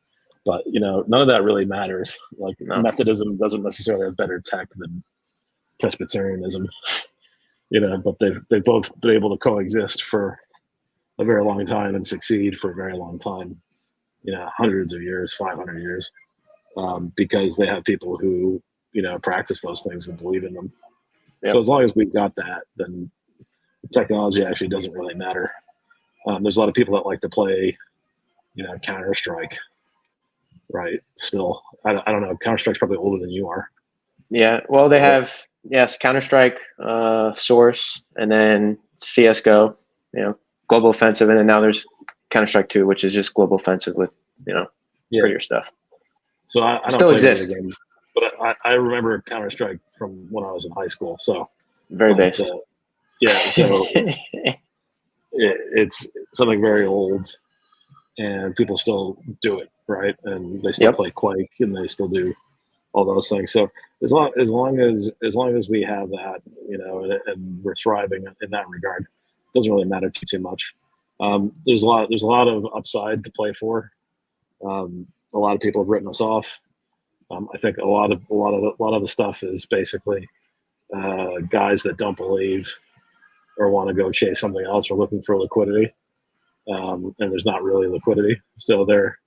but none of that really matters. Like Methodism doesn't necessarily have better tech than Presbyterianism, but they've both been able to coexist for a very long time and succeed for a very long time, hundreds of years, 500 years, because they have people who practice those things and believe in them. Yep. So as long as we've got that, then technology actually doesn't really matter. There's a lot of people that like to play, Counter-Strike, right? Still, I don't know. Counter-Strike's probably older than you are. Yeah. Well, they have, yes, Counter-Strike, Source, and then CSGO, Global Offensive, and then now there's Counter-Strike 2, which is just Global Offensive with, prettier stuff. So I don't still play exist, video games, but I remember Counter-Strike from when I was in high school. So very basic. Yeah, so it's something very old, and people still do it, right? And they still play Quake, and they still do all those things. So as long as we have that, and we're thriving in that regard, it doesn't really matter too much. There's a lot of upside to play for. A lot of people have written us off. I think a lot of the stuff is basically guys that don't believe or want to go chase something else or looking for liquidity, and there's not really liquidity, so they're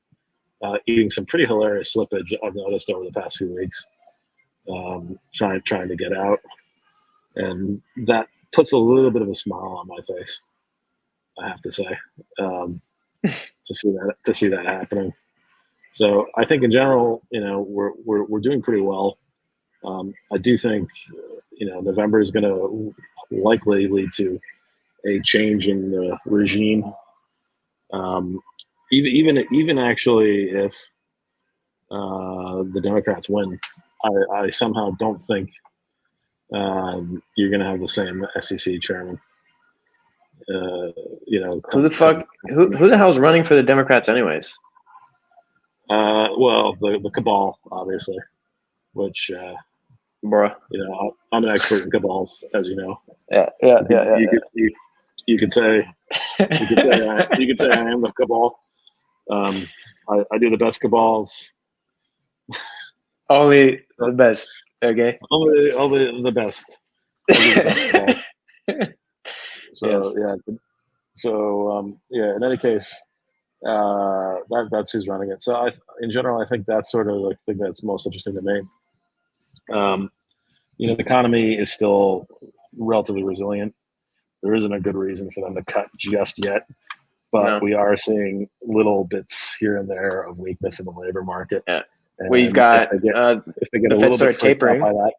eating some pretty hilarious slippage I've noticed over the past few weeks, trying to get out, and that puts a little bit of a smile on my face, I have to say, to see that happening. So I think in general, we're doing pretty well. I do think, November is going to likely lead to a change in the regime. Even actually, if the Democrats win, I somehow don't think you're going to have the same SEC chairman. Who the hell's running for the Democrats, anyways? Well, the cabal, obviously, which, bruh, I'm an expert in cabals, as you know. Yeah. You could say I am the cabal. I do the best cabals. Only the best. Okay. Only the best. Only the best cabals. So Yes. yeah. So in any case, that's who's running it. So in general, I think that's sort of the thing that's most interesting to me. The economy is still relatively resilient. There isn't a good reason for them to cut just yet, but we are seeing little bits here and there of weakness in the labor market. Yeah. And We've got if they get the a Fed little start bit freaked out tapering, by that,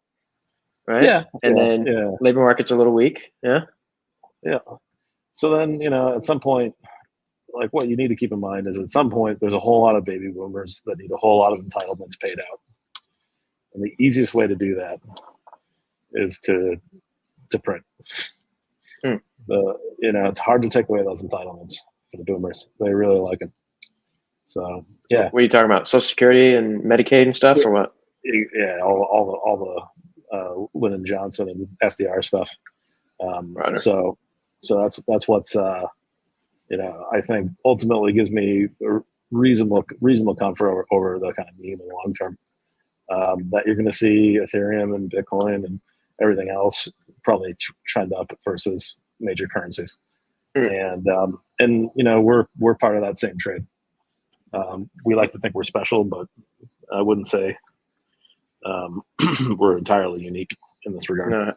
right? Yeah, And yeah, then yeah. labor market's a little weak. Yeah. Yeah. So then, at some point, like what you need to keep in mind is at some point there's a whole lot of baby boomers that need a whole lot of entitlements paid out. And the easiest way to do that is to print. It's hard to take away those entitlements for the boomers. They really like them. So yeah. What are you talking about? Social Security and Medicaid and stuff, or what? Yeah, all the Lyndon Johnson and FDR stuff. So that's what's I think ultimately gives me a reasonable comfort over the kind of medium and long term. That you're going to see Ethereum and Bitcoin and everything else probably trend up versus major currencies, and we're part of that same trade. We like to think we're special, but I wouldn't say we're entirely unique in this regard. No,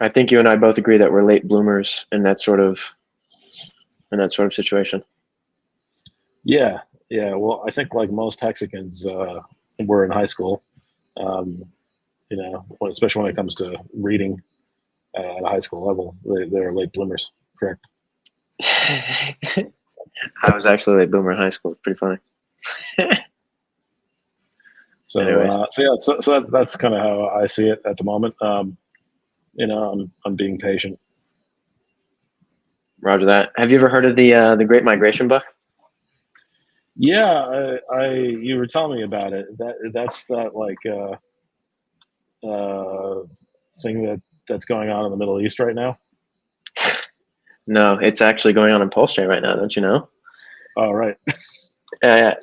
I think you and I both agree that we're late bloomers in that sort of situation. Yeah. Well, I think like most Hexicans, we're in high school. Especially when it comes to reading at a high school level, they're late bloomers. Correct. I was actually a late bloomer in high school. It's pretty funny. So, Anyways. so that's kind of how I see it at the moment. I'm being patient. Roger that. Have you ever heard of the Great Migration book? Yeah, you were telling me about it. That's that like thing that's going on in the Middle East right now. No, it's actually going on in PulseChain right now. Don't you know? Oh, right. Yeah.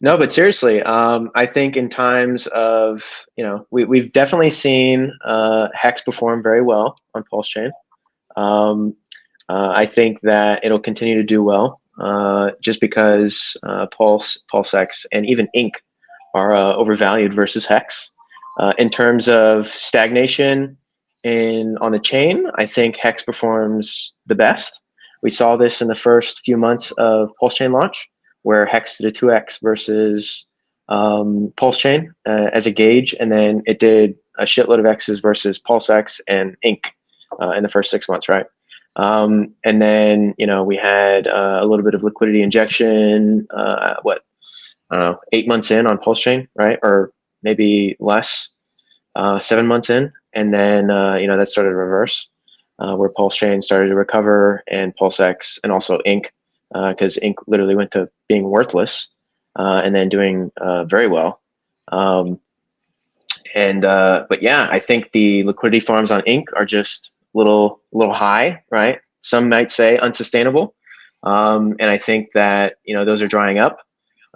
No, but seriously, I think in times of, we've definitely seen Hex perform very well on PulseChain. I think that it'll continue to do well just because PulseX, and even Inc. are overvalued versus Hex. In terms of stagnation on the chain, I think Hex performs the best. We saw this in the first few months of PulseChain launch, where Hex did a 2x versus PulseChain as a gauge, and then it did a shitload of X's versus PulseX and Inc. In the first 6 months, right? And then we had a little bit of liquidity injection. 8 months in on PulseChain, right? Or maybe less, 7 months in, and then that started to reverse, where PulseChain started to recover, and PulseX, and also Inc. Because Inc. literally went to being worthless, and then doing very well But yeah, I think the liquidity farms on Inc are just a little high, right? Some might say unsustainable. And I think that, those are drying up.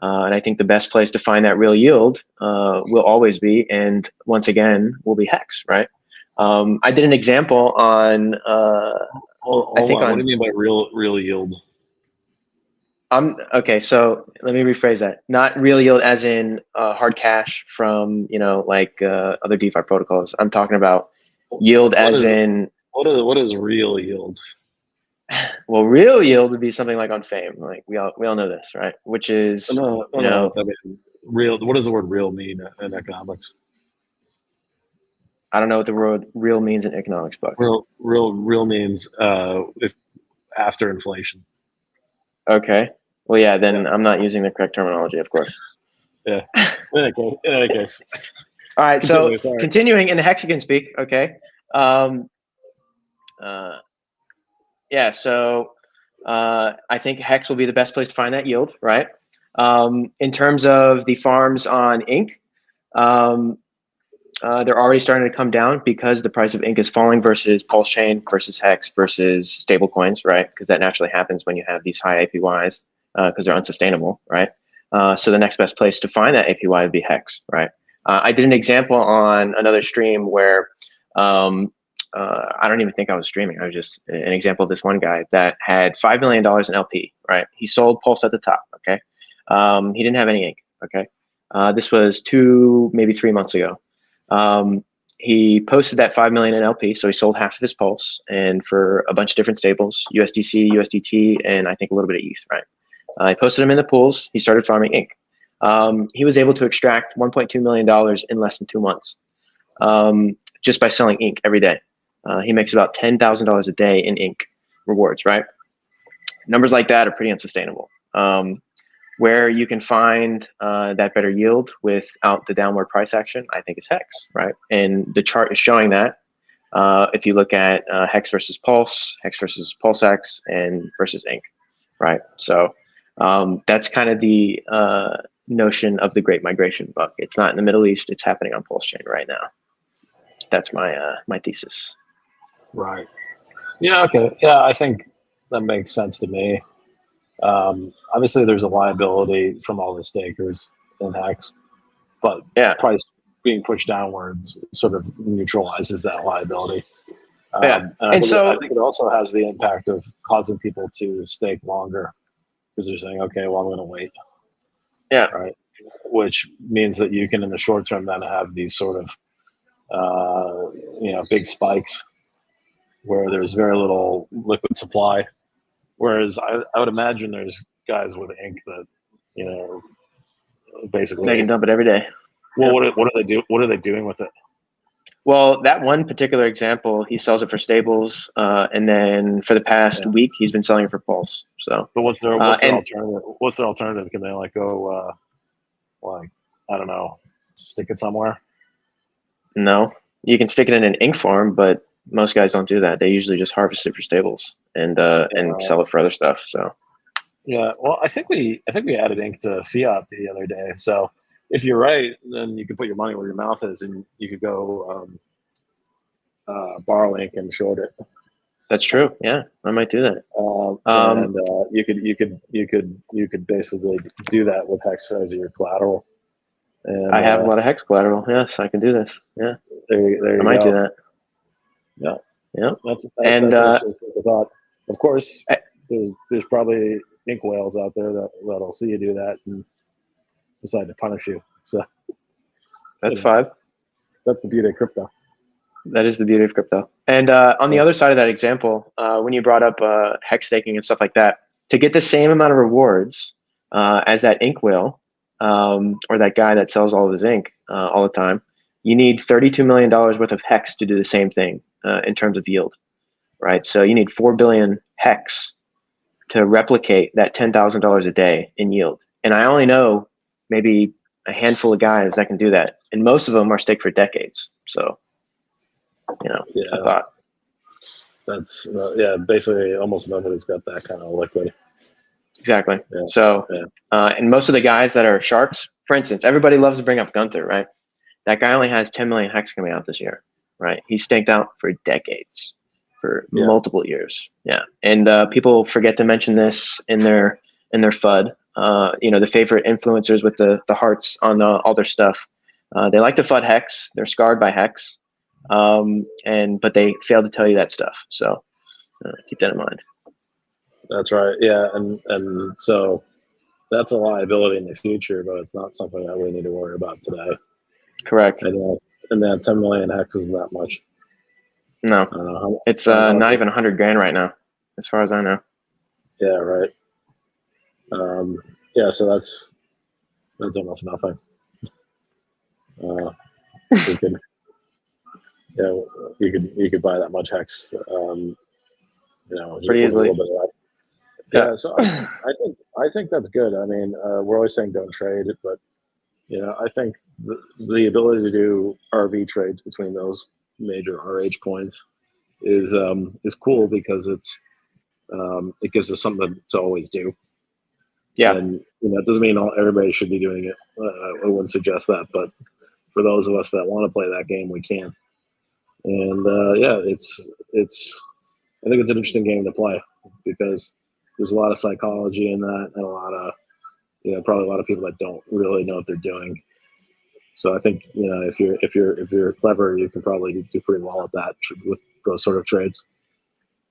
And I think the best place to find that real yield will always be, and once again, will be Hex, right? I did an example on, What do you mean by real yield? Okay, so let me rephrase that. Not real yield as in hard cash from, like other DeFi protocols. I'm talking about yield What is real yield? Well, real yield would be something like on Fame. Like we all know this, right? Which is, No. I mean, real. What does the word real mean in economics? I don't know what the word real means in economics, but real means if after inflation. Okay. Well, yeah. Then I'm not using the correct terminology, of course. Yeah. In any case. All right. So continuing in the hexagon speak. Okay. Yeah. So I think Hex will be the best place to find that yield, right? In terms of the farms on Inc, they're already starting to come down because the price of Inc is falling versus PulseChain versus Hex versus stable coins, right? Because that naturally happens when you have these high APYs because they're unsustainable, right? So the next best place to find that APY would be Hex, right? I did an example on another stream where I don't even think I was streaming. I was just an example of this one guy that had $5 million in LP, right? He sold Pulse at the top, okay? He didn't have any ink, okay? This was 2, maybe 3 months ago. He posted that 5 million in LP, so he sold half of his Pulse and for a bunch of different stables, USDC, USDT, and I think a little bit of ETH, right? He posted them in the pools. He started farming ink. He was able to extract $1.2 million in less than 2 months just by selling ink every day. He makes about $10,000 a day in ink rewards, right? Numbers like that are pretty unsustainable. Where you can find that better yield without the downward price action, I think is Hex, right? And the chart is showing that. If you look at Hex versus Pulse, Hex versus PulseX, and versus Ink, right? So that's kind of the notion of the Great Migration buck. It's not in the Middle East; it's happening on PulseChain right now. That's my my thesis. Right. Yeah. Okay. Yeah, I think that makes sense to me. Obviously, there's a liability from all the stakers in Hex, but price being pushed downwards sort of neutralizes that liability. And I think it also has the impact of causing people to stake longer because they're saying, okay, well, I'm going to wait. Yeah. Right. Which means that you can, in the short term, then have these sort of, big spikes where there's very little liquid supply. Whereas I would imagine there's guys with ink that, basically they can dump it every day. Well, what do they do? What are they doing with it? Well, that one particular example, he sells it for stables, and then for the past week, he's been selling it for Pulse. So, but what's their alternative? What's their alternative? Can they go, I don't know, stick it somewhere? No, you can stick it in an ink farm, but most guys don't do that. They usually just harvest it for stables and sell it for other stuff. So, yeah, well, I think we added ink to fiat the other day. So if you're right, then you can put your money where your mouth is, and you could go borrow ink and short it. That's true. Yeah, I might do that. And you could basically do that with Hex as your collateral. And I have a lot of Hex collateral. Yes, I can do this. Yeah, there I might do that. Yeah, yeah. That's a thought. Of course, there's probably ink whales out there that'll see you do that and decide to punish you. So that's fine. That's the beauty of crypto. That is the beauty of crypto. And on the other side of that example, when you brought up Hex staking and stuff like that, to get the same amount of rewards as that ink whale or that guy that sells all of his ink all the time, you need $32 million worth of Hex to do the same thing in terms of yield, right? So you need 4 billion Hex to replicate that $10,000 a day in yield. And I only know maybe a handful of guys that can do that. And most of them are staked for decades. So, I thought. That's, basically almost nobody's got that kind of liquid. Exactly. Yeah. So, Yeah. And most of the guys that are sharks, for instance, everybody loves to bring up Gunther, right? That guy only has 10 million hex coming out this year, right? He staked out for decades, for multiple years. Yeah. And people forget to mention this in their FUD. You know, the favorite influencers with the hearts on all their stuff. They like to FUD hex. They're scarred by hex. But they fail to tell you that stuff. So keep that in mind. That's right. Yeah. And so that's a liability in the future, but it's not something that we need to worry about today. Correct. And that 10 million hex isn't that much. No, it's not even 100 grand right now, as far as I know. Yeah. Right. Yeah. So that's almost nothing. You could, you could buy that much hex. You know, pretty easily. A little bit of that. Yeah. So I think that's good. I mean, we're always saying don't trade it, but you know, I think the ability to do RV trades between those major RH coins is cool because it gives us something to always do. Yeah. And you know, it doesn't mean everybody should be doing it. I wouldn't suggest that, but for those of us that want to play that game, we can. And yeah, it's I think it's an interesting game to play because there's a lot of psychology in that and a lot of, you know, probably a lot of people that don't really know what they're doing. So I think, you know, if you're clever, you can probably do pretty well at that with those sort of trades,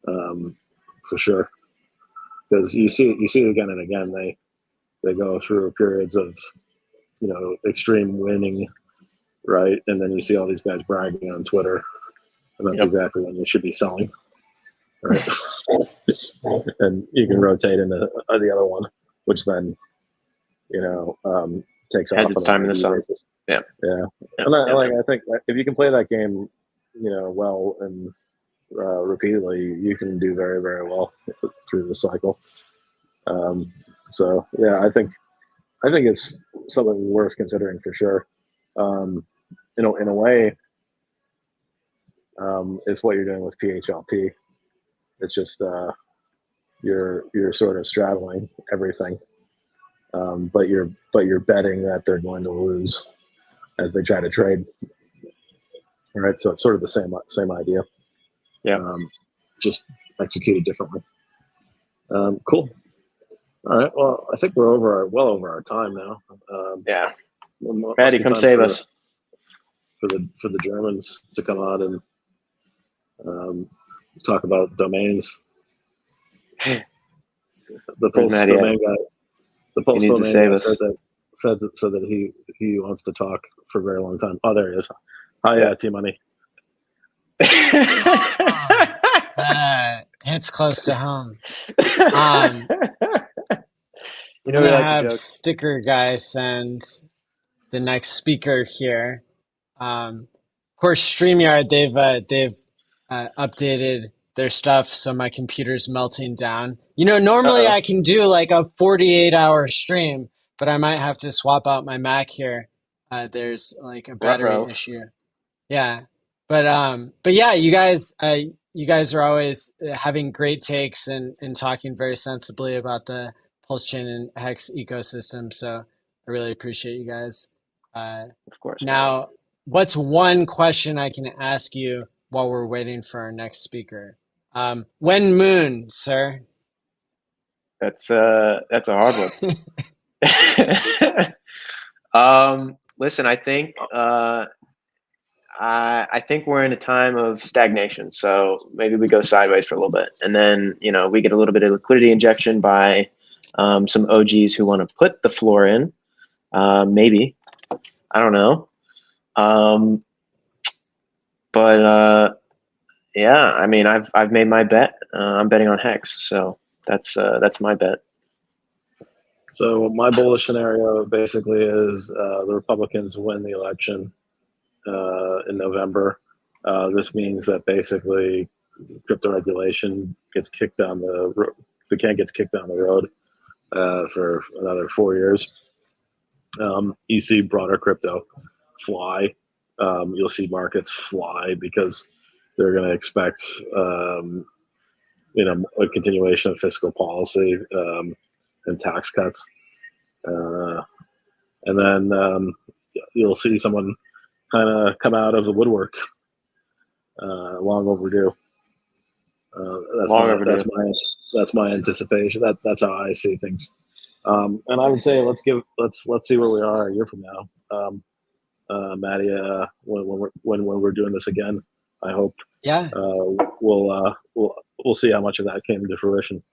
for sure. Because you see it again and again. They go through periods of, you know, extreme winning, right? And then you see all these guys bragging on Twitter, and that's exactly when you should be selling, right? And you can rotate into the other one, which then, you know, takes has off its on time in the a sun. basis. Yeah. Yeah. And I think if you can play that game, you know, well and repeatedly, you can do very, very well through the cycle. So yeah, I think it's something worth considering for sure. You know, in a way, it's what you're doing with PHLP. It's just you're sort of straddling everything, but you're betting that they're going to lose as they try to trade. All right, so it's sort of the same idea. Yeah. Just executed differently. Cool. All right. Well, I think we're well over our time now. Yeah. Maddie, come save us. For the Germans to come out and talk about domains. The Pulse domain guy. The Pulse domain guy said that he wants to talk for a very long time. Oh, there he is. Hi, T-Money. Hits close to home. You know, I'm we gonna like have the joke. Sticker Guy send the next speaker here. Of course, StreamYard, they've updated their stuff, so my computer's melting down. You know, normally I can do like a 48-hour stream, but I might have to swap out my Mac here. There's like a battery issue. Yeah, but yeah, you guys are always having great takes and talking very sensibly about the PulseChain and Hex ecosystem. So I really appreciate you guys. Of course. Now, what's one question I can ask you while we're waiting for our next speaker? When moon, sir? That's a hard one. Listen, I think I think we're in a time of stagnation. So maybe we go sideways for a little bit, and then, you know, we get a little bit of liquidity injection by some OGs who want to put the floor in. Maybe, I don't know. But yeah, I mean, I've made my bet. I'm betting on Hex, so that's my bet. So my bullish scenario basically is the Republicans win the election in November. This means that basically crypto regulation gets kicked down the can gets kicked down the road for another 4 years. You see broader crypto fly. You'll see markets fly because they're going to expect you know, a continuation of fiscal policy. and tax cuts. And then you'll see someone kind of come out of the woodwork. Long overdue. That's my anticipation. That's how I see things. And I would say let's see where we are a year from now, Maddie. When we're doing this again, I hope. Yeah. We'll see how much of that came to fruition.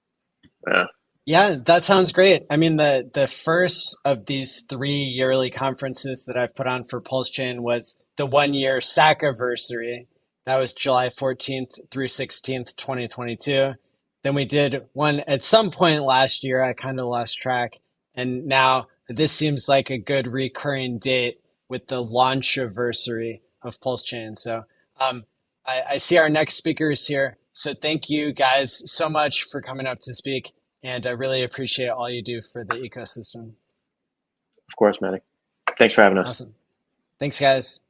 Yeah, that sounds great. I mean, the first of these 3 yearly conferences that I've put on for PulseChain was the 1 year SAC-iversary. That was July 14th through 16th, 2022. Then we did one at some point last year. I kind of lost track. And now this seems like a good recurring date with the launch anniversary of PulseChain. So I see our next speakers here. So thank you guys so much for coming up to speak. And I really appreciate all you do for the ecosystem. Of course, Manny. Thanks for having us. Awesome. Thanks, guys.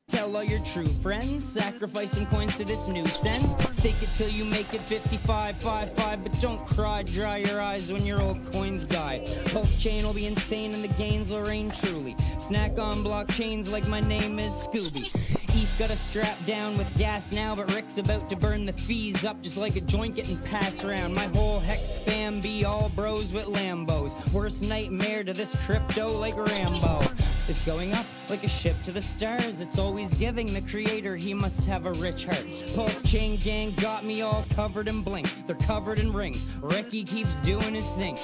Tell all your true friends, sacrificing coins to this new sense. Stake it till you make it 55.55, but don't cry, dry your eyes when your old coins die. PulseChain will be insane and the gains will reign truly. Snack on blockchains like my name is Scooby. ETH got a strap down with gas now, but Rick's about to burn the fees up just like a joint getting passed around. My whole Hex fam be all bros with Lambos. Worst nightmare to this crypto like Rambo. It's going up like a ship to the stars. It's always giving the creator, he must have a rich heart. PulseChain gang got me all covered in bling. They're covered in rings. Ricky keeps doing his thing.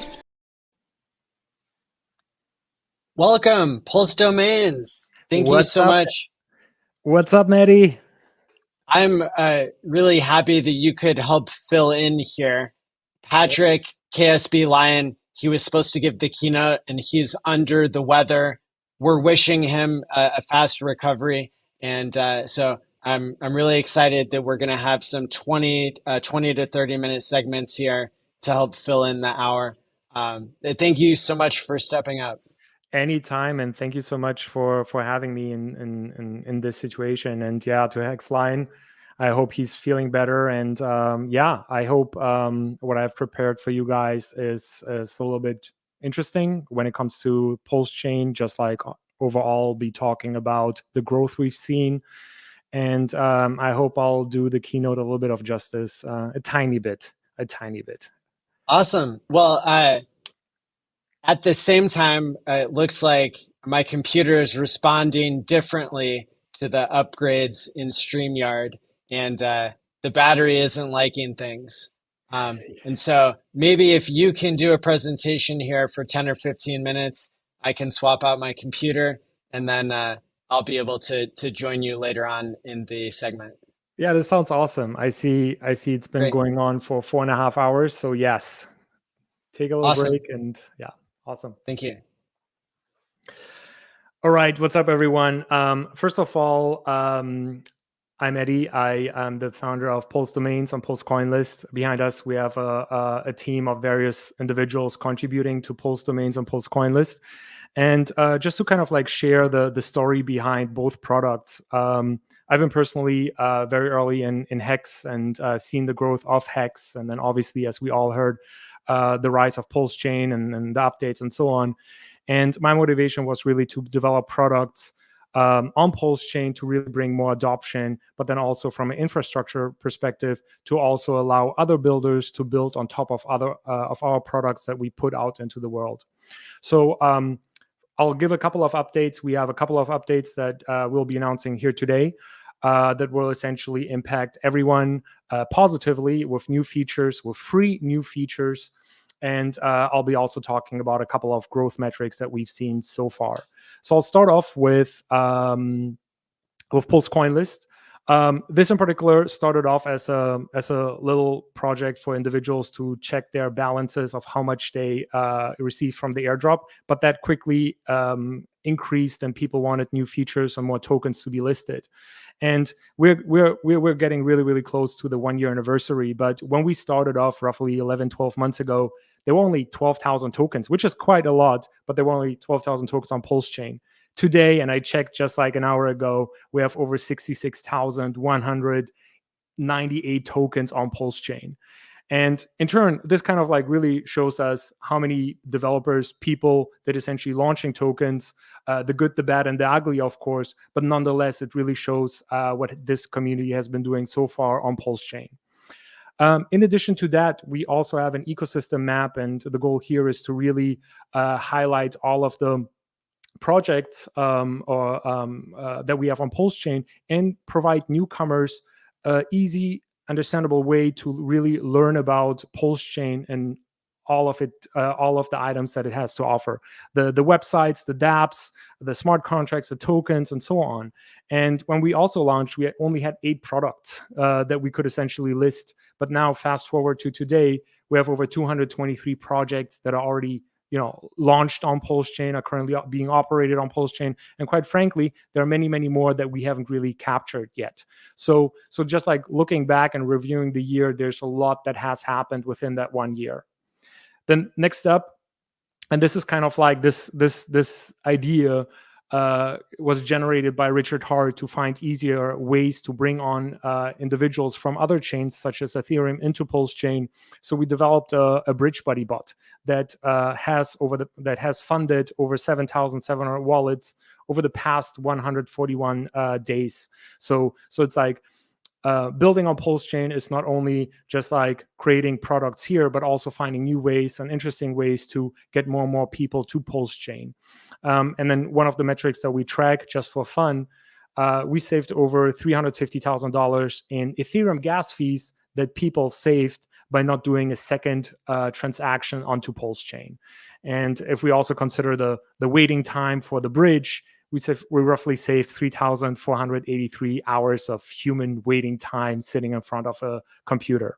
Welcome, Pulse Domains. Thank you so much. What's up, Maddie? I'm really happy that you could help fill in here. Patrick, KSB Lion, he was supposed to give the keynote and he's under the weather. We're wishing him a fast recovery. And so I'm really excited that we're going to have some 20 to 30 minute segments here to help fill in the hour. Thank you so much for stepping up. Anytime, and thank you so much for having me in this situation. And yeah, to Hexline, I hope he's feeling better. And I hope what I've prepared for you guys is a little bit interesting when it comes to PulseChain, just like overall be talking about the growth we've seen. And I hope I'll do the keynote a little bit of justice, a tiny bit. Awesome. Well, at the same time, it looks like my computer is responding differently to the upgrades in StreamYard, and the battery isn't liking things. And so maybe if you can do a presentation here for 10 or 15 minutes, I can swap out my computer, and then I'll be able to join you later on in the segment. Yeah, this sounds awesome. I see it's been going on for 4.5 hours. So yes, take a little break and yeah. Awesome. Thank you. All right. What's up, everyone? First of all, I'm Eddie. I am the founder of Pulse Domains on Pulse CoinList. Behind us, we have a team of various individuals contributing to Pulse Domains on Pulse CoinList. And just to kind of like share the story behind both products, I've been personally very early in Hex and seen the growth of Hex. And then obviously, as we all heard, the rise of PulseChain and the updates and so on. And my motivation was really to develop products on PulseChain to really bring more adoption, but then also from an infrastructure perspective to also allow other builders to build on top of other of our products that we put out into the world. So I'll give a couple of updates. We have a couple of updates that we'll be announcing here today. That will essentially impact everyone positively with new features, with free new features. And I'll be also talking about a couple of growth metrics that we've seen so far. So I'll start off with Pulse CoinList. This in particular started off as a little project for individuals to check their balances of how much they received from the airdrop, but that quickly increased and people wanted new features and more tokens to be listed. And we're getting really, really close to the 1 year anniversary. But when we started off roughly 11, 12 months ago, there were only 12,000 tokens, which is quite a lot, but there were only 12,000 tokens on PulseChain. Today, and I checked just like an hour ago, we have over 66,198 tokens on PulseChain. And in turn, this kind of like really shows us how many developers, people that essentially launching tokens, the good, the bad, and the ugly, of course, but nonetheless, it really shows what this community has been doing so far on PulseChain. In addition to that, we also have an ecosystem map, and the goal here is to really highlight all of the projects that we have on PulseChain and provide newcomers easy, understandable way to really learn about PulseChain and all of it, all of the items that it has to offer, the websites, the dApps, the smart contracts, the tokens, and so on. And when we also launched, we only had 8 products that we could essentially list. But now, fast forward to today, we have over 223 projects that are already launched on PulseChain, are currently being operated on PulseChain, and quite frankly, there are many, many more that we haven't really captured yet. So just like looking back and reviewing the year, there's a lot that has happened within that 1 year. Then next up, and this is kind of like this idea was generated by Richard Hart to find easier ways to bring on individuals from other chains such as Ethereum into PulseChain. So we developed a Bridge Buddy bot that has funded over 7,700 wallets over the past 141 days. So it's like building on PulseChain is not only just like creating products here, but also finding new ways and interesting ways to get more and more people to PulseChain. And then one of the metrics that we track just for fun, we saved over $350,000 in Ethereum gas fees that people saved by not doing a second transaction onto PulseChain. And if we also consider the waiting time for the bridge, we roughly saved 3,483 hours of human waiting time sitting in front of a computer.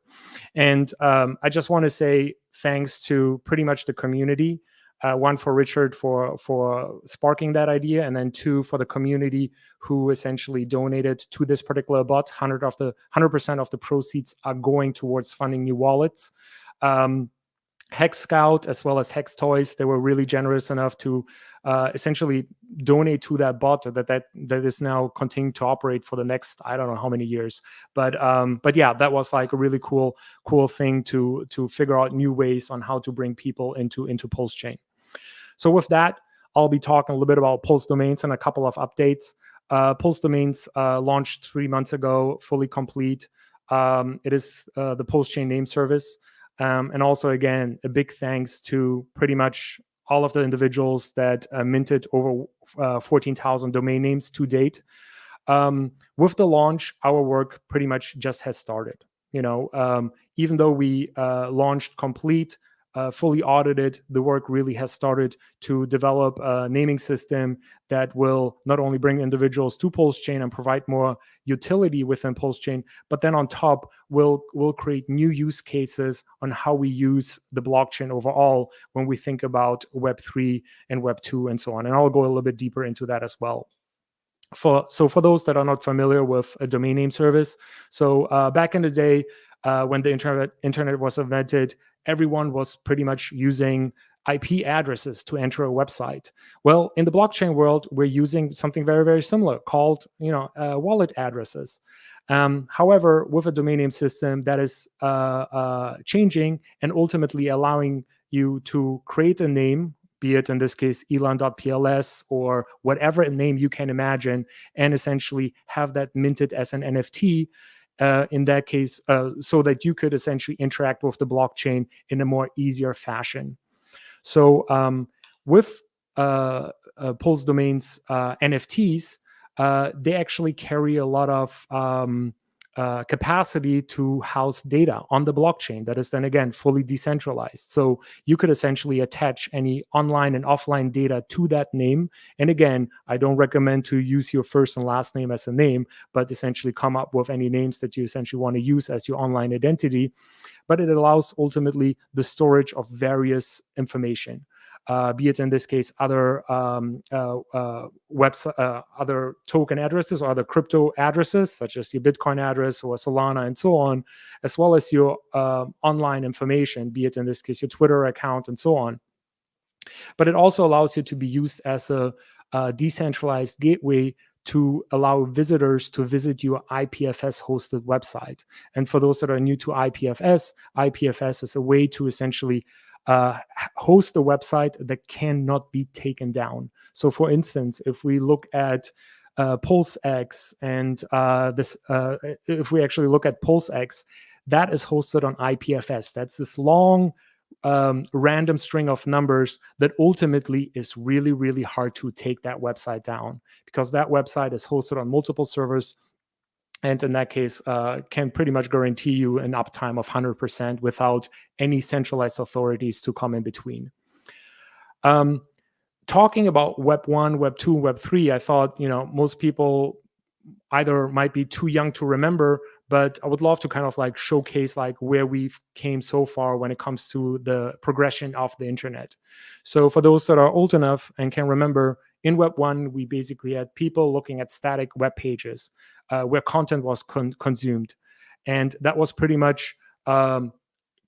And I just want to say thanks to pretty much the community. One, for Richard for sparking that idea, and then 2, for the community who essentially donated to this particular bot. 100% of the proceeds are going towards funding new wallets. Hex Scout as well as Hex Toys, they were really generous enough to essentially donate to that bot that is now continuing to operate for the next, I don't know how many years. But yeah, that was like a really cool thing to figure out new ways on how to bring people into PulseChain. So with that, I'll be talking a little bit about Pulse Domains and a couple of updates. Pulse Domains launched 3 months ago, fully complete. It is the PulseChain name service. And also, again, a big thanks to pretty much all of the individuals that minted over 14,000 domain names to date. With the launch, our work pretty much just has started. Even though we launched complete, fully audited, the work really has started to develop a naming system that will not only bring individuals to PulseChain and provide more utility within PulseChain, but then on top will create new use cases on how we use the blockchain overall when we think about Web3 and Web2 and so on. And I'll go a little bit deeper into that as well. For those that are not familiar with a domain name service, so back in the day when the internet was invented, everyone was pretty much using IP addresses to enter a website. Well, in the blockchain world, we're using something very, very similar called, wallet addresses. However, with a domain name system that is changing and ultimately allowing you to create a name, be it in this case ALLin.pls or whatever name you can imagine, and essentially have that minted as an NFT. In that case, so that you could essentially interact with the blockchain in a more easier fashion. So with Pulse Domains NFTs, they actually carry a lot of capacity to house data on the blockchain that is then again fully decentralized. So you could essentially attach any online and offline data to that name. And again, I don't recommend to use your first and last name as a name, but essentially come up with any names that you essentially want to use as your online identity. But it allows ultimately the storage of various information. Be it in this case other other token addresses or other crypto addresses, such as your Bitcoin address or Solana and so on, as well as your online information, be it in this case your Twitter account and so on. But it also allows you to be used as a decentralized gateway to allow visitors to visit your IPFS hosted website. And for those that are new to IPFS is a way to essentially host a website that cannot be taken down. So for instance, if we look at PulseX and if we actually look at PulseX, that is hosted on IPFS. That's this long random string of numbers that ultimately is really, really hard to take that website down, because that website is hosted on multiple servers. And in that case, can pretty much guarantee you an uptime of 100% without any centralized authorities to come in between. Talking about Web 1, Web 2, Web 3, I thought, most people either might be too young to remember, but I would love to kind of like showcase like where we've came so far when it comes to the progression of the internet. So for those that are old enough and can remember, in Web 1, we basically had people looking at static web pages where content was consumed. And that was pretty much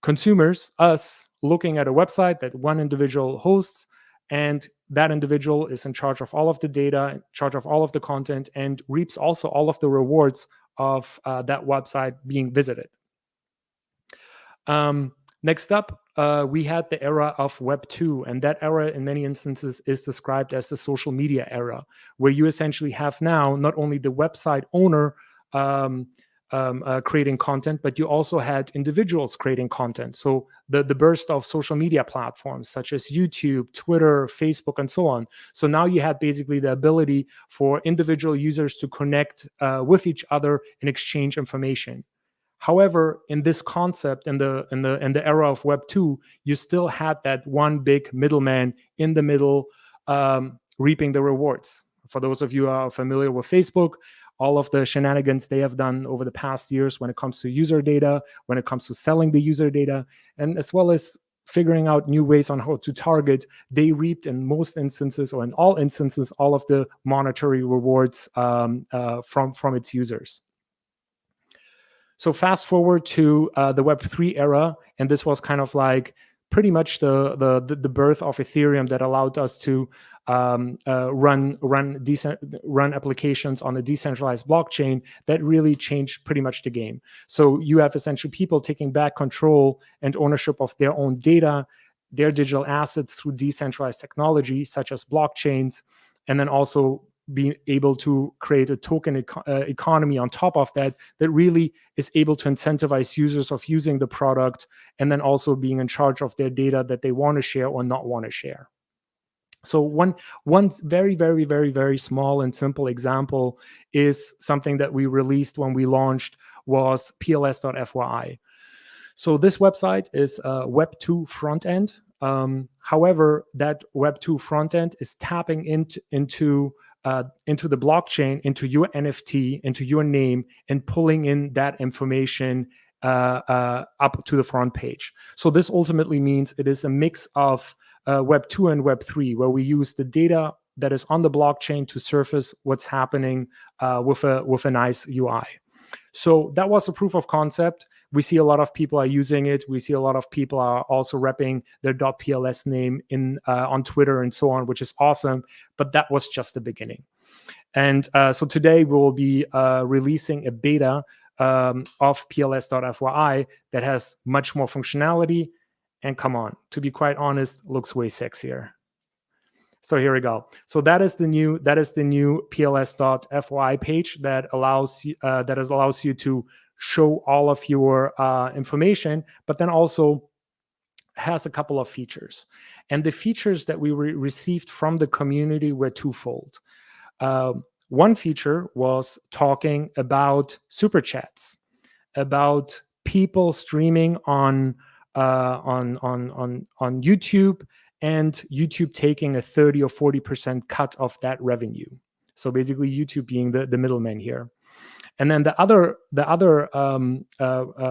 consumers, us, looking at a website that one individual hosts, and that individual is in charge of all of the data, in charge of all of the content, and reaps also all of the rewards of that website being visited. Next up, we had the era of Web 2, and that era in many instances is described as the social media era, where you essentially have now not only the website owner creating content, but you also had individuals creating content. So the burst of social media platforms such as YouTube, Twitter, Facebook, and so on. So now you had basically the ability for individual users to connect with each other and exchange information. However, in this concept, in the era of Web 2, you still had that one big middleman in the middle reaping the rewards. For those of you who are familiar with Facebook, all of the shenanigans they have done over the past years when it comes to user data, when it comes to selling the user data, and as well as figuring out new ways on how to target, they reaped in most instances, or in all instances, all of the monetary rewards from its users. So fast forward to the Web3 era, and this was kind of like pretty much the birth of Ethereum that allowed us to run applications on a decentralized blockchain that really changed pretty much the game. So you have essentially people taking back control and ownership of their own data, their digital assets through decentralized technology such as blockchains, and then also being able to create a token economy on top of that really is able to incentivize users of using the product, and then also being in charge of their data that they want to share or not want to share. So one very, very, very, very small and simple example is something that we released when we launched was pls.fyi. So this website is a Web 2 front end. However, that Web 2 front end is tapping into the blockchain, into your NFT, into your name, and pulling in that information up to the front page. So this ultimately means it is a mix of Web 2 and Web 3, where we use the data that is on the blockchain to surface what's happening with a nice UI. So that was a proof of concept. We see a lot of people are using it. We see a lot of people are also repping their .pls name on Twitter and so on, which is awesome. But that was just the beginning. And so today we will be releasing a beta of pls.fyi that has much more functionality. And come on, to be quite honest, looks way sexier. So here we go. So that is the new pls.fyi page that allows you to show all of your information, but then also has a couple of features. And the features that we received from the community were twofold. One feature was talking about super chats, about people streaming on YouTube, and YouTube taking a 30 or 40% cut of that revenue. So basically YouTube being the middleman here. And then the other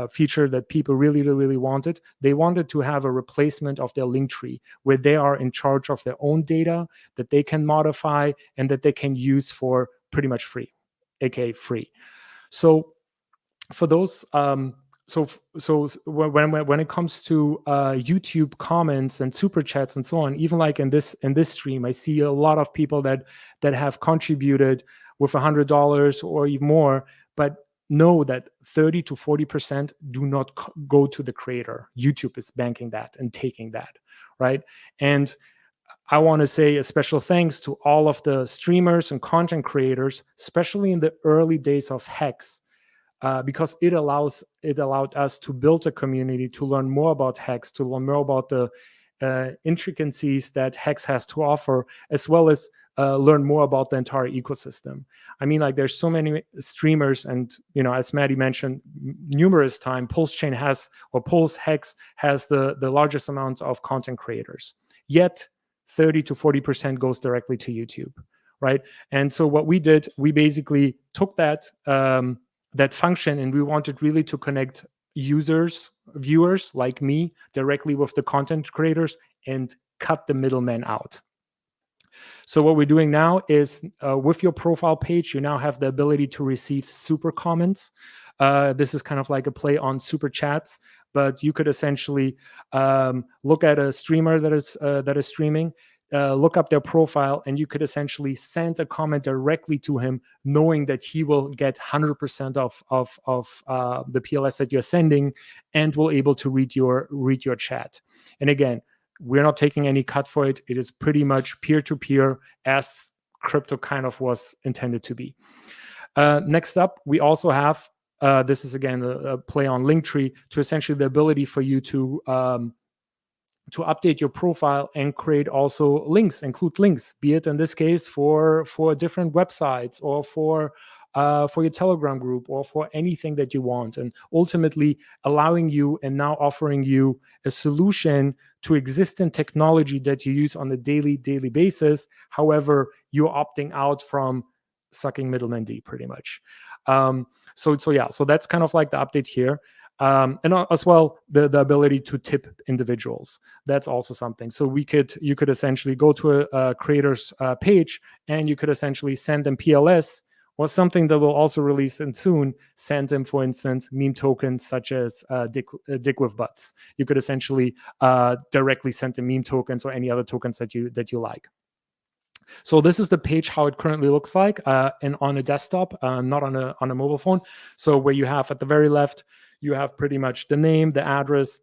feature that people really wanted, they wanted to have a replacement of their link tree, where they are in charge of their own data that they can modify and that they can use for pretty much free, aka free. So for those So when it comes to YouTube comments and super chats and so on, even like in this stream, I see a lot of people that have contributed with $100 or even more, but know that 30 to 40% do not go to the creator. YouTube is banking that and taking that, right? And I want to say a special thanks to all of the streamers and content creators, especially in the early days of Hex, because it allowed us to build a community, to learn more about Hex, to learn more about the intricacies that Hex has to offer, as well as learn more about the entire ecosystem. I mean, like, there's so many streamers, and as Maddie mentioned numerous times, PulseChain has, or Pulse Hex has the largest amount of content creators. Yet 30 to 40% goes directly to YouTube, right? And so what we did, we basically took that that function, and we wanted really to connect users, viewers like me, directly with the content creators and cut the middleman out. So what we're doing now is with your profile page, you now have the ability to receive super comments. This is kind of like a play on super chats, but you could essentially look at a streamer that is streaming, look up their profile, and you could essentially send a comment directly to him, knowing that he will get 100% of the PLS that you're sending, and will able to read your chat. And again, we're not taking any cut for it. It is pretty much peer-to-peer, as crypto kind of was intended to be. Next up, we also have, this is again a play on Linktree, to essentially the ability for you to update your profile and create also links, include links, be it in this case for different websites, or for your Telegram group, or for anything that you want, and ultimately allowing you and now offering you a solution to existing technology that you use on a daily basis. However, you're opting out from sucking middleman D, pretty much. So that's kind of like the update here. And as well, the ability to tip individuals. That's also something. So you could essentially go to a creator's page, and you could essentially send them PLS, or something that will also release in soon, send them, for instance, meme tokens such as Dick with Butts. You could essentially directly send them meme tokens or any other tokens that you like. So this is the page how it currently looks like, and on a desktop, not on a mobile phone. So where you have at the very left, you have pretty much the name, the address,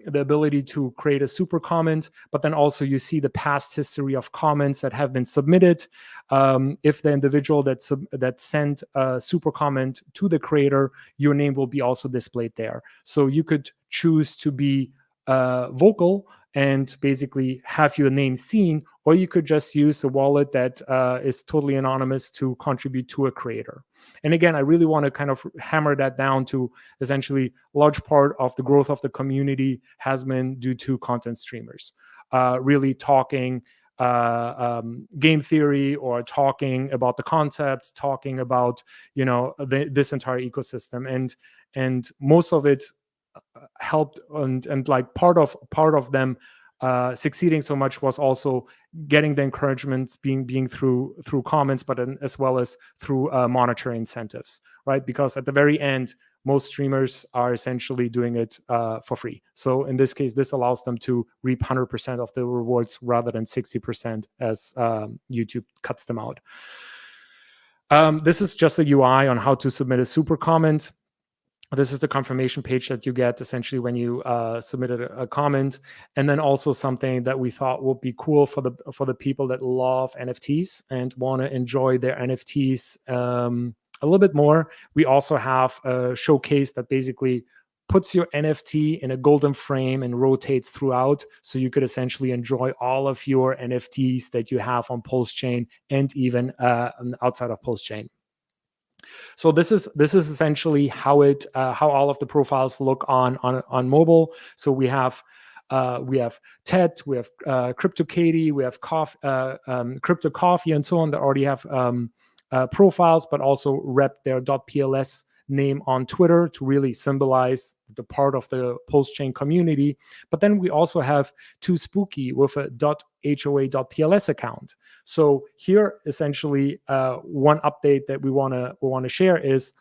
the ability to create a super comment, but then also you see the past history of comments that have been submitted. If the individual that sent a super comment to the creator, your name will be also displayed there. So you could choose to be vocal and basically have your name seen, or you could just use a wallet that is totally anonymous to contribute to a creator. And again, I really want to kind of hammer that down to essentially large part of the growth of the community has been due to content streamers, really talking game theory, or talking about the concepts, talking about this entire ecosystem, and most of it helped, and like part of them succeeding so much was also getting the encouragements being through comments, but as well as through monetary incentives, right? Because at the very end, most streamers are essentially doing it for free. So in this case, this allows them to reap 100% of the rewards rather than 60% as YouTube cuts them out. This is just a UI on how to submit a super comment. This is the confirmation page that you get essentially when you submitted a comment, and then also something that we thought would be cool for the people that love NFTs and want to enjoy their NFTs a little bit more. We also have a showcase that basically puts your NFT in a golden frame and rotates throughout, so you could essentially enjoy all of your NFTs that you have on PulseChain and even outside of PulseChain. So this is essentially how all of the profiles look on mobile. So we have Ted, we have Crypto Katie, we have Crypto Coffee, and so on that already have profiles, but also rep their .pls name on Twitter to really symbolize the part of the PulseChain community. But then we also have Too Spooky with a .hoa.pls account. So here, essentially, one update that we want to share is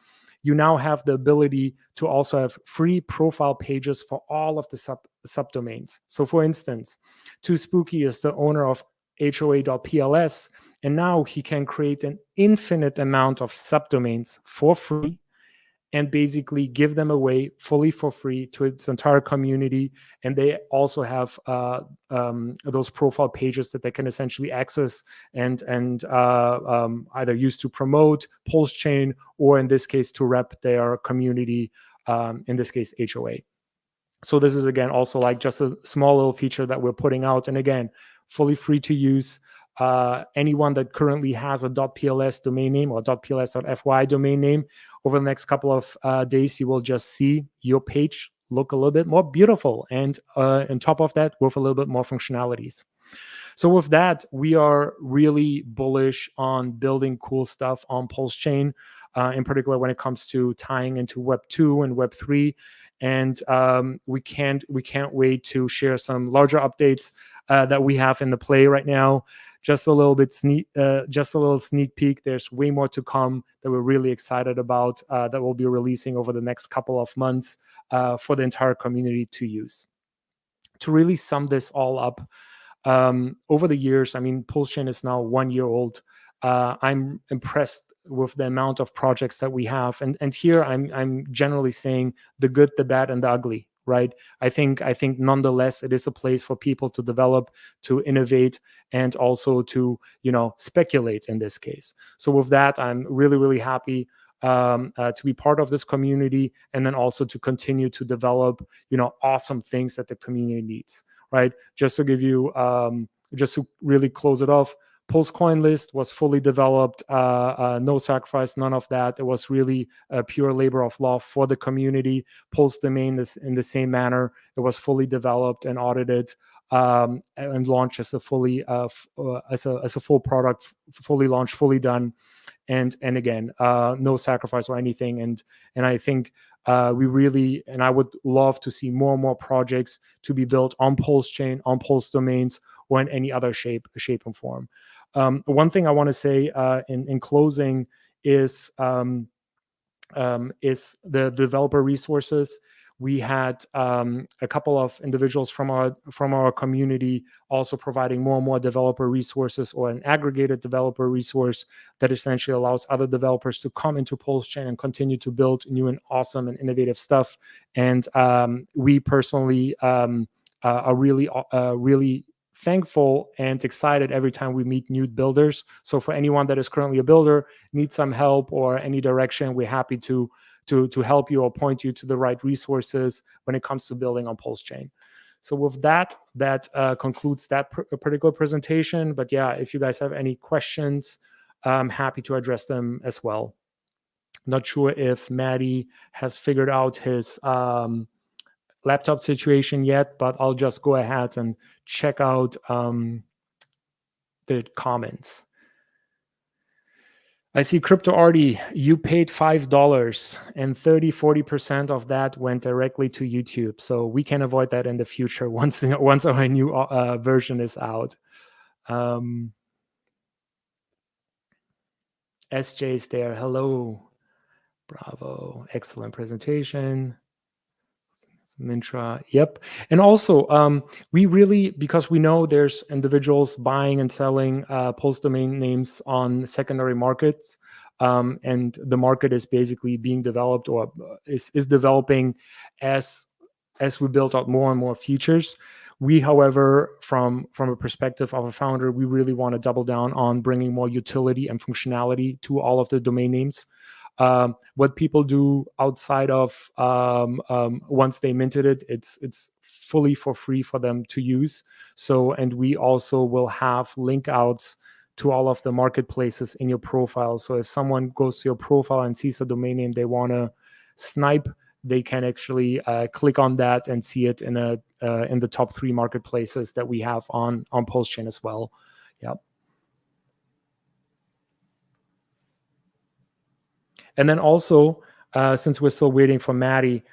you now have the ability to also have free profile pages for all of the subdomains. So for instance, Too Spooky is the owner of hoa.pls, And now he can create an infinite amount of subdomains for free and basically give them away fully for free to its entire community. And they also have those profile pages that they can essentially access and either use to promote PulseChain, or in this case to rep their community, in this case HOA. So this is again also like just a small little feature that we're putting out, and again fully free to use. Anyone that currently has a .pls domain name or .pls.fy domain name, over the next couple of days, you will just see your page look a little bit more beautiful, and on top of that, with a little bit more functionalities. So with that, we are really bullish on building cool stuff on PulseChain, in particular when it comes to tying into Web 2 and Web 3. And we can't wait to share some larger updates that we have in the play right now. Just a little sneak peek. There's way more to come that we're really excited about, that we'll be releasing over the next couple of months for the entire community to use. To really sum this all up, over the years, I mean, PulseChain is now 1 year old. I'm impressed with the amount of projects that we have, and here I'm generally saying the good, the bad, and the ugly. Right. I think nonetheless it is a place for people to develop, to innovate, and also to speculate in this case. So with that, I'm really, really happy to be part of this community, and then also to continue to develop awesome things that the community needs. Right. Just to give you just to really close it off, Pulse coin list was fully developed, no sacrifice, none of that. It was really a pure labor of love for the community. Pulse domain is in the same manner. It was fully developed and audited, and launched as a fully as a full product, fully launched, fully done, and again, no sacrifice or anything. And I think we really, and I would love to see more and more projects to be built on PulseChain, on Pulse domains, or in any other shape and form. One thing I want to say in closing is the developer resources. We had a couple of individuals from our community also providing more and more developer resources, or an aggregated developer resource that essentially allows other developers to come into PulseChain and continue to build new and awesome and innovative stuff. And we personally are really thankful and excited every time we meet new builders. So for anyone that is currently a builder, needs some help or any direction, we're happy to help you or point you to the right resources when it comes to building on PulseChain. So with that concludes that particular presentation. But yeah, if you guys have any questions, I'm happy to address them as well. Not sure if Maddie has figured out his laptop situation yet, but I'll just go ahead and check out the comments. I see Crypto Artie, you paid $5 and 30-40% of that went directly to YouTube. So we can avoid that in the future once our new version is out. SJ is there. Hello. Bravo. Excellent presentation. Mintra, yep. And also, we really, because we know there's individuals buying and selling Pulse domain names on secondary markets, and the market is basically being developed, or is developing as we build out more and more features. We, however, from a perspective of a founder, we really want to double down on bringing more utility and functionality to all of the domain names. What people do outside of once they minted it, it's fully for free for them to use. So, and we also will have link outs to all of the marketplaces in your profile. So if someone goes to your profile and sees a domain name they want to snipe, they can actually click on that and see it in the top 3 marketplaces that we have on PulseChain as well. Yep. And then also, since we're still waiting for Maddie,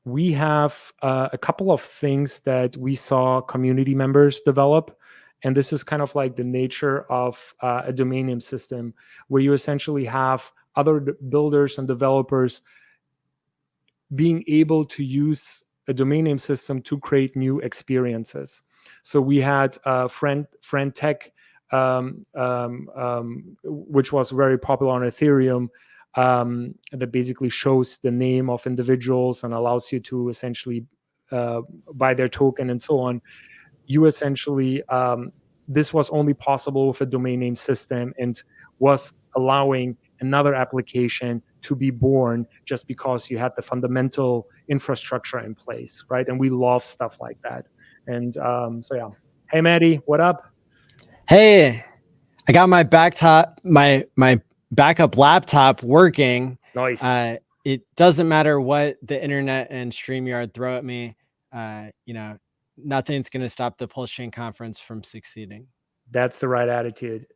we have a couple of things that we saw community members develop. And this is kind of like the nature of a domain name system, where you essentially have other builders and developers being able to use a domain name system to create new experiences. So we had Friend Tech which was very popular on Ethereum, that basically shows the name of individuals and allows you to essentially buy their token and so on. You essentially, this was only possible with a domain name system and was allowing another application to be born just because you had the fundamental infrastructure in place, right? And we love stuff like that. And so yeah. Hey, Maddie, what up? Hey, I got my my backup laptop working. Nice. It doesn't matter what the internet and StreamYard throw at me. Nothing's going to stop the PulseChain conference from succeeding. That's the right attitude.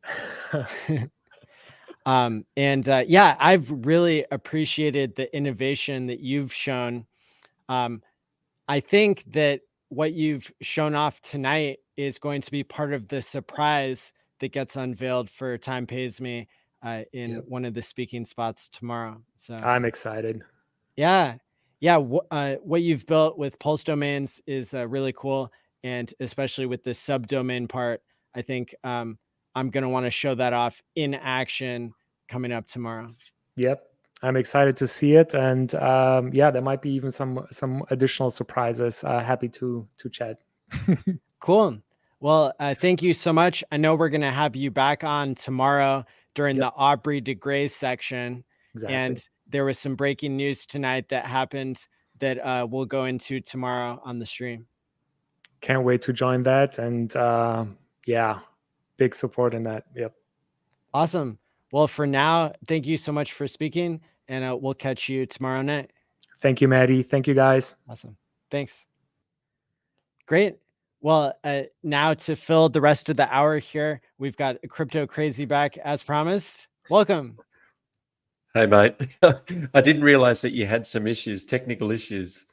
Yeah, I've really appreciated the innovation that you've shown. I think that what you've shown off tonight is going to be part of the surprise that gets unveiled for Time Pays Me in one of the speaking spots tomorrow. So I'm excited. Yeah. What you've built with Pulse domains is really cool. And especially with the subdomain part, I think I'm going to want to show that off in action coming up tomorrow. Yep. I'm excited to see it. And there might be even some additional surprises. Happy to chat. Cool. Well, thank you so much. I know we're going to have you back on tomorrow during the Aubrey de Grey section. Exactly. And there was some breaking news tonight that happened that we'll go into tomorrow on the stream. Can't wait to join that. And big support in that. Yep. Awesome. Well, for now, thank you so much for speaking, and we'll catch you tomorrow night. Thank you, Maddie. Thank you, guys. Awesome. Thanks. Great. Well, now to fill the rest of the hour here, we've got Crypto Crazy back as promised. Welcome. Hey, mate. I didn't realize that you had some issues, technical issues.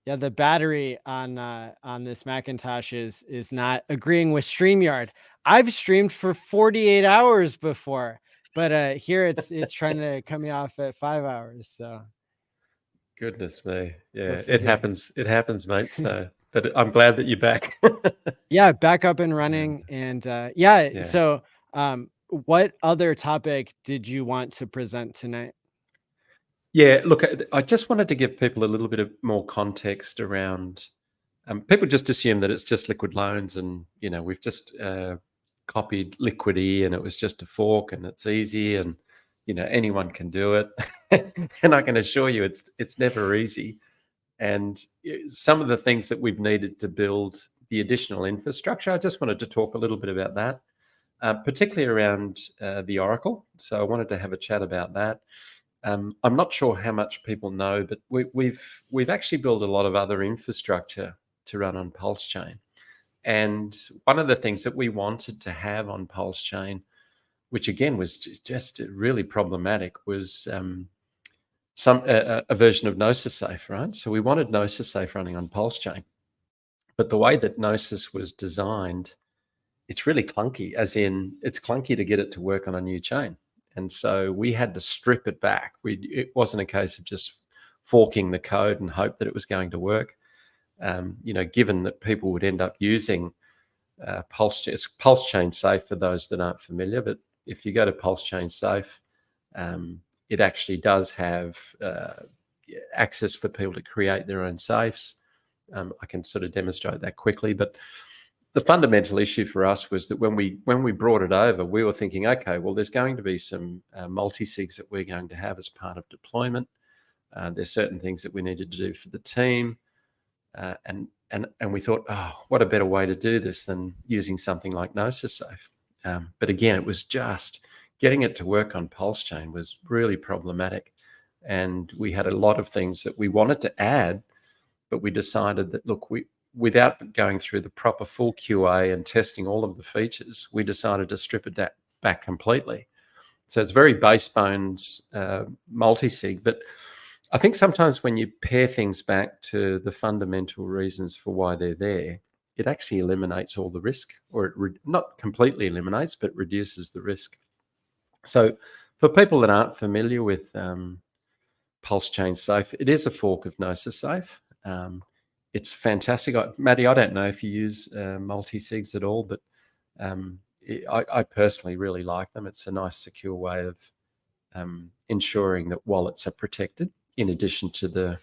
The battery on this Macintosh is not agreeing with StreamYard. I've streamed for 48 hours before, but here it's trying to cut me off at 5 hours. So goodness me. Yeah, it happens. It happens, mate. So but I'm glad that you're back. Yeah, back up and running. And so what other topic did you want to present tonight? Yeah, look, I just wanted to give people a little bit of more context around. People just assume that it's just liquid loans, and we've just copied Liquidity, and it was just a fork, and it's easy, and anyone can do it. And I can assure you, it's never easy. And some of the things that we've needed to build the additional infrastructure, I just wanted to talk a little bit about that, particularly around the Oracle. So I wanted to have a chat about that. I'm not sure how much people know, but we've actually built a lot of other infrastructure to run on PulseChain. And one of the things that we wanted to have on PulseChain, which again was just really problematic, was a version of Gnosis Safe, right? So we wanted Gnosis Safe running on PulseChain, but the way that Gnosis was designed, it's really clunky, as in it's clunky to get it to work on a new chain. And so we had to strip it back. It wasn't a case of just forking the code and hope that it was going to work. Given that people would end up using PulseChain Safe, for those that aren't familiar, but if you go to PulseChain Safe, it actually does have access for people to create their own safes. I can sort of demonstrate that quickly, but the fundamental issue for us was that when we brought it over, we were thinking, okay, well, there's going to be some multi-sigs that we're going to have as part of deployment. There's certain things that we needed to do for the team, and we thought, oh, what a better way to do this than using something like Gnosis Safe. But again, it was just getting it to work on PulseChain was really problematic, and we had a lot of things that we wanted to add, but we decided that, look, without going through the proper full QA and testing all of the features, we decided to strip it back completely. So it's very base bones multi-sig, but I think sometimes when you pair things back to the fundamental reasons for why they're there, it actually eliminates all the risk, or it not completely eliminates, but reduces the risk. So for people that aren't familiar with PulseChain Safe, it is a fork of Gnosis Safe. it's fantastic. Maddie, I don't know if you use multi-sigs at all, but I personally really like them. It's a nice, secure way of ensuring that wallets are protected, in addition to the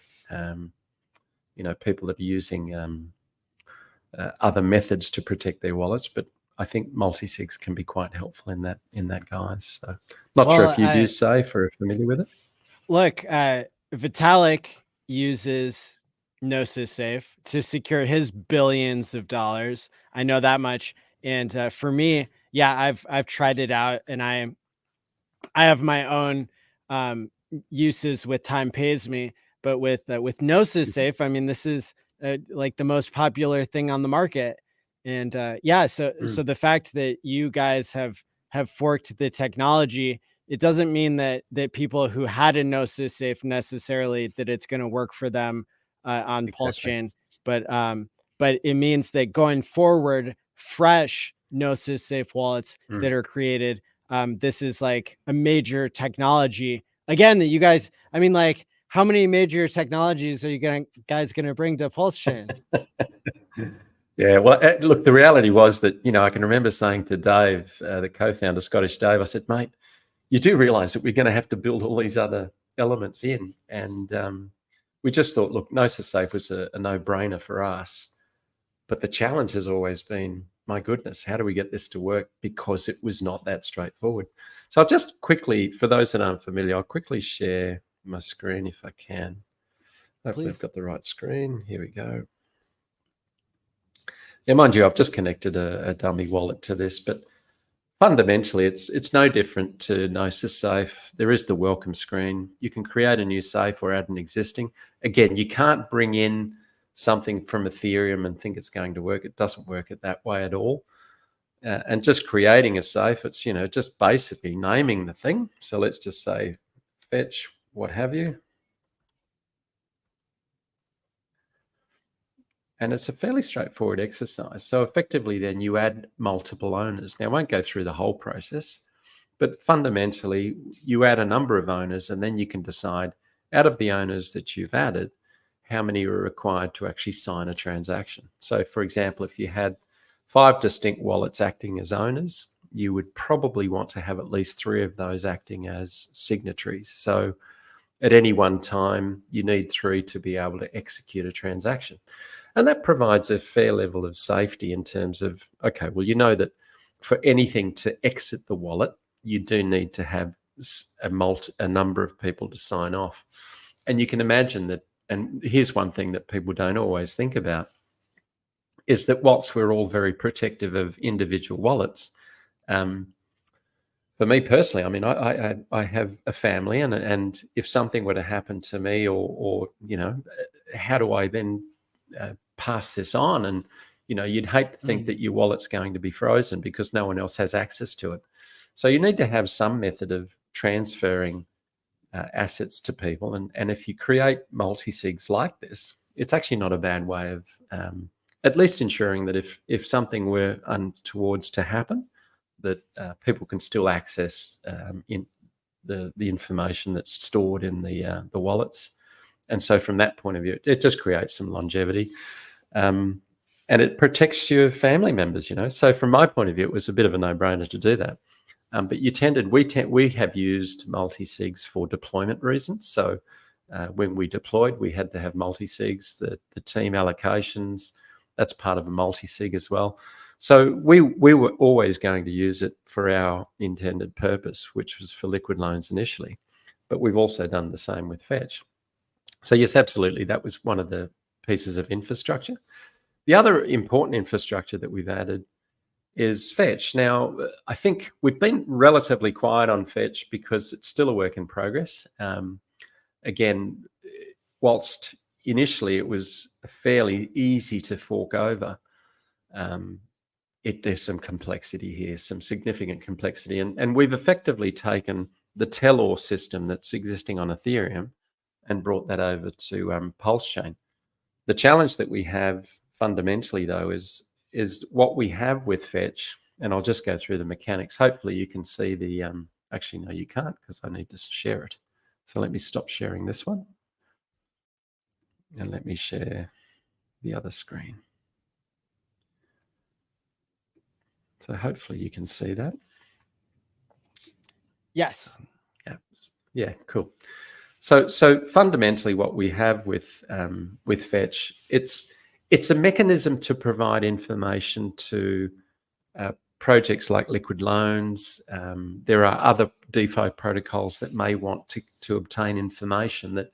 people that are using other methods to protect their wallets. But I think multi-sigs can be quite helpful in that guise. So not sure if you've used Safe or are familiar with it. Look, Vitalik uses Gnosis Safe to secure his billions of dollars. I know that much. And for me, yeah, I've tried it out, and I have my own uses with Time Pays Me, but with Gnosis Safe, I mean, this is like the most popular thing on the market. And yeah, so the fact that you guys have forked the technology, it doesn't mean that people who had a Gnosis Safe necessarily that it's going to work for them on PulseChain, but it means that going forward, fresh Gnosis Safe wallets that are created, this is like a major technology again that you guys, I mean, like, how many major technologies are you guys going to bring to PulseChain? Yeah, well, look, the reality was that, I can remember saying to Dave, the co-founder, Scottish Dave, I said, mate, you do realize that we're going to have to build all these other elements in. And we just thought, look, Gnosis Safe was a no-brainer for us. But the challenge has always been, my goodness, how do we get this to work? Because it was not that straightforward. So I'll just quickly, for those that aren't familiar, I'll quickly share my screen if I can. Hopefully I've got the right screen. Here we go. Yeah, mind you, I've just connected a dummy wallet to this, but fundamentally it's no different to Gnosis Safe. There is the welcome screen. You can create a new safe or add an existing. Again, you can't bring in something from Ethereum and think it's going to work. It doesn't work it that way at all. And just creating a safe, it's, just basically naming the thing. So let's just say fetch, what have you. And it's a fairly straightforward exercise. So effectively then you add multiple owners. Now I won't go through the whole process, but fundamentally you add a number of owners, and then you can decide out of the owners that you've added, how many are required to actually sign a transaction. So for example, if you had 5 distinct wallets acting as owners, you would probably want to have at least 3 of those acting as signatories. So at any one time, you need 3 to be able to execute a transaction. And that provides a fair level of safety in terms of, okay, well, you know that for anything to exit the wallet, you do need to have a number of people to sign off. And you can imagine that, and here's one thing that people don't always think about, is that whilst we're all very protective of individual wallets, for me personally, I mean, I have a family, and if something were to happen to me, or how do I then pass this on? And you'd hate to think that your wallet's going to be frozen because no one else has access to it. So you need to have some method of transferring assets to people, and if you create multi-sigs like this, it's actually not a bad way of at least ensuring that if something were untowards to happen, that people can still access in the information that's stored in the wallets. And so from that point of view, it just creates some longevity, and it protects your family members. So from my point of view, it was a bit of a no-brainer to do that. But we have used multi-sigs for deployment reasons. So when we deployed, we had to have multi-sigs. The team allocations, that's part of a multi-sig as well. So we were always going to use it for our intended purpose, which was for liquid loans initially. But we've also done the same with Fetch. So yes, absolutely, that was one of the pieces of infrastructure. The other important infrastructure that we've added is Fetch. Now, I think we've been relatively quiet on Fetch because it's still a work in progress. Again, whilst initially it was fairly easy to fork over, there's some complexity here, some significant complexity. And we've effectively taken the tell-all system that's existing on Ethereum and brought that over to PulseChain. The challenge that we have fundamentally, though, is what we have with Fetch, and I'll just go through the mechanics. Hopefully you can see the, actually, no, you can't because I need to share it. So let me stop sharing this one. And let me share the other screen. So hopefully you can see that. Yes. Yeah, cool. So fundamentally, what we have with Fetch, it's a mechanism to provide information to projects like Liquid Loans. There are other DeFi protocols that may want to obtain information. That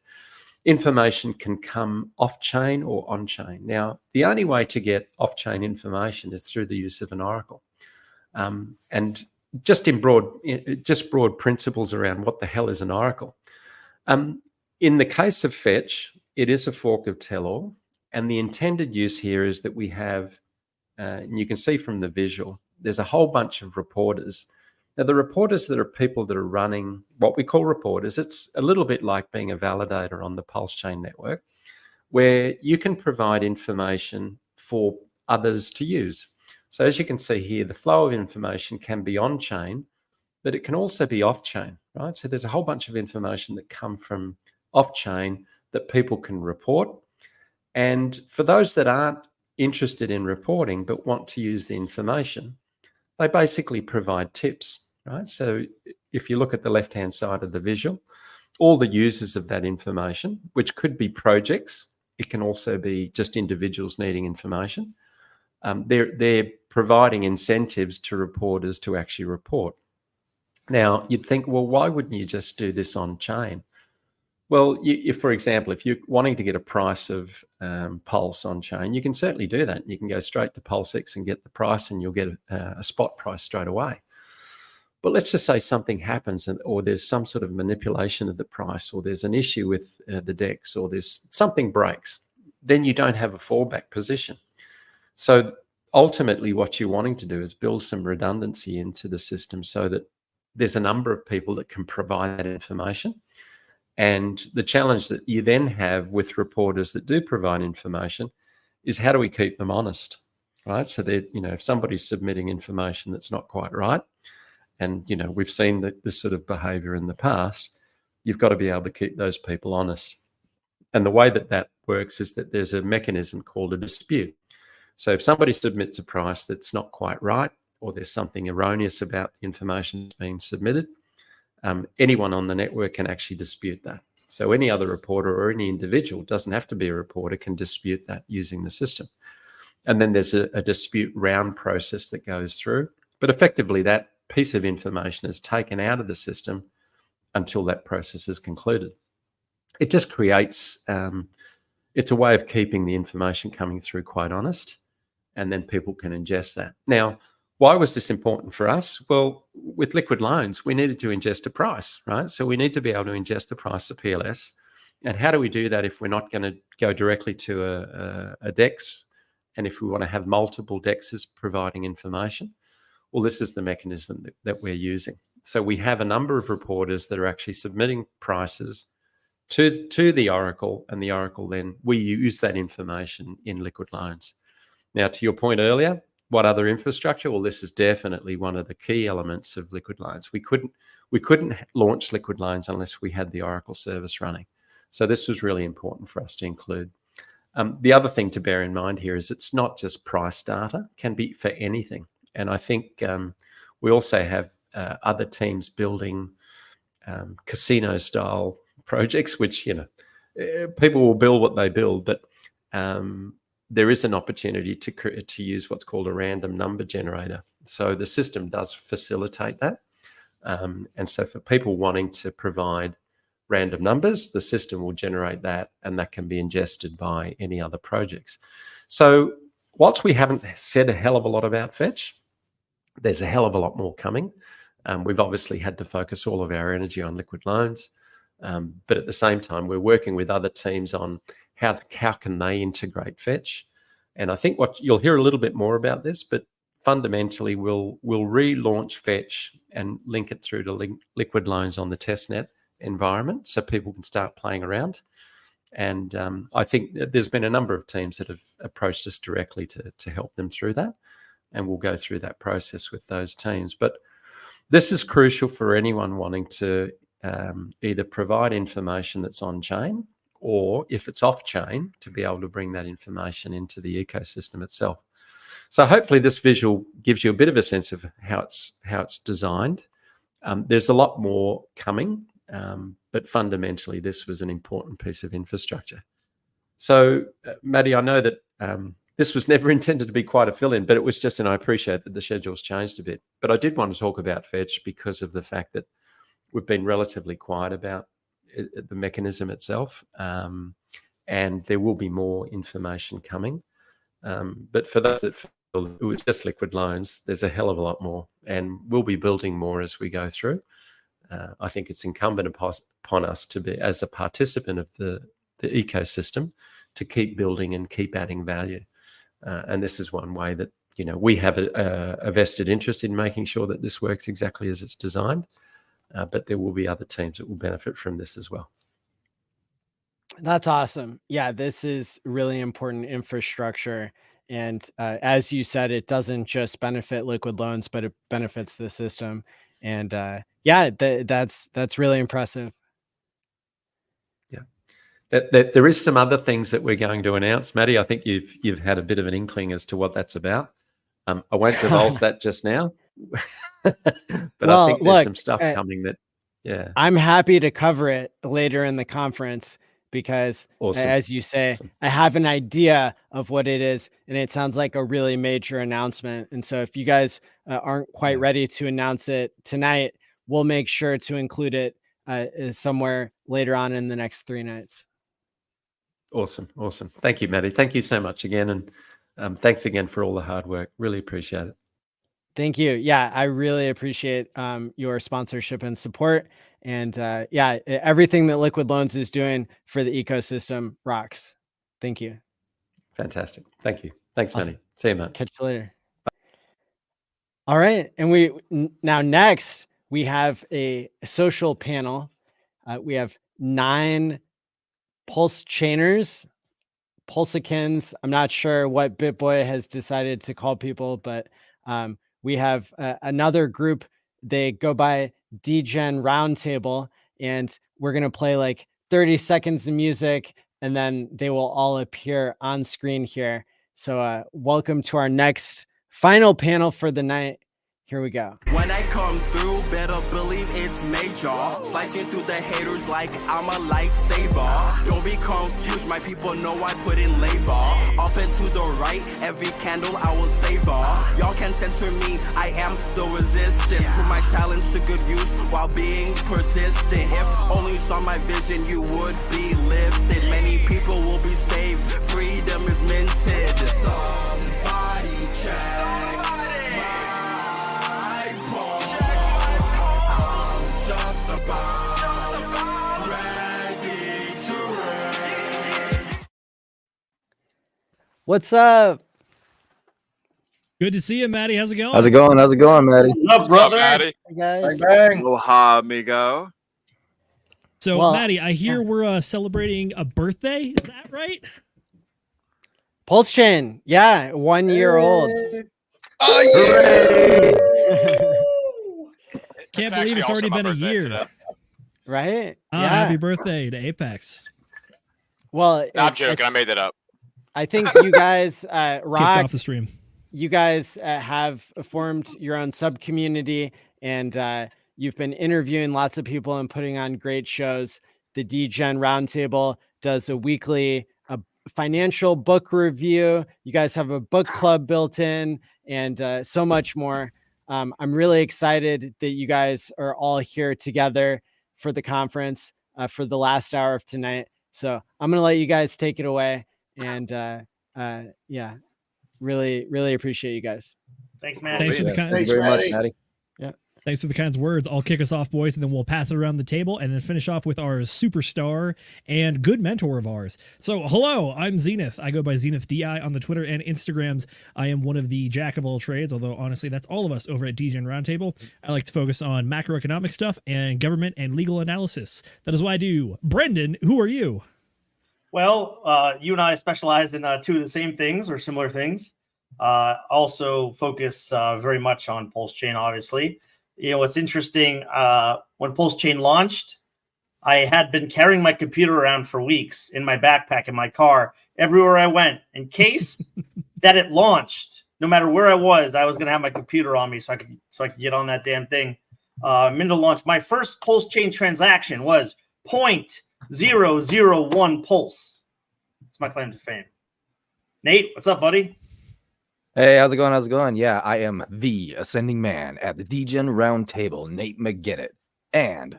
information can come off-chain or on-chain. Now, the only way to get off-chain information is through the use of an oracle. And just broad principles around what the hell is an oracle. In the case of Fetch, it is a fork of Tellor, and the intended use here is that we have, and you can see from the visual, there's a whole bunch of reporters. Now, the reporters that are people that are running what we call reporters, it's a little bit like being a validator on the PulseChain network, where you can provide information for others to use. So as you can see here, the flow of information can be on-chain, but it can also be off-chain, right? So there's a whole bunch of information that come from off-chain that people can report. And for those that aren't interested in reporting but want to use the information, they basically provide tips, right? So if you look at the left-hand side of the visual, all the users of that information, which could be projects, it can also be just individuals needing information. They're providing incentives to reporters to actually report. Now, you'd think, well, why wouldn't you just do this on chain? Well, if, for example, if you're wanting to get a price of Pulse on chain, you can certainly do that. You can go straight to PulseX and get the price, and you'll get a spot price straight away. But let's just say something happens, or there's some sort of manipulation of the price, or there's an issue with the DEX, or there's something breaks. Then you don't have a fallback position. So ultimately, what you're wanting to do is build some redundancy into the system so that there's a number of people that can provide that information. And the challenge that you then have with reporters that do provide information is, how do we keep them honest, right? So that, if somebody's submitting information that's not quite right, and, we've seen this sort of behavior in the past, you've got to be able to keep those people honest. And the way that works is that there's a mechanism called a dispute. So if somebody submits a price that's not quite right, or there's something erroneous about the information that's being submitted, anyone on the network can actually dispute that. So any other reporter or any individual, doesn't have to be a reporter, can dispute that using the system. And then there's a dispute round process that goes through. But effectively, that piece of information is taken out of the system until that process is concluded. It just creates, it's a way of keeping the information coming through quite honest, and then people can ingest that. Now, why was this important for us? Well, with Liquid Loans, we needed to ingest a price, right? So we need to be able to ingest the price of PLS. And how do we do that if we're not going to go directly to a DEX, and if we want to have multiple DEXs providing information? Well, this is the mechanism that we're using. So we have a number of reporters that are actually submitting prices to the Oracle, and the Oracle then, we use that information in Liquid Loans. Now, to your point earlier, what other infrastructure? Well, this is definitely one of the key elements of Liquid Loans. We couldn't launch Liquid Loans unless we had the Oracle service running. So this was really important for us to include. The other thing to bear in mind here is it's not just price data, it can be for anything. And I think we also have other teams building casino-style projects, which, people will build what they build, but there is an opportunity to use what's called a random number generator. So the system does facilitate that. And so for people wanting to provide random numbers, the system will generate that, and that can be ingested by any other projects. So whilst we haven't said a hell of a lot about Fetch, there's a hell of a lot more coming. We've obviously had to focus all of our energy on Liquid Loans, but at the same time, we're working with other teams on how can they integrate Fetch. And I think what you'll hear a little bit more about this, but fundamentally we'll relaunch Fetch and link it through to Liquid Loans on the testnet environment so people can start playing around. And I think there's been a number of teams that have approached us directly to help them through that. And we'll go through that process with those teams. But this is crucial for anyone wanting to either provide information that's on chain or if it's off chain, to be able to bring that information into the ecosystem itself. So hopefully this visual gives you a bit of a sense of how it's designed. There's a lot more coming, but fundamentally this was an important piece of infrastructure. So Maddie, I know that this was never intended to be quite a fill-in, but it was just, and I appreciate that the schedule's changed a bit. But I did want to talk about Fetch because of the fact that we've been relatively quiet about the mechanism itself, and there will be more information coming. But for those that feel it was just liquid loans, there's a hell of a lot more, and we'll be building more as we go through. I think it's incumbent upon us to be, as a participant of the ecosystem, to keep building and keep adding value. And this is one way that, you know, we have a vested interest in making sure that this works exactly as it's designed. But there will be other teams that will benefit from this as well. That's awesome. Yeah, this is really important infrastructure. And as you said, it doesn't just benefit liquid loans, but it benefits the system. And yeah, that's really impressive. There is some other things that we're going to announce, Maddie. I think you've had a bit of an inkling as to what that's about. I won't divulge that just now, but I think there's some stuff coming that, yeah. I'm happy to cover it later in the conference because, Awesome. as you say, Awesome. I have an idea of what it is, and it sounds like a really major announcement. And so if you guys aren't quite ready to announce it tonight, we'll make sure to include it somewhere later on in the next 3 nights. Awesome. Thank you, Maddie. Thank you so much again. And thanks again for all the hard work. Really appreciate it. Thank you. Yeah, I really appreciate your sponsorship and support. And yeah, everything that Liquid Loans is doing for the ecosystem rocks. Thank you. Fantastic. Thank you. Thanks, Awesome. Maddie. See you, mate. Catch you later. All right. And next we have a social panel. We have 9 PulseChainers, Pulsicans. I'm not sure what BitBoy has decided to call people, but we have another group. They go by DeGen Round Table, and we're going to play like 30 seconds of music, and then they will all appear on screen here. So welcome to our next final panel for the night. Here we go. When I come through, better believe it's major. Slicing through the haters like I'm a lightsaber. Don't be confused, my people know I put in labor. Up and to the right, every candle I will savor. Y'all can censor me, I am the resistance. Put my talents to good use while being persistent. If only you saw my vision, you would be lifted. Many people will be saved, freedom is minted. Somebody check. What's up? Good to see you, Maddie. How's it going? How's it going? How's it going, Maddie? What's up, brother? Hey guys. Aloha, amigo. So, Well, Maddie, I hear we're celebrating a birthday. Is that right? PulseChain. Yeah, 1 year old. Oh, yeah. Can't believe it's already been a year. Right? Ah, Yeah. happy birthday to Apex. Well, No, I'm joking. I made that up. I think you guys, Kicked Rock, off the stream. you guys have formed your own sub community, and you've been interviewing lots of people and putting on great shows. The DeGen Round Table does a weekly financial book review. You guys have a book club built in, and so much more. I'm really excited that you guys are all here together for the conference for the last hour of tonight. So I'm going to let you guys take it away. And yeah, really appreciate you guys. Thanks, man. Thanks for the kind. Thanks very much, Maddie. Yeah. Thanks for the kind words. I'll kick us off, boys, and then we'll pass it around the table and then finish off with our superstar and good mentor of ours. So, hello, I'm Zenith. I go by Zenith DI on the Twitter and Instagrams. I am one of the jack of all trades, although honestly, that's all of us over at DeGen Round Table. I like to focus on macroeconomic stuff and government and legal analysis. That is what I do. Brendan, who are you? Well, you and I specialize in 2 of the same things or similar things. Also focus very much on PulseChain, obviously. You know, what's interesting, when PulseChain launched, I had been carrying my computer around for weeks in my backpack in my car everywhere I went in case that it launched. No matter where I was going to have my computer on me so I could get on that damn thing. Minute of launch. My first PulseChain transaction was 0.001 pulse. It's my claim to fame. Nate, what's up, buddy? Hey, how's it going? How's it going? Yeah, I am the ascending man at the DeGen Round Table, Nate McGinnis. And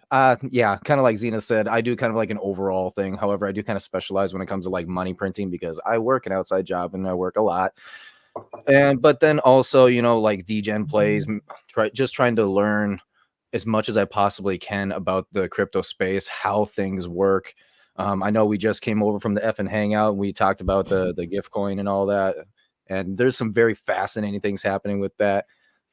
yeah, kind of like Zena said, I do kind of like an overall thing. However, I do kind of specialize when it comes to like money printing because I work an outside job and I work a lot. But then also, you know, like DeGen plays, trying to learn as much as I possibly can about the crypto space, how things work. I know we just came over from the F and Hangout. We talked about the gift coin and all that. And there's some very fascinating things happening with that.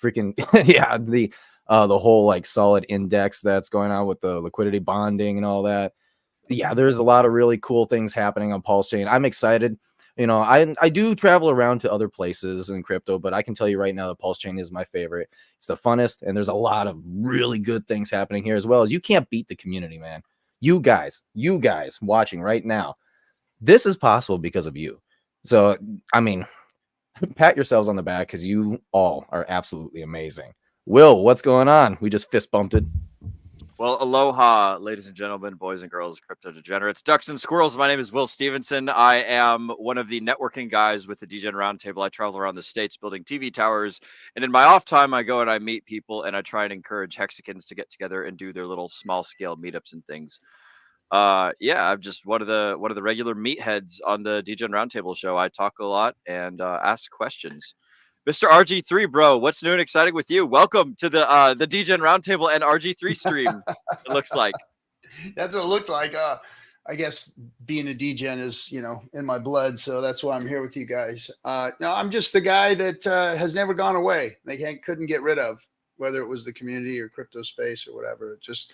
Freaking yeah, the whole like solid index that's going on with the liquidity bonding and all that. Yeah, there's a lot of really cool things happening on PulseChain. I'm excited. You know, I do travel around to other places in crypto, but I can tell you right now that PulseChain is my favorite. It's the funnest, and there's a lot of really good things happening here as well. As you can't beat the community, man. You guys watching right now, this is possible because of you. So, I mean, pat yourselves on the back because you all are absolutely amazing. Will, what's going on? We just fist bumped it. Well, aloha, ladies and gentlemen, boys and girls, crypto degenerates, ducks and squirrels. My name is Will Stevenson. I am one of the networking guys with the DeGen Round Table. I travel around the states building TV towers, and in my off time, I go and I meet people, and I try and encourage Hexicans to get together and do their little small scale meetups and things. Yeah, I'm just one of the regular meatheads on the DeGen Round Table show. I talk a lot and ask questions. Mr. RG3, bro, what's new and exciting with you? Welcome to the DeGen Roundtable and RG3 stream. It looks like. That's what it looks like. I guess being a DeGen is, you know, in my blood, so that's why I'm here with you guys. No, I'm just the guy that has never gone away. They couldn't get rid of, whether it was the community or crypto space or whatever. Just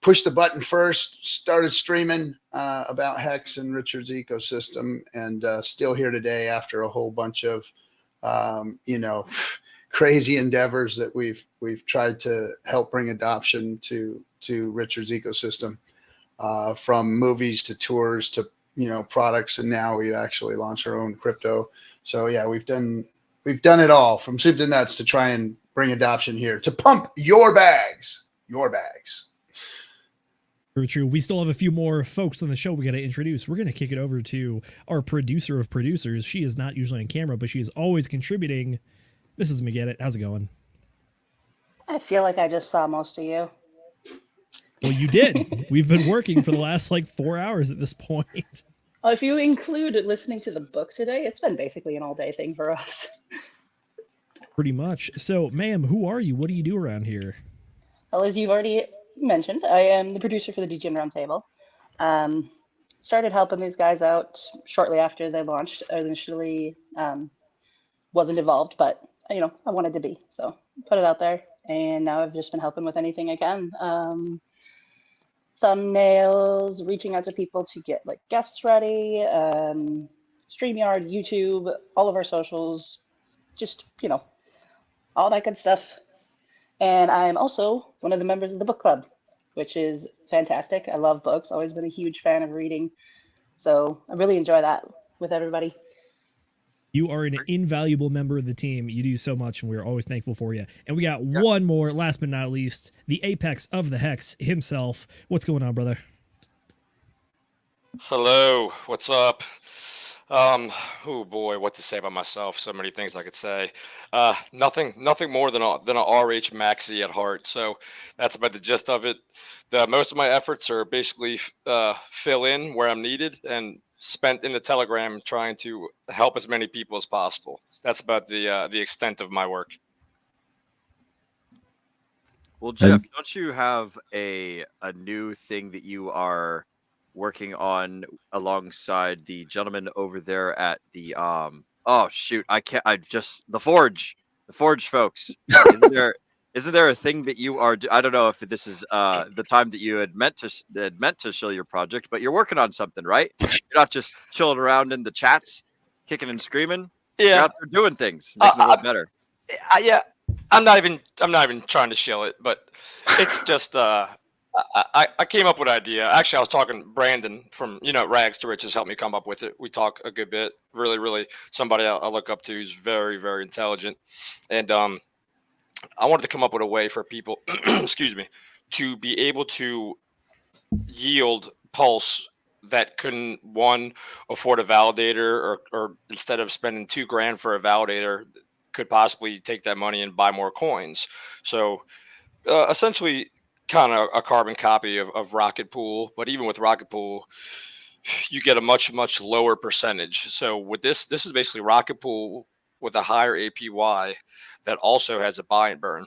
pushed the button first, started streaming about Hex and Richard's ecosystem, and still here today after a whole bunch of you know, crazy endeavors that we've tried to help bring adoption to Richard's ecosystem, from movies to tours to, you know, products, and now we actually launch our own crypto. So yeah, we've done it all from soup to nuts to try and bring adoption here to pump your bags. True. We still have a few more folks on the show we got to introduce. We're going to kick it over to our producer of producers. She is not usually on camera, but she is always contributing. Mrs. McGinnis, how's it going? I feel like I just saw most of you. Well, you did. We've been working for the last like 4 hours at this point. Well, if you include listening to the book today, it's been basically an all-day thing for us. Pretty much. So, ma'am, who are you? What do you do around here? Well, as you've already mentioned, I am the producer for the DeGen Round Table. Started helping these guys out shortly after they launched. I initially wasn't involved, but you know, I wanted to be, so put it out there. And now I've just been helping with anything I can. Thumbnails, reaching out to people to get like guests ready, StreamYard, YouTube, all of our socials, just, you know, all that good stuff. And I'm also one of the members of the book club, which is fantastic. I love books, always been a huge fan of reading. So I really enjoy that with everybody. You are an invaluable member of the team. You do so much, and we're always thankful for you. And we got one more, last but not least, the apex of the Hex himself. What's going on, brother? Hello, what's up? Oh boy, what to say about myself? So many things I could say. Nothing more than a RH maxi at heart. So that's about the gist of it. Most of my efforts are basically fill in where I'm needed and spent in the Telegram trying to help as many people as possible. That's about the extent of my work. Well, Jeff, don't you have a new thing that you are working on alongside the gentleman over there at the oh shoot, the Forge folks? Isn't there a thing that you are I don't know if this is the time that you had meant to show your project, but you're working on something, right? You're not just chilling around in the chats kicking and screaming. Yeah, you're out there doing things, making it look better. Yeah, I'm not even trying to shill it, but it's just I came up with an idea. Actually, I was talking Brandon from Rags to Riches helped me come up with it. We talk a good bit. Really, really somebody I look up to who's very, very intelligent, and I wanted to come up with a way for people, excuse me, to be able to yield Pulse that couldn't afford a validator, or instead of spending $2,000 for a validator, could possibly take that money and buy more coins. So essentially kind of a carbon copy of Rocket Pool, but even with Rocket Pool, you get a much, much lower percentage. So with this is basically Rocket Pool with a higher APY that also has a buy and burn.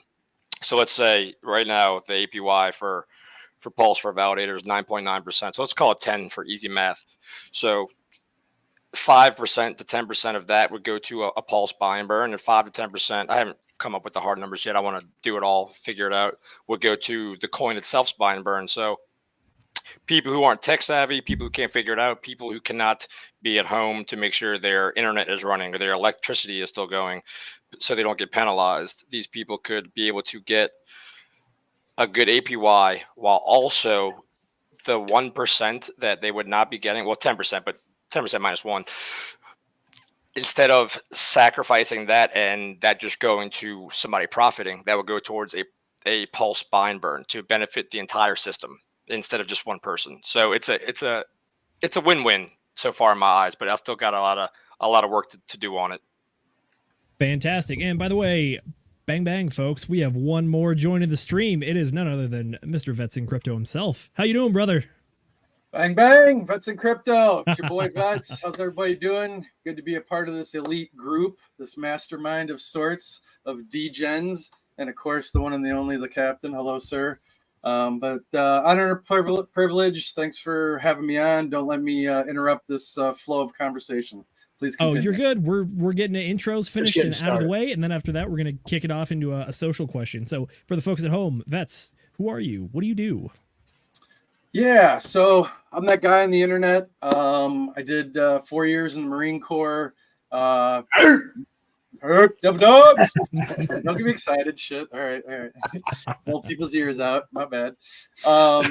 So let's say right now the APY for Pulse for a validator is 9.9%. So let's call it 10 for easy math. So 5% to 10% of that would go to a Pulse buy and burn, and 5 to 10%, I haven't come up with the hard numbers yet, I want to do it all, figure it out, would go to the coin itself's buy and burn. So people who aren't tech savvy, people who can't figure it out, people who cannot be at home to make sure their internet is running or their electricity is still going so they don't get penalized, these people could be able to get a good APY while also the 1% that they would not be getting, well, 10%, but 10% minus 1, instead of sacrificing that and that just going to somebody profiting, that would go towards a Pulse buy and burn to benefit the entire system instead of just one person. So it's a win-win so far in my eyes, but I still got a lot of work to do on it. Fantastic. And by the way, bang bang folks, we have one more joining the stream. It is none other than Mr. Vets in Crypto himself. How you doing, brother? Bang bang, Vets in Crypto. It's your boy Vets. How's everybody doing? Good to be a part of this elite group, this mastermind of sorts of DeGens, and of course the one and the only, the captain. Hello, sir. But honor and privilege. Thanks for having me on. Don't let me interrupt this flow of conversation. Please continue. Oh, you're good. We're getting the intros finished and out started. of the way, and then after that, we're going to kick it off into a social question. So for the folks at home, Vets, who are you? What do you do? Yeah, so I'm that guy on the internet. I did 4 years in the Marine Corps. Dove dogs. Don't get me excited. Shit. All right. Pull people's ears out. My bad. So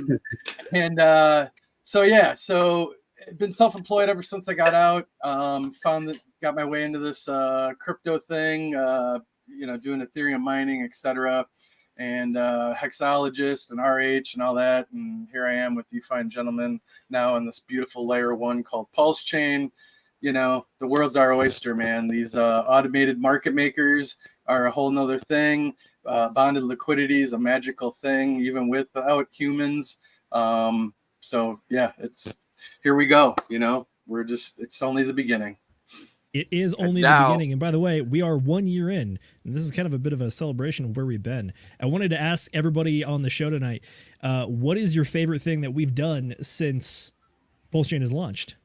been self-employed ever since I got out. Got my way into this crypto thing. Doing Ethereum mining, etc. And hexologist and RH and all that. And here I am with you fine gentlemen now on this beautiful layer 1 called PulseChain. The world's our oyster, man. These automated market makers are a whole nother thing. Bonded liquidity is a magical thing, even without humans. So yeah, here we go. It's only the beginning. It is only the beginning. And by the way, we are 1 year in, and this is kind of a bit of a celebration of where we've been. I wanted to ask everybody on the show tonight, what is your favorite thing that we've done since PulseChain has launched?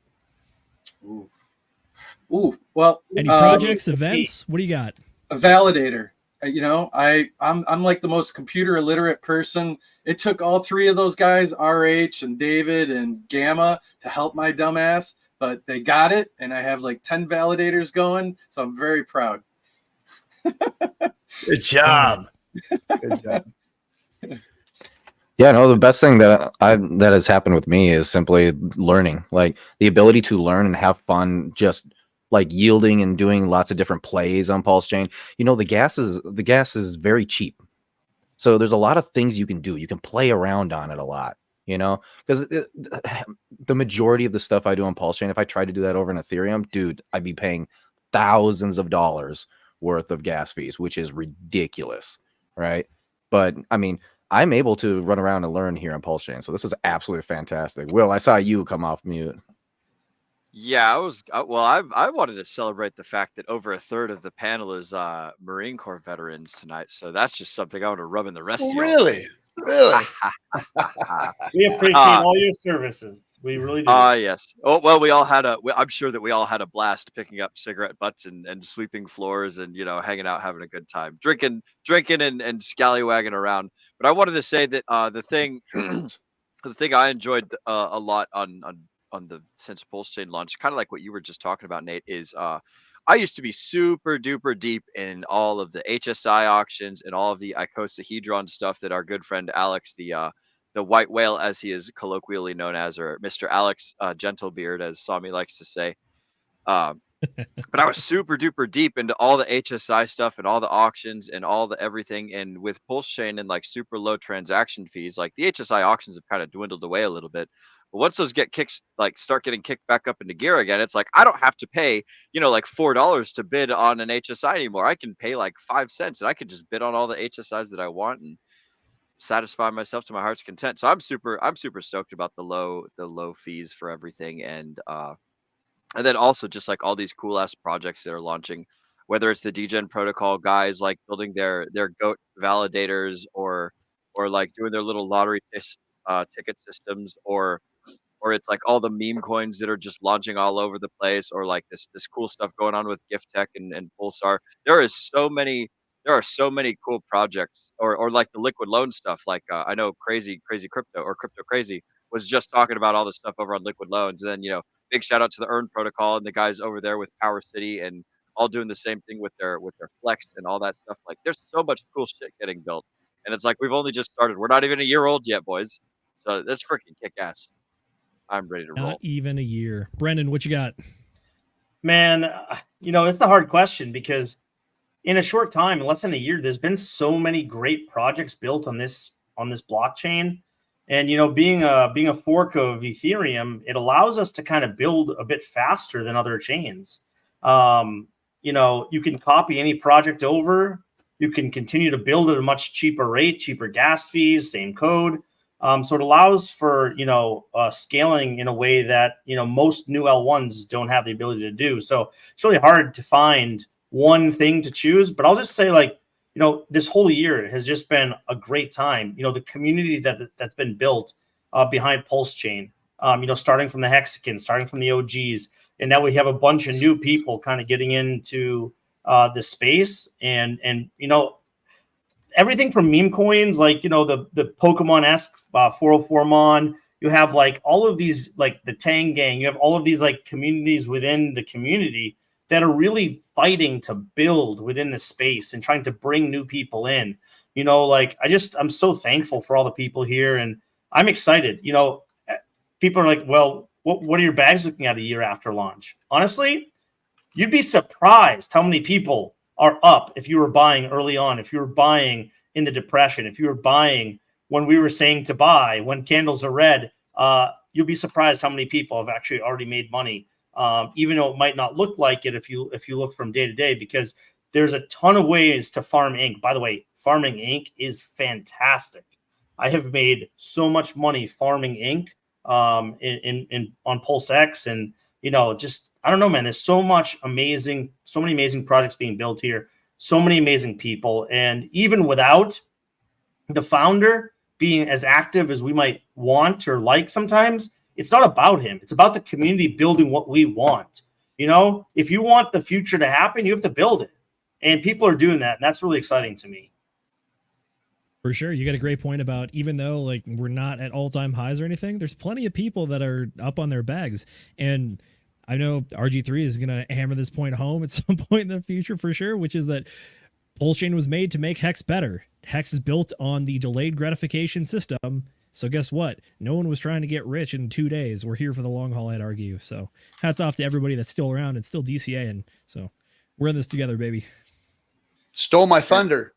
Well, any projects, events? What do you got? A validator. I'm like the most computer illiterate person. It took all 3 of those guys, RH and David and Gamma, to help my dumbass. But they got it, and I have like 10 validators going, so I'm very proud. Good job. Good job. Yeah, no, the best thing that has happened with me is simply learning, like the ability to learn and have fun, just like yielding and doing lots of different plays on PulseChain. The gas is very cheap, so there's a lot of things you can do. You can play around on it a lot. Because the majority of the stuff I do on PulseChain, if I tried to do that over in Ethereum, dude, I'd be paying thousands of dollars worth of gas fees, which is ridiculous, right? But I mean, I'm able to run around and learn here on PulseChain, so this is absolutely fantastic. Will, I saw you come off mute. Yeah, I wanted to celebrate the fact that over a third of the panel is Marine Corps veterans tonight. So that's just something I want to rub in the rest of you. Really? We appreciate all your services. We really do. Yes. Oh, well, I'm sure that we all had a blast picking up cigarette butts and sweeping floors and, hanging out, having a good time, drinking and scallywagging around. But I wanted to say that the thing I enjoyed a lot on the since PulseChain launch, kind of like what you were just talking about, Nate, is I used to be super duper deep in all of the HSI auctions and all of the icosahedron stuff that our good friend Alex, the the white whale, as he is colloquially known as, or Mr. Alex Gentlebeard, as Sami likes to say. But I was super duper deep into all the HSI stuff and all the auctions and all the everything. And with PulseChain and like super low transaction fees, like the HSI auctions have kind of dwindled away a little bit. But once those start getting kicked back up into gear again, it's like I don't have to pay, like $4 to bid on an HSI anymore. I can pay like 5 cents and I can just bid on all the HSIs that I want and satisfy myself to my heart's content. So I'm super stoked about the low fees for everything. And then also just like all these cool ass projects that are launching, whether it's the DeGen protocol guys like building their goat validators or like doing their little lottery ticket systems, or it's like all the meme coins that are just launching all over the place, or like this cool stuff going on with Gift Tech and Pulsar. There are so many cool projects, or like the liquid loan stuff. Like I know crazy crypto or crypto crazy was just talking about all the stuff over on liquid loans. And then big shout out to the Earn protocol and the guys over there with Power City and all doing the same thing with their Flex and all that stuff. Like there's so much cool shit getting built, and it's like we've only just started. We're not even a year old yet, boys. So that's freaking kick ass. I'm ready to roll. Not even a year. Brendan, what you got? Man, it's the hard question because in a short time, in less than a year, there's been so many great projects built on this blockchain. And, being a fork of Ethereum, it allows us to kind of build a bit faster than other chains. You can copy any project over. You can continue to build at a much cheaper rate, cheaper gas fees, same code. So it allows for, scaling in a way that, most new L1s don't have the ability to do. So it's really hard to find one thing to choose. But I'll just say, this whole year has just been a great time. The community that's been built behind PulseChain, starting from the Hexicans, starting from the OGs. And now we have a bunch of new people kind of getting into this space. And everything from meme coins, like, the Pokemon-esque 404 Mon. You have like all of these, like the Tang Gang. You have all of these like communities within the community that are really fighting to build within the space and trying to bring new people in. I'm so thankful for all the people here, and I'm excited. People are like, well, what are your bags looking at a year after launch? Honestly, you'd be surprised how many people are up if you were buying early on, if you were buying in the depression, if you were buying when we were saying to buy, when candles are red. You'll be surprised how many people have actually already made money. Even though it might not look like it if you look from day to day, because there's a ton of ways to farm ink. By the way, farming ink is fantastic. I have made so much money farming ink on PulseX, and I don't know, man. There's so many amazing projects being built here, so many amazing people, and even without the founder being as active as we might want or like sometimes, it's not about him. It's about the community building what we want. If you want the future to happen, you have to build it. And people are doing that. And that's really exciting to me. For sure. You got a great point about, even though like we're not at all-time highs or anything, there's plenty of people that are up on their bags. And I know RG3 is going to hammer this point home at some point in the future for sure, which is that PulseChain was made to make Hex better. Hex is built on the delayed gratification system. So guess what? No one was trying to get rich in 2 days. We're here for the long haul, I'd argue. So hats off to everybody that's still around and still DCAing. So we're in this together, baby. Stole my thunder.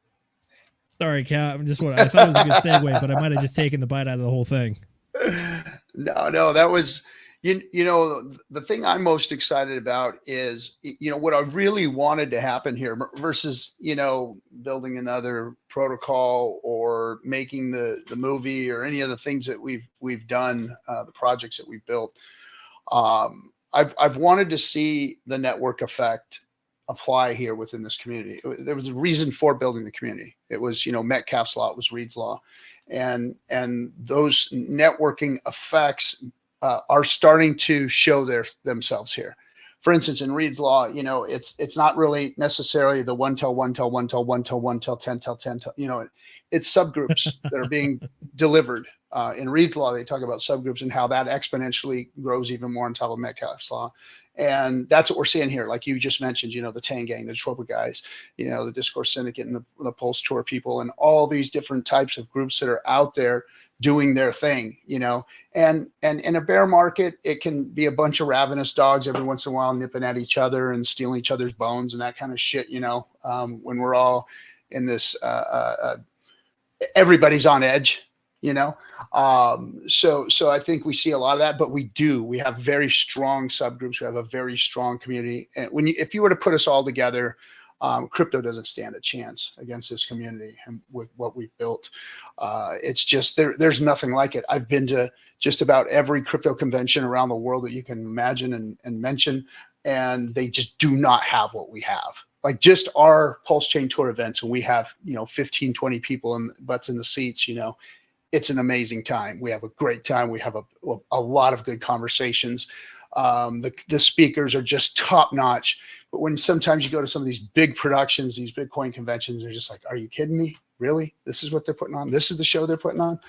Sorry, Cal. I thought it was a good segue, but I might have just taken the bite out of the whole thing. No, that was, the thing I'm most excited about is, what I really wanted to happen here versus, building another protocol or making the movie or any of the things that we've done, the projects that we've built. I've wanted to see the network effect apply here within this community. There was a reason for building the community. It was, Metcalfe's law, it was Reed's law. And those networking effects are starting to show themselves here. For instance, in Reed's law, it's not really necessarily the one tell, 10 tell. It's subgroups that are being delivered. In Reed's law, they talk about subgroups and how that exponentially grows even more on top of Metcalfe's law. And that's what we're seeing here. Like you just mentioned, the Tang Gang, the Tropa guys, the Discourse Syndicate and the Pulse Tour people, and all these different types of groups that are out there doing their thing, you know. And in a bear market, it can be a bunch of ravenous dogs every once in a while nipping at each other and stealing each other's bones and that kind of shit, you know. When we're all in this, everybody's on edge, you know. So I think we see a lot of that, but we have very strong subgroups. We have a very strong community. And if you were to put us all together, crypto doesn't stand a chance against this community and with what we've built. It's just there's nothing like it. I've been to just about every crypto convention around the world that you can imagine and mention, and they just do not have what we have. Like just our PulseChain tour events, when we have, you know, 15, 20 people and butts in the seats, you know, it's an amazing time. We have a great time. We have a lot of good conversations. The speakers are just top notch. But when sometimes you go to some of these big productions, these Bitcoin conventions, they're just like, are you kidding me? Really? This is what they're putting on? This is the show they're putting on?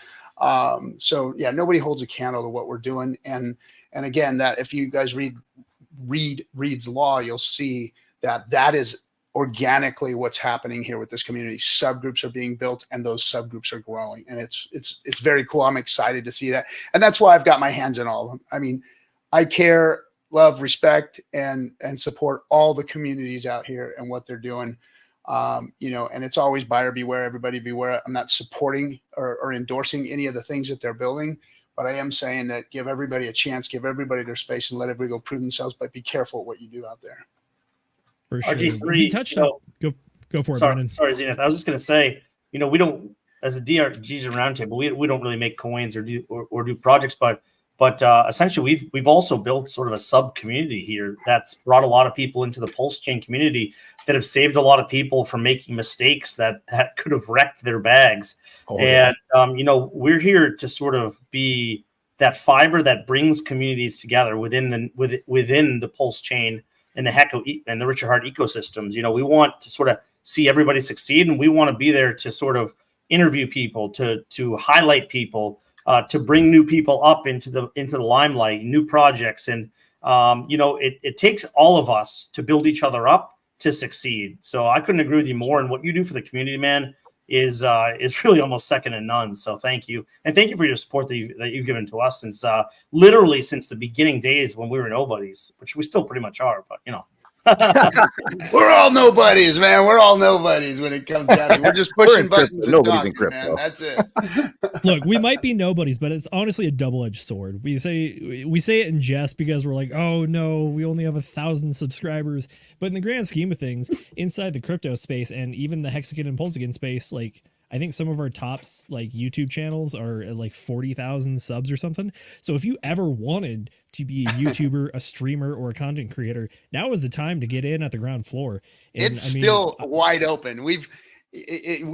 So yeah, nobody holds a candle to what we're doing. And again, that if you guys read Reed's Law, you'll see that is organically what's happening here with this community. Subgroups are being built and those subgroups are growing. And it's very cool. I'm excited to see that. And that's why I've got my hands in all of them. I mean, I care, love, respect, and support all the communities out here and what they're doing. You know, and it's always buyer beware, everybody beware. I'm not supporting or endorsing any of the things that they're building, but I am saying that give everybody a chance, give everybody their space, and let everybody go prove themselves, but be careful what you do out there. For sure. RG3, You touched on go for it, Brennan. Sorry, Zenith. I was just gonna say, you know, we don't, as a DGen Round Table, we don't really make coins or do projects, but essentially we've also built sort of a sub community here that's brought a lot of people into the PulseChain community that have saved a lot of people from making mistakes that could have wrecked their bags. You know, we're here to sort of be that fiber that brings communities together within the PulseChain and the Hecko and the Richard Heart ecosystems. You know, we want to sort of see everybody succeed, and we want to be there to sort of interview people, to highlight people, to bring new people up into the limelight, new projects. And you know, it takes all of us to build each other up to succeed. So I couldn't agree with you more. And what you do for the community, man, is really almost second to none. So thank you. And thank you for your support that you've given to us since literally since the beginning days when we were nobodies, which we still pretty much are, but you know. We're all nobodies, man. We're all nobodies when it comes down to it. We're just pushing buttons and talking, man. That's it. Look, we might be nobodies, but it's honestly a double-edged sword. We say it in jest because we're like, oh no, we only have 1,000 subscribers. But in the grand scheme of things, inside the crypto space and even the Hexagon and Pulsagon space, like I think some of our tops like YouTube channels are at like 40,000 subs or something. So if you ever wanted to be a YouTuber, a streamer, or a content creator, now is the time to get in at the ground floor. And, it's still wide open. When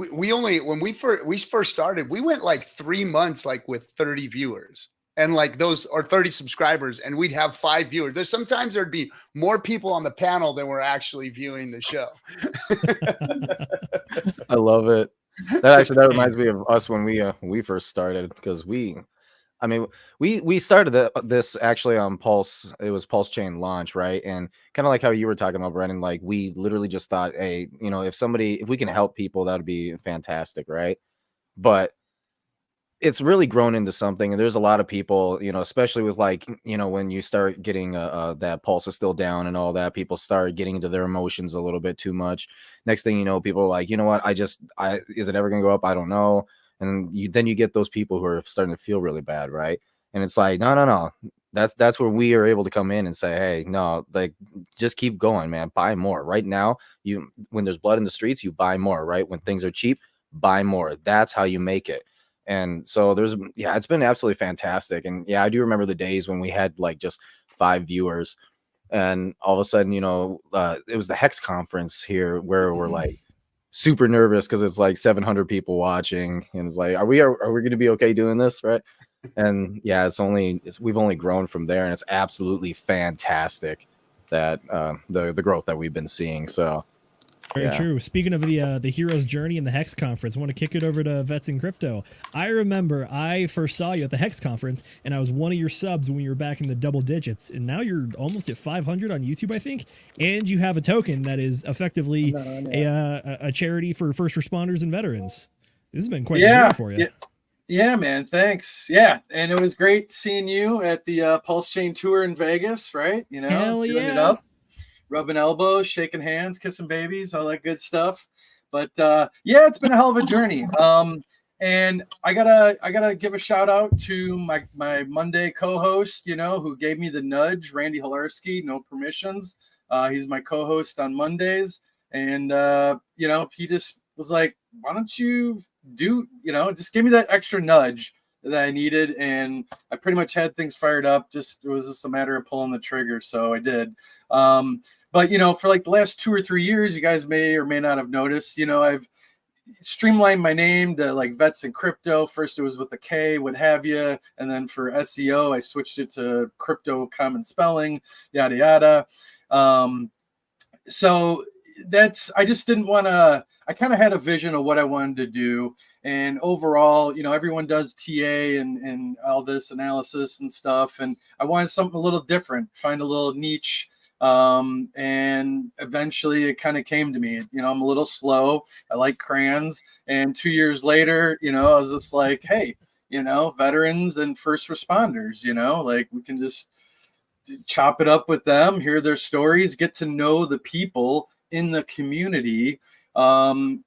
we first started, we went like 3 months like with 30 viewers and like those or 30 subscribers, and we'd have 5 viewers. Sometimes there'd be more people on the panel than were actually viewing the show. I love it. That reminds me of us when we first started, because we started this actually on Pulse. It was PulseChain launch, right? And kind of like how you were talking about, Brennan, like we literally just thought, hey, you know, if we can help people, that would be fantastic, right? But it's really grown into something, and there's a lot of people, you know, especially with like, you know, when you start getting that pulse is still down and all that, people start getting into their emotions a little bit too much. Next thing you know, people are like, you know what, is it ever gonna go up? I don't know. And then you get those people who are starting to feel really bad, right? And it's like, no. That's where we are able to come in and say, hey, no, like just keep going, man. Buy more. Right now, when there's blood in the streets, you buy more, right? When things are cheap, buy more. That's how you make it. And so it's been absolutely fantastic. And yeah, I do remember the days when we had like just 5 viewers, and all of a sudden, you know, it was the Hex conference here where we're like super nervous because it's like 700 people watching, and it's like, are we going to be okay doing this, right? And yeah, we've only grown from there, and it's absolutely fantastic that the growth that we've been seeing. So. Very true. Speaking of the hero's journey and the Hex conference, I want to kick it over to Vets in Crypto. I remember I first saw you at the Hex conference, and I was one of your subs when you were back in the double digits, and now you're almost at 500 on YouTube, I think, and you have a token that is effectively a charity for first responders and veterans. This has been quite a journey for you. Yeah, man. Thanks. Yeah, and it was great seeing you at the PulseChain tour in Vegas. Right? You know, Hell doing it yeah. up, rubbing elbows, shaking hands, kissing babies, all that good stuff. But yeah, it's been a hell of a journey. And I gotta give a shout out to my Monday co-host, you know, who gave me the nudge, Randy Hilarski, no permissions. He's my co-host on Mondays, and you know, he just was like, why don't you do, you know, just give me that extra nudge that I needed, and I pretty much had things fired up. It was just a matter of pulling the trigger, so I did. But you know, for like the last 2 or 3 years, you guys may or may not have noticed, you know, I've streamlined my name to like Vets and Crypto. First it was with a K, what have you, and then for SEO I switched it to Crypto Common Spelling, yada yada. So I just didn't want to, I kind of had a vision of what I wanted to do. And overall, you know, everyone does TA and all this analysis and stuff. And I wanted something a little different, find a little niche. And eventually it kind of came to me. You know, I'm a little slow. I like crayons. And 2 years later, you know, I was just like, hey, you know, veterans and first responders, you know, like we can just chop it up with them, hear their stories, get to know the people in the community. And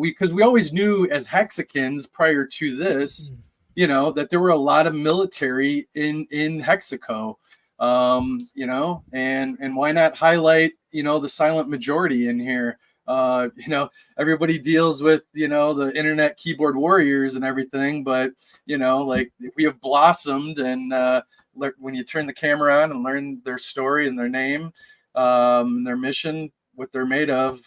because we always knew as Hexicans prior to this, you know, that there were a lot of military in Hexaco. You know, and why not highlight, you know, the silent majority in here? You know, everybody deals with, you know, the internet keyboard warriors and everything, but you know, like we have blossomed, and when you turn the camera on and learn their story and their name, their mission, what they're made of,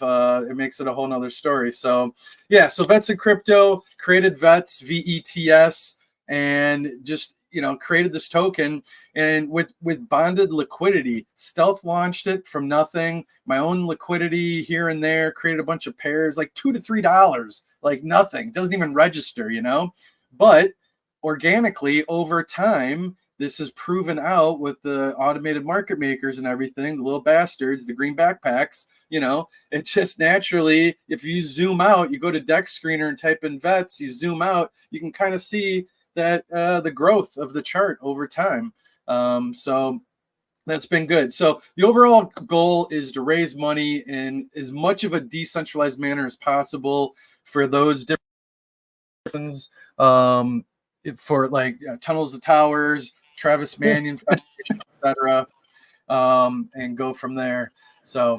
it makes it a whole nother story. So yeah, so Vets and Crypto created Vets, VETS, and just, you know, created this token, and with bonded liquidity, stealth launched it from nothing, my own liquidity here and there, created a bunch of pairs, like $2 to $3, like nothing, doesn't even register, you know, but organically over time, this is proven out with the automated market makers and everything, the little bastards, the green backpacks, you know, it just naturally, if you zoom out, you go to Dex Screener and type in Vets, you zoom out, you can kind of see that the growth of the chart over time. So that's been good. So the overall goal is to raise money in as much of a decentralized manner as possible for those different for like Tunnels to Towers, Travis Manion Foundation, etc., and go from there. So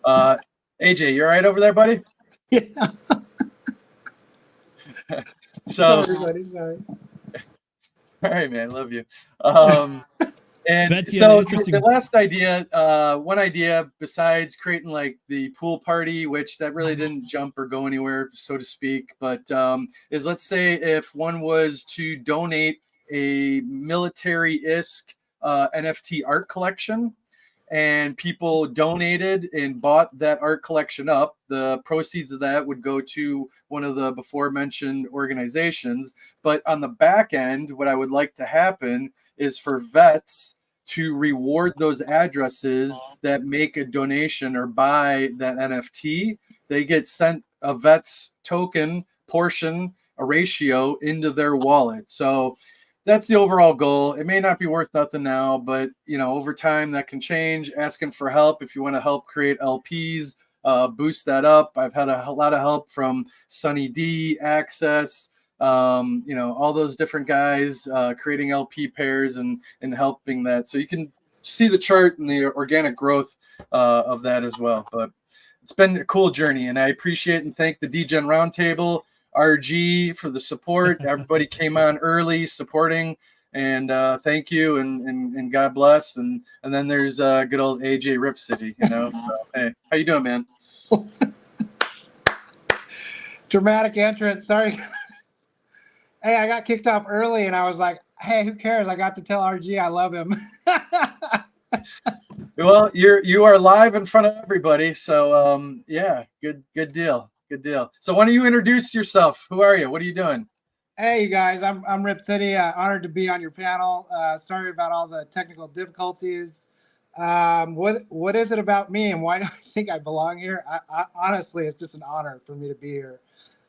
AJ, you all right over there, buddy? Yeah. So sorry, buddy, sorry. All right, man. Love you. And That's so interesting. the last idea, one idea besides creating like the pool party, which that really didn't jump or go anywhere, so to speak, but is, let's say if one was to donate a military-esque NFT art collection, and people donated and bought that art collection up, the proceeds of that would go to one of the before mentioned organizations. But on the back end, what I would like to happen is for vets to reward those addresses that make a donation or buy that NFT. They get sent a vets token portion, a ratio into their wallet. So that's the overall goal. It may not be worth nothing now, but you know, over time that can change. Asking for help if you want to help create LPs, boost that up. I've had a lot of help from Sunny D, Access, you know, all those different guys creating LP pairs and helping that. So you can see the chart and the organic growth of that as well. But it's been a cool journey, and I appreciate and thank the DeGen Round Table, RG, for the support. Everybody came on early supporting, and thank you, and God bless. And then there's good old AJ Rip City, you know. So hey, how you doing, man? Dramatic entrance. Sorry. Hey, I got kicked off early, and I was like, hey, who cares? I got to tell RG I love him. Well, you are live in front of everybody, so yeah, good deal. Good deal. So why don't you introduce yourself? Who are you? What are you doing? Hey, you guys, I'm Rip City. Honored to be on your panel. Sorry about all the technical difficulties. What is it about me, and why do I think I belong here? I honestly, it's just an honor for me to be here.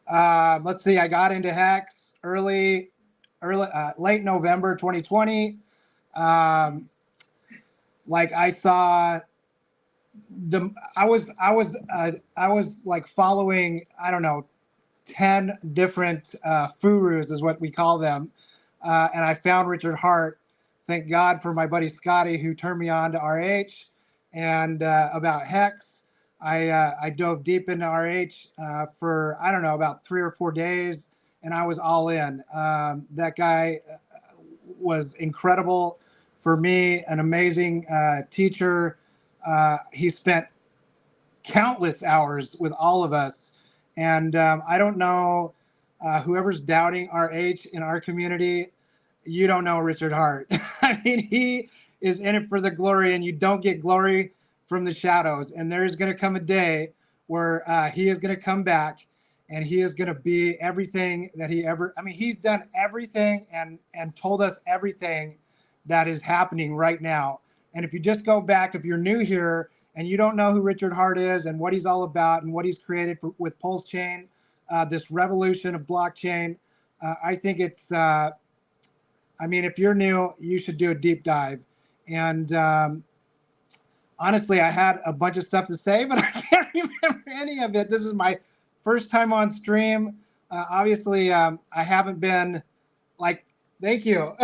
Let's see. I got into Hex early, late November 2020. Like I saw I was like following, I don't know, 10 different furus is what we call them. And I found Richard Hart. Thank God for my buddy Scotty, who turned me on to RH and about Hex. I dove deep into RH for, I don't know, about 3 or 4 days, and I was all in. That guy was incredible for me, an amazing teacher. He spent countless hours with all of us. And I don't know, whoever's doubting RH in our community, you don't know Richard Hart. I mean, he is in it for the glory, and you don't get glory from the shadows. And there is going to come a day where he is going to come back, and he is going to be everything that he ever, I mean, he's done everything and told us everything that is happening right now. And if you just go back, if you're new here and you don't know who Richard Hart is and what he's all about and what he's created with PulseChain, this revolution of blockchain, I think it's, I mean, if you're new, you should do a deep dive. And honestly, I had a bunch of stuff to say, but I can't remember any of it. This is my first time on stream. Obviously, I haven't been like, thank you.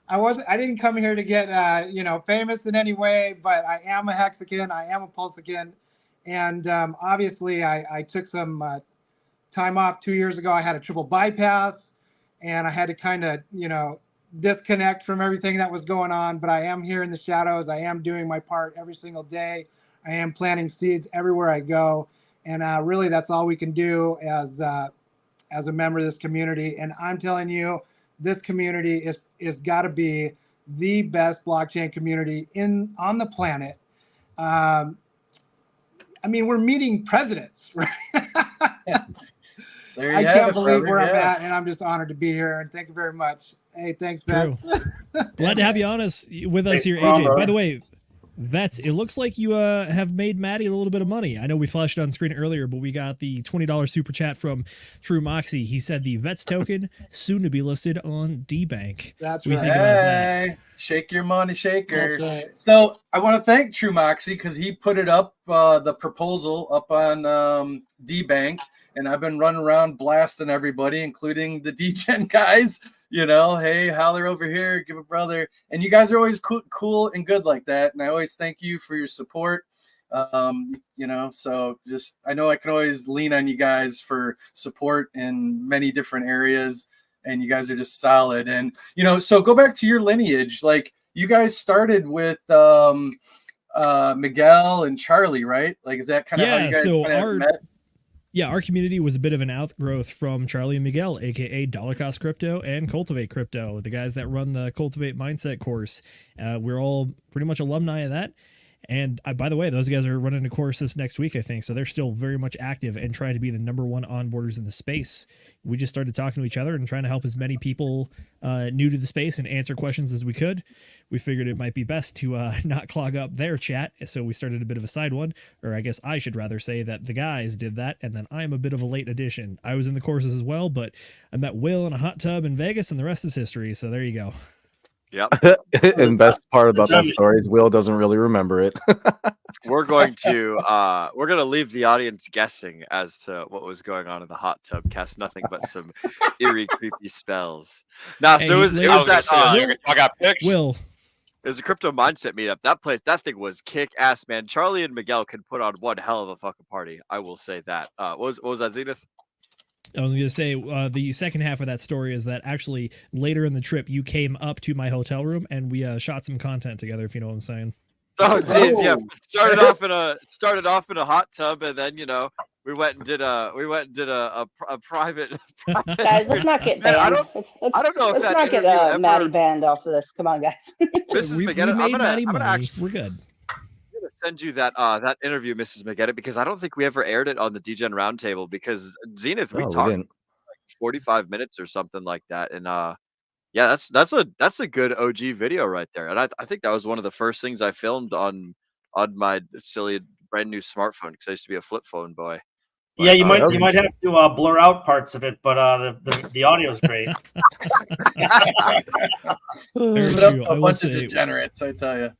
I didn't come here to get, you know, famous in any way, but I am a Hexican. I am a Pulsican. And obviously, I took some time off 2 years ago. I had a triple bypass, and I had to kind of, you know, disconnect from everything that was going on. But I am here in the shadows. I am doing my part every single day. I am planting seeds everywhere I go. And really, that's all we can do as a member of this community. And I'm telling you, this community is got to be the best blockchain community on the planet. I mean, we're meeting presidents, right? I can't believe where I'm at, and I'm just honored to be here. And thank you very much. Hey, thanks, Vets. Glad to have you on with us here, AJ. By the way, Vets, it looks like you have made Maddie a little bit of money. I know we flashed it on screen earlier, but we got the $20 super chat from True Moxie. He said the Vets token soon to be listed on DBank. That's right. Hey, shake your money shaker. That's right. So I want to thank True Moxie because he put it up, the proposal up on DBank, and I've been running around blasting everybody, including the DeGen guys. You know, hey, holler over here, give a brother. And you guys are always cool and good like that. And I always thank you for your support. You know, so just, I know I can always lean on you guys for support in many different areas. And you guys are just solid. And, you know, so go back to your lineage. Like, you guys started with Miguel and Charlie, right? Like, is that kind of how you guys met? Yeah, our community was a bit of an outgrowth from Charlie and Miguel, aka Dollar Cost Crypto and Cultivate Crypto, the guys that run the Cultivate Mindset course. We're all pretty much alumni of that. And by the way, those guys are running a course this next week, I think. So they're still very much active and trying to be the #1 onboarders in the space. We just started talking to each other and trying to help as many people new to the space and answer questions as we could. We figured it might be best to not clog up their chat. So we started a bit of a side one, or I guess I should rather say that the guys did that. And then I'm a bit of a late addition. I was in the courses as well, but I met Will in a hot tub in Vegas, and the rest is history. So there you go. Yep. And best part about that story is Will doesn't really remember it. We're going to leave the audience guessing as to what was going on in the hot tub. Cast nothing but some eerie, creepy spells. Nah, so it was that I got pics. Will. It was a crypto mindset meetup. That thing was kick ass, man. Charlie and Miguel can put on one hell of a fucking party. I will say that. What was that, Zenith? I was going to say the second half of that story is that actually later in the trip, you came up to my hotel room and we shot some content together, if you know what I'm saying. Oh, geez, yeah. Started off in a hot tub, and then, you know, we went and did a private. Guys, let's not get banned. I don't know if let's not get Maddie banned off of this. Come on, guys. Mrs. we McGettit, made Maddie I'm gonna money. actually, We're good. I'm gonna send you that interview, Mrs. McGettit, because I don't think we ever aired it on the DeGen Round Table, because Zenith, we talked like 45 minutes or something like that, and yeah, that's a good OG video right there, and I think that was one of the first things I filmed on my silly brand new smartphone, because I used to be a flip phone boy. Yeah, you might was have to blur out parts of it, but the audio is great. Very Put up true. a I will bunch of say, degenerates, I tell you.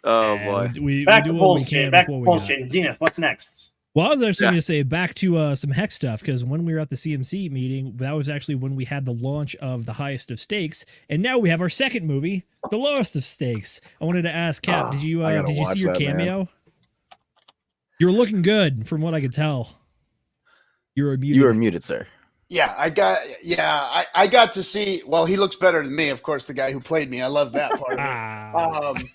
Oh boy. we Back do to what we PulseChain. can Back with to what we got. PulseChain. Zenith, what's next? Well, I was actually going to say back to some hex stuff, because when we were at the CMC meeting, that was actually when we had the launch of the highest of stakes, and now we have our second movie, the lowest of stakes. I wanted to ask Cap, did you see your cameo? You were looking good, from what I could tell. You were muted. You were muted, sir. Yeah, I got to see. Well, he looks better than me, of course. The guy who played me, I love that part of it.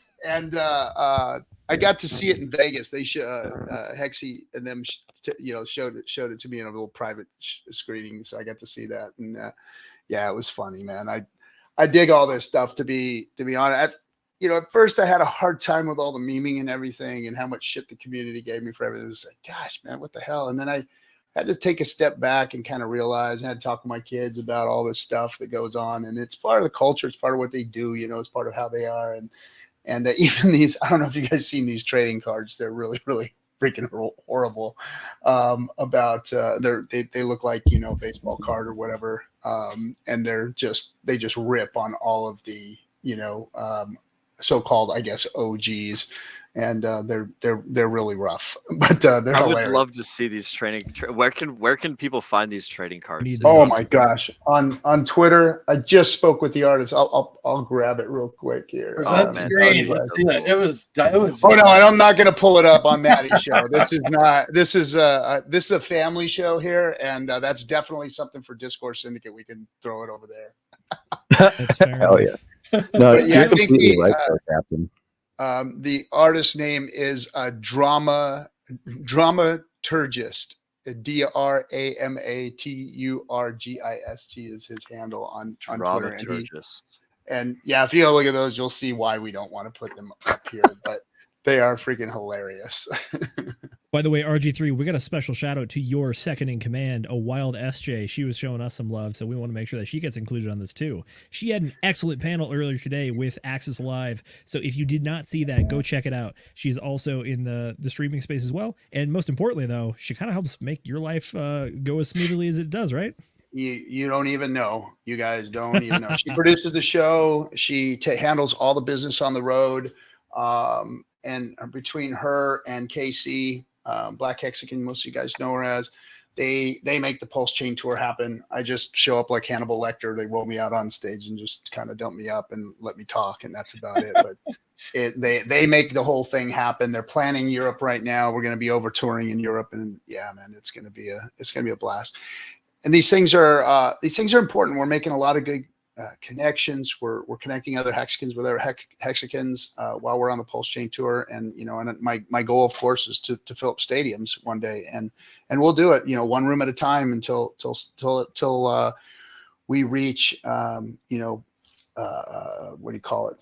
I got to see it in Vegas. They Hexy and them, showed it to me in a little private screening, so I got to see that. And yeah, it was funny, man. I dig all this stuff, to be honest. At first I had a hard time with all the memeing and everything, and how much shit the community gave me for everything. It was like, gosh, man, what the hell? And then I had to take a step back and kind of realize, I had to talk to my kids about all this stuff that goes on, and it's part of the culture. It's part of what they do. It's part of how they are. And even these, I don't know if you guys seen these trading cards. They're really, really freaking horrible. They look like, baseball card or whatever. And they just rip on all of the, so-called, I guess, OGs. And they're really rough, but they're hilarious. I would love to see these where can people find these trading cards? Oh my gosh, on Twitter. I just spoke with the artist. I'll grab it real quick here. Present screen. Let's see that. It was. Oh no, I'm not going to pull it up on Maddie's show. This is not. This is a family show here, and that's definitely something for Discord Syndicate. We can throw it over there. That's fair. Hell yeah. No, yeah, you're completely right, though, Captain. The artist name is Dramaturgist. DRAMATURGIST is his handle on Twitter. And yeah, if you look at those, you'll see why we don't want to put them up here, but they are freaking hilarious. By the way, RG3, we got a special shout out to your second in command, a wild SJ. She was showing us some love, so we want to make sure that she gets included on this too. She had an excellent panel earlier today with Axis Live, so if you did not see that, go check it out. She's also in the streaming space as well, and most importantly, though, she kind of helps make your life go as smoothly as it does, right? You don't even know. You guys don't even know. She produces the show. She handles all the business on the road, and between her and KC, Black Hexagon, most of you guys know her as, they make the PulseChain tour happen. I just show up like Hannibal Lecter. They roll me out on stage and just kind of dump me up and let me talk, and that's about it. But they make the whole thing happen. They're planning Europe right now. We're going to be over touring in Europe, and yeah, man, it's going to be a blast. And these things are important. We're making a lot of good connections. We're connecting other hexagons with other hexagons while we're on the PulseChain tour, and and my goal, of course, is to fill up stadiums one day, and we'll do it, one room at a time until we reach what do you call it,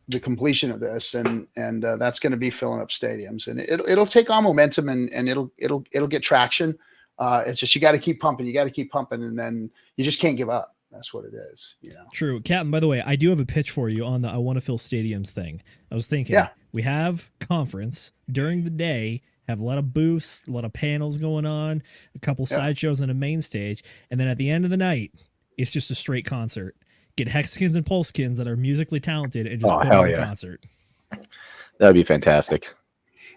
the completion of this, and that's going to be filling up stadiums, and it'll take on momentum, and it'll get traction. It's just you got to keep pumping, and then you just can't give up. That's what it is, True. Captain, by the way, I do have a pitch for you on the I want to fill stadiums thing. I was thinking, we have conference during the day, have a lot of booths, a lot of panels going on, a couple sideshows on a main stage, and then at the end of the night, it's just a straight concert. Get hexagons and pulsekins that are musically talented and just put on a concert. That'd be fantastic.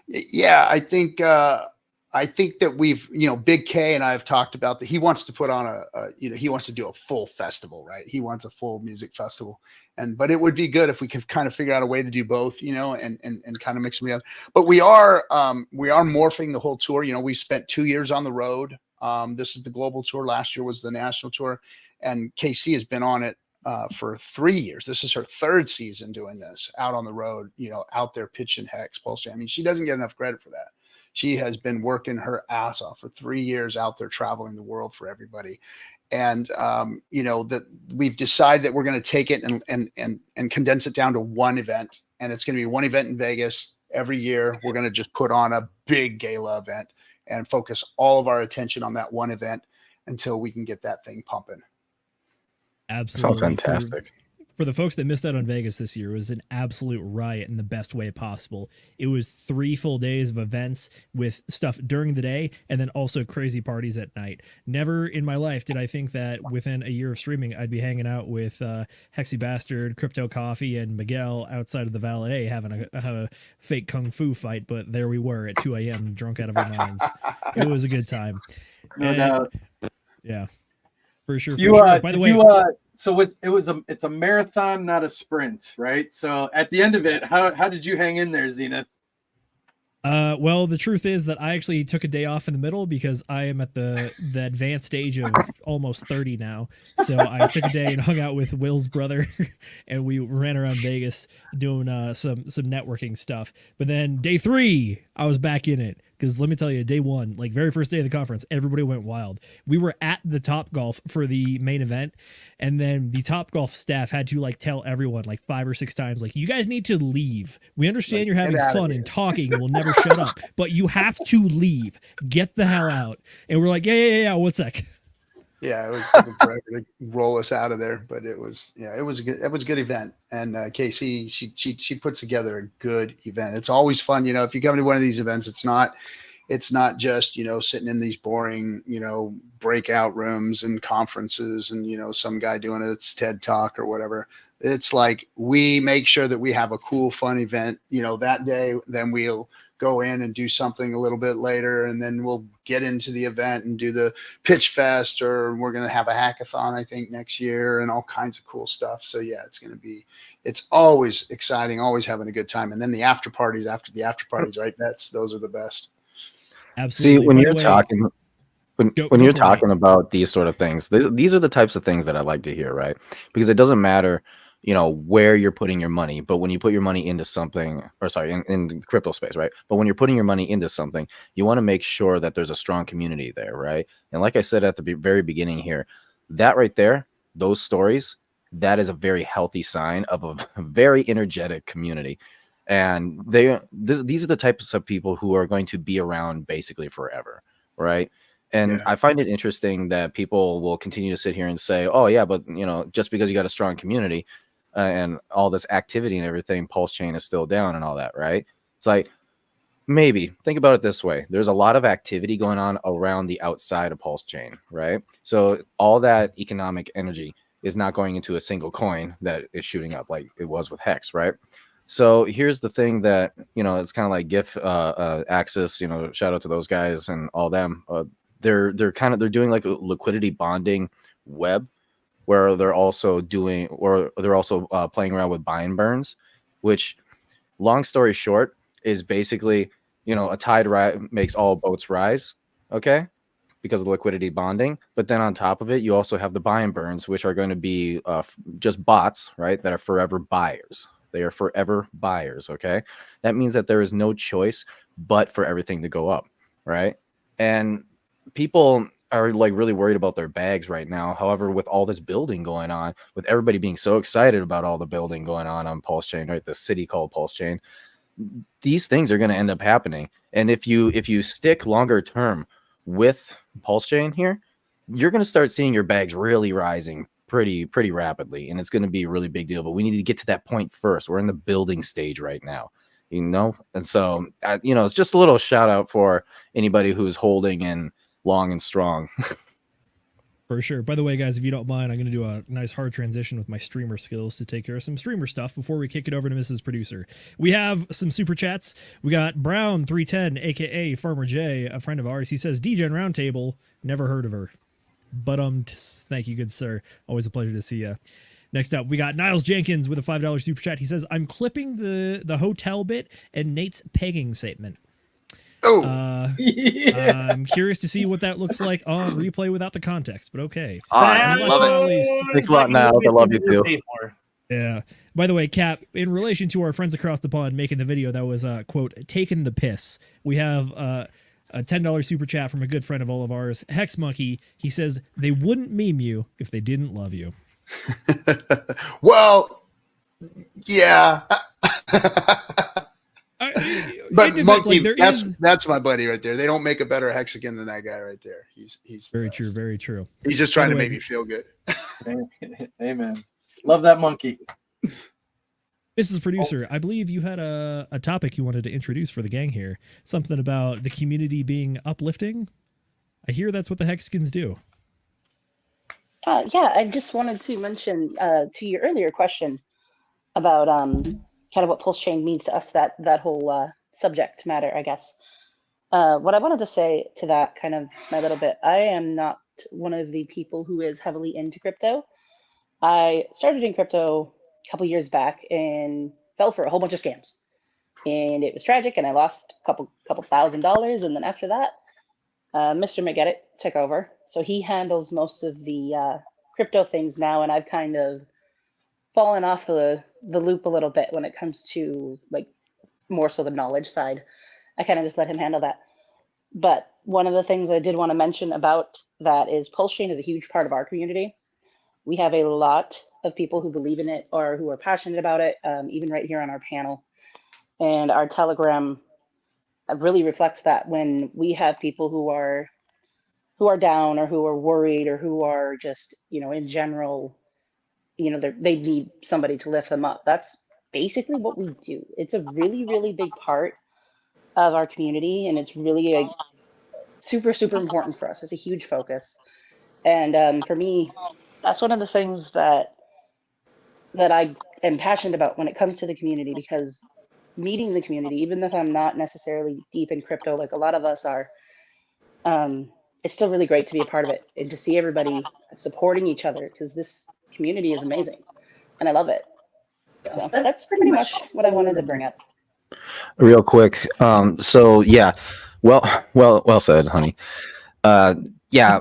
Yeah, I think that we've, Big K and I have talked about that. He wants to put on he wants to do a full festival, right? He wants a full music festival. But it would be good if we could kind of figure out a way to do both, and kind of mix them together. But we are morphing the whole tour. We spent 2 years on the road. This is the global tour. Last year was the national tour, and KC has been on it for 3 years. This is her third season doing this out on the road, out there pitching Hex, PulseChain. I mean, she doesn't get enough credit for that. She has been working her ass off for 3 years out there traveling the world for everybody. And, that we've decided that we're going to take it and condense it down to one event. And it's going to be one event in Vegas every year. We're going to just put on a big gala event and focus all of our attention on that one event until we can get that thing pumping. Absolutely. Sounds fantastic. For the folks that missed out on Vegas this year, it was an absolute riot in the best way possible. It was 3 full days of events with stuff during the day and then also crazy parties at night. Never in my life did I think that within a year of streaming, I'd be hanging out with Hexy Bastard, Crypto Coffee, and Miguel outside of the Valet having a fake kung fu fight, but there we were at 2 a.m. drunk out of our minds. It was a good time. No doubt. Yeah, for sure. You, sure. By the way, it's a marathon, not a sprint, right? So at the end of it, how did you hang in there, Zenith? Well, the truth is that I actually took a day off in the middle because I am at the advanced age of almost 30 now. So I took a day and hung out with Will's brother, and we ran around Vegas doing some networking stuff. But then day 3, I was back in it. Because let me tell you, day 1, like very first day of the conference, everybody went wild. We were at the Topgolf for the main event, and then the Topgolf staff had to like tell everyone like 5 or 6 times, like, you guys need to leave. We understand Like, you're having get outta fun here." and talking and we'll never shut up, but you have to leave. Get the hell out. And we're like, yeah, 1 sec. Yeah, it was taking forever to roll us out of there, but it was a good event. And Casey, she puts together a good event. It's always fun, if you come to one of these events, it's not just sitting in these boring breakout rooms and conferences and some guy doing its TED talk or whatever. It's like we make sure that we have a cool, fun event that day. Then we'll go in and do something a little bit later, and then we'll get into the event and do the pitch fest, or we're going to have a hackathon, I think, next year, and all kinds of cool stuff. So yeah, it's always exciting, always having a good time. And then the after parties, right? Those are the best. Absolutely. See, when By you're the way, talking, when go you're for it. talking about these sort of things, these are the types of things that I like to hear, right? Because it doesn't matter, where you're putting your money, but when you put your money into something, or sorry, in the crypto space, right? But when you're putting your money into something, you want to make sure that there's a strong community there, right? And like I said at the very beginning here, that right there, those stories, that is a very healthy sign of a very energetic community. And these are the types of people who are going to be around basically forever, right? And I find it interesting that people will continue to sit here and say, oh yeah, but just because you got a strong community and all this activity and everything, PulseChain is still down and all that, right? It's like, maybe think about it this way. There's a lot of activity going on around the outside of PulseChain, right? So all that economic energy is not going into a single coin that is shooting up like it was with Hex, right? So here's the thing that, it's kind of like GIF Axis, shout out to those guys and all them. They're doing like a liquidity bonding web where they're also playing around with buy and burns, which, long story short, is basically, a tide makes all boats rise, okay, because of liquidity bonding. But then on top of it, you also have the buy and burns, which are going to be just bots, right, that are forever buyers. They are forever buyers, okay? That means that there is no choice but for everything to go up, right? And people are like really worried about their bags right now. However, with all this building going on, with everybody being so excited about all the building going on PulseChain, right? The city called PulseChain, these things are going to end up happening. And if you stick longer term with PulseChain here, you're going to start seeing your bags really rising pretty rapidly, and it's going to be a really big deal. But we need to get to that point first. We're in the building stage right now, and so it's just a little shout out for anybody who's holding in long and strong. For sure. By the way, guys, if you don't mind, I'm going to do a nice hard transition with my streamer skills to take care of some streamer stuff before we kick it over to Mrs. Producer. We have some super chats. We got Brown310, aka Farmer J, a friend of ours. He says, DeGen Round Table, never heard of her. But thank you, good sir. Always a pleasure to see you. Next up, we got Niles Jenkins with a $5 super chat. He says, I'm clipping the hotel bit and Nate's pegging statement. I'm curious to see what that looks like on replay without the context, but okay. I love it. Thanks a lot, Niles. I love you too. Yeah. By the way, Cap, in relation to our friends across the pond making the video that was, quote, taking the piss, we have a $10 super chat from a good friend of all of ours, Hex Monkey. He says, they wouldn't meme you if they didn't love you. Well, yeah. But Monkey, that's my buddy right there. They don't make a better hexagon than that guy right there. He's very true, very true. He's just trying to make me feel good. Amen. Love that monkey. Mrs. Producer, I believe you had a topic you wanted to introduce for the gang here. Something about the community being uplifting. I hear that's what the Hexagons do. Yeah, I just wanted to mention to your earlier question about kind of what PulseChain means to us, that whole subject matter, I guess. What I wanted to say to that kind of my little bit, I am not one of the people who is heavily into crypto. I started in crypto a couple years back and fell for a whole bunch of scams. And it was tragic, and I lost a couple $1,000s. And then after that, Mr. McGettit took over. So he handles most of the crypto things now, and I've kind of fallen off the loop a little bit when it comes to like more so the knowledge side. I kind of just let him handle that. But one of the things I did want to mention about that is PulseChain is a huge part of our community. We have a lot of people who believe in it or who are passionate about it, even right here on our panel. And our Telegram really reflects that when we have people who are down or who are worried or who are just, in general, they need somebody to lift them up. That's basically what we do. It's a really, really big part of our community, and it's really a super, super important for us. It's a huge focus. And for me, that's one of the things that I am passionate about when it comes to the community, because meeting the community, even if I'm not necessarily deep in crypto like a lot of us are, it's still really great to be a part of it and to see everybody supporting each other, because this community is amazing and I love it. So that's pretty much what I wanted to bring up. Real quick. So yeah, well said, honey. Yeah,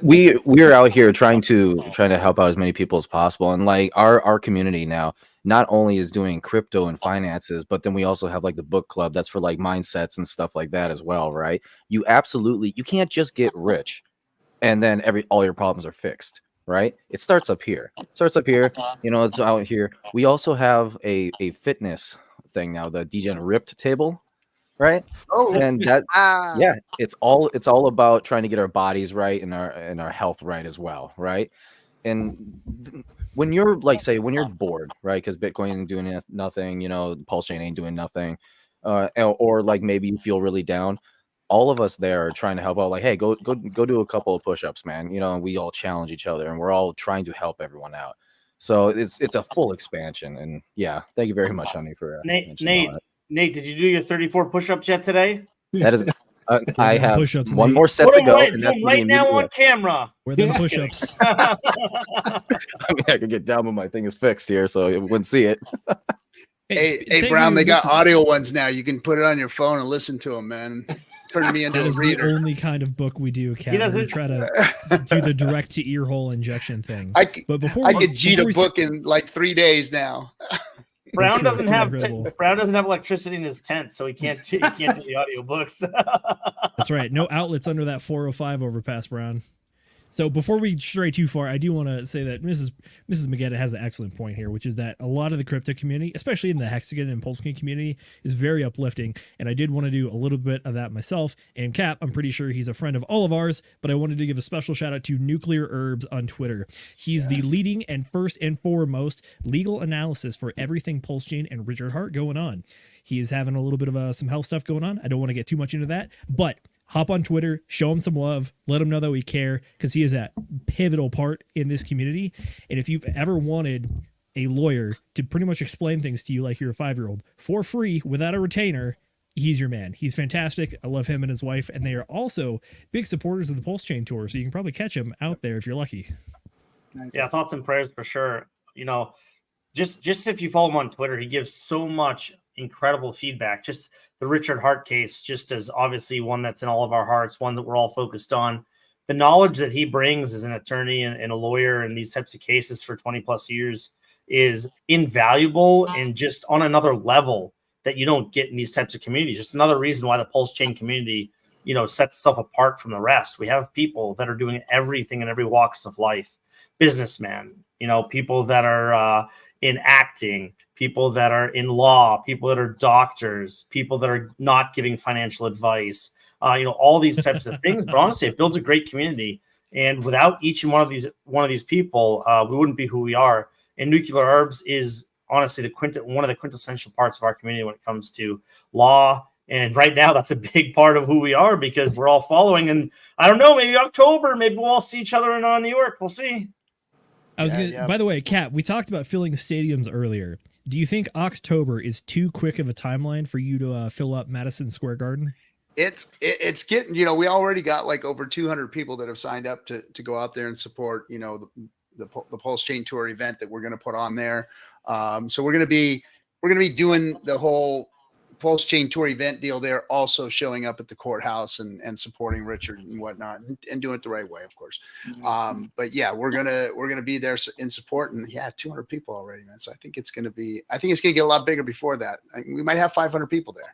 we're out here trying to help out as many people as possible, and like our community now not only is doing crypto and finances, but then we also have like the book club that's for like mindsets and stuff like that as well, right? You can't just get rich and then all your problems are fixed, right? It starts up here. It's out here. We also have a fitness thing now, the DeGen Ripped table, right? Oh, and that yeah, it's all about trying to get our bodies right and our health right as well, right? And when you're when you're bored, right? Because Bitcoin ain't doing nothing, PulseChain ain't doing nothing, or like maybe you feel really down. All of us there are trying to help out. Like, hey, go do a couple of push-ups, man. We all challenge each other, and we're all trying to help everyone out. So it's a full expansion, and yeah, thank you very much, honey, for Nate, did you do your 34 push-ups yet today? that is. I have push-ups, one Nate. more set Put to them go. right, and do that's them the right now immediate on camera. Where them Just push-ups? I mean, I could get down, but my thing is fixed here, so you wouldn't see it. Hey Brown, they got audio ones now. You can put it on your phone and listen to them, man. Turn me into That a is reader. the only kind of book we do, Cat. We try to do the direct to ear hole injection thing. But I could cheat a book in like 3 days now. Brown doesn't have electricity in his tent, so he can't do the audio books. That's right. No outlets under that 405 overpass, Brown. So before we stray too far, I do want to say that Mrs. McGettit has an excellent point here, which is that a lot of the crypto community, especially in the Hexagon and PulseChain community, is very uplifting. And I did want to do a little bit of that myself. And Cap, I'm pretty sure he's a friend of all of ours, but I wanted to give a special shout out to Nuclear Herbs on Twitter. He's the leading and first and foremost legal analysis for everything PulseChain and Richard Hart going on. He is having a little bit of some health stuff going on. I don't want to get too much into that, but hop on Twitter, show him some love, let him know that we care, because he is a pivotal part in this community. And if you've ever wanted a lawyer to pretty much explain things to you like you're a 5-year-old for free without a retainer, he's your man. He's fantastic. I love him and his wife, and they are also big supporters of the PulseChain tour, so you can probably catch him out there if you're lucky. Nice. Yeah, thoughts and prayers for sure. Just if you follow him on Twitter, he gives so much incredible feedback. Just the Richard Hart case, just as obviously one that's in all of our hearts, one that we're all focused on. The knowledge that he brings as an attorney and a lawyer in these types of cases for 20 plus years is invaluable and just on another level that you don't get in these types of communities. Just another reason why the PulseChain community, sets itself apart from the rest. We have people that are doing everything in every walks of life. Businessmen, people that are in acting, people that are in law, people that are doctors, people that are not giving financial advice, all these types of things. But honestly, it builds a great community. And without each and one of these people, we wouldn't be who we are. And nuclear arbs is honestly one of the quintessential parts of our community when it comes to law. And right now, that's a big part of who we are because we're all following. And I don't know, maybe October, maybe we'll all see each other in New York. We'll see. By the way, Kat, we talked about filling stadiums earlier. Do you think October is too quick of a timeline for you to fill up Madison Square Garden? It's getting, we already got like over 200 people that have signed up to go out there and support, the PulseChain Tour event that we're going to put on there. So we're going to be doing the whole PulseChain Tour event deal there, also showing up at the courthouse and supporting Richard and whatnot, and doing it the right way, of course. But yeah, we're gonna be there in support, and 200 people already, man. So I think it's gonna get a lot bigger before that. We might have 500 people there.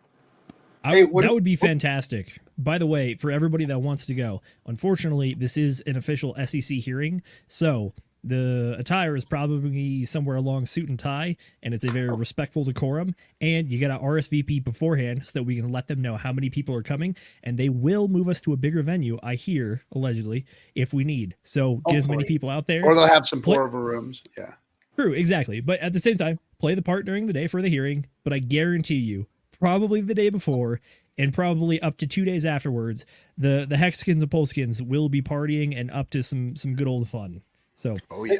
That would be fantastic. By the way, for everybody that wants to go, unfortunately, this is an official SEC hearing, so the attire is probably somewhere along suit and tie, and it's a very respectful decorum. And you got to RSVP beforehand so that we can let them know how many people are coming, and they will move us to a bigger venue, I hear, allegedly, if we need. So get as many people out there. Or they'll have some pour-over rooms. Yeah. True, exactly. But at the same time, play the part during the day for the hearing, but I guarantee you, probably the day before and probably up to 2 days afterwards, the Hexkins and Poleskins will be partying and up to some good old fun. So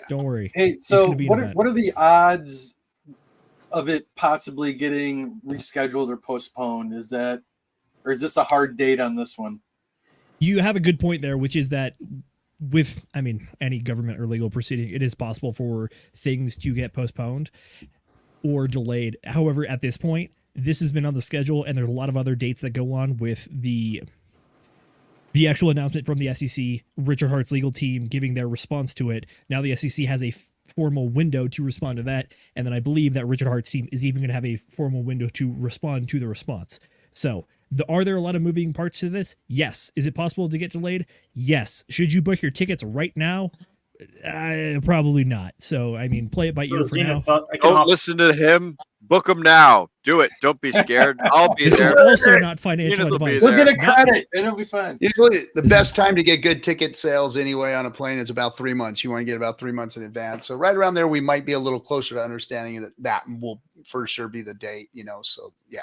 don't worry. Hey, so what are the odds of it possibly getting rescheduled or postponed? Is this a hard date on this one? You have a good point there, which is that with, any government or legal proceeding, it is possible for things to get postponed or delayed. However, at this point, this has been on the schedule, and there's a lot of other dates that go on with the actual announcement from the SEC, Richard Hart's legal team giving their response to it. Now the SEC has a formal window to respond to that, and then I believe that Richard Hart's team is even going to have a formal window to respond to the response. So, are there a lot of moving parts to this? Yes. Is it possible to get delayed? Yes. Should you book your tickets right now? Probably not. So, play it by ear for now. Don't listen to him. Book them now. Do it. Don't be scared. I'll be this there. This is also not financial advice. We'll get a credit. It'll be fine. Usually, the best time to get good ticket sales anyway on a plane is about 3 months. You want to get about 3 months in advance. So right around there, we might be a little closer to understanding that will for sure be the date. So yeah.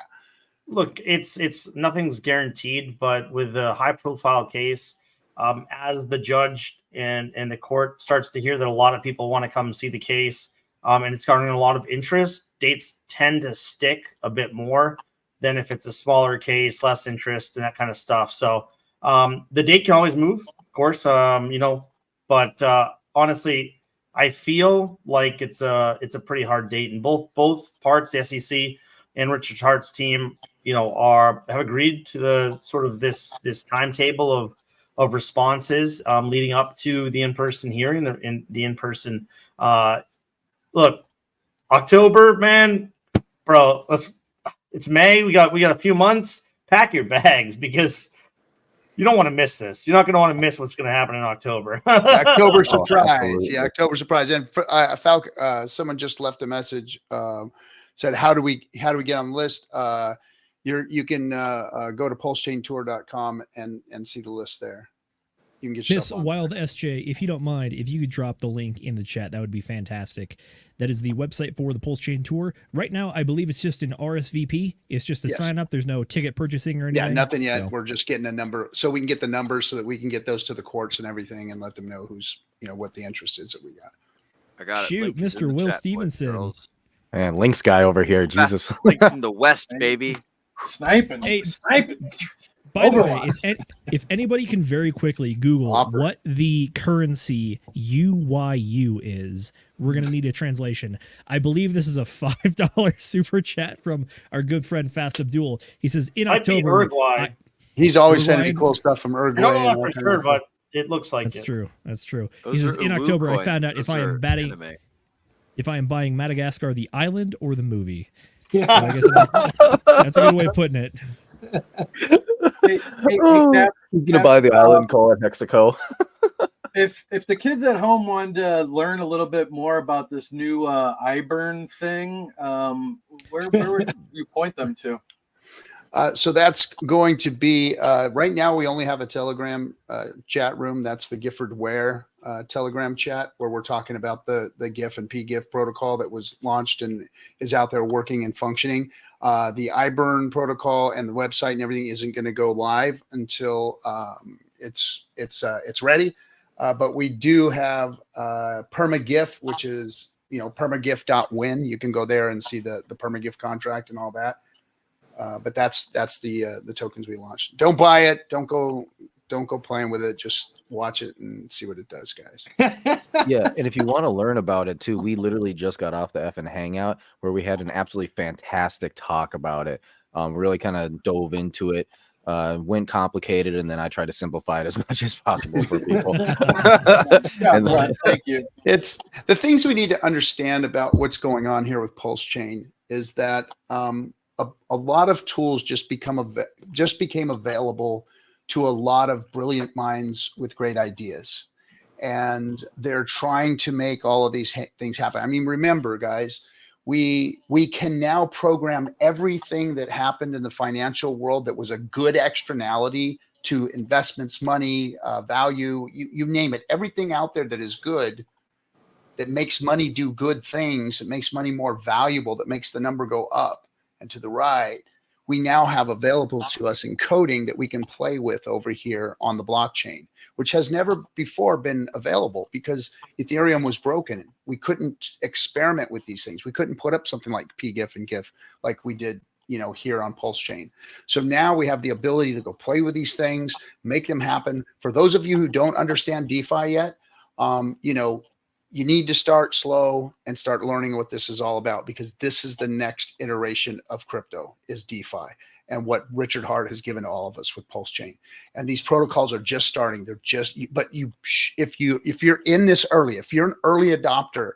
Look, it's nothing's guaranteed, but with a high-profile case, as the judge and the court starts to hear that a lot of people want to come see the case, and it's garnering a lot of interest, dates tend to stick a bit more than if it's a smaller case, less interest, and that kind of stuff. So the date can always move, of course, but honestly, I feel like it's a pretty hard date, and both parts, the SEC and Richard Hart's team, have agreed to the sort of this timetable of responses leading up to the in-person hearing, the in-person. Look, October, man, bro. It's May. We got a few months. Pack your bags because you don't want to miss this. You're not going to want to miss what's going to happen in October. October surprise. October surprise. And Falk, someone just left a message. Said, how do we get on the list? You can go to pulsechaintour.com and see the list there. You can get Miss Wild SJ, if you don't mind, if you could drop the link in the chat, that would be fantastic. That is the website for the PulseChain Tour. Right now, I believe it's just an RSVP. It's just a sign up. There's no ticket purchasing or anything. Yeah, nothing yet. So. We're just getting a number so we can get the numbers so that we can get those to the courts and everything and let them know what the interest is that we got. I got Shoot, Mr. Will Stevenson. Man, Links guy over here. Jesus. Links in the West, baby. Sniping. Hey, sniping. By the way, if anybody can very quickly Google what the currency UYU is, we're going to need a translation. I believe this is a $5 super chat from our good friend Fast Abdul. He says, in October... Uruguay. He's always sending me cool stuff from Uruguay. I don't know that for sure, but it looks like That's true. That's true. He says, in October, I found out if I am buying Madagascar, the island, or the movie. Yeah. So I guess that's a good way of putting it. Hey, Cap, you're gonna buy the island, call it Mexico. If the kids at home wanted to learn a little bit more about this new iBurn thing, where would you point them to? So that's going to be right now. We only have a Telegram chat room. That's the Gifford Ware Telegram chat, where we're talking about the GIF and PGIF protocol that was launched and is out there working and functioning. The iBurn protocol and the website and everything isn't going to go live until it's ready. But we do have PermaGIF, which is permagif.win. You can go there and see the PermaGIF contract and all that. But that's the tokens we launched. Don't buy it. Don't go playing with it. Just watch it and see what it does, guys. Yeah, and if you want to learn about it too, we literally just got off the effing hangout where we had an absolutely fantastic talk about it. Really kind of dove into it. Went complicated, and then I tried to simplify it as much as possible for people. Thank you. It's the things we need to understand about what's going on here with PulseChain is that a lot of tools just became available to a lot of brilliant minds with great ideas, and they're trying to make all of these things happen. I mean, remember, guys, we can now program everything that happened in the financial world that was a good externality to investments, money, value, you name it. Everything out there that is good, that makes money do good things, that makes money more valuable, that makes the number go up and to the right, we now have available to us in coding that we can play with over here on the blockchain, which has never before been available because Ethereum was broken. We couldn't experiment with these things. We couldn't put up something like PGIF and GIF like we did, here on PulseChain. So now we have the ability to go play with these things, make them happen. For those of you who don't understand DeFi yet, you need to start slow and start learning what this is all about, because this is the next iteration of crypto is DeFi and what Richard Hart has given to all of us with PulseChain. And these protocols are just starting. They're just, if you're in this early, if you're an early adopter,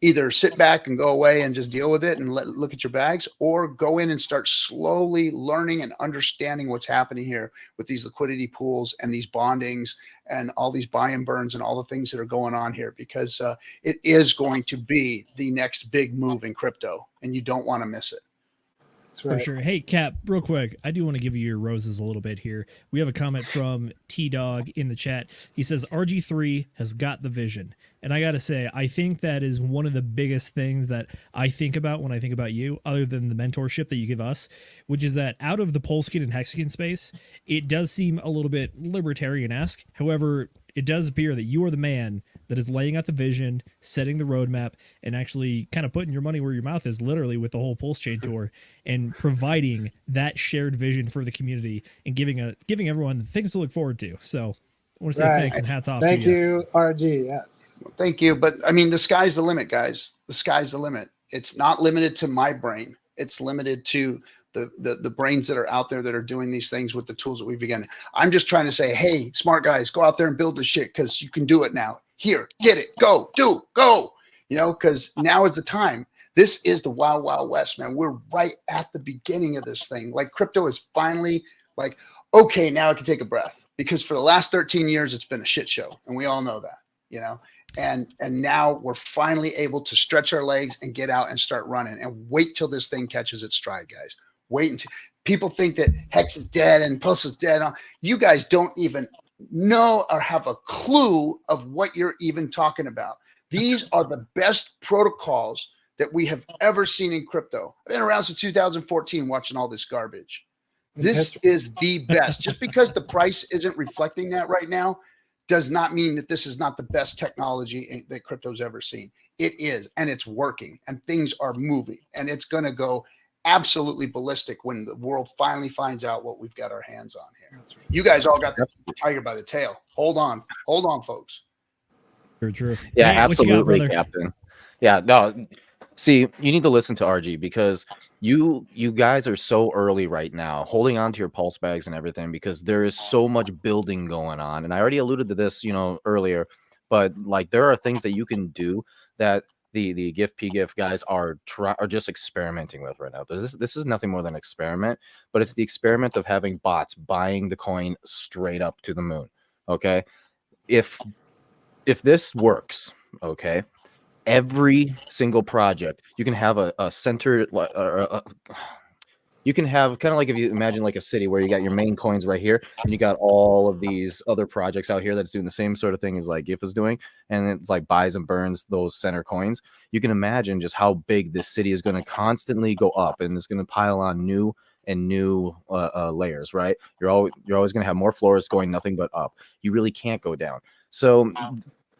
either sit back and go away and just deal with it and look at your bags, or go in and start slowly learning and understanding what's happening here with these liquidity pools and these bondings and all these buy and burns and all the things that are going on here, because it is going to be the next big move in crypto, and you don't want to miss it. For sure. Hey, Cap, real quick, I do want to give you your roses a little bit here. We have a comment from T-Dog in the chat. He says, RG3 has got the vision. And I got to say, I think that is one of the biggest things that I think about when I think about you, other than the mentorship that you give us, which is that out of the Polskin and Hexagon space, it does seem a little bit libertarian-esque. However, it does appear that you are the man that is laying out the vision, setting the roadmap, and actually kind of putting your money where your mouth is, literally, with the whole PulseChain tour, and providing that shared vision for the community and giving everyone things to look forward to. So I want to say thanks and hats off to you. Thank you, RG. Yes. Thank you. But I mean, the sky's the limit, guys. The sky's the limit. It's not limited to my brain. It's limited to the brains that are out there that are doing these things with the tools that we've begun. I'm just trying to say, hey, smart guys, go out there and build this shit, because you can do it now. Here, get it, go, go, because now is the time. This is the wild, wild west, man. We're right at the beginning of this thing. Like, crypto is finally like, okay, now I can take a breath, because for the last 13 years, it's been a shit show. And we all know that, and now we're finally able to stretch our legs and get out and start running, and wait till this thing catches its stride, guys. Wait until people think that Hex is dead and Pulse is dead. You guys don't even know or have a clue of what you're even talking about. These are the best protocols that we have ever seen in crypto. I've been around since 2014 watching all this garbage. This is the best. Just because the price isn't reflecting that right now does not mean that this is not the best technology that crypto's ever seen. It is, and it's working, and things are moving, and it's going to go absolutely ballistic when the world finally finds out what we've got our hands on here. Right. You guys all got the tiger by the tail. Hold on, folks. True. Yeah, hey, absolutely, Captain. Yeah, no. See, you need to listen to RG, because you guys are so early right now, holding on to your pulse bags and everything, because there is so much building going on. And I already alluded to this, earlier, but like, there are things that you can do that the GIF PGIF guys are just experimenting with right now. This is nothing more than an experiment, but it's the experiment of having bots buying the coin straight up to the moon. Okay, if this works, okay, every single project, you can have a centered You can have kind of like if you imagine like a city where you got your main coins right here, and you got all of these other projects out here that's doing the same sort of thing as like GIF is doing, and it's like buys and burns those center coins. You can imagine just how big this city is going to constantly go up, and it's going to pile on new and new layers, right? You're always going to have more floors going nothing but up. You really can't go down. So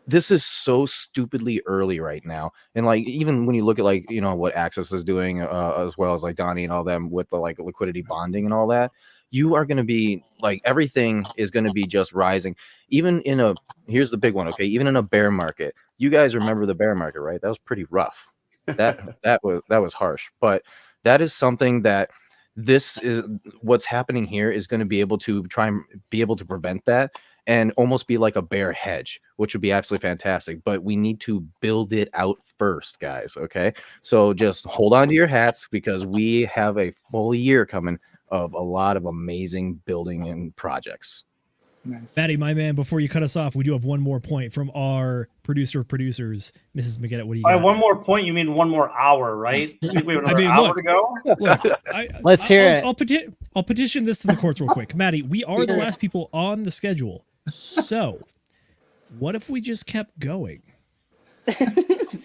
this is so stupidly early right now, and like even when you look at like what Access is doing, as well as like Donnie and all them with the like liquidity bonding and all that, you are going to be like everything is going to be just rising. Even in a here's the big one, okay? Even in a bear market, you guys remember the bear market, right? That was pretty rough. That was harsh, but that is something that this is what's happening here is going to be able to try and be able to prevent that and almost be like a bear hedge, which would be absolutely fantastic. But we need to build it out first, guys. Okay. So just hold on to your hats because we have a full year coming of a lot of amazing building and projects. Nice. Maddie, my man, before you cut us off, we do have one more point from our producer of producers, Mrs. McGinnis. What do you got? One more point? You mean 1 more hour, right? We have another hour to go? Look, Let's hear it. I'll petition this to the courts real quick. Maddie, we are the last people on the schedule. So what if we just kept going?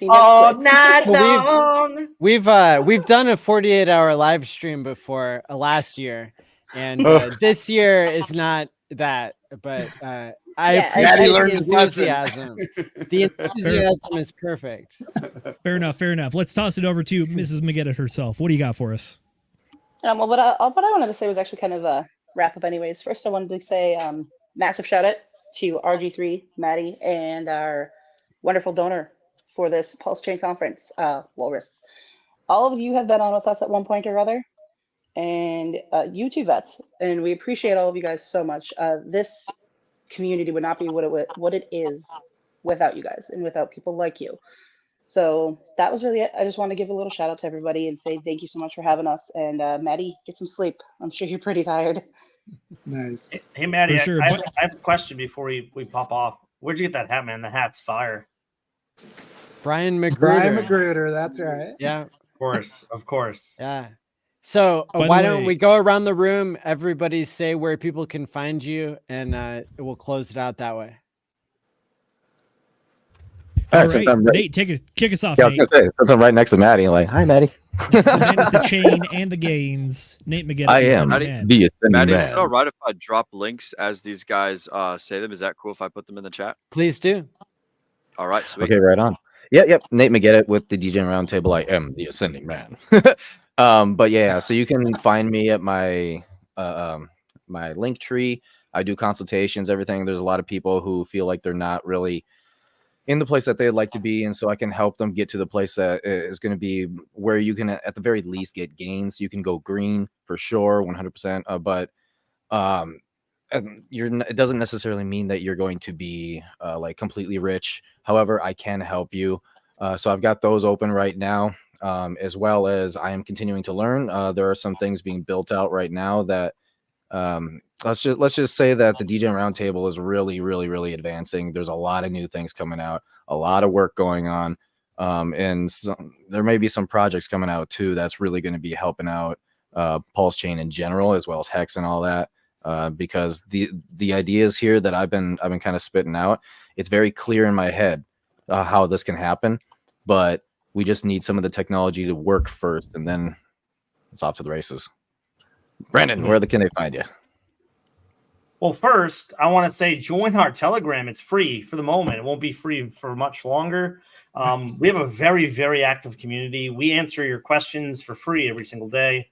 All night long. We've done a 48-hour live stream before last year, and this year is not that. But I appreciate the enthusiasm. The enthusiasm is perfect. Fair enough. Fair enough. Let's toss it over to Mrs. McGinnis herself. What do you got for us? Well, what I wanted to say was actually kind of a wrap up. Anyways, first I wanted to say massive shout out to RG3, Maddie, and our wonderful donor for this PulseChain conference, Walrus. All of you have been on with us at one point or other, and you too, vets, and we appreciate all of you guys so much. This community would not be what it is without you guys and without people like you. So that was really it. I just want to give a little shout out to everybody and say thank you so much for having us. And Maddie, get some sleep. I'm sure you're pretty tired. Nice. Hey, Maddie, sure, I have a question before we pop off. Where'd you get that hat, man? The hat's fire. Brian Magruder. Brian Magruder, that's right. Yeah. Of course. Yeah. So why don't we go around the room? Everybody say where people can find you, and we'll close it out that way. All right, Nate, kick us off. Yeah, I was gonna say, since I'm right next to Maddie, like, hi, Maddie. The man with the chain and the gains, Nate McGinnis. I am the ascending Maddie, is man. it all right if I drop links as these guys say them? Is that cool if I put them in the chat? Please do. All right, sweet. Okay, right on. Yep. Nate McGinnis with the DeGen Round Table. I am the ascending man. But yeah, so you can find me at my my link tree. I do consultations, everything. There's a lot of people who feel like they're not really in the place that they'd like to be, and so I can help them get to the place that is going to be where you can at the very least get gains. You can go green for sure, 100%, but it doesn't necessarily mean that you're going to be like completely rich. However, I can help you. So I've got those open right now, as well as I am continuing to learn. There are some things being built out right now that let's just say that the DeGen Round Table is really advancing. There's a lot of new things coming out, a lot of work going on, and there may be some projects coming out too that's really going to be helping out PulseChain in general, as well as Hex and all that. Because the ideas here that I've been kind of spitting out, it's very clear in my head how this can happen, but we just need some of the technology to work first, and then it's off to the races. Brandon, where can they find you? Well, first, I want to say join our Telegram. It's free for the moment. It won't be free for much longer. We have a very active community. We answer your questions for free every single day.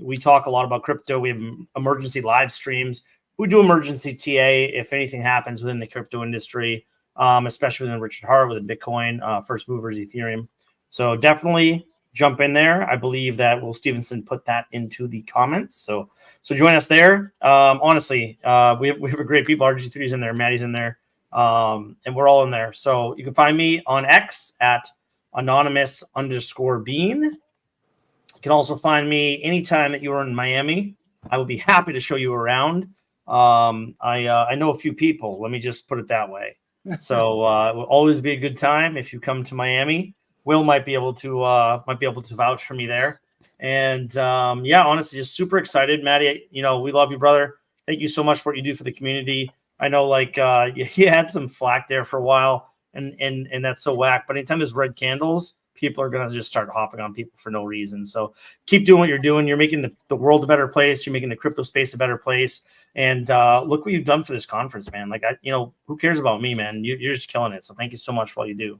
We talk a lot about crypto. We have emergency live streams. We do emergency TA if anything happens within the crypto industry, especially within Richard Hart, within Bitcoin, first movers, Ethereum. So definitely jump in there. I believe that Will Stevenson put that into the comments. So join us there. Honestly, we have a great people. RG3's in there, Maddie's in there, and we're all in there. So you can find me on X at anonymous_bean. You can also find me anytime that you are in Miami. I will be happy to show you around. I know a few people. Let me just put it that way. So it will always be a good time if you come to Miami. Will might be able to vouch for me there. And yeah, honestly, just super excited, Maddie. You know, we love you, brother. Thank you so much for what you do for the community. I know, like, you had some flack there for a while, and that's so whack. But anytime there's red candles, people are gonna just start hopping on people for no reason. So keep doing what you're doing. You're making the world a better place. You're making the crypto space a better place. And look what you've done for this conference, man. Like, you know, who cares about me, man? You're just killing it. So thank you so much for all you do.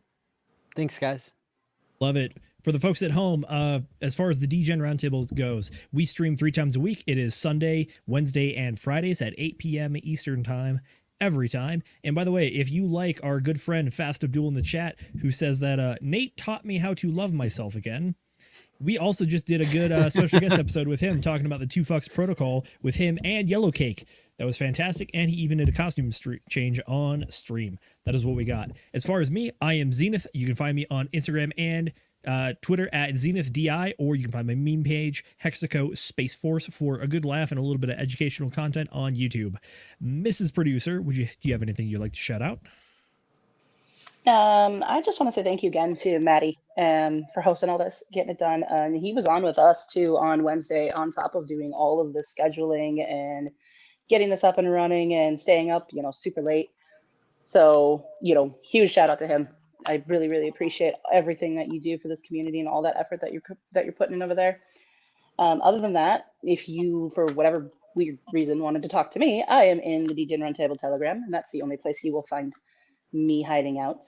Thanks, guys. Love it. For the folks at home, as far as the DeGen Roundtables goes, we stream 3 times a week. It is Sunday, Wednesday, and Fridays at 8 p.m. Eastern Time every time. And by the way, if you like our good friend Fast Abdul in the chat, who says that Nate taught me how to love myself again, we also just did a good special guest episode with him talking about the 2 Fucks protocol with him and Yellow Cake. That was fantastic. And he even did a costume change on stream. That is what we got. As far as me, I am Zenith. You can find me on Instagram and Twitter at ZenithDI, or you can find my meme page, Hexaco Space Force, for a good laugh and a little bit of educational content on YouTube. Mrs. Producer, do you have anything you'd like to shout out? I just want to say thank you again to Maddie for hosting all this, getting it done. He was on with us too on Wednesday, on top of doing all of the scheduling and getting this up and running and staying up, you know, super late. So, you know, huge shout out to him. I really, really appreciate everything that you do for this community and all that effort that you're putting in over there. Other than that, if you, for whatever weird reason, wanted to talk to me, I am in the DeGen Round Table Telegram, and that's the only place you will find me hiding out.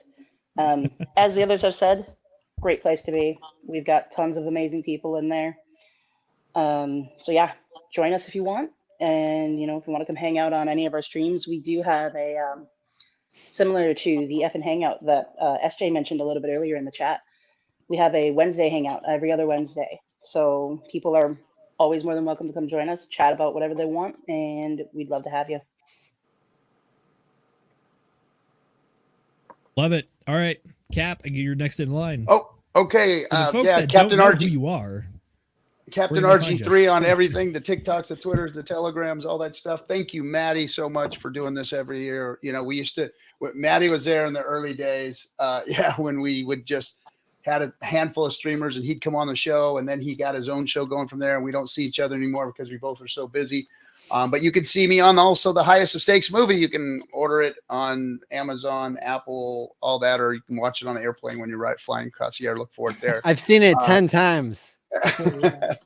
As the others have said, great place to be. We've got tons of amazing people in there. So yeah, join us if you want. And, you know, if you want to come hang out on any of our streams, we do have a, similar to the F and Hangout that SJ mentioned a little bit earlier in the chat, we have a Wednesday hangout every other Wednesday. So people are always more than welcome to come join us, chat about whatever they want, and we'd love to have you. Love it. All right, Cap, you're next in line. Oh, okay. For the folks Yeah, that Captain don't know RG. who you are. Captain Where do they find RG3 you? on everything, the TikToks, the Twitters, the Telegrams, all that stuff. Thank you, Maddie, so much for doing this every year. You know, we used to, Maddie was there in the early days. Yeah, when we would just had a handful of streamers and he'd come on the show and then he got his own show going from there. And we don't see each other anymore because we both are so busy. But you can see me on also the Highest of Stakes movie. You can order it on Amazon, Apple, all that, or you can watch it on an airplane when you're flying across the air. Look for it there. I've seen it 10 times.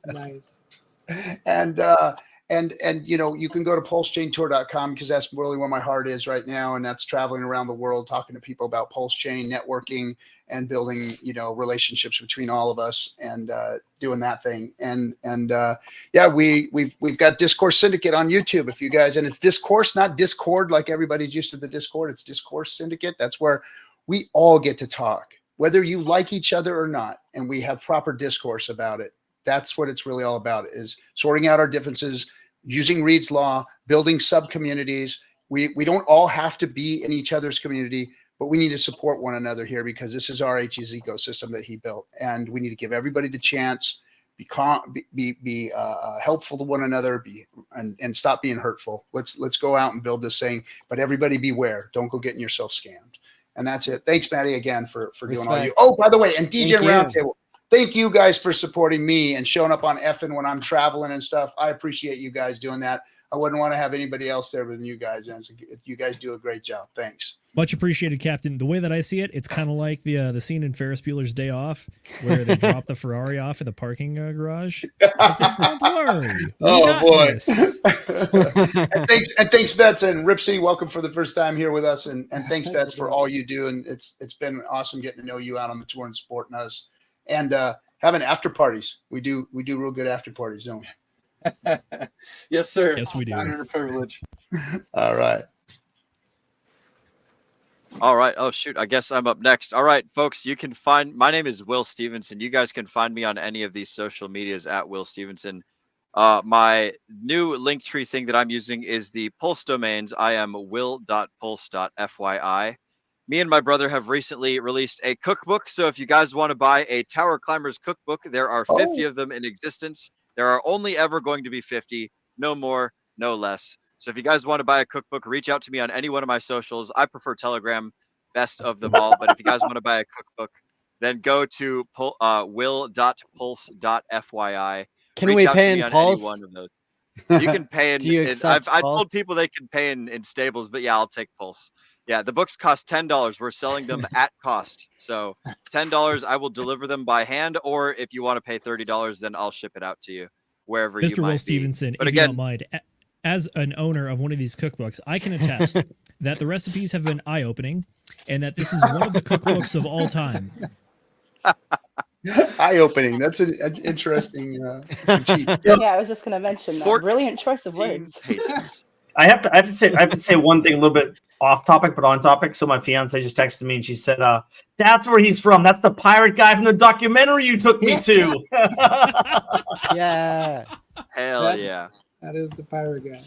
Nice. And you know, you can go to PulseChainTour.com because that's really where my heart is right now, and that's traveling around the world talking to people about PulseChain, networking, and building, you know, relationships between all of us, and doing that thing. And yeah, we've got Discourse Syndicate on YouTube if you guys, and it's Discourse, not Discord like everybody's used to the Discord. It's Discourse Syndicate. That's where we all get to talk, whether you like each other or not, and we have proper discourse about it. That's what it's really all about, is sorting out our differences, using Reed's Law, building sub-communities. We don't all have to be in each other's community, but we need to support one another here because this is RH's ecosystem that he built. And we need to give everybody the chance, be helpful to one another, and stop being hurtful. Let's go out and build this thing, but everybody beware. Don't go getting yourself scammed. And that's it. Thanks, Maddie, again for doing all you. Oh, by the way, and DeGen Roundtable. Thank you guys for supporting me and showing up on Effin when I'm traveling and stuff. I appreciate you guys doing that. I wouldn't want to have anybody else there than you guys. And you guys do a great job. Thanks. Much appreciated, Captain. The way that I see it, it's kind of like the scene in Ferris Bueller's Day Off where they drop the Ferrari off at the parking garage. It's like, don't worry. Oh boy! and thanks, Vets, and Ripsy. Welcome for the first time here with us, and thanks, Vets, for all you do. And it's been awesome getting to know you out on the tour and supporting us, and having after parties. We do real good after parties, don't we? Yes, sir. Yes, we do. Honor and privilege. All right. All right. Oh, shoot. I guess I'm up next. All right, folks, you can find, my name is Will Stevenson. You guys can find me on any of these social medias at Will Stevenson. My new Linktree thing that I'm using is the Pulse domains. I am will.pulse.fyi. Me and my brother have recently released a cookbook. So if you guys want to buy a Tower Climbers cookbook, there are 50 of them in existence. There are only ever going to be 50, no more, no less. So if you guys want to buy a cookbook, reach out to me on any one of my socials. I prefer Telegram, best of them all. But if you guys want to buy a cookbook, then go to will.pulse.fyi. Can Reach we out pay to me in on Pulse? any one of those. You can pay in. Do you accept I've Pulse? told people they can pay in stables, but yeah, I'll take Pulse. Yeah, the books cost $10. We're selling them at cost. So $10, I will deliver them by hand, or if you want to pay $30, then I'll ship it out to you wherever you Mr. might Will be. Stevenson, But if you again, don't mind, as an owner of one of these cookbooks, I can attest that the recipes have been eye-opening, and that this is one of the cookbooks of all time. Eye-opening. That's an interesting critique. Yeah, I was just going to mention that. Brilliant choice of words. I have to say one thing a little bit off topic, but on topic. So my fiance just texted me and she said, "That's where he's from. That's the pirate guy from the documentary you took me to." Yeah. Hell yeah. That is the pirate guy.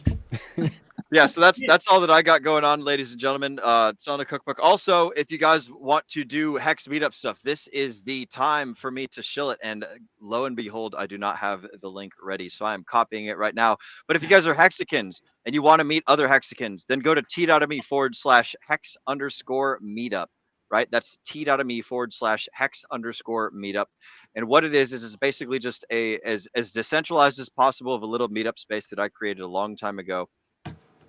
Yeah, so that's all that I got going on, ladies and gentlemen. Selling a cookbook. Also, if you guys want to do Hex meetup stuff, this is the time for me to shill it. And lo and behold, I do not have the link ready, so I'm copying it right now. But if you guys are Hexicans and you want to meet other Hexicans, then go to t.me/hex_meetup. Right, that's t.me/hex_meetup. And what it is it's basically just as decentralized as possible of a little meetup space that I created a long time ago,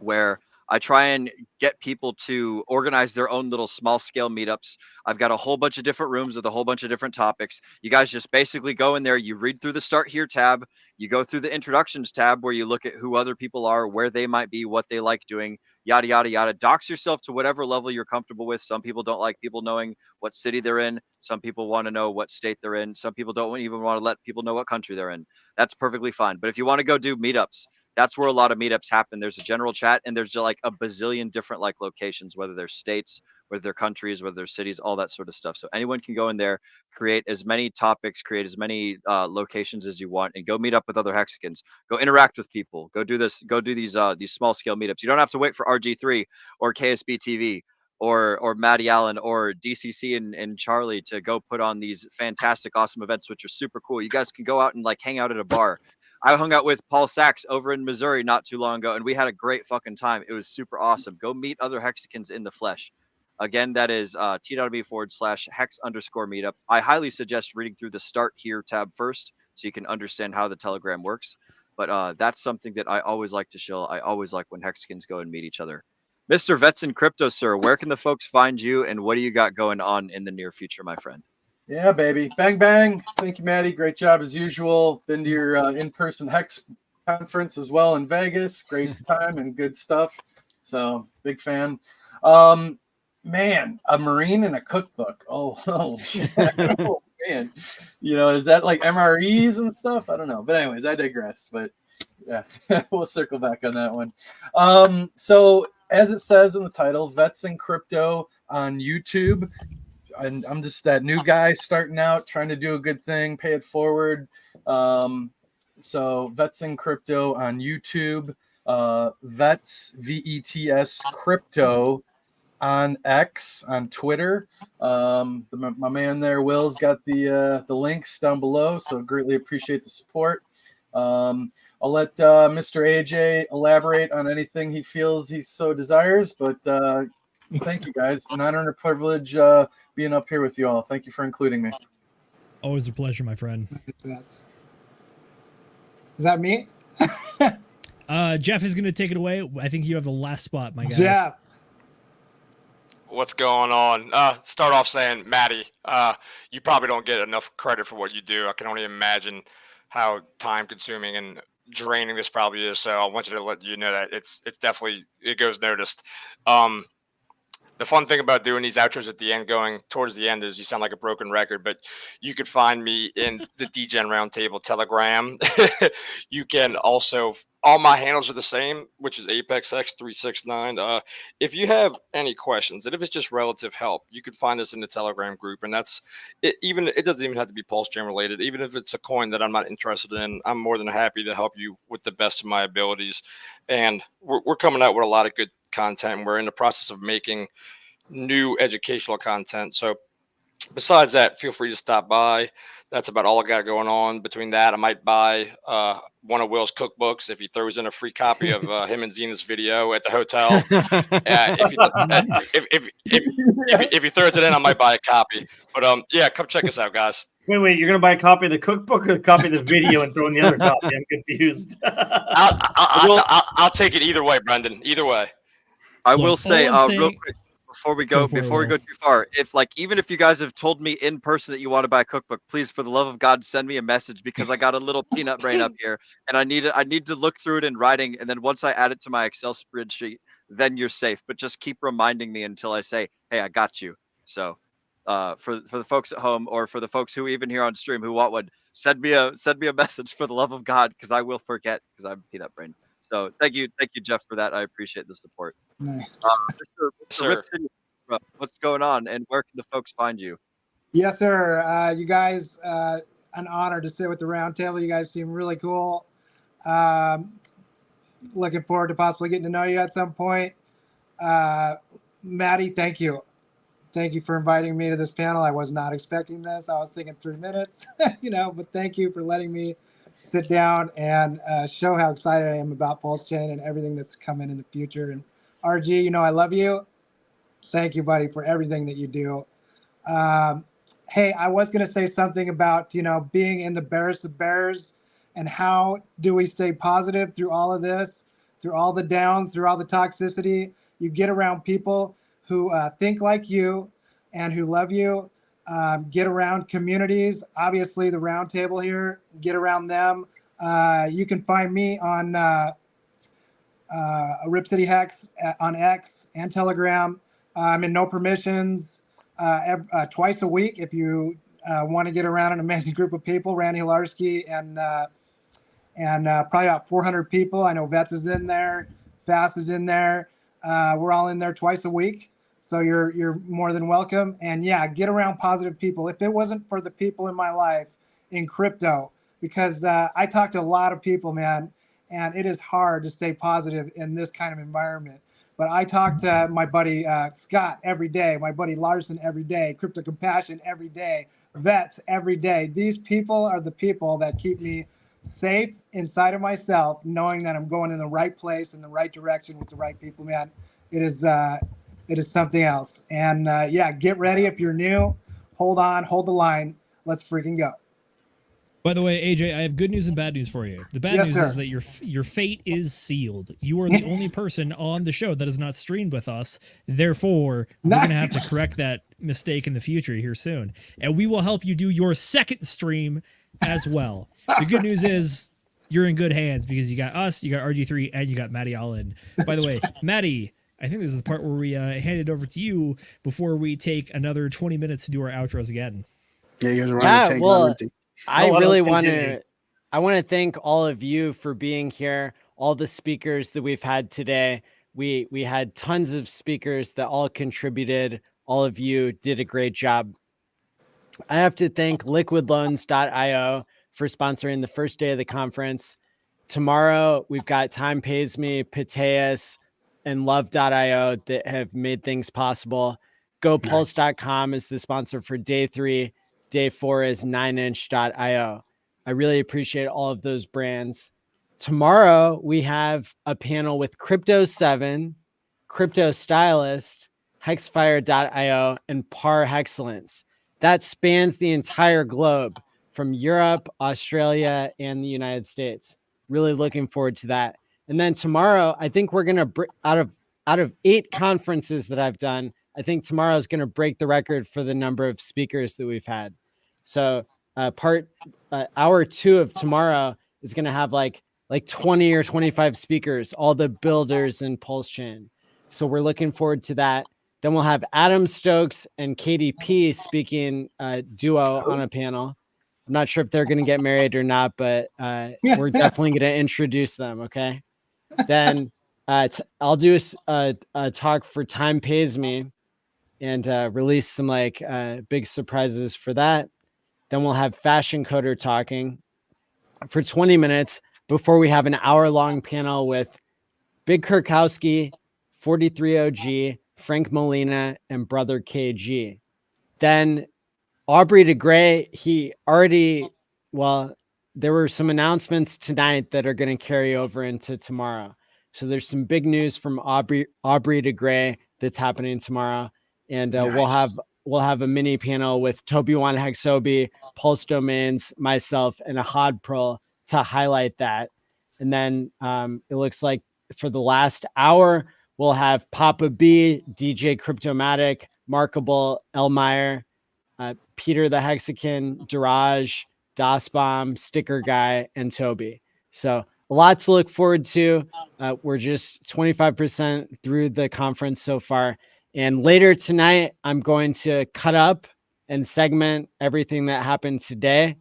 where I try and get people to organize their own little small scale meetups. I've got a whole bunch of different rooms with a whole bunch of different topics. You guys just basically go in there, you read through the Start Here tab, you go through the Introductions tab where you look at who other people are, where they might be, what they like doing, yada, yada, yada. Dox yourself to whatever level you're comfortable with. Some people don't like people knowing what city they're in. Some people want to know what state they're in. Some people don't even want to let people know what country they're in. That's perfectly fine. But if you want to go do meetups, that's where a lot of meetups happen. There's a general chat, and there's like a bazillion different like locations, whether they're states, whether they're countries, whether they're cities, all that sort of stuff. So anyone can go in there, create as many topics, create as many locations as you want, and go meet up with other Hexicans. Go interact with people. Go do this. Go do these small scale meetups. You don't have to wait for RG3 or KSB TV or Maddie Allen or DCC and Charlie to go put on these fantastic, awesome events, which are super cool. You guys can go out and like hang out at a bar. I hung out with Paul Sachs over in Missouri not too long ago, and we had a great fucking time. It was super awesome. Go meet other Hexicans in the flesh. Again, that is t.me/hex_meetup. I highly suggest reading through the Start Here tab first so you can understand how the Telegram works. But that's something that I always like to show. I always like when Hexicans go and meet each other. Mr. Vetson Crypto, sir, where can the folks find you, and what do you got going on in the near future, my friend? Yeah, baby. Bang, bang. Thank you, Maddie. Great job as usual. Been to your in-person Hex conference as well in Vegas. Great time and good stuff. So big fan. Man, a Marine and a cookbook. Oh, oh man. You know, is that like MREs and stuff? I don't know. But anyways, I digress. But yeah, we'll circle back on that one. So as it says in the title, Vets and Crypto on YouTube. And I'm just that new guy starting out, trying to do a good thing, pay it forward. So Vets and Crypto on YouTube, Vets VETS Crypto on X on Twitter. My man there, Will's got the links down below, so greatly appreciate the support. I'll let Mr. AJ elaborate on anything he feels he so desires, but thank you guys. An honor and a privilege being up here with you all. Thank you for including me. Always a pleasure, my friend. Is that me? Jeff is going to take it away. I think you have the last spot, my guy. Jeff. What's going on? Start off saying, Maddie, you probably don't get enough credit for what you do. I can only imagine how time consuming and draining this probably is. So I want you to let you know that it's definitely, it goes noticed. The fun thing about doing these outros at the end, going towards the end, is you sound like a broken record, but you could find me in the DeGen Round Table Telegram. You can also, all my handles are the same, which is ApexX369. If you have any questions, and if it's just relative help, you could find us in the Telegram group. And that's it. Even it doesn't even have to be PulseChain related. Even if it's a coin that I'm not interested in, I'm more than happy to help you with the best of my abilities. And we're coming out with a lot of good content. We're in the process of making new educational content. So besides that, feel free to stop by. That's about all I got going on. Between that, I might buy one of Will's cookbooks if he throws in a free copy of him and Zena's video at the hotel. If he throws it in, I might buy a copy. But yeah, come check us out, guys. Wait, you're gonna buy a copy of the cookbook or a copy of the video and throw in the other copy? I'm confused. I'll take it either way, Brendan. Either way. I will say, all I'm real saying- quick, before we go too far, if even if you guys have told me in person that you want to buy a cookbook, please, for the love of God, send me a message, because I got a little peanut brain up here and I need to look through it in writing, and then once I add it to my Excel spreadsheet, then you're safe. But just keep reminding me until I say, hey, I got you. So for the folks at home, or for the folks who even here on stream who want one, send me a message, for the love of God, because I will forget, because I'm peanut brain. So thank you, Jeff, for that. I appreciate the support. Nice. Mr. Rip City, what's going on, and where can the folks find you? Yes, sir. You guys, an honor to sit with the round table. You guys seem really cool. Looking forward to possibly getting to know you at some point. Maddie, thank you. Thank you for inviting me to this panel. I was not expecting this. I was thinking 3 minutes, but thank you for letting me sit down and show how excited I am about PulseChain and everything that's coming in the future. And RG, I love you. Thank you, buddy, for everything that you do. Hey, I was going to say something about, being in the barest of bears, and how do we stay positive through all of this, through all the downs, through all the toxicity. You get around people who think like you and who love you. Get around communities, obviously the round table here, get around them. You can find me on Rip City Hex on X and Telegram. I'm in No Permissions twice a week if you want to get around an amazing group of people. Randy Hilarski and probably about 400 people. I know Vets is in there, Fast is in there. We're all in there twice a week. So you're more than welcome. And yeah, get around positive people. If it wasn't for the people in my life in crypto, because I talk to a lot of people, man, and it is hard to stay positive in this kind of environment. But I talk to my buddy Scott every day, my buddy Larson every day, Crypto Compassion every day, Vets every day. These people are the people that keep me safe inside of myself, knowing that I'm going in the right place, in the right direction with the right people, man. It is something else. And yeah, get ready if you're new. Hold on, hold the line. Let's freaking go. By the way, AJ, I have good news and bad news for you. The bad Yes, news sir. is that your fate is sealed. You are the only person on the show that is not streamed with us. Therefore, we're going to have to correct that mistake in the future here soon. And we will help you do your second stream as well. The good news is you're in good hands, because you got us, you got RG3, and you got Maddie ALLin. By the way, Maddie, I think this is the part where we hand it over to you before we take another 20 minutes to do our outros again. Yeah, you guys are Yeah, running well, tank. I really want to thank all of you for being here, all the speakers that we've had today. We had tons of speakers that all contributed. All of you did a great job. I have to thank liquidloans.io for sponsoring the first day of the conference. Tomorrow, we've got Time Pays Me, Pateas, and love.io that have made things possible. GoPulse.com is the sponsor for day 3. Day 4 is 9inch.io. I really appreciate all of those brands. Tomorrow, we have a panel with Crypto7, Crypto Stylist, Hexfire.io, and Par Hexcellence. That spans the entire globe, from Europe, Australia, and the United States. Really looking forward to that. And then tomorrow, I think we're going to, out of 8 conferences that I've done, I think tomorrow is going to break the record for the number of speakers that we've had. So hour 2 of tomorrow is going to have like 20 or 25 speakers, all the builders in PulseChain. So we're looking forward to that. Then we'll have Adam Stokes and KDP speaking duo on a panel. I'm not sure if they're going to get married or not, but we're definitely going to introduce them. Okay. Then I'll do a talk for Time Pays Me and release some big surprises for that. Then we'll have Fashion Coder talking for 20 minutes before we have an hour-long panel with Big Kirkowski, 43OG, Frank Molina, and Brother KG. Then Aubrey DeGray, there were some announcements tonight that are going to carry over into tomorrow. So there's some big news from Aubrey DeGray that's happening tomorrow. And we'll have we'll have a mini panel with Toby1 Hexobi, Pulse Domains, myself, and a Hod Pro to highlight that. And then it looks like for the last hour, we'll have Papa B, DJ Cryptomatic, Markable, Elmeyer, Peter the Hexakin, Diraj, DOSBomb, Sticker Guy, and Toby. So a lot to look forward to. We're just 25% through the conference so far. And later tonight, I'm going to cut up and segment everything that happened today.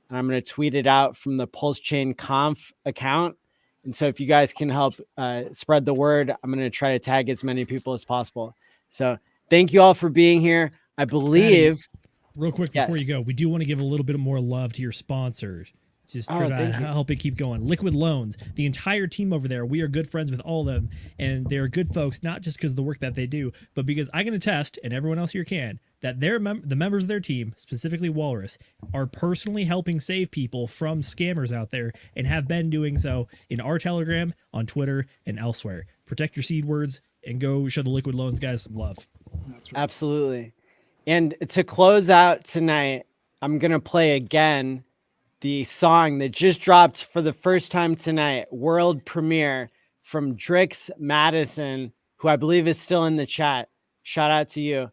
And I'm going to tweet it out from the PulseChain Conf account. And so if you guys can help spread the word, I'm going to try to tag as many people as possible. So thank you all for being here. I believe... Maddie, real quick before you go, we do want to give a little bit more love to your sponsors. Just try to help it keep going. Liquid Loans, the entire team over there, we are good friends with all of them, and they're good folks, not just because of the work that they do, but because I can attest, and everyone else here can, that the members of their team, specifically Walrus, are personally helping save people from scammers out there and have been doing so in our Telegram, on Twitter, and elsewhere. Protect your seed words and go show the Liquid Loans guys some love. That's right. Absolutely. And to close out tonight, I'm going to play again the song that just dropped for the first time tonight, world premiere from Drix Madison, who I believe is still in the chat. Shout out to you.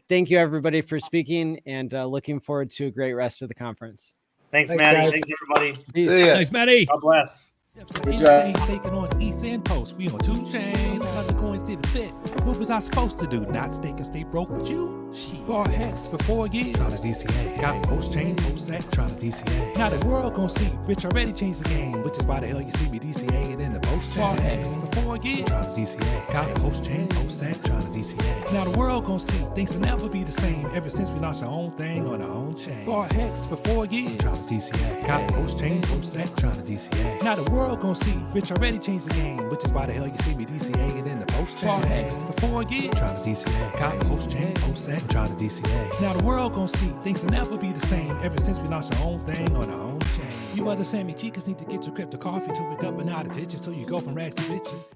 Thank you, everybody, for speaking, and looking forward to a great rest of the conference. Thanks, Maddie. Thanks, everybody. Peace. Thanks, Maddie. God bless. Good job. Taking on ETH and Post. We on 2 chains. Other coins didn't fit. What was I supposed to do? Not stake and stay broke with you? Shit. Bar Hex for 4 years. Trying to DCA. Got PulseChain, PulseX. Trying to DCA. Now the world gon' see. Rich already changed the game. Which is why the hell you see me DCA in the PulseChain. Bar Hex for 4 years. Trying to DCA. Got PulseChain, PulseX. Trying to DCA. Now the world gon' see. Things will never be the same. Ever since we launched our own thing on our own chain. Bar Hex for 4 years. Trying to DCA. Got PulseChain, PulseX. Trying to DCA. Now the world gon' see. Rich already changed the game, which is why the hell you see me DCA in the PulseChain. Bar Hex for 4 years. Trying to DCA. Got PulseChain, PulseX. Trying to DCA. Now the world gon' see. Things will never be the same. Ever since we launched our own thing on our own chain. You other Sammy Chicas need to get your crypto coffee to wake up and out of ditches, so you go from rags to riches.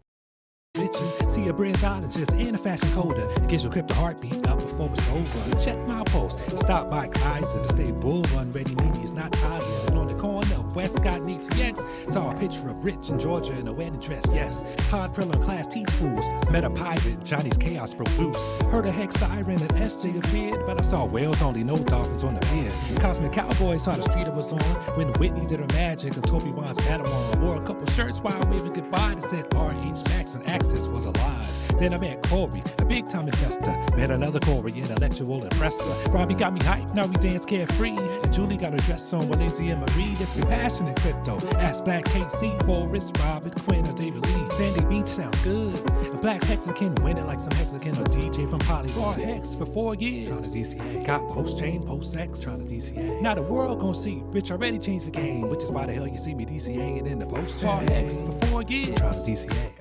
Bitches, see a brainologist and a fashion coder. It gets your crypto heartbeat up before it's over. Check my post. Stop by Kaiser to stay bull run ready. Maybe it's not higher. And on the corner of Westcott and ATX, saw a picture of Rich in Georgia in a wedding dress. Yes, Hard Prill and Class T fools. Met a pirate. Johnny's chaos broke loose. Heard a hex siren and SJ appeared, but I saw whales only, no dolphins on the pier. Cosmic Cowboy saw the street I was on when Whitney did her magic and Toby Wan's Padawan. Wore a couple shirts while waving goodbye that said RH Max and Access was alive. Then I met Corey, a big-time investor. Met another Corey, intellectual impressor. Robbie got me hyped, now we dance carefree. And Julie got her dress on with Lindsay and Marie. This compassionate crypto. Ask Black KC, Forrest, Robert, Quinn, or David Lee. Sandy Beach sounds good. A Black Hexakin winning like some Hexakin or DJ from Poly. Bar Hex for 4 years. Trying to DCA. Got PulseChain, PulseX. Trying to DCA. Now the world gon' see. Rich already changed the game, which is why the hell you see me DCA in the PulseChain. Bar Hex for 4 years. Trying to DCA.